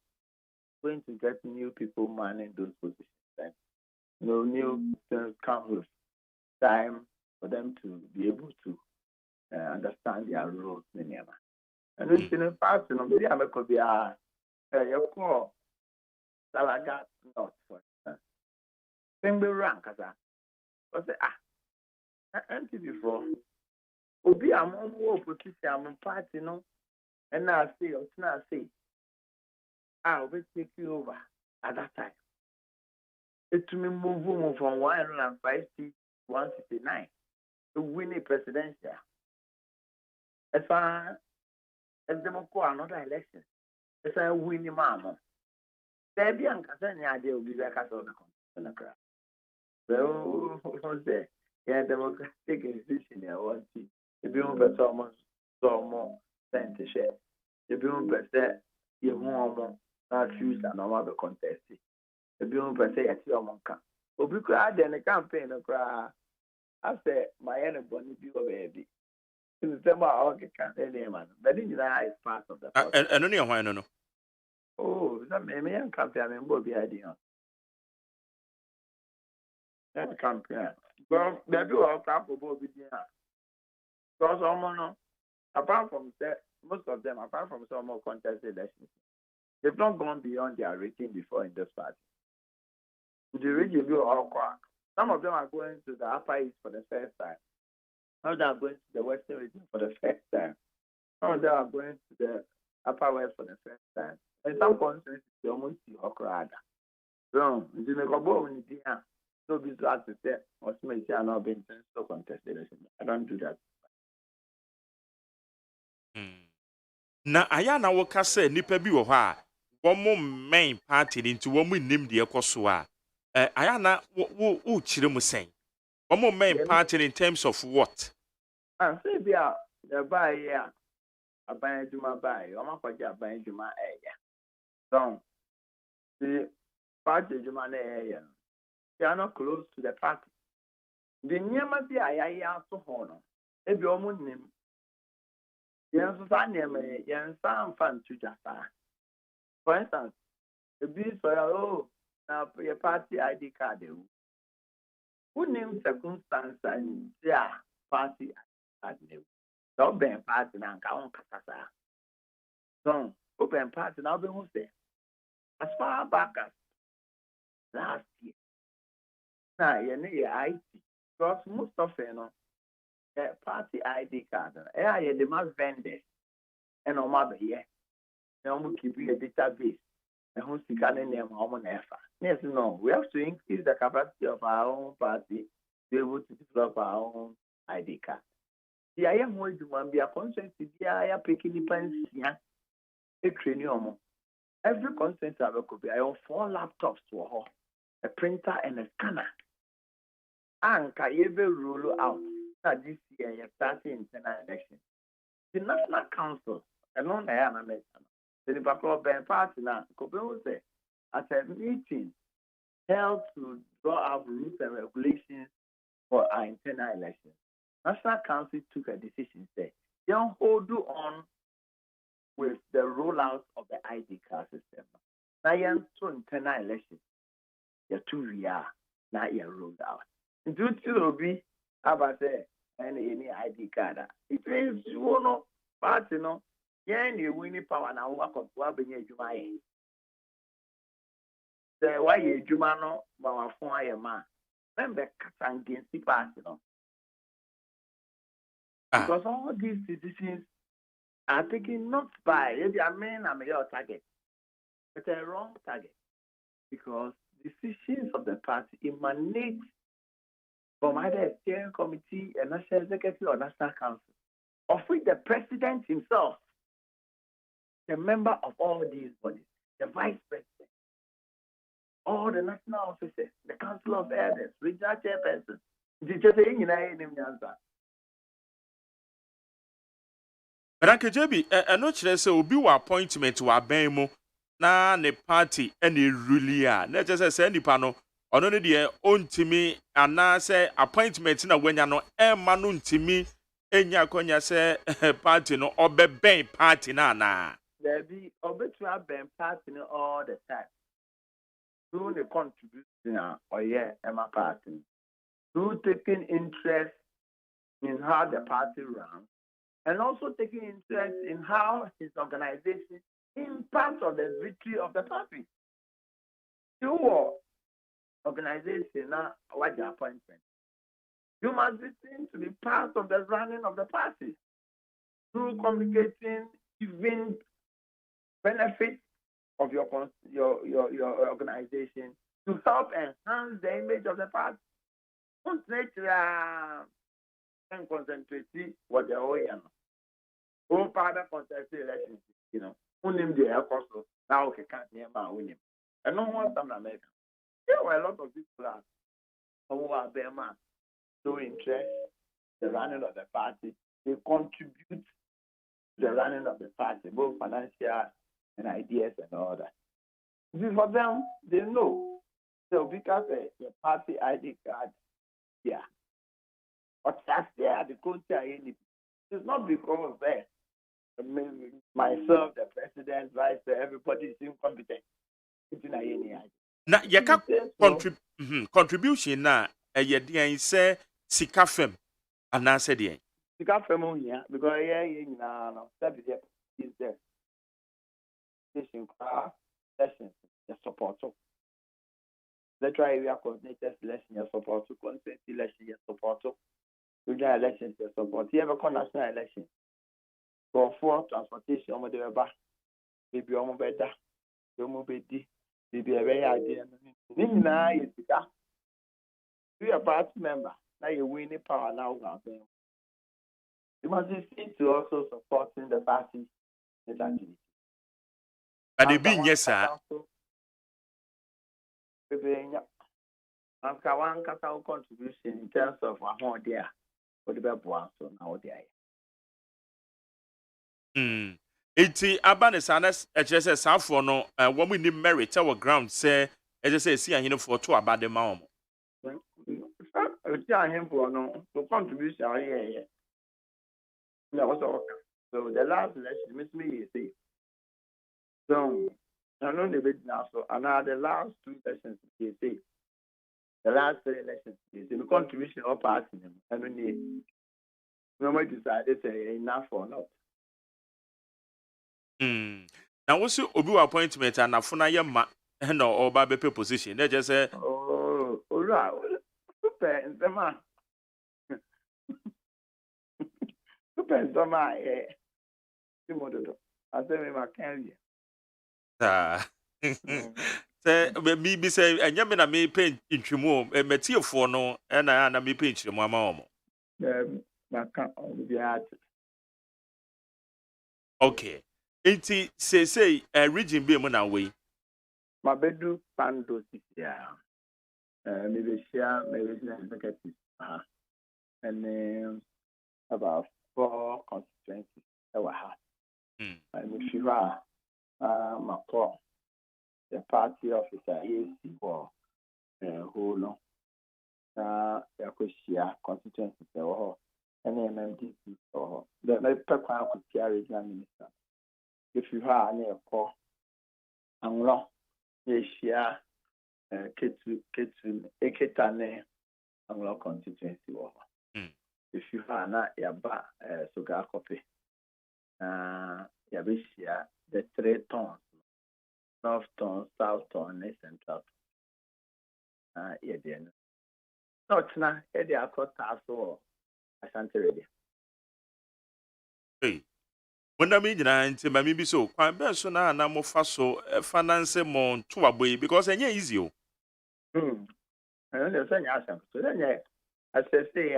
going to get new people manning those positions. Then, new things come with time for them to be able to understand their roles. And it's in the past, maybe I could be a call Salaga not for instance. Then we rank as a say, empty before. Obi a more opposition, I'm a party, and I say, or I say, I will take you over at that time. It to me move from 150 to 169 to win a presidential. As far as them call another election, as I win the mama. There be an idea will be like a sort of the crowd. So, say, yeah, democratic institution, I want to. If you want so more than to share. If you want you want not choose and normal contest. If you want to say, I see a monk. But because I did a campaign, I said, my anybody be a baby. It's about campaign, man. But in the is part of the process. And only why no. Oh, that may be a campaign, I will be idea. That campaign. Well, there do all crap for both. Because apart from that, most of them, apart from some more contested elections, they've not gone beyond their rating before in this party. The region do all crap. Some of them are going to the Upper East for the first time. Some of them are going to the Western region for the first time. Some of them are going to the Upper West for the first time. And some constituencies, they almost see Okra. So, you make a bow in the end. So, be glad to say, or maybe I not been so contested. I don't do that. Na aya na woka say nipa bi wo ha wo mo main party into wo mo nim de ekoso a aya na wo chire mu sen wo mo main party in terms of what Say bia the buy here aban juma buy o ma kwaje aban juma so the party juma na they are not close to the party the nyama bi aya so ho no e bi o mo nim yes, some fun to just for instance, the bill for now your party ID card. Who named circumstance and party ID? Don't be party now, count Catasa. So, open party now, be who say as far back as last year. Now, you need IT because most of party ID card. The demand vendors and on my here. Now we keep a database and who's the kind of name on effort. Yes, no, we have to increase the capacity of our own party to be able to develop our own ID card. The I am going to be a constituency, the I am picking the a cranium. Every constituency I could be, I have 4 laptops to a printer and a scanner. And can ever roll out that this year you're starting internal election. The National Council, and on the American, the Liverpool Bank Party now, say, at a meeting held to draw up rules and regulations for our internal elections. National Council took a decision, say, don't hold on with the rollout of the ID card system. Now you're so internal elections, you're 2 years, now you're rolled out. Due to be about any ID card. It means you know, but you know, you winning power now. Work of what be you my. The why you man our phone man. Remember, can against the party, you know. Because all these decisions are taken not by I'm your target, but a wrong target. Because decisions of the party emanate from either a steering committee, a national executive, or national council, of which the president himself, the member of all these bodies, the vice president, all the national officers, the council of elders, regional chairperson, But Uncle JB, I know say obi wa appointment wa ben mu na ne party any really a na just say nipa no ono ne de ontimi ana say appointment na wanya no e ma no ntimi enya konya say party no obeben party na na there be obetua ben party no all the time through the contribution or Emma party through taking interest in how the party runs and also taking interest in how his organization impacts on the victory of the party. Your organization now, what your appointment? You must be seen to be part of the running of the party through communicating, giving benefits of your organization to help enhance the image of the party. And concentrate what they're all oh, father contested elections, you know, who named the air cost now okay can't name my winning. And no one some American. There were a lot of people who are Burma show interest in the running of the party. They contribute to the running of the party, both financial and ideas and all that. For them, they know. So because the party ID card, yeah. But that's there, the country, it's not because myself, the president, vice, everybody is incompetent. It's not any idea. Na yeka contribution na yedian say sika fem ana say dey. Sika fem on here because no that is there. Station sessions, the support. Let's try area coordinated election, your support to consent election, your support. Regional elections, your support. You ever call national election? For transportation, on the back, maybe on better, you move it, maybe a very idea. Now is because you are party member, now you win the power now. You must be seen to also supporting the party. But they being yes, sir. And one contribution in terms of our dear. For the best so now Iti abane sanas ejese safo no wo mu ni merit our ground say ejese si ahine for to abade ma omo. Oti ahine for no to contribution here. No also so the last election miss me you see. So I know the bit now so another last 2 elections you see. The last 3 elections, the contribution of party, and when nobody decided say enough or not. Now, what's your obu appointment and afuna yema no or baby position? They just say, oh, right, super, the man, super, the man, I say me my carrier. Say me say anyame na me paint intwemu e metie fo no na me paint mo ama omo maka obiara. Okay. Enti say region be mo na we. Mabedu Pando Sisia. Maybe share maybe executive. And about 4 constituencies that were had. And if you are Macron, the party officer, AC or who no, Yakushia constituencies or any MMDC or the Pekwan could carry regional minister. If you are near Paul, and long, Asia, Ketu, Eketane, Anglo constituency or. If you are not yaba sugar copy, yabishia the 3 tones, north tone, south tone, central tone. Yeah, not now, Eddie, I thought so. Asante ready. Hey. When I mean nti ma me bi so kwan be so na mo fa so finance mo to aboy because enye easy o. And then say nyasam. So then as I say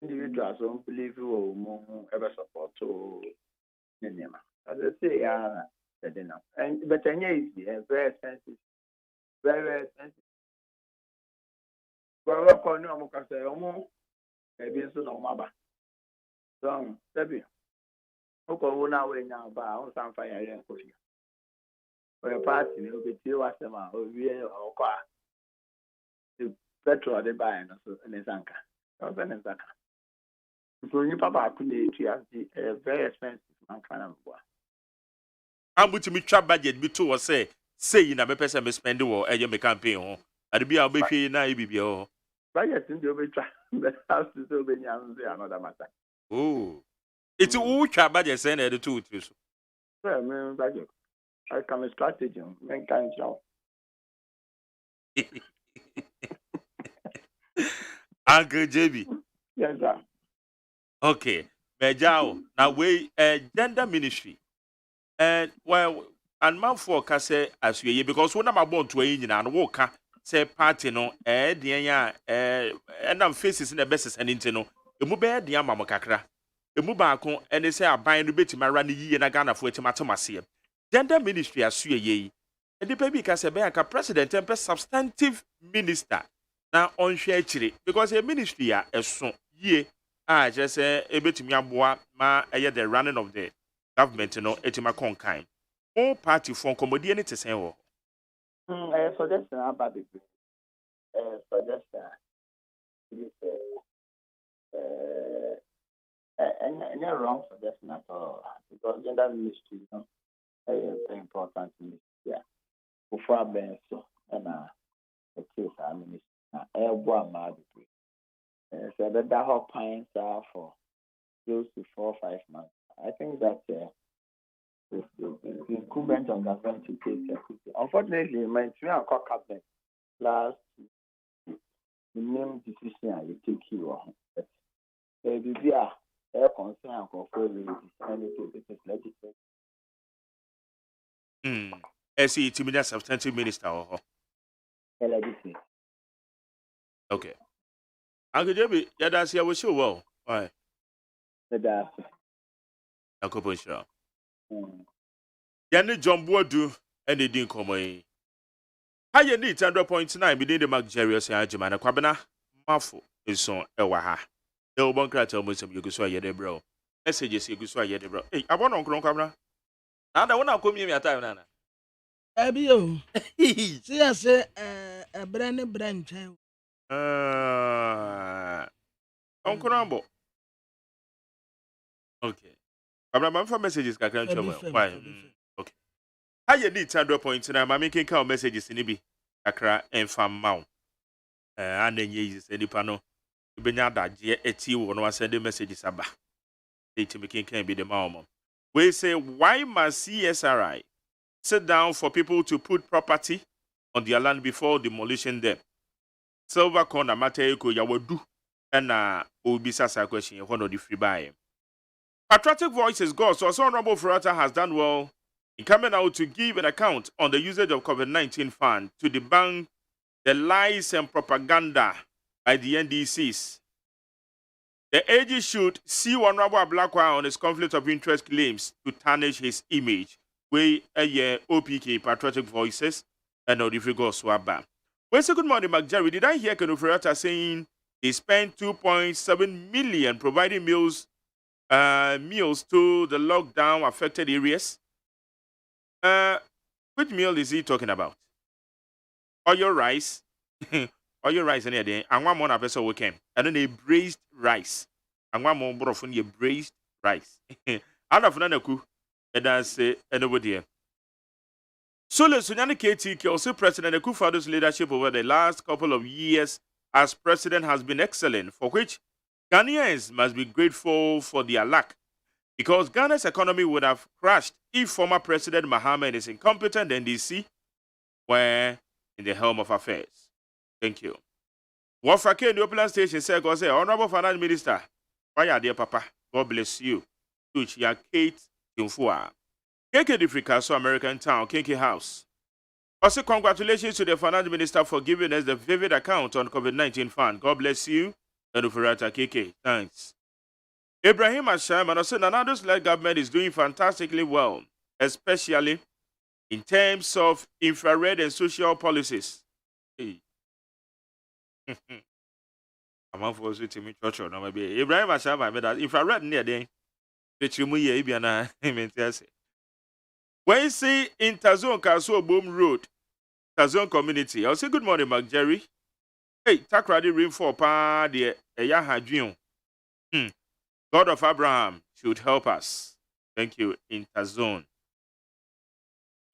individuals don't believe you more ever support to Nenema. As I say, and but easy, very expensive, very expensive. Well, I call no more say, maybe so no maba. So, Debbie, who now way now about some fire and coffee. For a party, you'll be two as a man, or we or car. The petrol they buy and a zanka. Or then a zanka. So you papa could a very expensive man kind of boy. How much me trap budget be to say na be person me spend wo e me campaign ho. Ade bia we hwe na e bibia ho. Budget in the obetwa. The house is over another matter. Oh. It's who trap budget say na the two so. Well, me budget. I come a strategy, men can't show. Uncle JB. Yes, sir. Okay. Mejao. Now we gender ministry. And well, and man for kase as we because when I'm born to a union and walk say party no the and I'm faces in the best and inteno. The mube the mama kakra. The mubako and they say I buy no bit my running ye and I gana for it matomasi. Gender ministry as ye. And the baby kase be a president and substantive minister. Now on share chiri because a ministry ya so ye just say a bit me aboa ma the running of the government no etima konkan all party for commodity any to say wo suggestion about the suggestion any wrong suggestion at all because gender ministry very important ministry before ben so and the case ministry mad so that whole pines are for close to 4 or 5 months. I think that it's incumbent on government to take care. Unfortunately, my three and core cabinet last the main decision you take here. But be a concern and control decided to this legislation. See, it's a substantive minister or legislation. Okay. Uncle Jimmy, yeah, that's here we show well. Why? That's Uncle Sure. Yanni John Boadu and the Dean Comoy. How you need 100.9 within the Magerius and AGYEMAN, Quabana, Mafu is on Ewaha. The Oban Crater Muslim Yugoswa Yedebro. Messages Yugoswa Yedebro. Hey, I want on Croncabra. Now, I want to come here at time, Nana. Abio. See, I say a brand branch. Uncle Rambo. Okay. I'm for messages. Why? Okay. How you need 100.9? I'm making count messages in Ibi. Akra and Farm Mount. And then ye is any panel. You be not that ye when I send the messages about. They to making can be the mom. We say, why must CSRI sit down for people to put property on their land before demolition them? Silver corner matter ya would do. And Obisa question one of the free buy. Patriotic Voices God, so Honorable Ferrata has done well in coming out to give an account on the usage of COVID-19 fund to debunk the lies and propaganda by the NDCs The AG should see Honorable Blackwa on his conflict of interest claims to tarnish his image. We a OPK Patriotic Voices and no difficult swabba. Well, so good morning, McJerry. Did I hear Kenufrata saying he spent 2.7 million providing meals to the lockdown affected areas? Which meal is he talking about? Oil rice? Oil rice in there. And one more episode we came. And then they braised rice. And one more brofun ye braised rice. Out of Nanaku, and that's anybody. So let's KT also President Akufo-Addo's leadership over the last couple of years as president has been excellent, for which Ghanaians must be grateful for their luck, because Ghana's economy would have crashed if former President Mahama and his incompetent NDC were in the helm of affairs. Thank you. Wafake in the Open Station said, God say, Honorable Finance Minister, why are dear Papa? God bless you. Which ya Kate Kimfua. KK Diffrika, so American Town, KK House. Also, congratulations to the Finance Minister for giving us the vivid account on COVID-19 fund. God bless you. And Uferata KK. Thanks. Ibrahim Asham and also Nanado's led government is doing fantastically well, especially in terms of infrared and social policies. Hey. I'm on for to me church or no maybe Ibrahim Asham, I made that infrared near then. Which you may be an when you see in Tazon Castle Boom Road, Tazon community, I'll say good morning, Mark Jerry. Hey, Takradi ring for pa de Yahadrion. God of Abraham should help us. Thank you, in Tazon.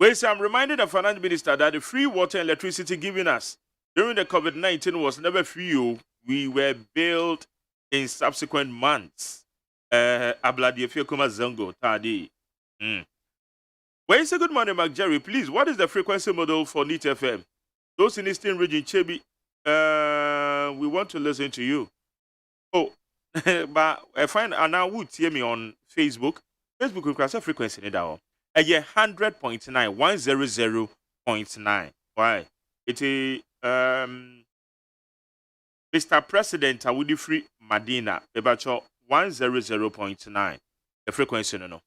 Well, so I'm reminded the finance minister that the free water and electricity given us during the COVID-19 was never free. We were billed in subsequent months. Abladi Kuma Zango Tadi. Well, say good morning, Mark Jerry. Please, what is the frequency model for NEET FM? Those in Eastern region, Chebi, we want to listen to you. Oh, but I find Anna Wood hear me on Facebook. Facebook will cross a frequency in that. 100.9, 100.9. Why? It is Mr. President Awudi Free Madina, about 100.9. The frequency, no.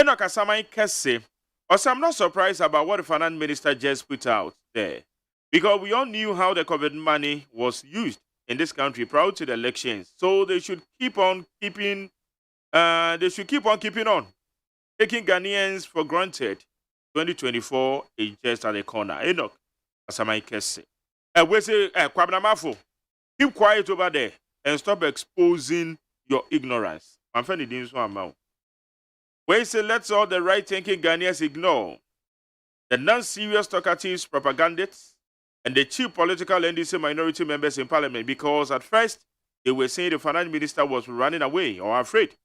Enoch Asamai Kese. Also, I'm not surprised about what the finance minister just put out there, because we all knew how the COVID money was used in this country prior to the elections. So they should keep on keeping. On. Taking Ghanaians for granted. 2024 is just at the corner. Enoch Asamai Kese. We say, Kwabnamafo, keep quiet over there and stop exposing your ignorance. I'm finding this one now. We say let's all the right-thinking Ghanaians ignore the non-serious talkatives, propagandists, and the cheap political NDC minority members in parliament, because at first they were saying the finance minister was running away or afraid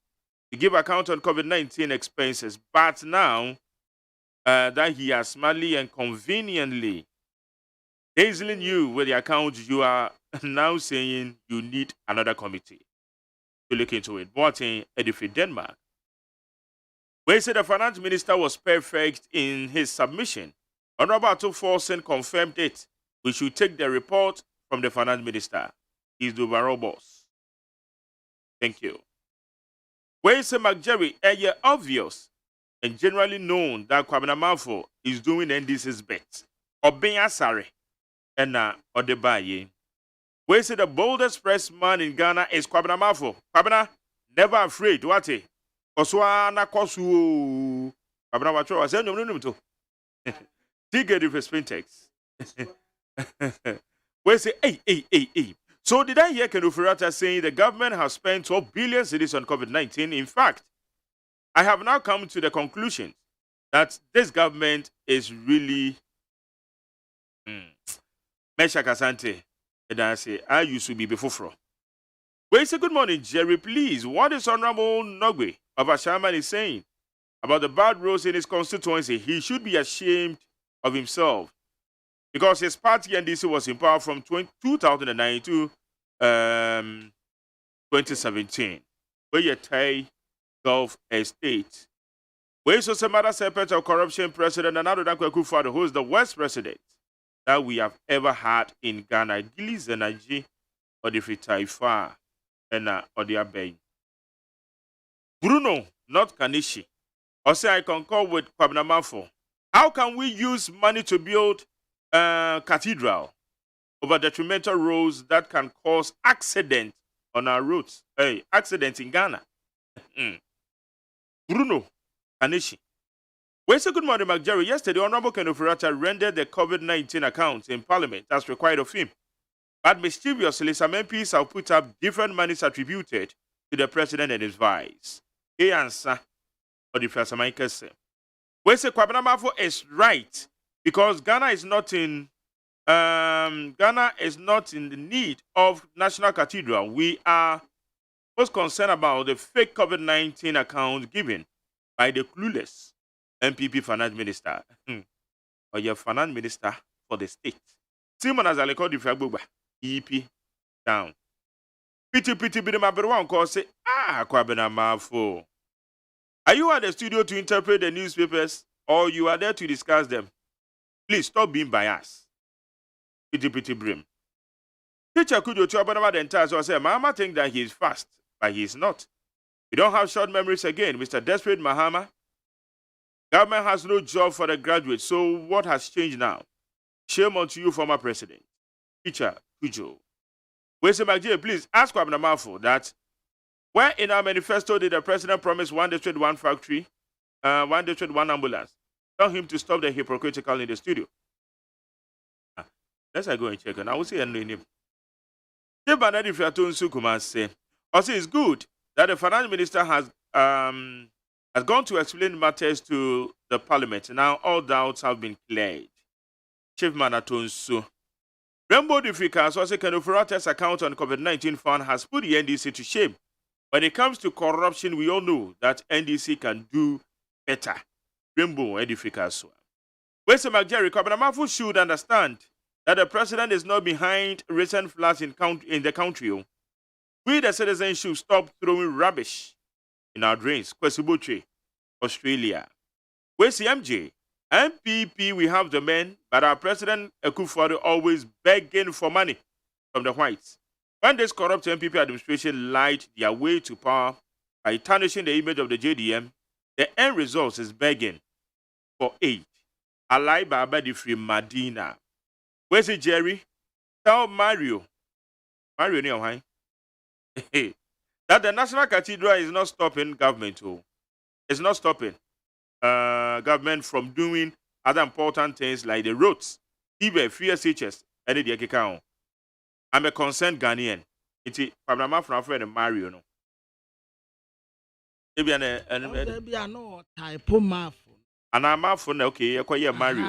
to give account on COVID-19 expenses. But now that he has smartly and conveniently dazzling you with the account, you are now saying you need another committee to look into it. Martin Edifie Denmark. When said the finance minister was perfect in his submission, Honorable Ato Forsen confirmed it. We should take the report from the finance minister. He's the overall boss. Thank you. When said McJerry, obvious and generally known that Kwabena Mafo is doing NDC's bet, or being asari, and or the baye. When said the boldest press man in Ghana is Kwabena Mafo. Kwabena, never afraid, what he? Oswana kosu abna wacho ase nyom to tigger the spin text. We say hey. So did I hear Kenufurata saying the government has spent 12 billion cedis on COVID-19? In fact, I have now come to the conclusion that this government is really Mesha Kasante, and I say I used to be before. We say good morning, Jerry. Please, what is Honorable Nogwe of Ashaman is saying about the bad roads in his constituency? He should be ashamed of himself, because his party NDC was in power from 2009 to 2017. Where you Thai Gulf Estate. Where is also Mother Serpent of Corruption President and Adonai Akufo-Addo, who is the worst president that we have ever had in Ghana. Gillies Energy or the Free Taifa. and Odia Bay. Bruno, not Kanishi. Also, I concur with Kwabnamafo. How can we use money to build a cathedral over detrimental roads that can cause accident on our roads? Hey, accident in Ghana. Bruno Kanishi. We say good morning, McJerry. Yesterday, Honorable Kenofurata rendered the COVID-19 accounts in Parliament as required of him. But mysteriously, some MPs have put up different monies attributed to the president and his vice. He answer for the first say. We say Kwabnamafo is right because Ghana is not in the need of national cathedral. We are most concerned about the fake COVID-19 account given by the clueless MPP finance minister or your finance minister for the state. Simon as I call the Fagbuba EP down. Pity Bidemaberwan call say Kwabnamafo. Are you at the studio to interpret the newspapers or you are there to discuss them? Please stop being biased. Pity brim. Teacher could you talk about the entire so say Mama think that he is fast, but he is not. We don't have short memories again, Mr. Desperate Mahama. Government has no job for the graduates, so what has changed now? Shame on to you, former president. Teacher Kujo. Wese Magje, please ask Kwabnamafo that where in our manifesto did the president promise 1 district, 1 factory, 1 district, 1 ambulance? Tell him to stop the hypocritical in the studio. Let's go and check. And I will say, name. Also, it's good that the finance minister has gone to explain matters to the parliament. Now all doubts have been cleared. Chief Manatonsu. Rainbow Difficult also Kenofurata's account on COVID-19 fund has put the NDC to shame. When it comes to corruption, we all know that NDC can do better. Rainbow Difficult. Where's the McJerry? Kwabnamafo should understand that the president is not behind recent floods in the country. We, the citizens, should stop throwing rubbish in our drains. Kwesiboche, Australia. Where's the MJ? MPP, we have the men, but our president Akufo-Addo always begging for money from the whites. When this corrupt MPP administration lied their way to power by tarnishing the image of the JDM, the end result is begging for aid. Alai Babadi from Medina. Where's it, Jerry? Tell Mario near why? That the National Cathedral is not stopping government. It's not stopping government from doing other important things like the roads, even FSHS, and the account. I'm a concerned Ghanaian. It's a friend of Mario. No. Maybe an no type of math. And I'm out for okay, I call you Mario.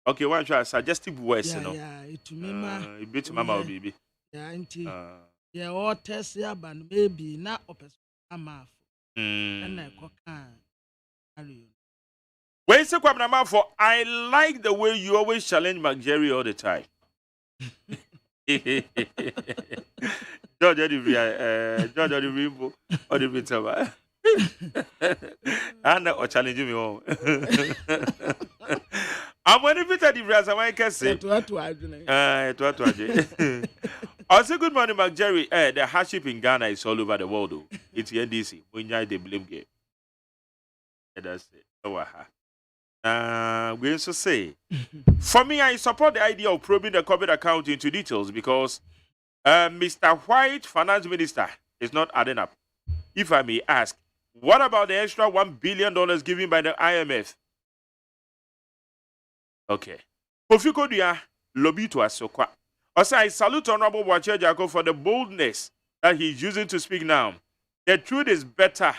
Okay, one try suggestive words, you know. Yeah, it to me, a bit mama baby. Yeah, auntie. Yeah, all test yeah, but maybe not open a math. And I could Wait, so Kwabnamafo, I like the way you always challenge McJerry all the time. George Rainbow, or the Vitama. And or challenging me all. I'm when if it's a difference, I can say. Also, good morning, McJerry. The hardship in Ghana is all over the world, though. It's the NDC. When you the blame game. That's it. We also say, for me, I support the idea of probing the COVID account into details because Mr. White, finance minister, is not adding up. If I may ask, what about the extra $1 billion given by the IMF? Okay. Kofi Kodia, lobby to Asokwa. Also, I salute Honorable Wache Jaco for the boldness that he's using to speak now. The truth is better,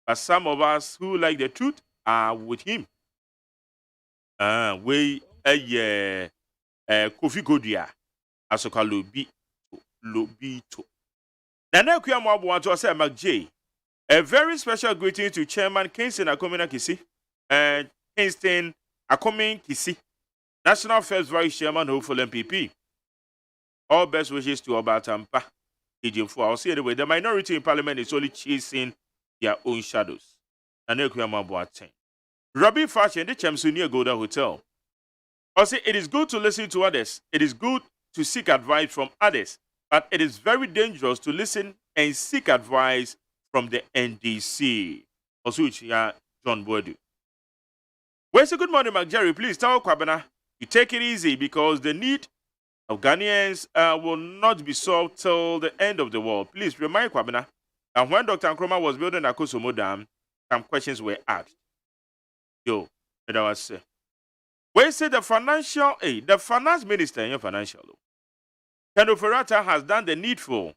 but some of us who like the truth are with him. Kofi Kodia, Asoka lobby to. Nana Kuyamo want to say McJ. A very special greeting to Chairman Kingston Akomina Kisi and Kingston Akomin Kisi, National First Vice Chairman, hopeful MPP. All best wishes to Obatampa. I'll see anyway. The minority in Parliament is only chasing their own shadows. Nana Kuyamo Boateng. Robbie Fashion, the Chamsunia Golden Hotel. I'll say it is good to listen to others. It is good to seek advice from others. But it is very dangerous to listen and seek advice from the NDC. Also, John Boadu. Well, so good morning, Mark Jerry. Please tell Kwabena, you take it easy because the need of Ghanaians will not be solved till the end of the world. Please remind Kwabena that when Dr. Nkrumah was building Akosomo Dam, some questions were asked. Yo, that was say. When say the finance minister in your financial law, Ken Oferata has done the needful.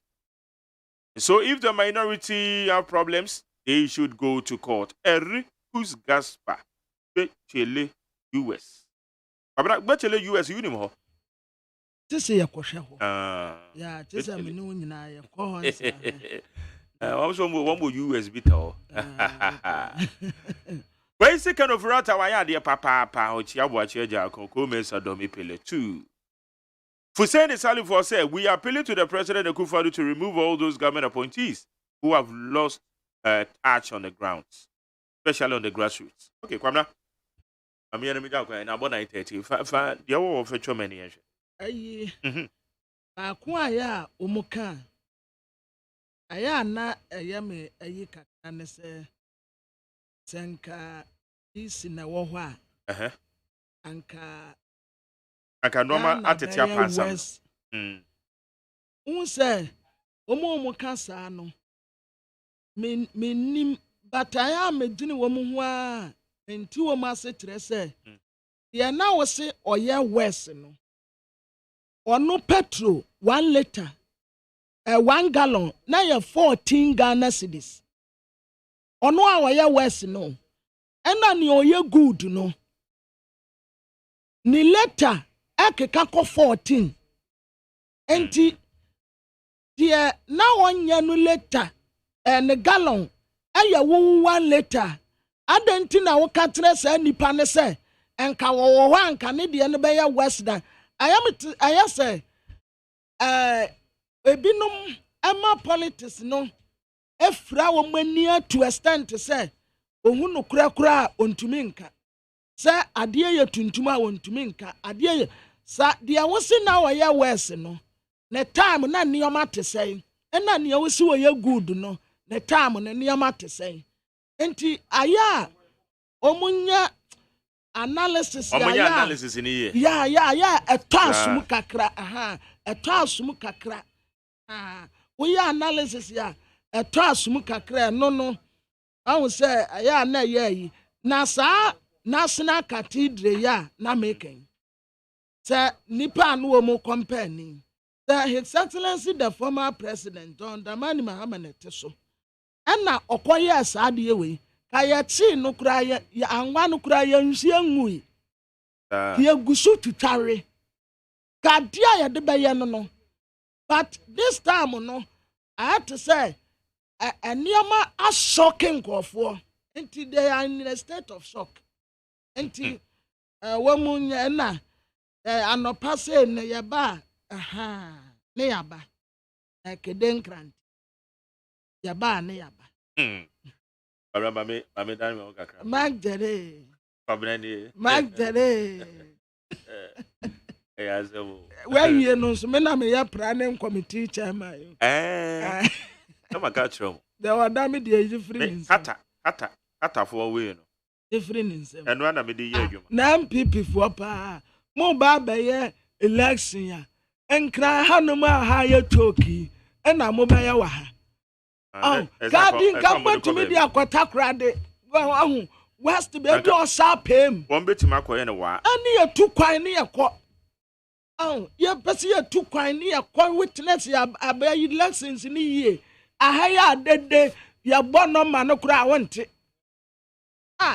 So if the minority have problems, they should go to court. Erikus Gaspar, Chile, US. But Chile, US, you know. This is a question. Yeah, this is a minimum. Also, one more US bit. When say Ken Oferata, why are dear papa, Chiabuacheja, Kokomes, Adomi Pele 2. Hussein Salifo said, we are appealing to the President Akufo-Addo to remove all those government appointees who have lost touch on the grounds, especially on the grassroots. Okay, Kwamna. I'm here to go now. About 9:30. The hour of a many years. Aye. Akwaya umuka. Aya na ayame ayi kakane se senka isi na wohwa. Anka normal atetia pasam. Unse omo kasa no. Menim bataya medini wo mu ho a enti wo ma setre se. Ye na wo se oye west no. Ono petrol 1 liter 1 gallon na ye 14 Ghana cedis. Ono a oye west no. Ena ni oye good no. Ni liter ekeka ko 14 enti die na wonya no liter en gallon aya wo 1 liter adenti na wo ka tre sa nipa ne se enka wo ho anka ne de ne be ya western aya say ebinom ama politics no efra wo mania to extent say ohu no kura ontumi nka se ade ye tuntum a ontumi nka ade ye sa de wosi na wo ye west no ne time na nioma te say na ne wosi wo ye good no ne time ne nioma te say enti aya omunya analysis ni ya etasum kakra etasum kakra wo ya analysis ya etasum kakra no awu say aya na ye na sa national cathedral ya na making say nipa no mo company that His Excellency the former president John Dramani Mahama so na okoye asade we kaya chi no kura ya anwa no kura ya nhia ngui ya gusu tutare kadia ya de beye no but this time no I have to say enioma a shocking kofo until they are in a state of shock until womunya na anopa say ne yaba ne yaba keden grant yaba ne yaba Mame dan me okakra. Magdere. Pabnani. Magdere. Azawo. Where you know so me na me ya planning committee chairman. Come catch them. There were damn the free. Kata for we no. Different. And one na me dey hear you. Na MPP for pa. Mo ba ye election ya. Enkra hanuma ha ye toki. Na mo ba ya wa ha. Garden come to me dia kwata krade. West be do sharp him. One bit ma koye ne wa. Ani ye tu kwan ne ye ko. Ye pese ye tu kwan ne ye ko witness ya abayi lessons ni ye. Ahaya dede ya bo no ma no kura wonte.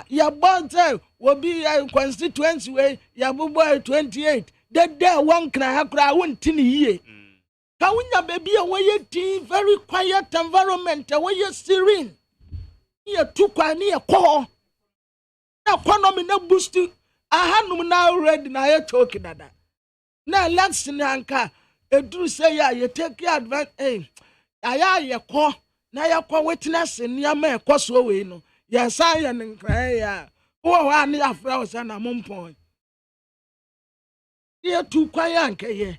Ya bo say wo bi constituency we ya bo 28. Dede one kra ha kura wonte ni ye. Kawunya baby away tea very quiet environment away serene. Ye too quiet near call. Now economy no boost. I had now ready na ye talking that. Now let's anka e do say ya you take your advantage. Aya ye call na ye call witness in your man cause we no. Yes I and cry ya. Oh I need a flower and a mum point. Ye too quiet anka ye.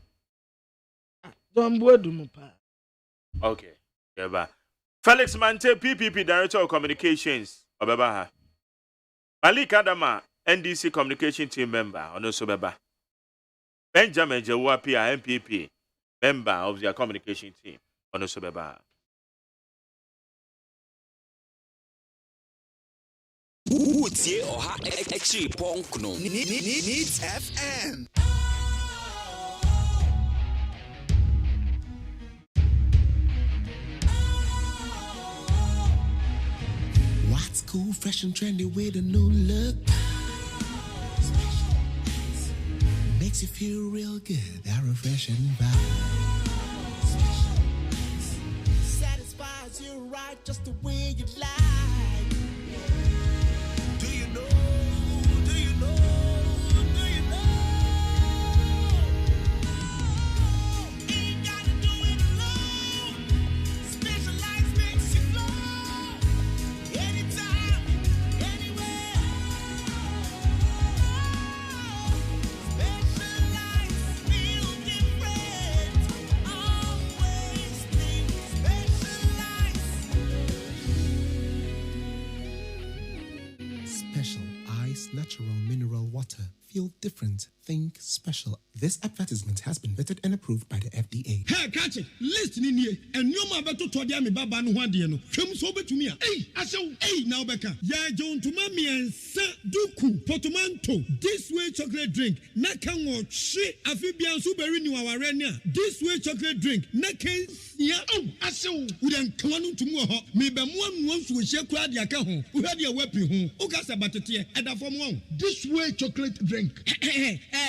Okay. Yeah, Felix Mante, PPP Director of Communications. Obebaha. Malik Adama, NDC Communication Team member. Onoso Beba. Benjamin Jawapia, MPP, member of their communication team. Onoso Beba. Utie oha extra ponkno. Needs FM. What's cool, fresh and trendy with a new look? Makes you feel real good, that refreshing vibe. Satisfies you right just the way you like. Do you know? Do you know? Do you know? Ain't gotta do it alone. Specialized makes you glow. Anytime, anywhere. Specialized feel different. Always think Special ice, natural mineral water. Feel different. Think special. This advertisement has been vetted and approved by the FDA. Hey, catch it. Listen in here. And you ma beto to dia me baba no hwade no. Twem so betumi a. Hey, asew. Hey, now beka. Ya John to mami ensa duku potomanto. This way chocolate drink. Na kan wo hwe afibia nso beri ni waware ne a. This way chocolate drink. Na kan sia. Oh, asew. We den kan no ntumu ho. Me be mo anu nso wo hye kura dia ka ho. Wo hwade a wapi ho. O ka sa batete e da fom ho. This way chocolate drink.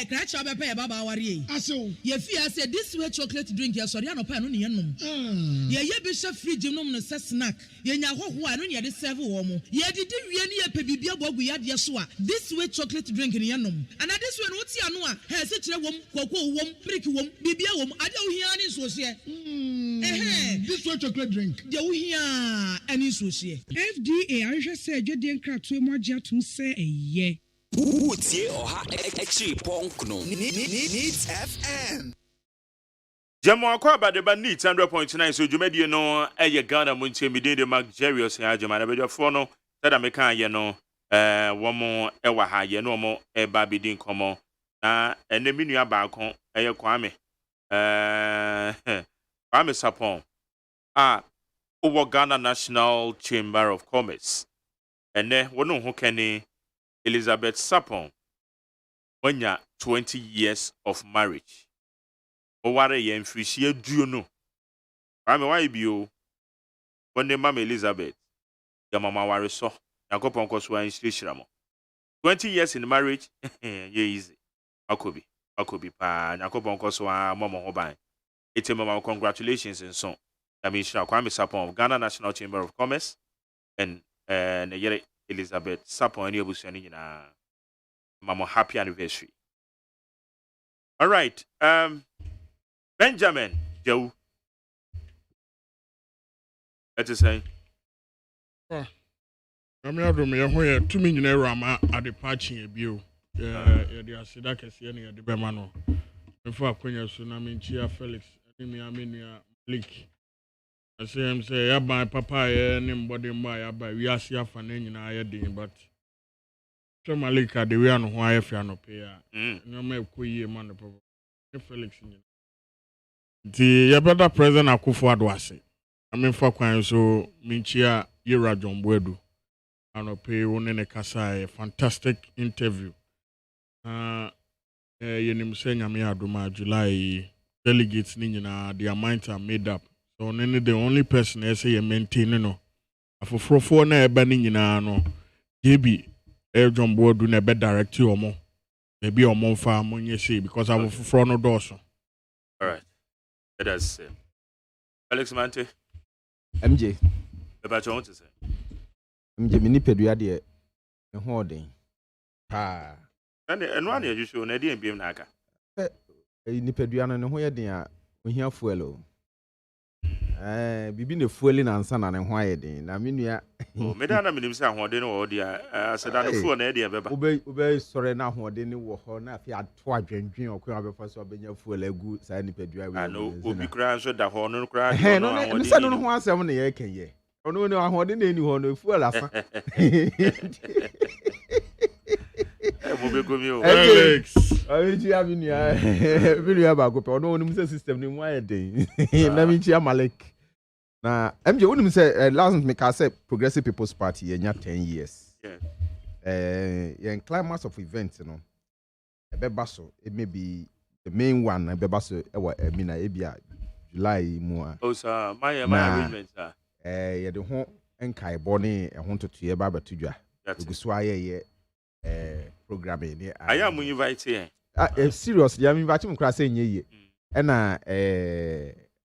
Crash up a baba worry. Aso. Ye fear say this way chocolate drink, ya sorry, no pan no yenum. Ye be chef fridge no snack. Ye nya ho ho anu ye de serve wo mo. Ye didi wie ne ye pe bibia bogu ya de so a. This way chocolate drink ni yenum. And this way no ti anu a, he se kire wom, koko wom, prick wom, bibia wom, ade wo hia ni so se. This way chocolate drink. De wo hia ani so se. FDA ahwe say adwede nkratoe mo agye atum se eye. Utie oha extra ponkno. Needs FM. Jamo akwa ba de ba needs 100.9 so dwumadi no eye Ghana Montie midin de luxurious AGYEMAN abedwa fo no tada meka ye no womo ewa ha ye no mo eba bidin komo na ene minua ba akon eye Kwame Kwame Sapon over Ghana National Chamber of Commerce ene wono ho kani Elizabeth Sapon wanya 20 years of marriage. Oware ye mfirisie duo no. Kwame why bio wonde mama Elizabeth ya mama ware so. Yakopon koso an shiramo. 20 years in marriage ye easy. Akobi pa yakopon koso an mama ho ban. Ete mama congratulations and so. Yamisha Kwame Sapon of Ghana National Chamber of Commerce and yere Elizabeth Sapon any obusuani nyina mama happy anniversary. All right. Benjamin Joe. That is saying. I'm not me ho 2 million rama at the patching a bio. Yeah, the asida kese ne the bemano. Before akwanya so na menchia Felix ani me amenia leak. I say him say ya buy papa ya anybody buy ya buy we asia afa na nyina ya din but so malika the we an ho afa no pay ya no ma ekoyie man no papa Felix nyina the ya better present akufo adwase I for kwan so minchia Yera John Boedu anope woni ne kasa a fantastic interview yenim say nyame adoma July delegates ni nyina their minds are made up. So only the only person I say you maintain no. Afofrofo na eba ni nyina no. Jebi John Boedu na be direct you omo. Maybe omo fa monye say because afofro no doso. All right. Let us Alex Mante. MJ. About what to say? MJ mini pedua de e ho den. Pa. And one you show na dey mbiem na aka. Ni pedua no ho ye den a ohia fuel o. Bibi ne fueli na ansa na ne ho ayedin. Na menua. Oh, me da na menim se ahode no wo dia. Aseda no fuo na e dia beba. Ube sore na ahode ne wo ho na afi ato adwendwen okwa abefa so obenya fuel agu sa nipadua we. No obi kra so da ho no kra no ahode. Me se no ho asem na ye kan ye. Ono ne ahode na eni ho no fuel asa. Alex. Ayi abinia. Binia ba go pe ono nim se system ni mu ayedin. Na mi chi Amalek. Na MJ wouldn't say last me can say Progressive People's Party yenya 10 years. Yeah. In climax of events, you know. Ebebaso, it may be the main one. Ebebaso, mina ebia July more. Oh, sir, my arrangement, sir. Yeah, the home and Kai Bonnie, I want to hear about Tuja. That's why programming. Yeah, I am invite here. Seriously, I'm inviting class in ye. And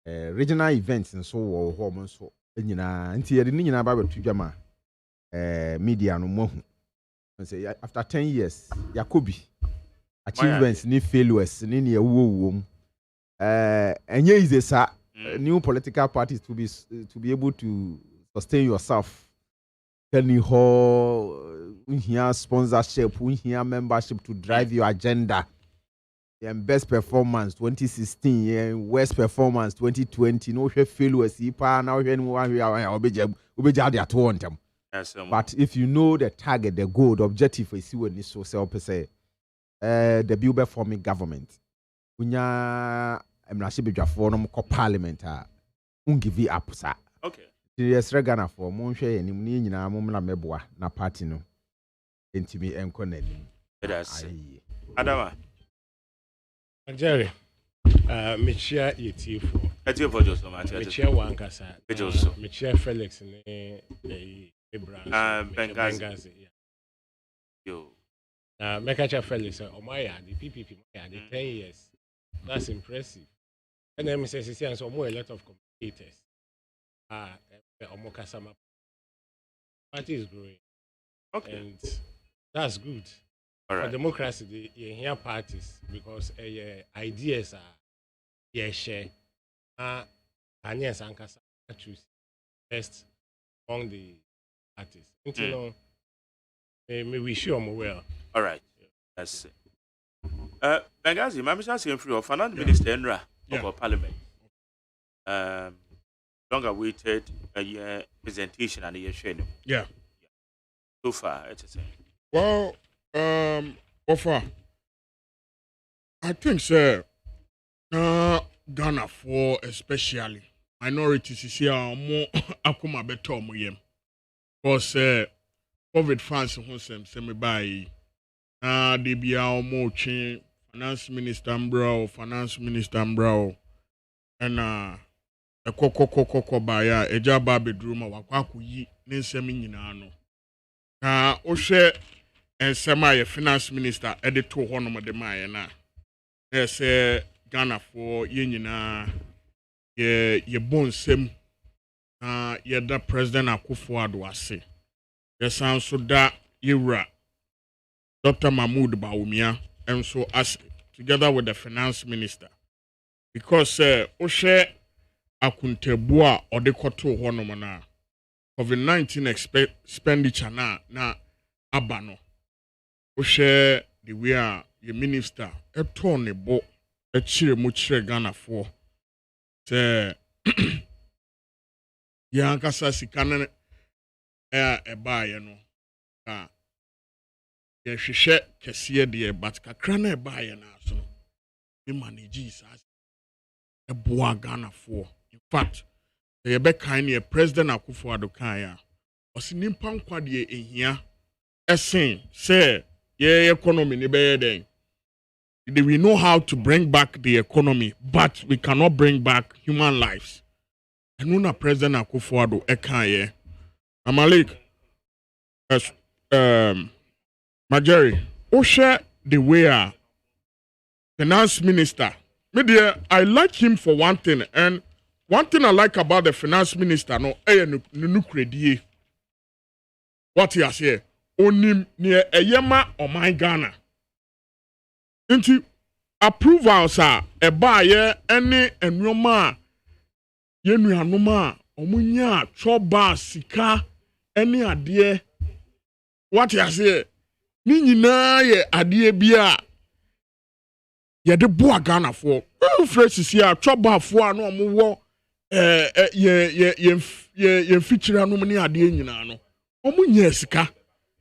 regional events and so or so nti yede nyina ba betu dwama media no mo say after 10 years yakobi achievements ni failures ni ne ewuwom enye is a new political parties to be able to sustain yourself can you here sponsorship here membership to drive your agenda. Best performance 2016, worst performance 2020. No failures. Now but if you know the target, the goal, the objective is you when so say the bill forming government. Unya emrashibe for no parliament give up sir. Okay. Yes, regana for monhwe enim ni nyina momna meboa na party no entimi enko na nim. That's Adama. Jerry, Michia Yetifo. Yetifo Joseph, Michia Wankasa. Joseph. Michia Felix Abraham. Bengazi. Yo. Mekacha Felix, Omaya, the PPP, the 10 years. That's impressive. And then Mrs. Sisian, so more a lot of competitors. Omokasama. Party is growing. Okay. And that's good. All right. For democracy, you hear parties because ideas are share. And yes, Ankasa choose best among the parties. Until may wish you well. All right. That's it. Bengazi, my mission is free of Finance Minister Enra of Parliament. Long awaited presentation and a year training. Yeah. So far, it's a thing. Well, offer. I think, sir, Ghana for especially minorities is here more akuma better moyem. Because COVID funds who semi buy they be our more change finance minister Mbro and a koko baya ejaba bedroom wakwaku yi ne nsem nyina no. Na o hwe ensema finance minister edito hono de maye na. Say Ghana for ye nyina ye bonsem ye da president Akufo-Addo ase. Ye san so da yewura Dr. Mahmoud Bawumia and so as together with the finance minister because o hwe akuntebua odekoto hono na COVID-19 expenditure na abano o share the way your minister eto ne bo e chire mu chire Ghana for say ya nkasa sika na e ba ye no ka ye hwehwe kese de but kakra na e ba ye na so me manage is e bo Ghana for in fact the kind President Akufo-Addo kan osi nimpa nkwa de ehia esen say ye economy ni be den we know how to bring back the economy but we cannot bring back human lives and when President Akufo-Addo kan Amalek Majori o share the way finance minister me dear I like him for one thing and one thing I like about the finance minister no nukredie what he has here onim near eyema o my Ghana into approvals are a buyer any enroma yenu anoma omunya choba sika eni ade what you say ni nyina ye ade bia ye de bo Ghana for phrases here choba for no omuwo ye feature anu ni ade nyina no omunya sika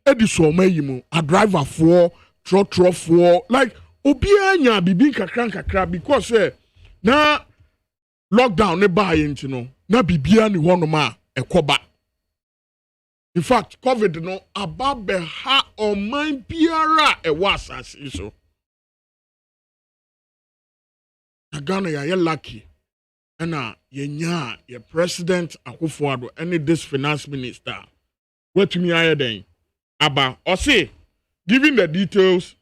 edi so mayimu a driver for truck for like obi anya bibi kakra because na lockdown ne ba yin no na bibia ni honoma ekoba. In fact, COVID no ababe ha oman biara e wasasi so. Na Ghana ya lucky. Ena yenya ye president Akufo-Addo any this finance minister. Wetumi aye den. Aba osi giving the details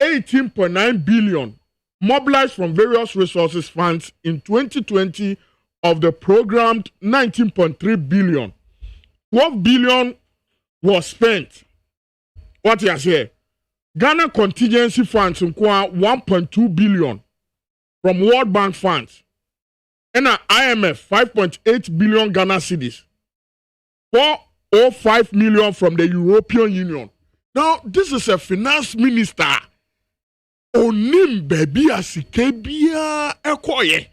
18.9 billion mobilized from various resources funds in 2020 of the programmed 19.3 billion. 12 billion was spent. What you say? Ghana contingency funds inquire 1.2 billion from World Bank funds. And IMF 5.8 billion Ghana cedis. 405 million from the European Union. Now, this is a finance minister. Onim baby asikebia ekoye.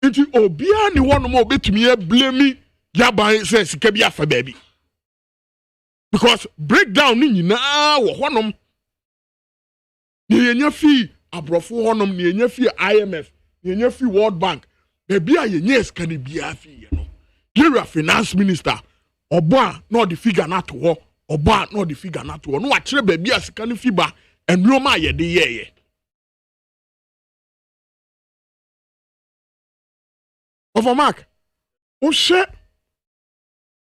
Iti obia ni one more betumi blame yaban say sikebia fa baby. Because breakdown ni nyina wo honom. Ni yenya fi abrofo honom ni yenya fi IMF, ni yenya fi World Bank. Baby a yenya skani bia fi ye no. You are finance minister. Oba no the figure na to wo. Oba no the figure na to wo. No akire baby asika ni fiba enroma ye de ye. Over Mark, o she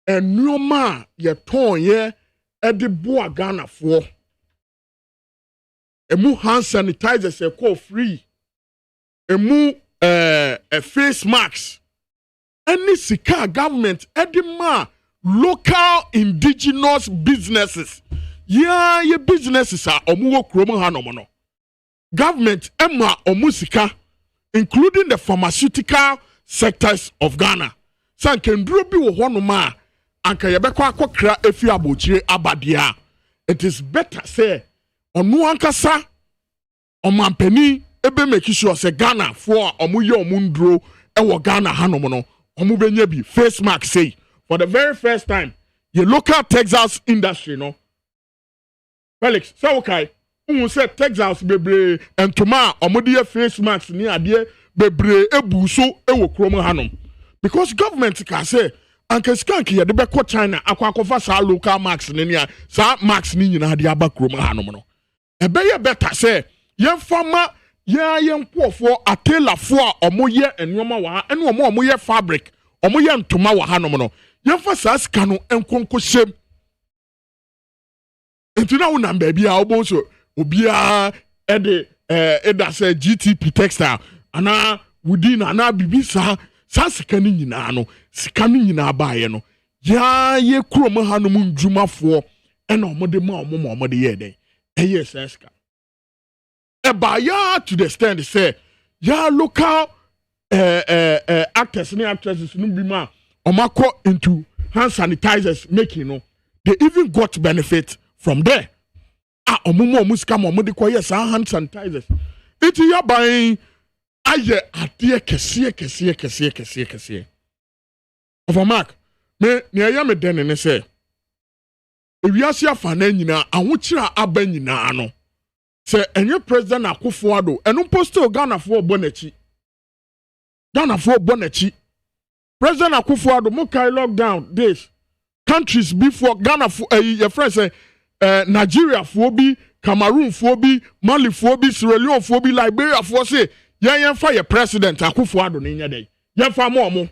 enroma ye ton ye e de boa Ghana for. Emu hand sanitizers e call free. Emu face masks. Any sika government edima local indigenous businesses. Yeah, ye businesses are omuwo kromo hanomono. Government emma omusika, including the pharmaceutical sectors of Ghana. San kendro bi wo honoma anka yebekwa akokra efi abochire abadia. It is better say onu ankasa omampani ebe make sure say Ghana for omuye omundro ewo Ghana hanomono. Omubenya bi face mask say for the very first time your local textiles industry no Felix so okay who said textiles bebre entoma omode face mask ni ade bebre ebu so ewo kromo hanom because government can say anka skank ye de be ko China akwakofa sa local mask ni nia sa mask ni nyina de aba kromo hanom no ebe ye better say ye fama ya yenkofo atelafo a omoye enwoma wa ene omoye fabric omoye ntoma wa hanom no yemfa sa sika no enkonko hyem entina wo namba bia obo so obia ede eda say GTP textile ana wudi na na bibisa sa sika ni nyina no sika ni nyina baaye no ya ye krom hanom ndwumafo ene omode ma omode ye den eye sa sika ya to the stand say ya local actors and actresses no be ma omako into hand sanitizers making no they even got benefit from there omumo musika mo de ko yes hand sanitizers it ya ban aye ade kese of mark me ya me den ne say ewiase afa na nyina ahokyira aba nyina no se enye president Akufo-Addo enu posto Ghana for bonachi president Akufo-Addo mo kai lockdown this countries before Ghana for your friends say Nigeria for bi Cameroon for bi Mali for bi Sierra Leone for bi Liberia for say yen fa your president Akufo-Addo ni nya dey yen fa mo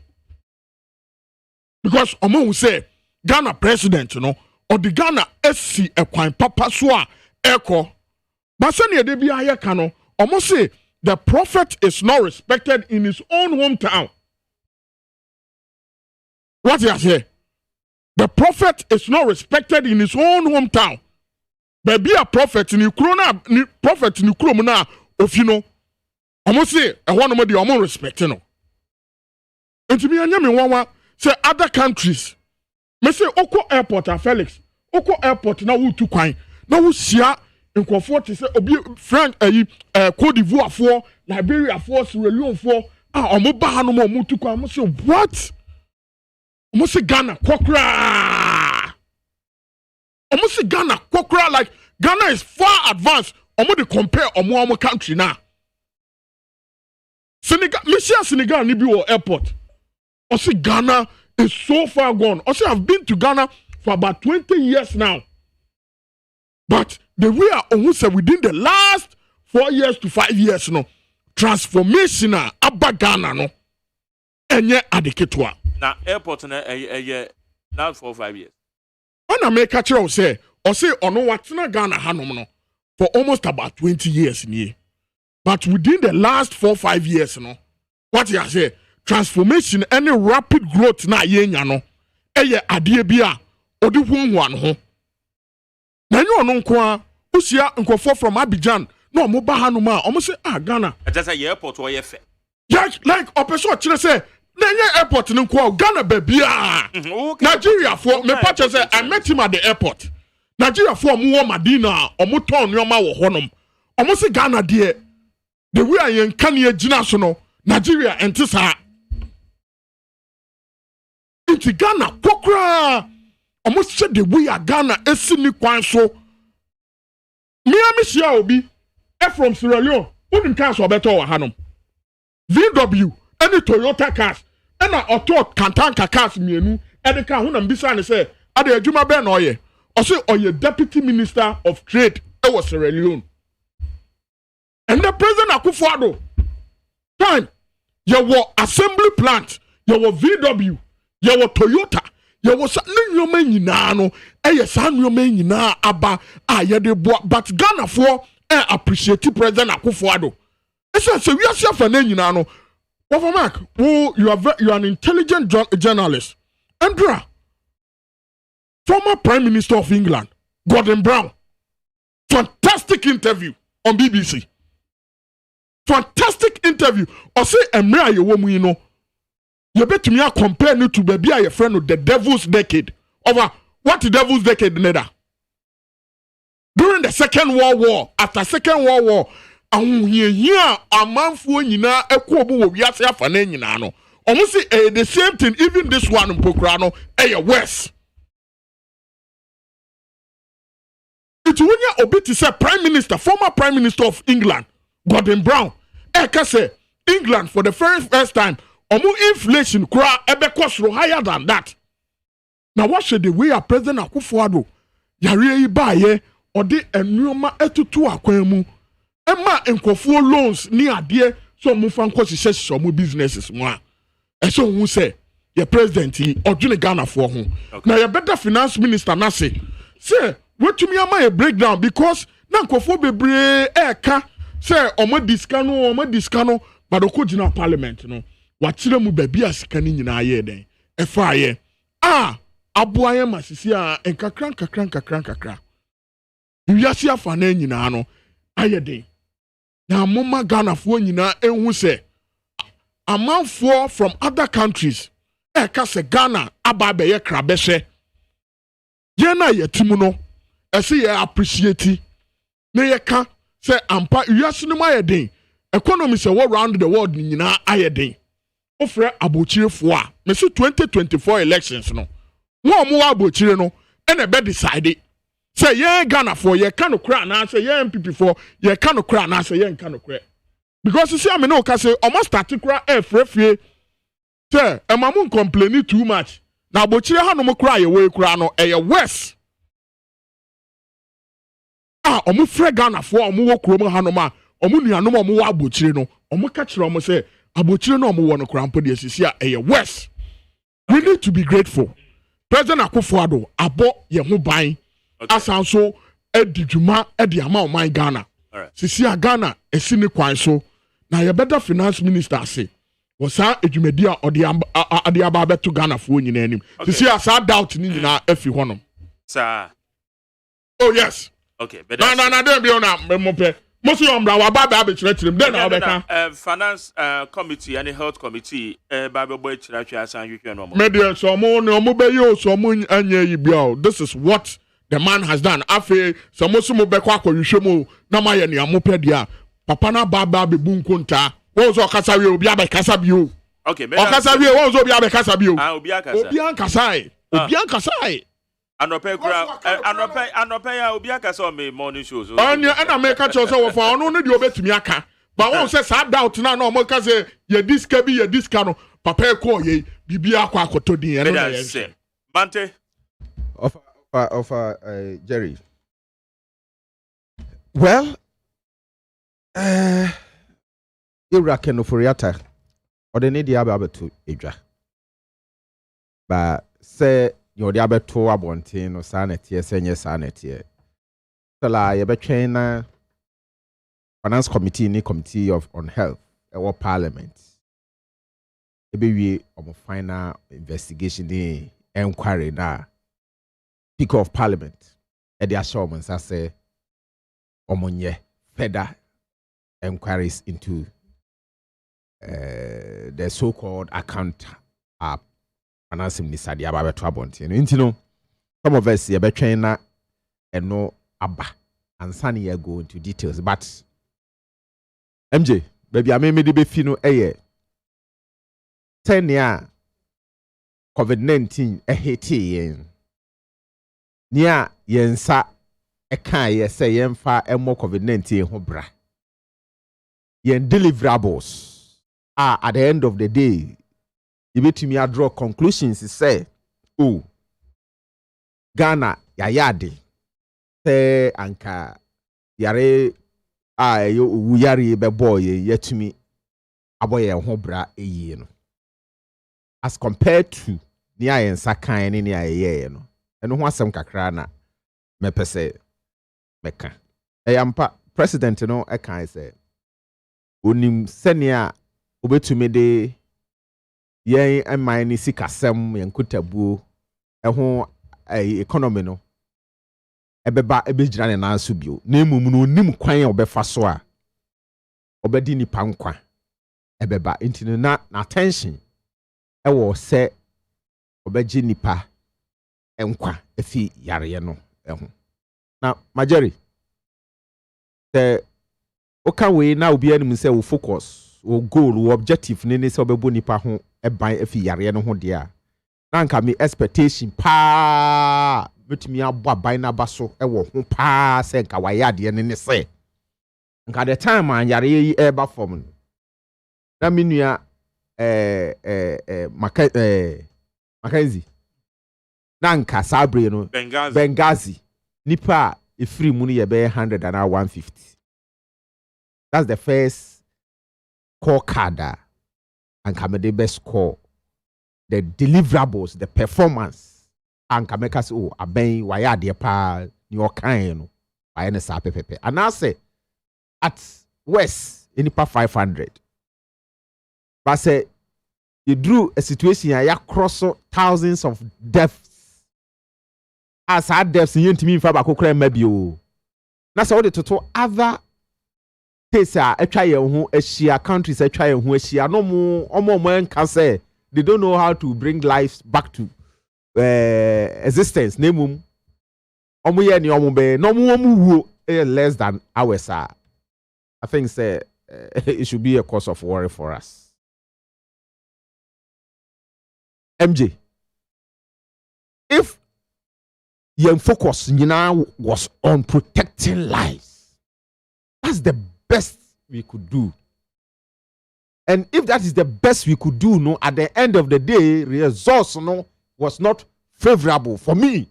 because omo who say Ghana president no or the Ghana SC ekwan papa so a eko. But almost say the prophet is not respected in his own hometown. What you say? The prophet is not respected in his own hometown. But be a prophet in Ukraine, prophet in Ukraine, of you know. Omo say ehwo no mo de omo respect no. Ntimi anya me wanwa say other countries. Me say oko airport a Felix. Oko airport na wo tu kwan. Na wo sia nkofo te say obi Frank Cote d'Ivoire for Liberia for Sierra Leone for omo ba ha no mo tu kwan. Mo say what? Omo say Ghana kokra. Omo say Ghana kokra like Ghana is far advanced. Omo de compare omo country now. Senegal ni bi wo airport. I say Ghana is so far gone. I say I've been to Ghana for about 20 years now. But the way I say within the last 4 years to 5 years no transformation abba Ghana no enye adeketwa. Na airport na now 4 or 5 years. When I make a chair say ono watena Ghana hanom no for almost about 20 years ni. But within the last 4 or 5 years no what you say transformation any rapid growth na yenya no eye ade bia odi hunhu an ho na nyo ono nko a usia nkofo from Abidjan no mo ba hanu ma omo say Ghana just say airport wo ye fe like opeso kire say na nye airport no nko Ghana ba bia Nigeria for me patch say I met him at the airport Nigeria for mo wo Madina omo ton nyoma wo honom omo say Ghana de the way I can ye gina so no Nigeria entisa into Ghana kokra almost said the way Ghana esini kwan so Miami sia obi from Sierra Leone wouldn't cancel better or hanom VW any Toyota cars and auto kantanka cars mienu and the car hunam bisa ne say ade adwuma be na oye o say oye deputy minister of trade e was Sierra Leone and the president Akufo-Addo time your assembly plant your VW your Toyota your nyoma nyina no eye sa nyoma nyina aba ayede bo but Ghana for appreciate president Akufo-Addo esa se we ase afa na nyina no Papa Mark you are an intelligent journalist Andra former Prime Minister of England Gordon Brown fantastic interview on BBC fantastic interview or say emre ayewo mu no you bet me compare no to baby your friend of the devil's decade over what the devil's decade neda during the Second World War after Second World War ahunhia amanfo nyina ekobu wo wiase afa na nyina no almost say the same thing even this one mpokra no worse it wonya obi to say Prime Minister former Prime Minister of England Gordon Brown eka say England for the very first time omu inflation kura ebe kosro higher than that. Now what should the way a President Akufo-Addo yare yi baye ode enuoma etutu akwan mu ema nkofo loans ni ade so mu fan kwose so mu businesses mu a eso hu say your president odwene Ghana for ho na your better finance minister na say wetumi ama a breakdown because na nkofo bebre eka say omo discano but okojina parliament no watire mu baby asika ni nyina aye den efa aye aboaye masisi a enkakran wiase afa na nyina no aye den na mama Ghana fo nyina enhu se amanfo from other countries eka se Ghana aba be ye krabehwe ye na yetimu no ese ye appreciate na ye ka say ampa wiase no aye den economy say all around the world nyina aye den ofre abochirefo a me say 2024 elections no mo abochire no ene be decide say ye Ghana for ye kan okra na say ye MPP for ye kan okra na say ye kan okra because you see am no ka say almost particular frefie say emamu complain too much na abochire ha no mo kra ye we kra no eye west omu frɛ Ghana for omu wo krom ha no ma omu nuanom omu wo abochire no omu ka kire omu say abochire no omu wo no krampo de asisi a eye west we need to be grateful President Akufo-Addo abo ye ho ban asanso edidwuma edi ama oman Ghana sisi a Ghana esini kwan so na ye better finance minister say wosa edwumadi a ode aba beto Ghana fo nyina anim sisi a sa doubt ni nyina afi honom sir oh yes okay but na dem bi ona memope Mosi ombra wa ba be chire chire then na obeka. Finance committee and health committee ba be boy chira chira san hwehwe no mo. Media so mo be yo so mo anya yi bia. This is what the man has done. Afi so mo so mo be kwa hwehwe mo na ma ye ne amopɛ dia. Papa na ba be bu nkonta. Wo so kasa wi obi abekasa bi o. Okay, me. Okasa bi wo so obi abekasa bi o. Obi akasa. Obi ankasa. Obi ankasa. Anope ya obi akasa o me morning shows. Anya na make catch us so for ono no de obetumi aka. But won say sad doubt na no mo ka say ye diska bi ye diska no papa e ko ye bibia akwa akoto din e no na ye. Mante of Jerry. Well, Iraq no foriata or the need aba to edwa. But say you the aba to abontin no sanity senye sanity. So la ye be train finance committee ni committee on health or parliament. E be we omo final investigation the inquiry na speaker of parliament e the assurance say omonye further inquiries into the so-called account finance minister the about trouble. You know, some of us here be trainer and no abba and sunny go into details. But MJ, baby, I may be fino a 10 year COVID-19 a hiti near yensa a can say yenfa and more COVID-19 hobra. Yen deliverables are at the end of the day. You bet me I draw conclusions. Say, oh, Ghana yayade say anka yare yo yari be boy yet me aboye hobra eye no. As compared to near and sakan ni ye no. And no some kakra na me pese meka. Ampa president no e kan say onim senia obetumi de yen amai ni sikasem yen kutabuo ho economy no ebeba ebegyina ne nanso bio na emum no onim kwan obefa so a obedi ni pankwa ebeba intino na attention ewo se obegi nipa enkwa efi yare no eho na majeri the oka we na obi anim say we focus o goal o objective ne se obebo nipa ho eban efi yare no ho de a na nka me expectation pa betumi abo aban na baso ewo ho pa se nka waya de ne se nka the time an yare yi eba form na menua Mackenzie na nka sabre no Benghazi nipa efiri mu no ye be 100 and 150. That's the first core card and Kamede best score. The deliverables, the performance, and Kamekas oh aben waya de pa ni okan no waya ne sa pepepe. And I say at West inipa 500. But say you drew a situation ya cross thousands of deaths. As had deaths in yintimi fa ba kokra maybe o. Na say all the total other states are atwa ye ho ahia, countries atwa ye ho ahia, no mo omo can say they don't know how to bring lives back to existence. Nemum omo ye ni omo be no mo wuo less than hours. I think say it should be a cause of worry for us. MJ, if your focus now was on protecting lives, that's the best we could do. And if that is the best we could do, no, at the end of the day, results no was not favorable for me.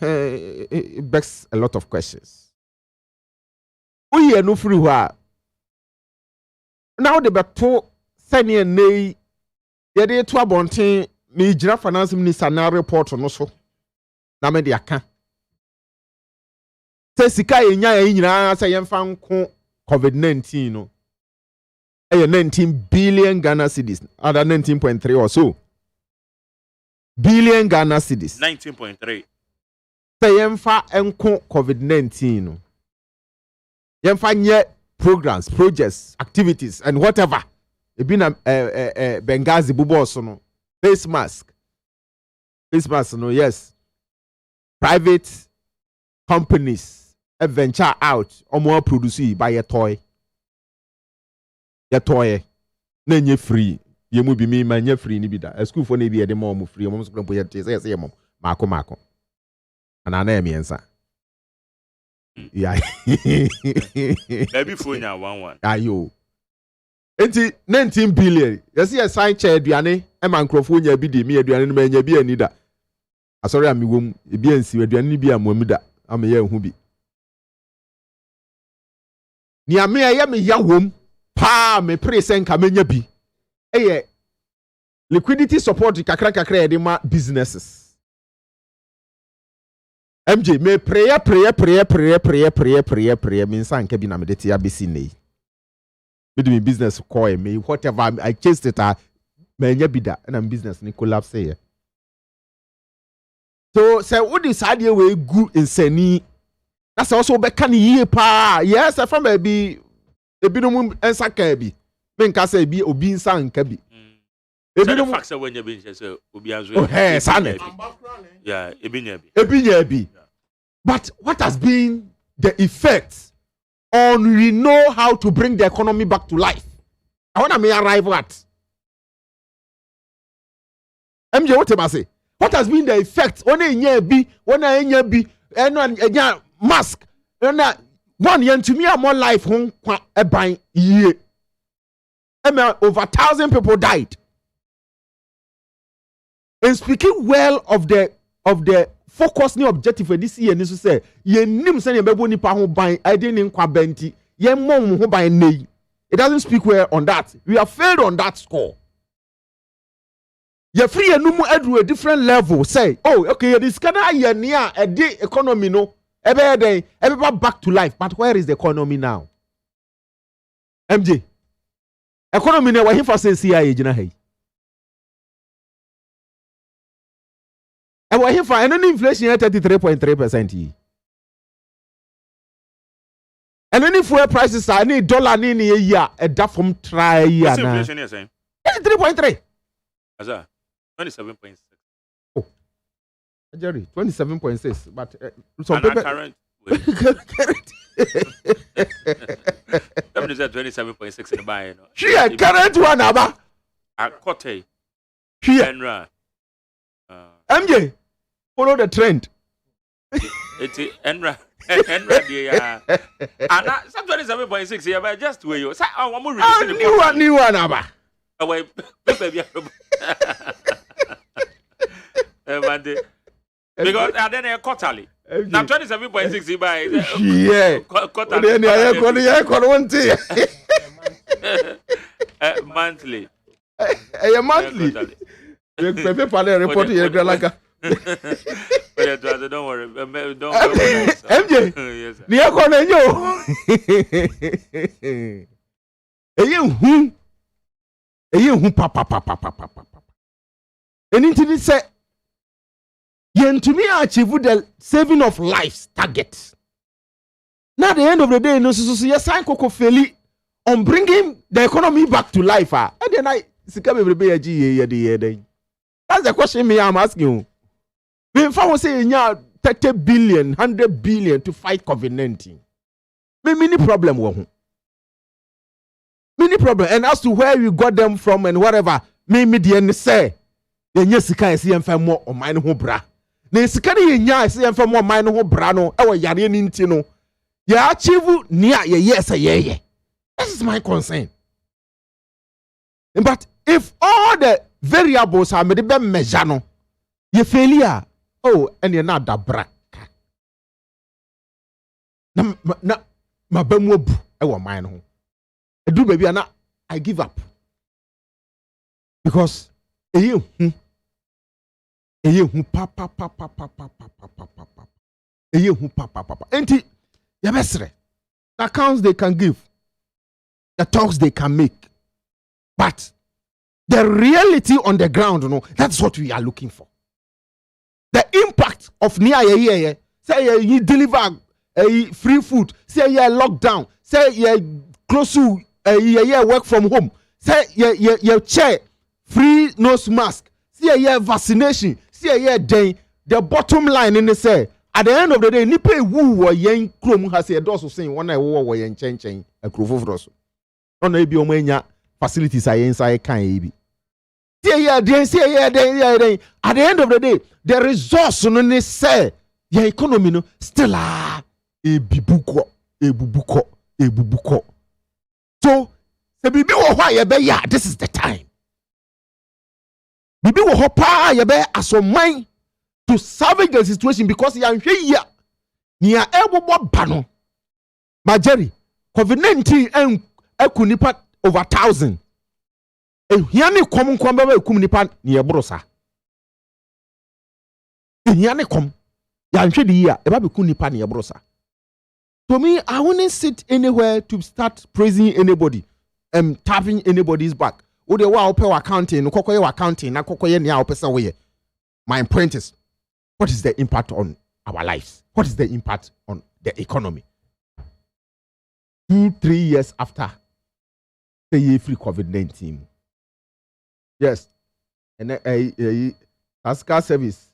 It begs a lot of questions. We are no free where now the battle senior nay yede to abonten me gira finance minister na report no so na me de aka se sika yenya nyina se yemfa nko COVID-19 no 19 billion Ghana cedis, other 19.3 or so billion Ghana cedis, 19.3 se yemfa nko COVID-19 no Yemfa programs, projects, activities, and whatever. Ebina Benghazi bubo no face mask. Face mask no yes. Private companies venture out or more produce by a toy. Your toy. Nenye free. You mu be me man free ni bida. A school for ni be the mom free. Mom's going to put your say mom. Marco. And I name answer. Yeah. Maybe phone ya 1-1. Ayo. Enti 19 billion. You see a sign chair aduane e man crofo nya bi di me aduane no manya bi anida. Asori am wom e bi ansi aduane ni bi amomida. Am ye hu bi. Ni ame ya me ya wom pa me pre sen ka manya bi. Eye liquidity support kakra e dey ma businesses. MJ me prayer me nsa nka bi na me de tia besi nei. Me do me business call me whatever I chased it menya bi da na business ni collapse here. So say what this idea we good insani. That's also be kan yie pa. Yes, from ebi no mu ensa ka bi. Me nka say bi obi nsa nka bi. Ebi no fax when you be say obi anzo. Oh hey, sane. Yeah, ebi bi. But what has been the effect on we know how to bring the economy back to life? I want to me arrive at. MJ, what am I say? What has been the effect on a mask? One year to me more life home a buying year. Over 1,000 people died. And speaking well of the focus ni objective for this year niso say ye nim say ye bebo nipa ho ban ade ni nkwa banti ye mom ho ban nei. It doesn't speak well on that. We have failed on that score. Ye free enum adru a different level say oh okay this kana ye near a day economy no ebe back to life, but where is the economy now? MJ economy ne wa hifa say CIA gina hey. And we're for any inflation at 33.3%. And any fuel prices are any dollar in a year, a duff from try year. What's inflation you're saying? 3.3. As 27.6. Oh, Jerry, 27.6. But some people current. That is 27.6 in the buy. She a current one, Abba. A cote. Here. MJ, follow the trend. It's Enra. Enra, and 27.6 here, but just where you say, oh, I'm really new one, Abba. Away, baby. Because I then a quarterly. Now 27.6 by yeah. Monthly. A monthly. Report here, Gralaga. Don't worry. Don't MJ. Yes. Near corner, you. Papa. Anything to say, yen to me achieve the saving of lives target. Now, at the end of the day, no, so yes, I could fail on bringing the economy back to life. And then I see every day. That's the question me I'm asking you. If I was saying 30 billion, 100 billion to fight COVID-19, many problem. Many problem. And as to where you got them from and whatever, me the say, the nyesika is here more on mine ho bra. The sikari nya is here more mine ho bra no. Ewa yare ni ntino. Ya achieve near yes yeah. This is my concern. But if all the variables are made be measure no, you failure. Oh, and you're not that bra. Na mabamu bu ewa mine ho. Do baby I give up. Because papa. Enti yabesre. The accounts they can give, the talks they can make, but the reality on the ground, that's what we are looking for. The impact of near say you deliver free food, say yeah lockdown, say yeah close to yeah work from home, say yeah chair free nose mask, say yeah vaccination, say yeah day. The bottom line in the say at the end of the day, nipe wu or yen krom has a dorsal saying one I war yen chain a crew of rosso. On a biomania facilities I inside can be. Say yeah, they say yeah, they at the end of the day, the resource on the say your economy no still a bibuko. So the bibi wo hwa ye be ya, this is the time. Bibi wo ho pa ye be asoman to salvage the situation because ya nhwe ya nia ebobo ba no. Majeri COVID-19 en ekunipa over 1,000. Ehiane kom baba ekum nipa ne ebrosa. Ehiane kom ya nhwe di ya eba bekum nipa ne ebrosa. To me, I wouldn't sit anywhere to start praising anybody, tapping anybody's back. O de wa ope accounting, no kokoye accounting, na kokoye ni a opesa we. My point is, what is the impact on our lives? What is the impact on the economy? 2-3 years after the free COVID-19. Yes. And Ascar service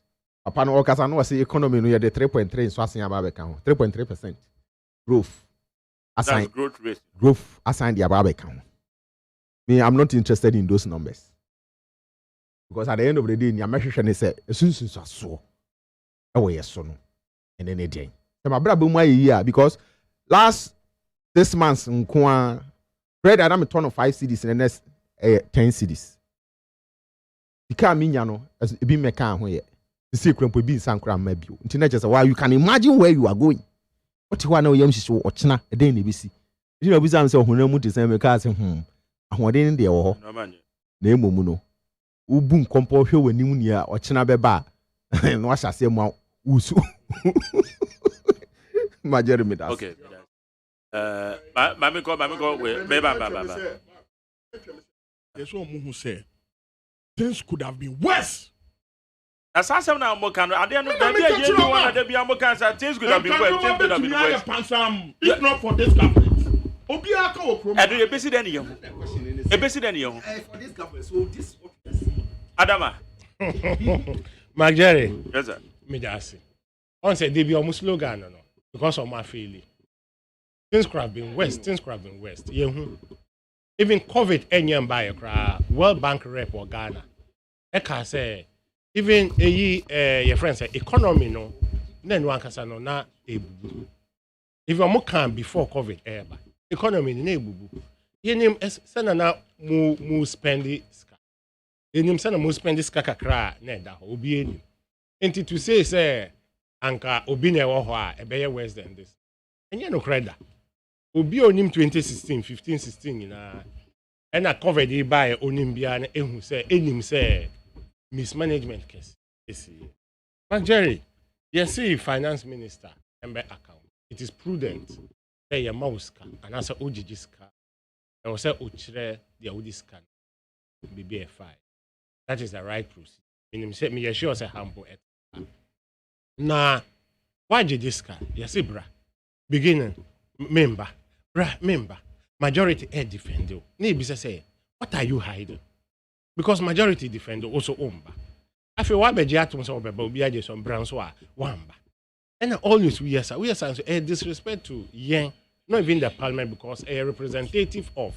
upon all case I know say economy no the 3.3 so asan aba beka ho 3.3% growth assigned growth rate. Growth assigned the aba beka ho. Me, I'm not interested in those numbers. Because at the end of the day, your message say esunsun so yes no and then again. So my brother be year because last 6 months nko bread I am turn of 5 cedis and the next 10 cedis. Because me no as e be meka ho ye. The secret be sankra mabio. Internet just why you can imagine where you are going. What you want now yam so ochina e den na be si. You know be say honamu de say meka say ahoden de wo ho. Na emomu no. Ubu nkompo hwe wanim ni a ochina beba no ahyase mu usu. Majeri me that. Okay. Mami go we beba. There's one who say things could have been worse. As I said now, Mokan, I didn't know that you want to be a Mokan. Things could have been worse. Things could have been worse. If not for this government, Obiaka I do a busy than you. A busy than you. For this government, so this Adama. Majeri. Yes, sir. Me just on say they be almost slogan no because of my feeling. Things could have been worse. Things could have been worse. Even COVID enyam by a World Bank rep or Ghana. Eka say even your friends say economy no then one kasa no na ebubu. If you can before COVID eba economy na ebubu. Yenim send na mu spend ska. Yenim send mu spend ska kakra na da ho obi enim. Enti to say anka obi na ewo ho a ebeye worse than this. Enye no kreda. Obi onim 2016 15 16 na and a covered by onim bia na ehu say enim say mismanagement case this year. But Jerry, you see finance minister embe account. It is prudent say your mouse can and answer ojijiska and say ochire the odiska BBFI. That is the right procedure. Meaning say me sure say hampo et. Na why jijiska? You see bra. Beginning member majority defend you. Need say, what are you hiding? Because majority defend also omba. I feel why be jatum so be be some brands wa wamba. And always we are disrespect to yen, not even the parliament because a representative of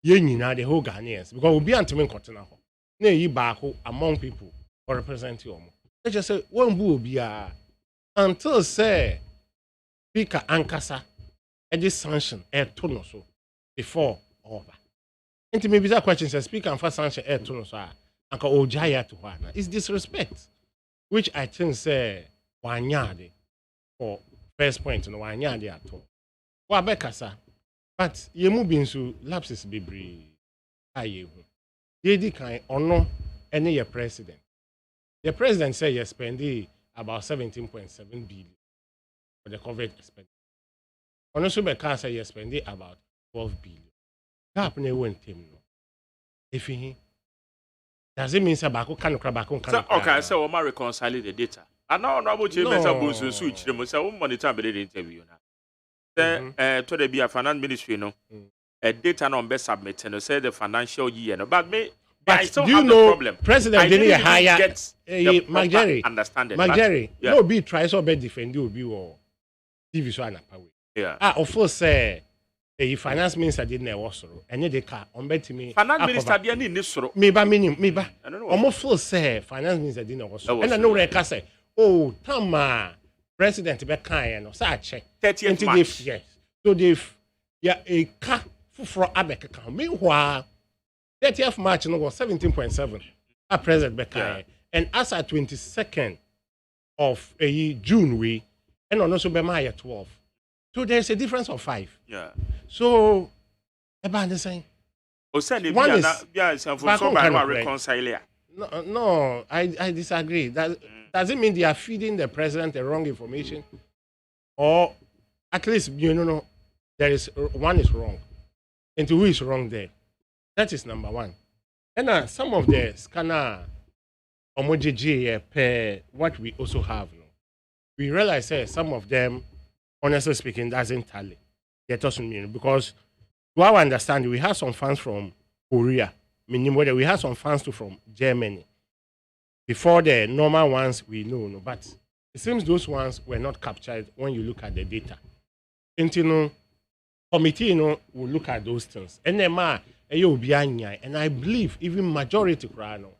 yen the whole Ghanaians because we be antimen cotton ho. Na yi back among people or represent you. They just say one will be until say Speaker Ankasa this sanction tono so before over. And maybe that question says speaker and first sanction tono so anka ojaya to one. It's disrespect. Which I think say wanyade for first point no wanyade at all. Wa bekasa. But ye mu bin so lapses bebre aye hu. Ye di kan ono any your president. The president say you spend about 17.7 billion for the COVID expenditure. Honestly, my car say you spend about 12 billion. Gap ne went him no. If he does it mean say bako can crab bako can. Okay, so we reconcile the data. Ana no abo che mesa bo so chire mo say wo monitor be the interview na. Say to the be a finance ministry no. Data no be submit no say the financial year no. But I still do you have know the problem. President didn't hire Jerry understanding. Jerry, no be try so be defend you be or TV so na power. Yeah. Of course say the finance minister didn't also and they car on bet me finance minister dey ni soro. Me ba almost full say finance minister didn't also. And I know they say oh tama president be kan no say check 30th March. Yes. So they've a car for abeka. Meanwhile 30th March no was 17.7 at present Bekai. And as at 22nd of June we and also Bemaya 12. So there's a difference of 5. Yeah. So about the same. One is reconcile. No, I disagree. Does it mean they are feeding the president the wrong information? Or at least there is one is wrong. And who is wrong there? That is number one. And some of the scanner homogeneity per what we also have. We realize some of them, honestly speaking, doesn't tally. That doesn't mean because to our understanding, we have some funds from Korea, meaning whether we have some funds too from Germany. Before the normal ones we know, but it seems those ones were not captured when you look at the data. And committee will look at those things. And then and I believe even majority krano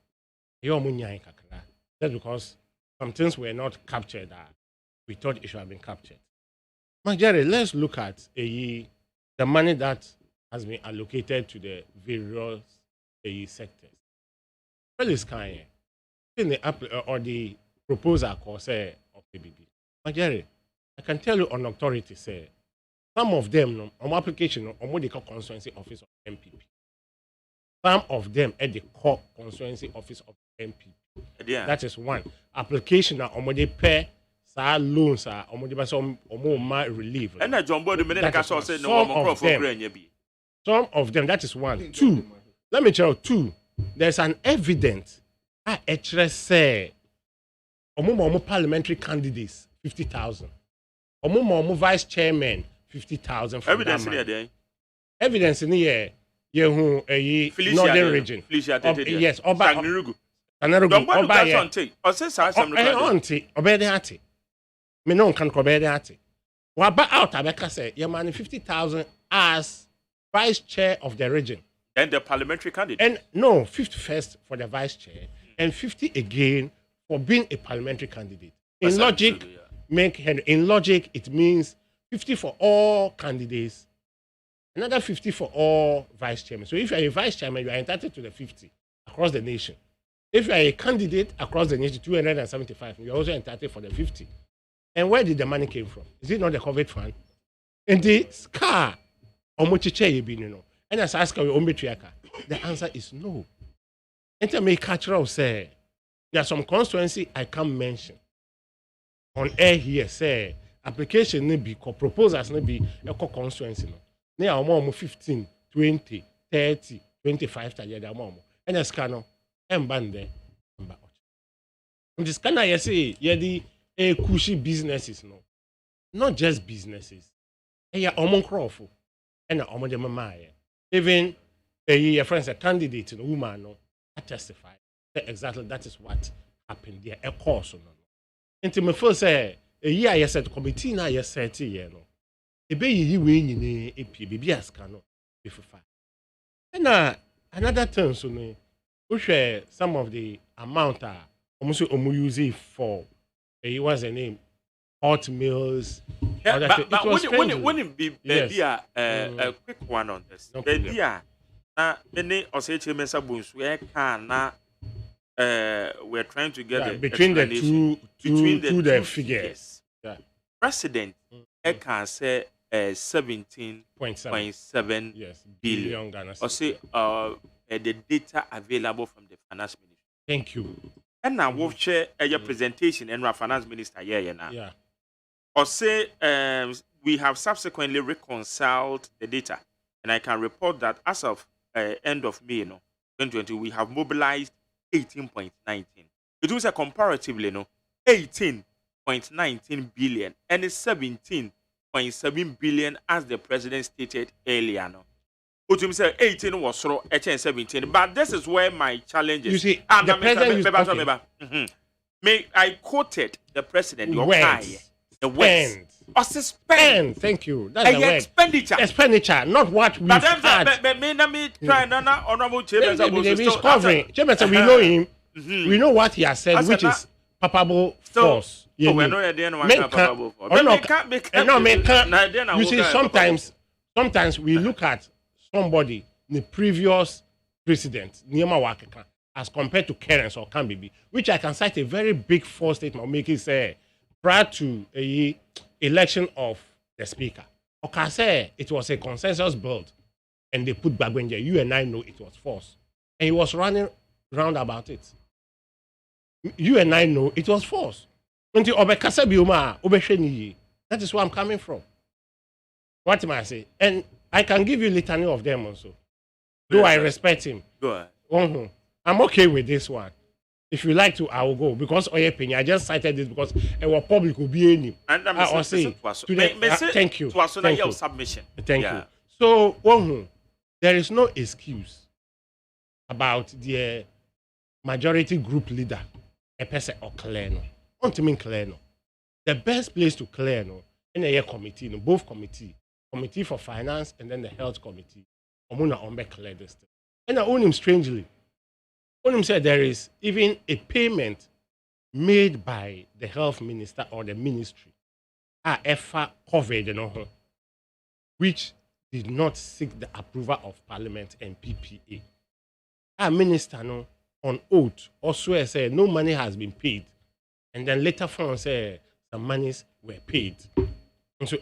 that's because some things were not captured we thought it should have been captured. Jerry, let's look at the money that has been allocated to the various sectors. What is kind in the or the proposal course of PBB? Jerry, I can tell you on authority say some of them on application on what they call constituency office of MPP. Some of them at the core constituency office of MP. Yeah. That is one. Application on what they pay loans are some relief. And John Body say no some of them, that is one. Two. Let me tell you, two. There's an evidence say parliamentary candidates 50,000. Vice chairman 50,000. Evidence in there. Evidence in here. Northern region. Yes, Oba. Kanarugu. Oba me no can obey Waba out Abeka say, man 50,000 as vice chair of the region. And the parliamentary candidate. And no, 50 first for the vice chair and 50 again for being a parliamentary candidate. In logic, it means 50 for all candidates. Another 50 for all vice chairmen. So if you're a vice chairman, you are entitled to the 50 across the nation. If you're a candidate across the nation, 275, you're also entitled for the 50. And where did the money came from? Is it not the COVID fund? And the car, and as I ask the answer is no. And to make cultural say, there are some constituency I can't mention. On air here, say, application may be, proposals may be, a constituency. Now, more 15, 20, 30, 25 more. And a scanner, and bande. And the scanner, you say, the cushy businesses, no. Not just businesses. And you're among Crawford. And among the mama. Even your friends, a candidate, a woman, no, I testify. Exactly, that is what happened there. A course, no. And to me first say, a year I said, committee now, you said, no. A baby win in a PBB as canoe before 5. And another term, so me, we share some of the amount almost use it for it was a name hot meals. Yeah, but wouldn't be a quick one on this. Many Osei Mesa Buns, we're trying to get between the two figures. Yeah. President can say 17.7 billion. Or say the data available from the finance ministry. Thank you. And now we'll share your presentation and our finance minister yeah. Or say we have subsequently reconciled the data, and I can report that as of end of May 2020, we have mobilized 18.19. It was a comparatively 18 18.19 billion and 17.7 billion as the president stated earlier. No, Utum said 18 was so 17, but this is where my challenge is. You see, the president May I quoted the president your words. The words. Or suspend. Thank you. That's the word. Expenditure. Expenditure, not what we had. But me try honorable chairman. He's covering. Chairman, we know him. We know what he has said, which is palpable force. We know palpable force. You see, sometimes we look at somebody, the previous president, Niyama Wakeka, as compared to Kerens or Kambibi, which I can cite a very big false statement making say prior to a election of the speaker. Okay, say it was a consensus build and they put Bagwenja. You and I know it was false. And he was running round about it. You and I know it was false. That is where I'm coming from. What am I saying? And I can give you litany of them also. Though I respect him. Go ahead. I'm okay with this one. If you like to, I will go. Because I just cited this because our public will be in him. And I'm saying, thank you. Thank you. Submission. Thank you. So, there is no excuse about the majority group leader, a person or clear no. Want to mean clear no. The best place to clear no, in a committee, no, both committee for finance and then the health committee. Omuna ombe clear this thing. And I own him strangely. Onim said there is even a payment made by the health minister or the ministry, covered, which did not seek the approval of Parliament and PPA. Our minister on oath also said no money has been paid, and then later on said the monies were paid. And so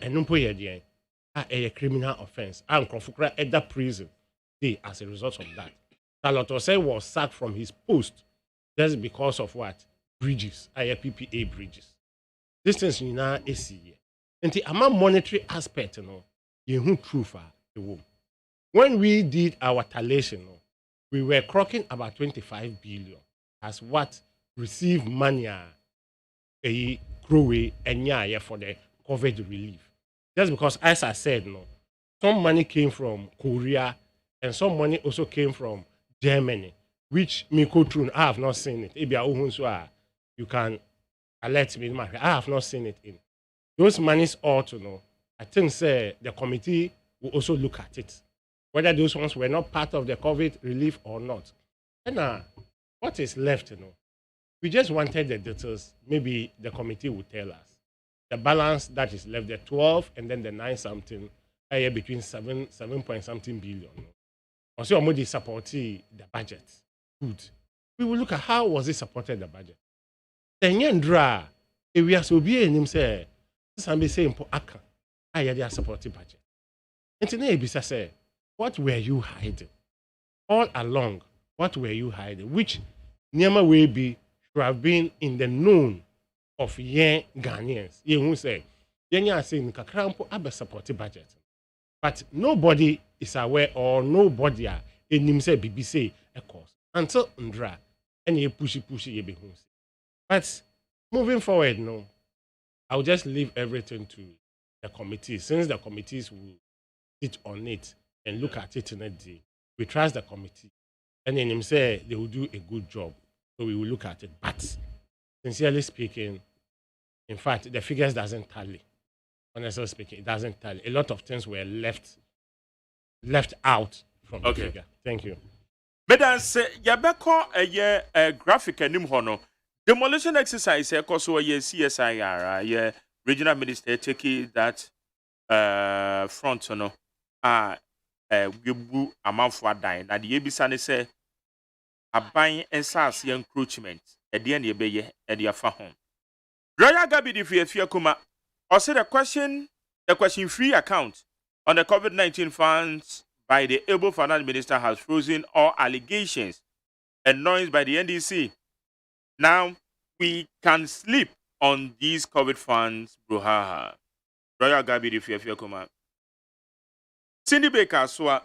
a criminal offense. And Krofukra at the prison as a result of that. Salotose was sacked from his post just because of what? Bridges, PPA bridges. This is now ACE. And the monetary aspect, you truth. When we did our talation, we were crocking about 25 billion as what received money a growing and for the COVID relief. Just because, as I said, some money came from Korea and some money also came from Germany, which me go through. I have not seen it. You can alert me. I have not seen it in. Those monies ought to know. I think say the committee will also look at it, whether those ones were not part of the COVID relief or not. And what is left, we just wanted the details. Maybe the committee will tell us the balance that is left, the 12 and then the 9 something, between 7 point something billion. Also, Omodi supported the budget. Good. We will look at how was it supported the budget. Then Yendra, if we are so be in him say, somebody say impo aka, they are supporting budget. And today Bisa say, what were you hiding? All along, what were you hiding? Which Nyama will be should have been in the known of young Ghanaians. You who say, Yenya saying Kakrampo abe supported budget. But nobody is aware or nobody in himself BBC a cause until Ndra and you pushy ye be. But moving forward, I'll just leave everything to the committee. Since the committees will sit on it and look at it in a day, we trust the committee. And then him say they will do a good job. So we will look at it. But sincerely speaking, in fact, the figures doesn't tally. Honestly speaking, it doesn't tell. A lot of things were left out from the figure. Thank you. But say Yabeko a graphic and hono. Demolition exercise so a CSIR, regional minister taking that front we bu amount for dying. Now the Ebisane say a buying and SARS encroachment at the end of the year at the home. Royal Gabi if you kuma. Also, the question free account on the COVID-19 funds by the able finance minister has frozen all allegations and noise by the NDC. Now, we can sleep on these COVID funds, Bruhaha. Royal Gabi, if you come out. Cindy Baker, so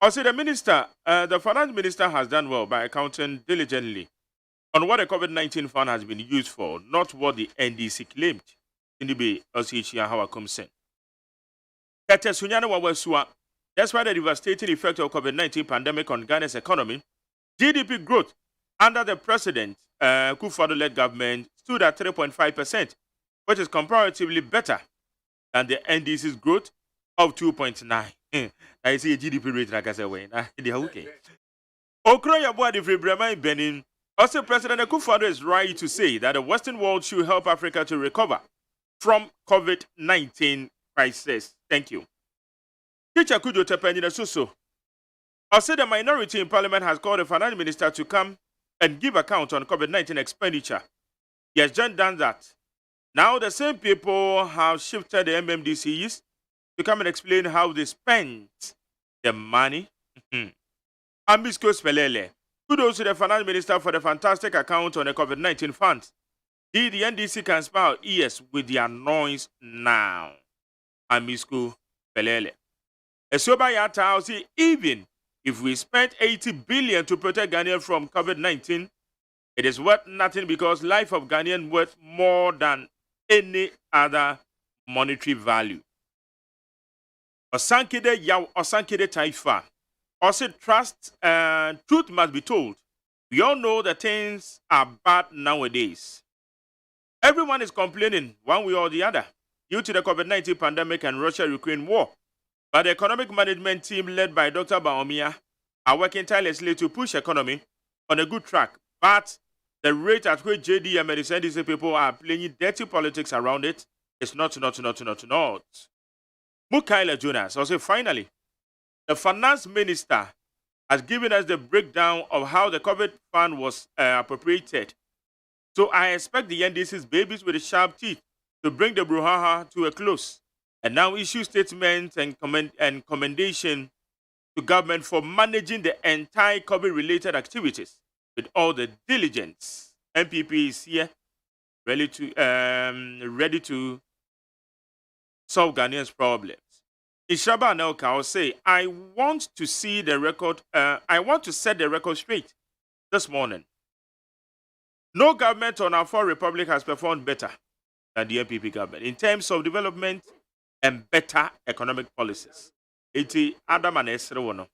also the minister, the finance minister has done well by accounting diligently on what the COVID-19 fund has been used for, not what the NDC claimed. In the bay, OSEI how I come send. That's why the devastating effect of COVID-19 pandemic on Ghana's economy, GDP growth under the President Kufuor-led government stood at 3.5%, which is comparatively better than the NDC's growth of 2.9%. I see a GDP rate like I said, they are okay. Okroya Boadi Bremen Benin. Also, President Kufuor is right to say that the Western world should help Africa to recover from COVID-19 crisis. Thank you. Teacher Kujo Tepenina Suso. Also, the minority in Parliament has called the Finance Minister to come and give account on COVID-19 expenditure. He has just done that. Now, the same people have shifted the MMDCs to come and explain how they spent the money. Ambisco Spelele. Kudos to the Finance Minister for the fantastic account on the COVID-19 funds. The NDC can spell ears with their noise now. Ambisco Spelele. A sober yata say even if we spent 80 billion to protect Ghanaians from COVID-19, it is worth nothing because life of Ghanaian worth more than any other monetary value. Osankide yaw Osankide Taifa. Also, truth must be told. We all know that things are bad nowadays. Everyone is complaining one way or the other due to the COVID-19 pandemic and Russia-Ukraine war. But the economic management team led by Dr. Baomia are working tirelessly to push economy on a good track. But the rate at which JD and NDC people are playing dirty politics around it is not. Mukaila Jonas also finally, the finance minister has given us the breakdown of how the COVID fund was appropriated. So I expect the NDC's babies with the sharp teeth to bring the brouhaha to a close and now issue statements and commendation to government for managing the entire COVID-related activities with all the diligence. MPP is here, ready to solve Ghanaians' problems. Ishaba Anelka will say, I want to set the record straight this morning. No government on our four republic has performed better than the MPP government in terms of development and better economic policies. Iti Adam and Esrewono.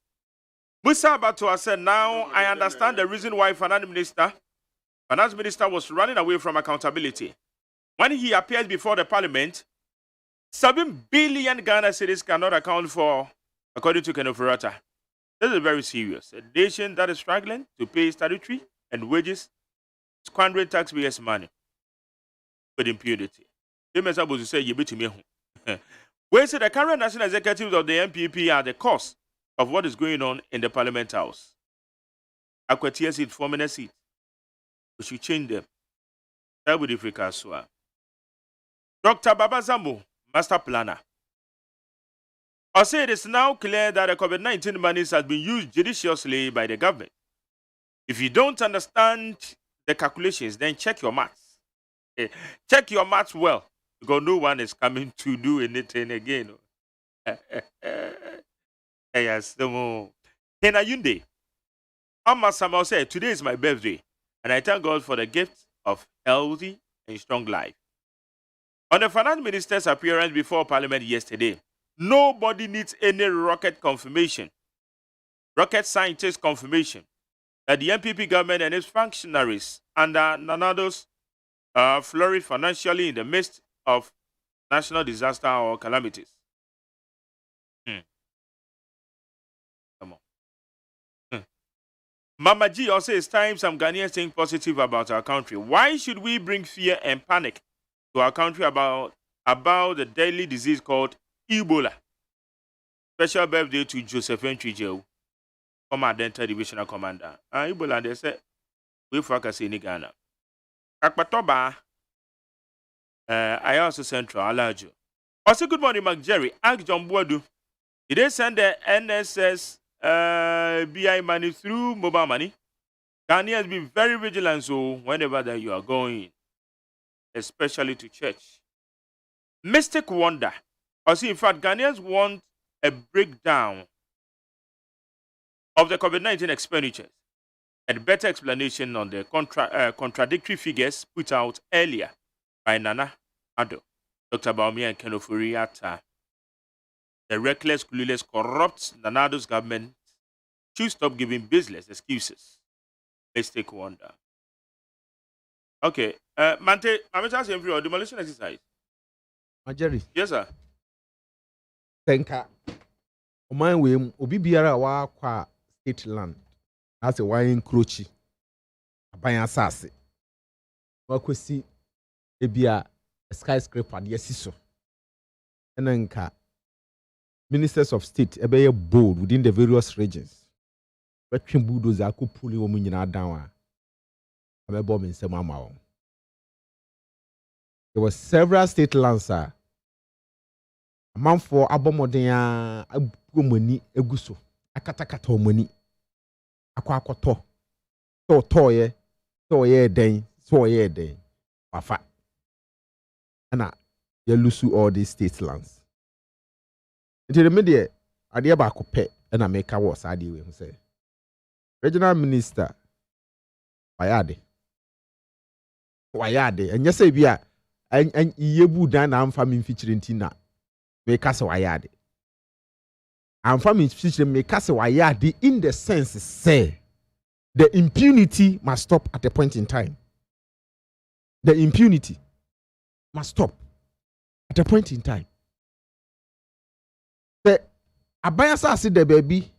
Musa Abatua said, now I understand the reason why finance minister was running away from accountability. When he appeared before the parliament, 7 billion Ghana cedis cannot account for, according to Kenofurata. This is very serious. A nation that is struggling to pay statutory and wages, squandering taxpayers' money with impunity. They must able to say, we say the current national executives of the MPP are the cause of what is going on in the Parliament House. Aquatia seat, forming a seat. We should change them. That would be Dr. Baba Zambo, Master Planner. I say it is now clear that the COVID-19 monies has been used judiciously by the government. If you don't understand the calculations, then check your maths. Check your maths well, because no one is coming to do anything again. Yes, Kenayunde. Amma Samuel said, today is my birthday, and I thank God for the gift of healthy and strong life. On the finance minister's appearance before Parliament yesterday, nobody needs any rocket scientist confirmation that the MPP government and its functionaries under Nanado's flourish financially in the midst of national disaster or calamities. Come on. Mama G also it's time some Ghanaians think positive about our country. Why should we bring fear and panic to our country about the deadly disease called Ebola? Special birthday to Josephine Trijeu, former Dental Divisional Commander. Ebola, they said, we focus in Ghana. Akpatoba, I also Central, Alajo. Also, good morning, Mark Jerry. Ask John Boadu. Did they send the NSS BI money through mobile money? Ghanaians be very vigilant, so whenever that you are going, especially to church. Mystic Wonder. Also, in fact, Ghanaians want a breakdown of the COVID-19 expenditures. and better explanation on the contradictory figures put out earlier by Nana Addo, Dr. Baumia and Kenofuri at the reckless, clueless, corrupt Nana Addo's government should stop giving business excuses. Let's take one down. Okay, Mante, I'm just asking for a demolition exercise. Jerry. Yes, sir. Tenka. Oman we obi biara wa kwa state land. As a wine encroach. Aban asase. Wa kwesi ebia skyscraper de asiso. Enanka ministers of state ebe bold within the various regions. Between bulldozer ko puli wo nyina down a. Abebo me nsem ama won. There were several state lands a man for abomoden a agomani eguso akatakata omani akwakoto toye den wafa ana you lose all these state lands until the media ade ba kope na make was ade we say regional minister wayade enye say bia yebu dan na amfa me mfikyire ntina me kase wayade amfa me mfikyire me kase wayade in the sense say the impunity must stop at a point in time. The impunity must stop at a point in time. The abayasa see the baby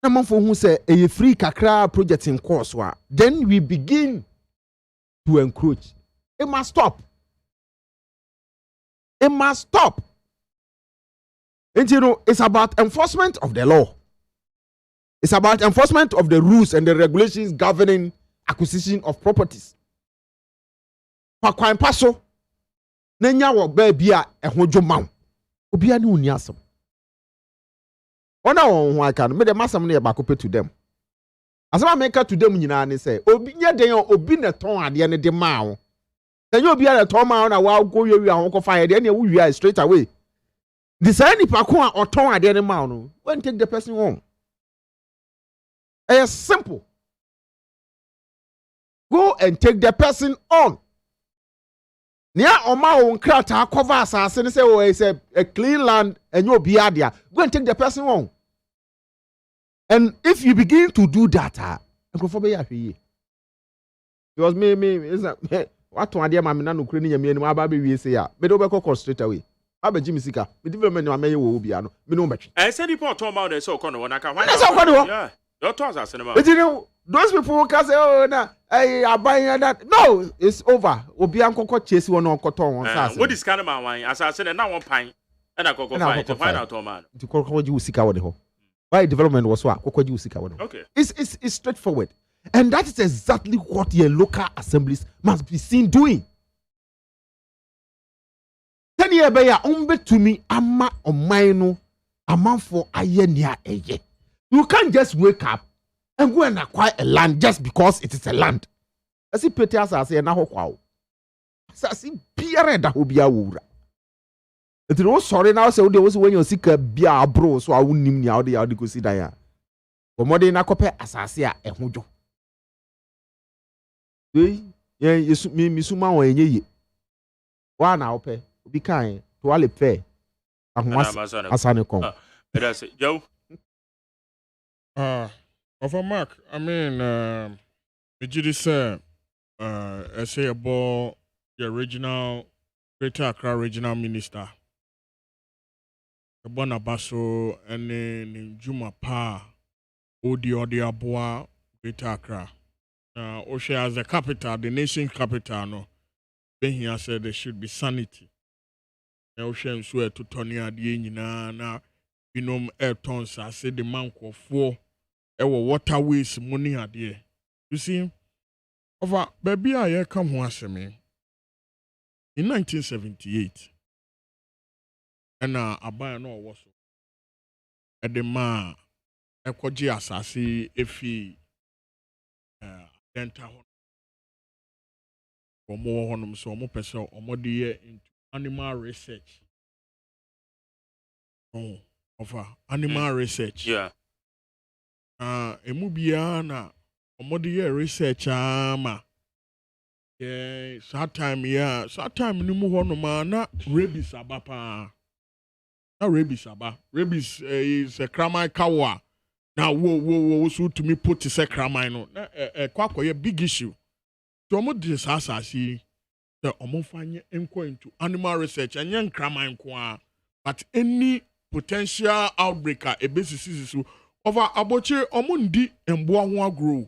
na man for who say a free kakra project in course wa then we begin to encroach. It must stop. It must stop. And you know, it's about enforcement of the law. It's about enforcement of the rules and the regulations governing acquisition of properties. Pakwan paso nenya wo ba bia ehwojo maw. Obia ne uni asem. Ona won ho aka no me de masam ne ba kope to them. Asema make to them nyina ne say obi nye den obi ne ton ade ne de maw. Then obi a ton maw na wa go wi ahon ko fire de ne wo wi straight away. The same nipa ko a oton ade ne maw no, when take the person home. It's simple. Go and take the person on. Nia oma on krata cover asase and say oh it's a clean land and you be there. Go and take the person on. And if you begin to do that, because me is what to adia mamina no kreni nyame ni aba be wie say ya. Me do be call straight away. Aba Jimmy Sika. Me development na me wo obi ano. Me no betwe. I said the point about the so kono na ka. Yeah. Your thoughts are cinema. But you know, those people can say, oh, nah, I buying that. No, it's over. Obi ankoko chase one on cotton. What is kind of my wine? As I said, and now one pint, and I go find out, man. To call you Sika what the whole. Why development was what? Koko you Sika what? Okay. It's straightforward. And that is exactly what your local assemblies must be seen doing. 10 years beya umbe to me ama omaino amount for aye near eye. You can't just wake up and go and acquire a land just because it is a land. I see Peters as a naho kwao. I see Pierre da hobia wura. It was sorry now say there was when you see bia bro so I wouldn't nim ni out the go see that. But more than akope asase a ehwojo. We yesu me misuma won enye ye. Wa na ope obi kan to ale pe. Ahoma asane kon. That's it. Joe. Of a mark, I mean, Ejidi say, I say about the original Greater Accra regional minister, the Bonabaso, and then Juma Pa, Odi Aboa, Greater Accra. Oshe as the capital, the nation's capital, no. Then he said there should be sanity. Oshe swear to Tony Adi na binom airtons, I said the man called 4. Waterways money adie. You see, over baby I come ho aseme. In 1978, and abaya no was at the ma ekoji asase efi denta hon. Omo honum so omo pese omo de into animal research. Oh, over animal research. Yeah. Emu bia na omodi research ama yeah time ni mu ho no ma na rabies abapa na rabies rabies is a cramine kawa na wo so to me put is a cramine no na kwakoye big issue so omodi sasasi the omofanye enko into animal research and cramine kwa but any potential outbreak a basis over aboche omundi emboa ho grow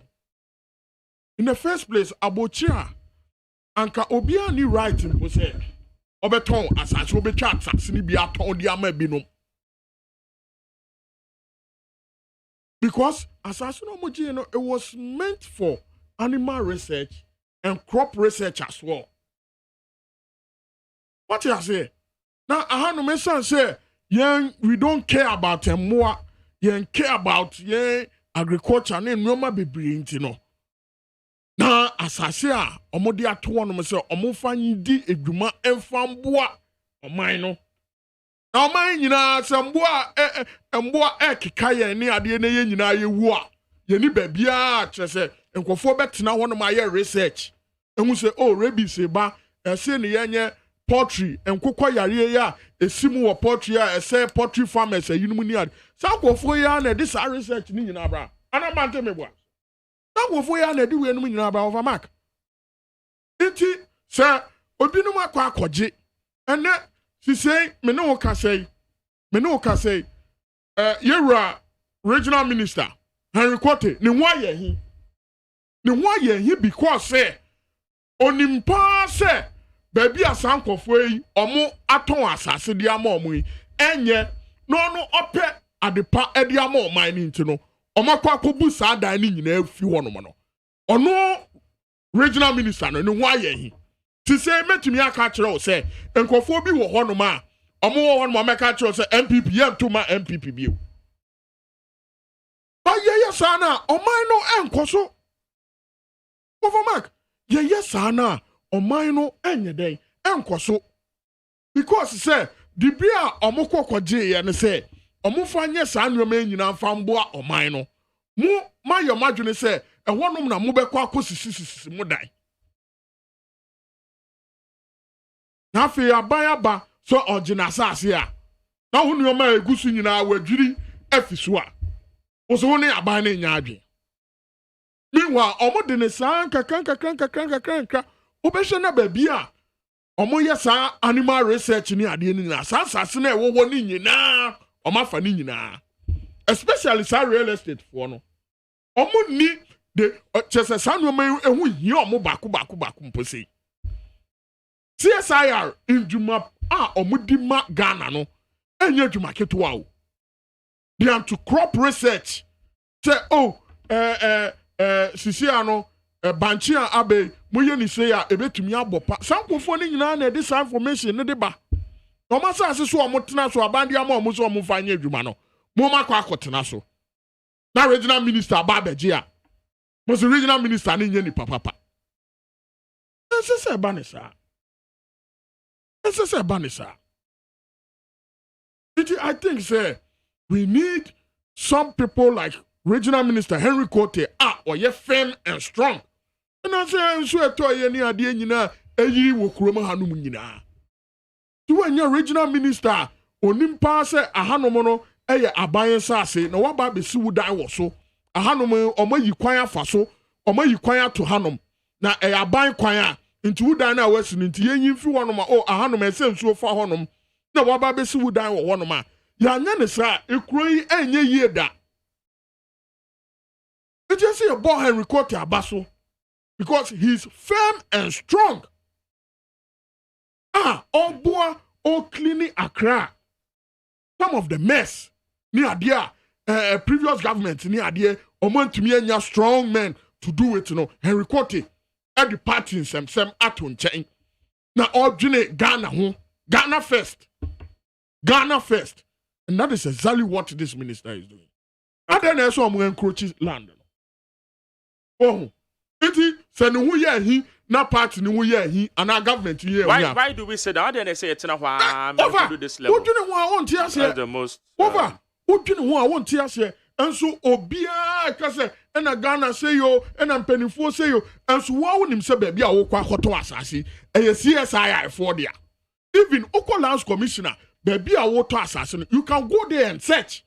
in the first place aboche anka obia ni right mpo say obeton asase obetwa asase ni bia ton di ama binom because asase no moji no it was meant for animal research and crop research as well. What you say? Now I no make sense say we don't care about more care about agriculture and normal bebre nti no. Na asase a omodi ato no say omofa di edwuma emfamboa oman no. Na oman nyina semboa emboa ekeka ye ne ade ne ye nyina ye wu a ye ni babia kyerese enkofo betena ho no ma ye research. Emu say oh rabies ba ese ne yenye poultry enkokwa yare ya esimu wo poultry a ese poultry farmers ayinum ni ade. Sa nkofo ya na this research ni nyina bra. Ana mante meboa. Wofo ya na di we no nyina ba over mark enti se obinum akwa akoje ene si say me no ka say yewra regional minister Henry Kote ni ho aye hi because say onimpa say baby asankofo yi omo aton asase di ama omo yi enye no ope adepa edi ama oman ni nti no omakwa kobu saa dan ni nyina afi wono mo no ono regional minister no ni ho aye hi ti say metumi aka kire o say enkofo bi wo hono ma omo wo hono ma meka kire o say MPP yam to ma MPP bi o ba ye sana oman no enkoso over mark ye sana oman no enye den enkoso because say the bia omokokwaje ye ne say omufanye saa nneoma nyina mfamboa oman no mu mayo madwene se ehonum na mu bekọ akosisi mu dan na fe abayaba so ogina asase a na hu nneoma egusu nyina wadwiri afiso a oso ne aban na nya adwe meanwhile omode ne saa kakran obehwe na baby a omoye saa animal research ni ade ni na saa asase na ewowo ni nyina omafa ni nyina especially sa real estate for no omo ni de chese sa no ma ehu hia omo baako mpose CSIR induma a omo di ma Ghana no enye adwuma ketewa o they am to crop research say sisia no banchi a abe moye ni say a ebetumi abopa sankofo ni nyina na this information ne de ba no ma sa so omo tena so abandi ama omo so omo fa anya adwuma no mo ma kwa akotena so na regional minister babeji a mo so regional minister ni nye ni papa ese banisa I think say we need some people like regional minister Henry Kote or ye firm and strong and I say so eto ye ni ade nyina eyi wo kurom hanum nyina to when your regional minister onimpa say ahanom no eye aban sase na waba be siwu dan wo so ahanom omayi kwan afa so omayi kwan ato hanom na eye aban kwan a nti wudan na wasi nti yenyi fi wonom ahanom ese nsuo fa honom na waba be siwu dan wo honom a ya nya ne sa ekuro yi enye yie da it just say about Henry Kote abaso because he's firm and strong Oboa cleaning Accra some of the mess ni adia previous government ni adia omontumi anya strong men to do it Henry Kote at the party sem aton chain na odwene Ghana first and that is exactly what this minister is doing and then also am encroach land enti se ne hu ye hi na party ni hu ye hi and our government ye why do we say that then they say it's not why do this level odwene hu a won ti ase that's the most odwene hu a won ti ase nso obia ka sɛ ɛna Ghana say yo ɛna mpanimfoɔ say yo nso wo nim sɛ baabi a wokɔ akɔtɔ asase ɛyɛ CSI for dia even okɔ lands commissioner baabi a wotɔ asase no you can go there and search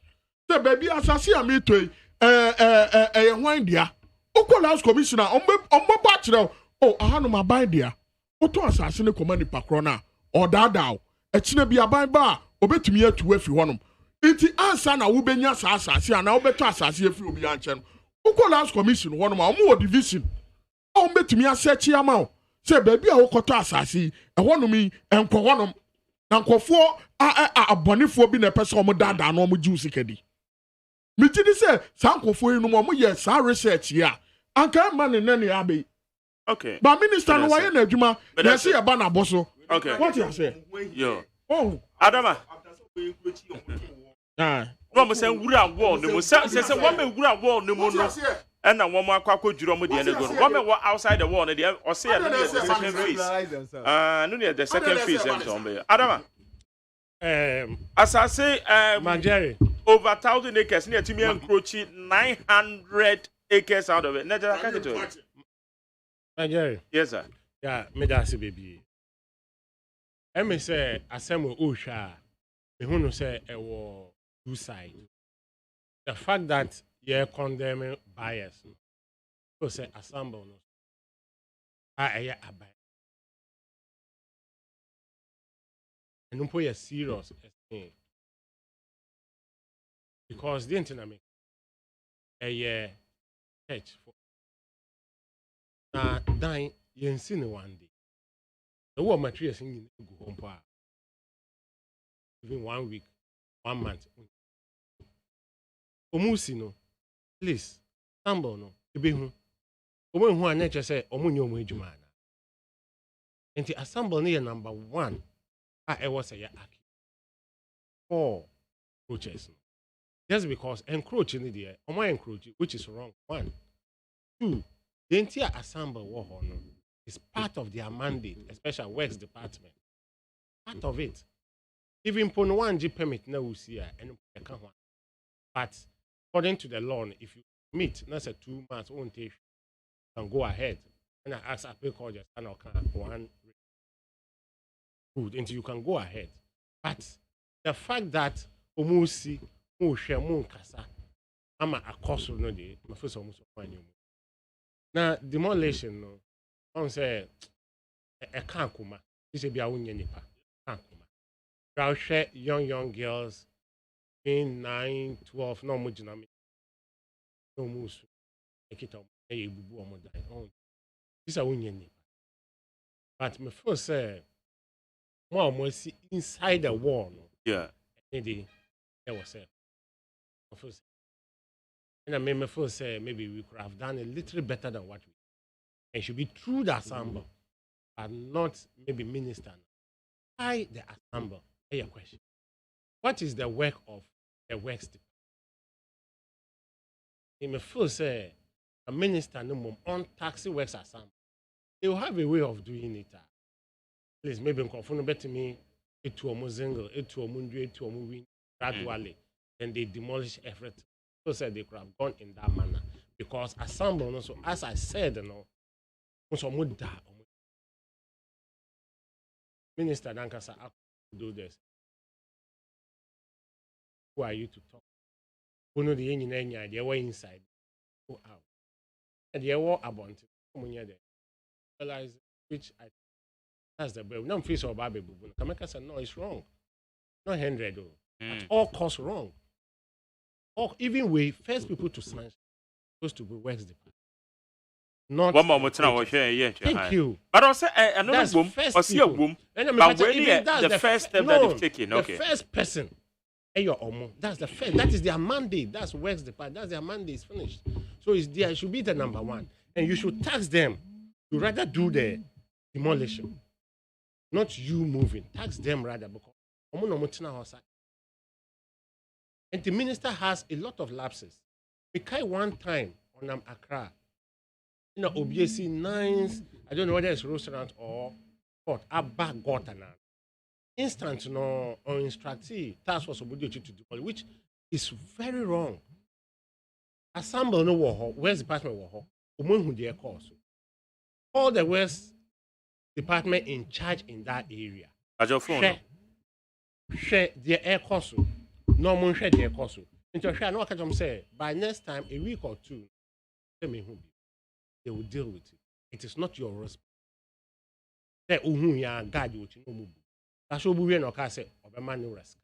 sɛ baabi asase a metɔ ɛyɛ hwan dia okɔ lands commissioner ɔmbɛ ba kyerɛ oh ahanom aban dia wotɔ asase ne kɔma nipa korɔ no a ɔdaadaa ɛkyina bi aban ba a obɛtumi atu afi hɔnom nti ansa na wobɛnya saa asase a na wobɛtɔ asase afi obi ankyɛ no wokɔ lands commission hɔnom a ɔmo wɔ division a ɔmbɛtumi asɛkyi ama wo sɛ baabi a wokɔtɔ asase yi ɛhɔnom yi ɛnkɔ hɔnom na nkɔfoɔ abɔnefoɔ bi na ɛpɛ sɛ ɔmo daadaa na ɔmo gye wo sika di megye di sɛ saa nkɔfoɔ yi nom ɔmo yɛ saa research yi a anka ɛma ne nɛ ne abɛyi. Okay. But minister no why na adwuma na see e ba na boso. Okay. What you say? Yo. Oh. Adama. No mo say wura wall no mo say one me wura wall no mo no. And na one akwa dwuro mo de na go. One me outside the wall na dey or say no the second phase. No near the second phase em so be. Adama. As I say Manjeri over 1,000 acres near to me encroach 900 acres out of it. Na just can't do it. Nigeria. Yes, sir. Yeah, me da se baby. Me say asem o hwa. Me hu no say e wo two side. The fact that you condemn bias. So say assemble no. Aya abai. And no you serious because the internet make church for na dan yensi ne one day the war materials in go home pa even 1 week 1 month omusi no please stumble no ebehu omo hu anya say omo nyo omo adwuma na enti assemble ne number 1 a was a aki 4 approaches just because encroaching in there omo encroach which is wrong 1 2 the entire assemble war is part of their mandate, especially works department. Part of it. Even pon 1G permit now we see and but according to the law, if you meet that's a 2 months won't take can go ahead. And I ask a call just one good until you can go ahead. But the fact that Omusi Musha Kasa ama a cost no day, my first almost now demolition no on say a kankuma this be a wunya nipa kankuma crowd share young girls in 9 12 no mujina me no musu ekita e bubu omo dan on this a wunya nipa but me feel say more see inside the wall no yeah there was say and I may feel say maybe we could have done a little better than what we did. It should be through the assembly, but not maybe minister. Why the assembly? Here's your question. What is the work of the works department? It may feel say a minister no more on taxi works assembly. They will have a way of doing it. Please maybe confirm better me it to a muzingle, it to a mundu, it to a moving gradually. Then they demolish everything. So said they could have gone in that manner because assemble no so as I said no so muda minister Dankasa do this. Who are you to talk? Who know the engineer they were inside go out and they were about realize which I that's the bill. No face or baby boo. Kameka said no, it's wrong. Not 100 at all costs wrong. Or even we first people to sign supposed to be works department. Not one more time, thank you. But also another boom or see a boom. But when that's the first step that they've taken, okay. The first person, that's the first. That is their mandate. That's works department. That's their mandate. Is finished. So it's there. It should be the number 1, and you should tax them. You rather do the demolition, not you moving. Tax them rather because and the minister has a lot of lapses. Because one time on Accra, obviously nines, I don't know whether it's restaurant or what, Abba got an instant no or instructee task force to demolish, which is very wrong. assemble no war, West Department war, who their course. All the West Department in charge in that area. As your phone. Share their air course. No one share their course. Into share no catch say by next time, a week or two, they will deal with it. It is not your responsibility. Say ya guard you no move. That's what we no can say Obama no risk.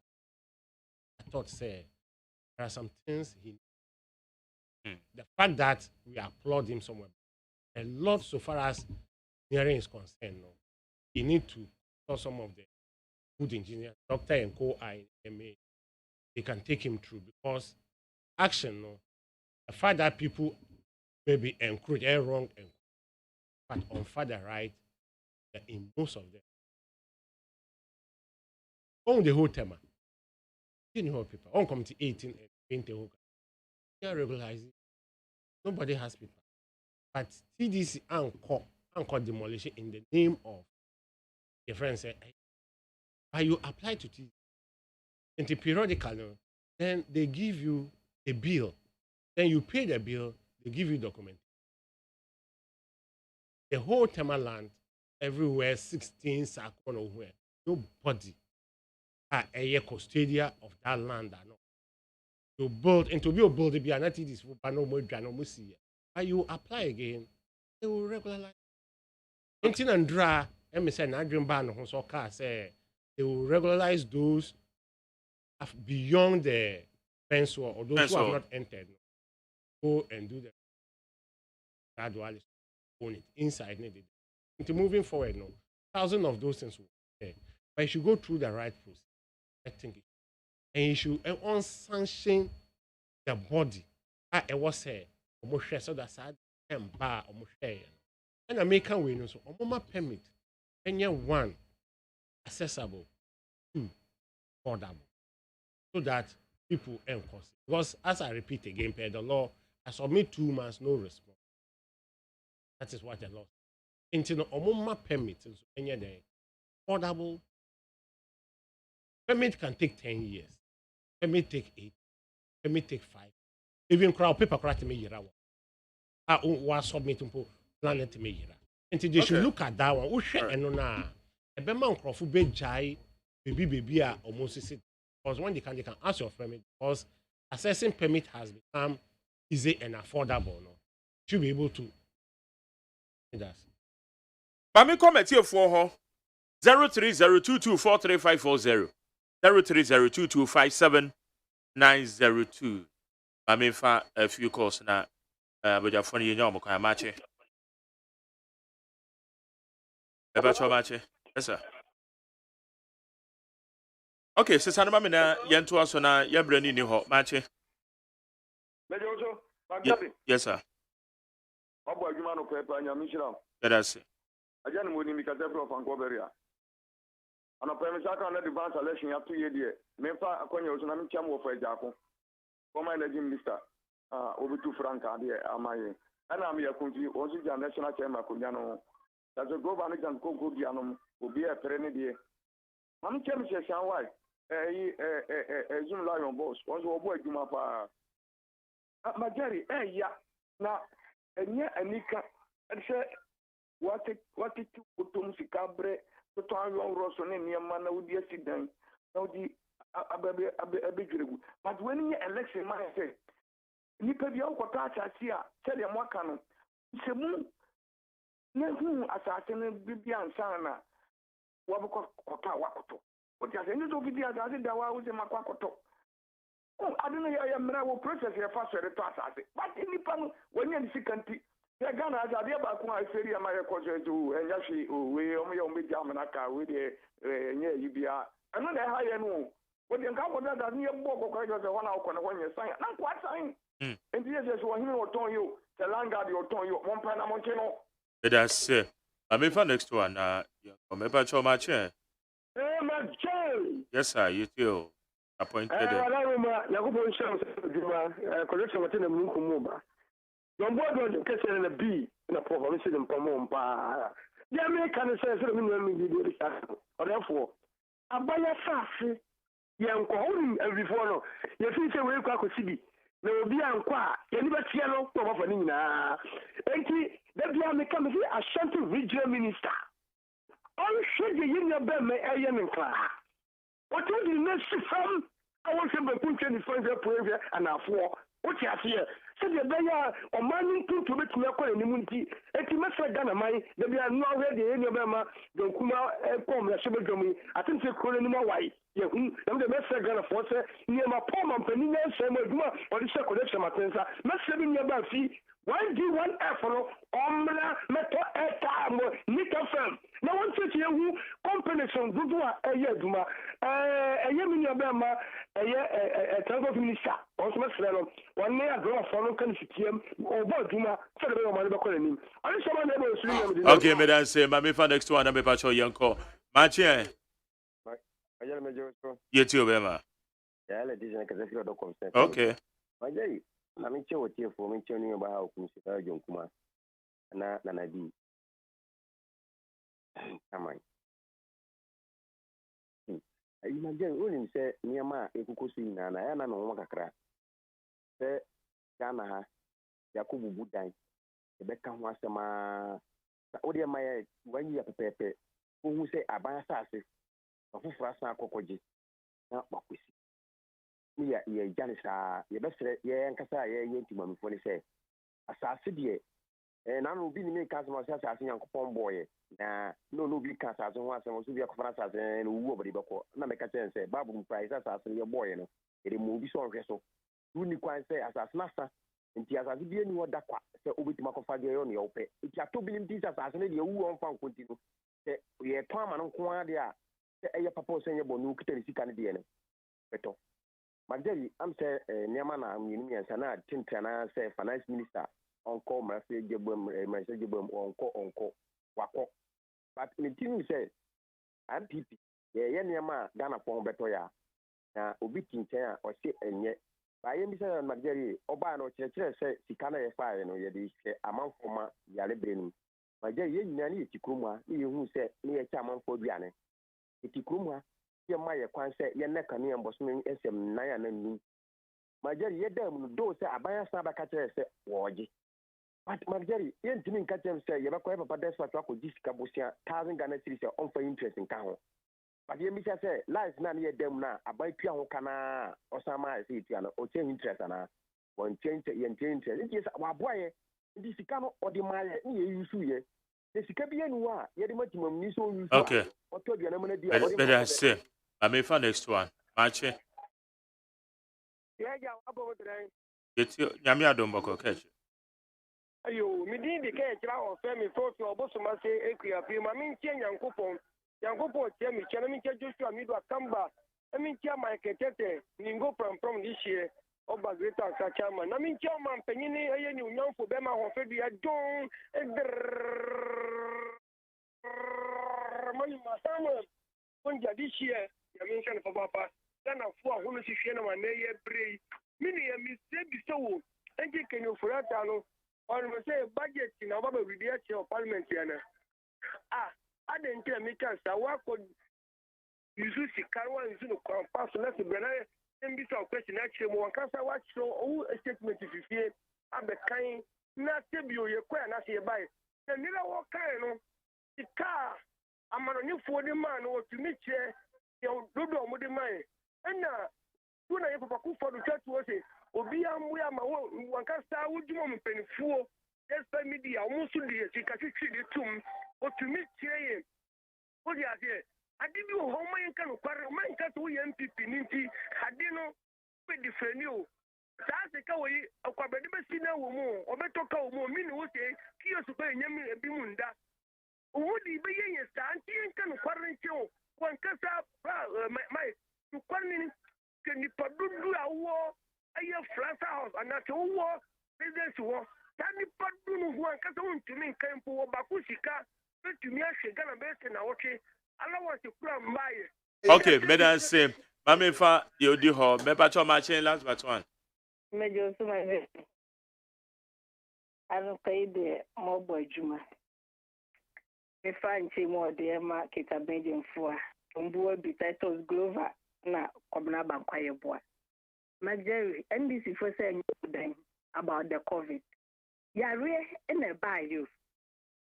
I thought say there are some things he the fact that we applaud him somewhere. A lot so far as hearing is concerned, no. He need to tell some of the good engineers, doctor and co-I MA, they can take him through because action, no. The fact that people maybe encourage wrong, but on father right, in most of them. On the whole tema, you know people, on committee 18 and 20, they are regularizing. Nobody has people. But TDC anchor demolition in the name of your friend said, but you apply to TDC. Into periodical, then they give you a bill. Then you pay the bill, they give you document. The whole Tema land, everywhere, 16 circle nowhere. Nobody are a custodian of that land. No. To build and to be a builder, be not this but no more no see. But you apply again, they will regularize. Anything and draw, MSN Adrian Ban on so car say they will regularize those beyond the fence wall or those who have not entered. Go and do the gradually own it inside. Into moving forward, no, thousands of those things will be there. But you should go through the right process. I think it. And you should unsanction the body. I was say, so that's and bar or and American way, so permit. And one accessible, two affordable, so that people earn cost. Because as I repeat again, per the law, I submit 2 months, no response. That is what the law. Until the permit, so any day affordable. Permit can take 10 years. Permit take 8. Permit take 5. Even crowd paper crowd to me yira. Was submit to planet to me yira. And they should look at that one. Ushe eno na. Ebe man crowd be jai baby almost sit. Because when they can ask your permit because assessing permit has become easy and affordable. No, should be able to. But me comment here for her 0302243540. 0302257902. I mean, for a few calls now, but you're funny, you know, I'm matching. About your match, yes, sir. Okay, so Sanama Mina, Yantua Sona, Yabrani, New Hot matching. Yes, sir. That's it. I just want to make a cathedral of Ancoberia. And a premise I can advance election up to a year. Memphis, Aquino, and I'm Chamo for a Jaco. For my legend, Mr. Over to Franca, dear, am I? And I'm here, country, also the national chairman, Cuniano. That's a government and Coco Dianum will be a perennial. I'm Chemist, why? A Zoom lion boss, also a boy, Jumapa. My Jerry, yeah. Now, and yet, and Nika, and say, what it to Musicabre. To long Rosson in your man would be a sit down. Now the a big. But when you election, my say, Nipavio Quatata, tell him what can. Semu, Nehu, assassin, Bibian Sana, Wabako, Wakoto. What you say, you don't be the other that was in Makoto. Oh, I don't know, I am now process your first assassin. But in the panel, when you're the second. Yeah, Ghana has a dear back when I say, my question to and Yashi, we only on Jamanaka with the near UBR. I know the high end. When you come with that, near Boko, I was 1 hour when you sign. Not quite sign. And yes, one hero told you, the Langard, you told you, one Panamontino. That's it. I mean, for next one, from a batch of my chair. Yes, sir, you too. Appointed. Yakubu Shams, collection within the Munkumba. Your boy don't catch it in a bee in a province in Pomompa. The American says, or therefore, I buy a sassy young calling every follow. Your future will crack a city. na obi ankɔ a yɛni bɛteɛ no na ɔbɛfa no nyinaa enti da bia meka me sɛ Ashanti regional minister ɔnhwɛ deɛ yɛnnua bɛma ɛyɛ ne nkraa wɔtumi de no si fam a wɔhwɛ bɛpuntwa nifa nhwɛ poehwɛ anafoɔ wote aseɛ sɛdeɛ ɛbɛyɛ a ɔman no ntonto bɛtumi akɔ n'anim nti enti mɛsrɛ Ghana man da bia no ahwɛ deɛ yɛnnua bɛma dɔnkuma ɛkɔ mmarahyɛ badwam yi atem sɛ kuro no anim awae yɛhu nam de mɛsrɛ Ghanafoɔ sɛ nneɛma pɔ ma mpanin nyɛ nsɛm adwuma ɔde hyɛ connection matensa mɛsrɛ bi nnua ba fi 1D 1F no ɔmmra mɛtɔ airtime nika fam na wɔnkyekye yɛhu companies dodo a ɛyɛ adwuma ɛyɛ me nua bɛma ɛyɛ transport minister ɔnso mɛsrɛ no wɔne adrɔmafoɔ no nka no fitiam ɔbɔ adwuma sɛde bɛyɛ ɔma no bɛkɔ n'anim ɔne sɛ ma na ɛbɛ ɔsuru yɛ okay medan say ma me fa next one na me pa cho yenko machi Major Major so. Yeti obema. Yeah, la division kaza fika do consent. Okay. Major, na minche wotie fo minche ni ba ha okumsi ka jonkuma. Na bi. Amai. Ayi major, onim se niama ekukosi na ya na no kakra. Se Ghana ha Yakubu Budan. Ebeka ho asema. O de ma ya wanyi ya pepepe. Ohun se aban asase. Afufura san akɔkɔgye na makwesi ne yɛ gya ne saa yɛbɛsrɛ yɛn nkasa a yɛyɛ ntimamifo ne sɛ asase deɛ na obi ne meka asɛm sɛ asase nyankopɔn bɔɔyɛ na obi ka asase ho asɛm so bi akɔfara asase na owu ɔbɛde bɛkɔ na mɛka kyerɛ sɛ bible mu prae sɛ asase no yɛbɔɔyɛ no yɛde ma obi sɛ ɔhwɛ so wonni kwan sɛ asase no asa nti asase bi ani hɔ da kwa sɛ wobɛtumi akɔfa deɛ ɛyɛ ne yɛwopɛ nti atɔ bi no nti sɛ asase no deɛ wowu ɔmfa nkonti no sɛ yɛtɔn ama no nko ara deɛ a ɛyɛ papa sɛ nyɛ bɔne wokita ne sika no deɛ no bɛtɔ magyari am sɛ nneɛma na mmienu mmiɛnsa na tentrana sɛ finance minister ɔnkɔ mmarahyɛ gyebam ɔnkɔ wakɔ but ne tirim sɛ MPP yɛyɛ nneɛma a Ghanafoɔ ho bɛtɔ yɛ a na obi ti nkyɛn a ɔse ɛnyɛ baayɛ bi sɛ magyari ɔbaa no ɔkyerɛkyerɛ sɛ sika no yɛfaeɛ no yɛde hwɛ amanfoɔ ma yareberɛ no mu magyari yɛn nyinaa ne yɛti kurom a ne yɛhu sɛ ne yɛkyɛ amanfoɔ aduane eti kurom ha yɛma yɛ kwan sɛ yɛnɛ kanea mbɔsome nsɛm nan a nanum magyari yɛda mu no doo sɛ aban asa bɛka kyerɛ sɛ wɔɔgye but magyari yɛntumi nka kyerɛ sɛ yɛbɛkɔ yɛ papa dɛsfa to akɔgye sika bosia 1000 Ghana cedis sɛ ɔmfa interest nka ho but yɛmmisa sɛ life na ne yɛda mu no a aban tua ho kanaa ɔsan ma yɛ sɛ yɛtua no ɔkyɛ interest anaa yɛnkyɛ interest nti sɛ waboa yɛ nti sika no ɔde ma yɛ ne yɛyusu yɛ the sika bi anu a yɛde matimam ni so yusu okay ɔtɔ aduane mana di but I say I may find next one machi yɛgya abɔ mɔtran yeti nyame adom bɔkɔ catch ayo me din de ka kyerɛ ɔfɛ me fofi ɔbosoma sɛ ekua pe ma mentie nyankopɔn tie me kyerɛ me kyerɛ Joshua Mido Akamba me kyerɛ Michael Tete ningo pram this year Oba Greater Sachama na me kyerɛ man panyini ɛyɛ ni unyamfo bɛma hɔfɛ dua don mani masama konja this year ya mention for papa Ghana fo a hono hwehwe na ma na yɛ brei mini ya mi se bi so wo enje kenyo furata no on me say budget na baba we dey chair parliament yana aden tell me can sa wa ko yusu sikarwa yusu no pass na se bena mbi so question na chair mo kan sa wa show o statement fifie abekan na tebio ye kwa na se bai na nira wo kan no sika amanonifo de man no tumi chair ye dodo mo de man na tuna ye papa ku for do chat wo se obi amu ya ma wo wankasa wudwuma mpenifuo espa media wo so de sika twitwi de tum otumi tie o di ade ade bi wo ho man kan kware man kan so ye MPP ninti ade no be defeni o saa se ka wo yi akwabede be si na wo mu obeto ka wo mu mi ni wo se kiyo so be nyam ebi mu nda wo di be ye saa nti kan kware nti o wankasa mai kware ni ke ni padudu awo aye France house anate wo business wo tani padunu ho ankasa wontumi nkan po wo bakusika betumi ahwe Ghana bese na woche allowance kura mbaye okay medan say mama fa yodi ho me pa cho ma chen last but one mejo so my best anu kaide mo bojuma me fa nchi mo de ma kita benjin fua mbuo bi titles glover na kobna bankwaye boa Majority NDC for saying about the COVID. Yare in a bayou.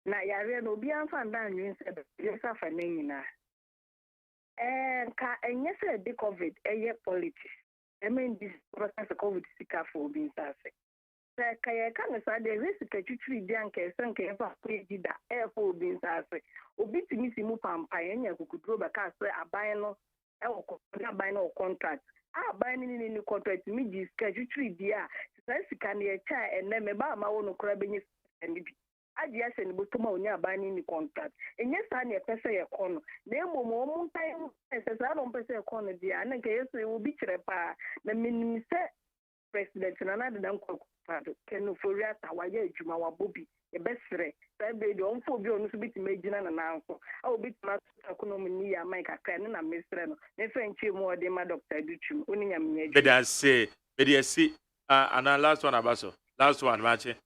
Na yare no be found down you said yes of a name. And yes, the COVID a year politics. I mean this process of COVID sicker for being sassy. Kaya kan sa de risk ketutri dia nke sanke eva kweji da airfo bin sase obi timi simu pampa enya kukudro baka se aban no e wo aban no contract aban ni contract mi ji ketutri dia sa sika na e cha enne me ba ma wo no kora benye ni bi aji ase ni botoma onya aban ni contract enye sa na e pese ye kono na emo mo mu ntan ese sa no pese ye kono dia na nke yeso obi kire pa na minim se president na na de nkwa Kenu Foriata, why Juma Wabubi, a bestre, that baby on for you, no bit imagine and answer. I will beat my economy, make a cannon and mistress. They thank you more than my doctor, do you? Only a minute. But I say, and our last one, Abaso. Last one, Machi.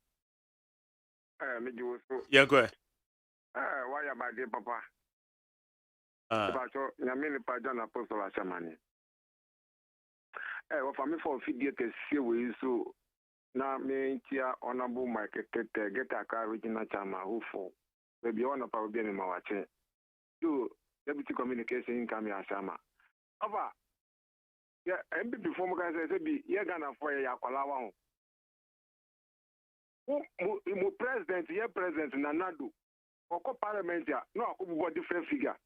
Yeah, go ahead. Why am I dear Papa? Pacho, Yamini Pajan Apostle Ashamani. For me for figure to see we so. Na me tia honorable market get a original chama who for maybe one of our bien in Mawache. Do deputy communication income Yasama. Ava, yeah, and before Mugan says, be Yagana for Yakwalawan. Who president, yeah, president Nanadu, or parliament, no, a different figure.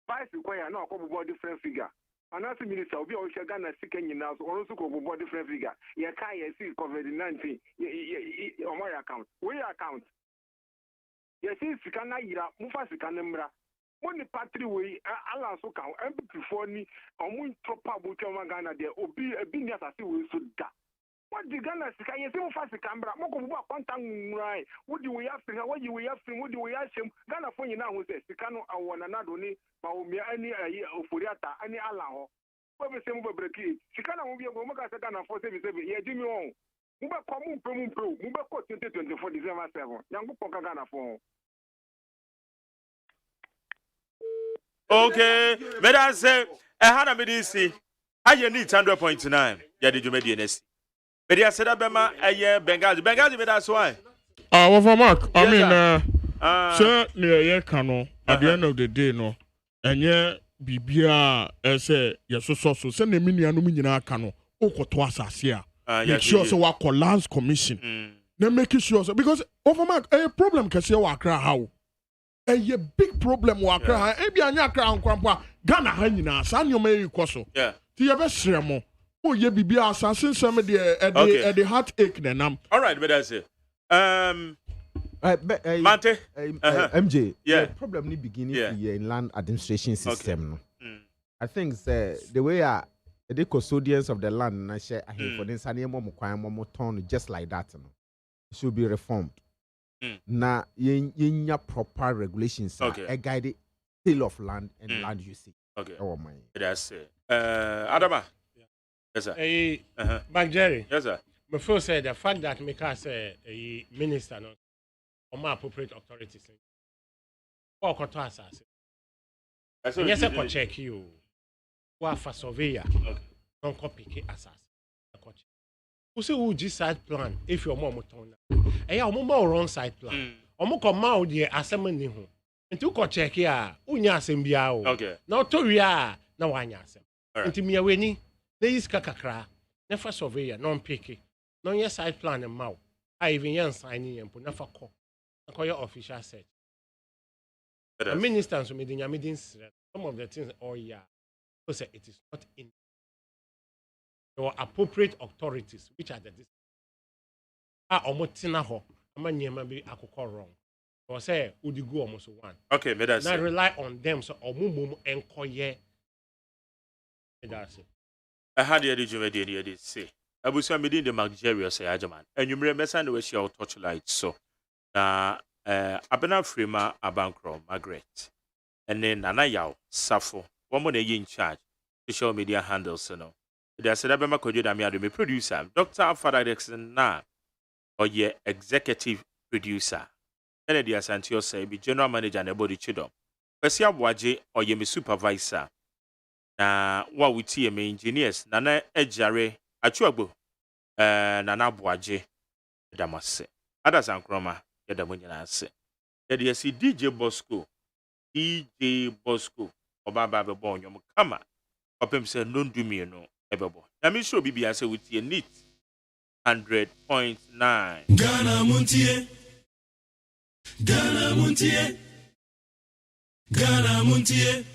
Vice Square, no, a different figure. Another minister will be also Ghana seeking in house, also go about different figure. You can't see COVID-19 on my account. We account. You see, Sikana Ira, Mufa Sikanembra. When the party way, Allah so count, and before me, on one proper Bukama Ghana there, or be a being as I see we should da. What the Ghana Sikan, you see, Mufa Sikambra, Moko Quantum right. What do we have to what do we have to what do we ask him? Ghana for you now who says Sikano, I want another name. Any Furiata, any Allah. What we say, Mubabreki, Sikana will be a woman as a Ghana for 77. Yeah, Jimmy on. Muba Common Pro, Muba 2024 December 7. Young Ghana for. Okay, but I say, I had a medicine. I need 100.9. Yeah, did you make the NSC? But I said, Abema, a year Bengazi, but that's why. Well, for Mark, I mean, sir, near year cano, at the end of the day, no, and yeah, Bibia, say, yes, so, send a mini and cano, Oko Twasasia. Make sure so what lands commission. Then make sure so because over Mark, a problem can see what how. A big problem what cry, a be a crown crumpa, Ghana Hanina, San you may coso. Yeah. The ever sermo. Oh, ye be assassin some at the heartache then. All right, but that's it. Mante, MJ, the problem ni beginning in land administration system. Okay. I think the way the custodians of the land na share for the saniye mo just like that. It should be reformed. Na yenya proper regulations a guide sale of land and land usage. Okay. Oh my. That's it. Adama. Yes, sir. Back Jerry. Yes, sir. My first said the fact that make us a minister no, or more appropriate authorities. Or to assassin. Yes, I can check you. What for surveyor? Okay. Don't copy assassin. Who say who just side plan if your mom told you more wrong side plan. Omo come out the assessment ni ho. Nti ko check ya, unya asem bia o. Okay. Na to wi a na wanya asem. Nti me weni na iska kakra. Na fa surveyor non pick. No your side plan and mau. I even yan sign in po na fa ko. Na ko your official set. The minister so me dinya me din some of the things so say it is not in. There were appropriate authorities which are the omotina ho ama nyema be akoko wrong. Or say udi go almost one. Okay, but that's now rely on them so omumum enkoye. That's it. I had the did say. I was the Nigeria say AGYEMAN. And you remember send we share torchlight so. Na abena frema abankro Margaret. And then Nana Yao Safo. One more in charge. Social media handles no. There said Abema Kojo me producer. Dr. Father Dixon na or ye executive producer. And the Asantio say be general manager and body chidom. Pesia Waje or ye me supervisor. na wa wuti me engineers Nana Ejare Achuagbo Nana Boaje Damase Ada Sankroma yɛda mo nyinaa ase yɛde yɛsi DJ Bosco ɔba ba bɛbɔ ɔnyɔm kama ɔpem sɛ nondumi no ɛbɛbɔ na me sure bibia sɛ wotie neat 100.9 Ghana Montie Ghana Montie Ghana Montie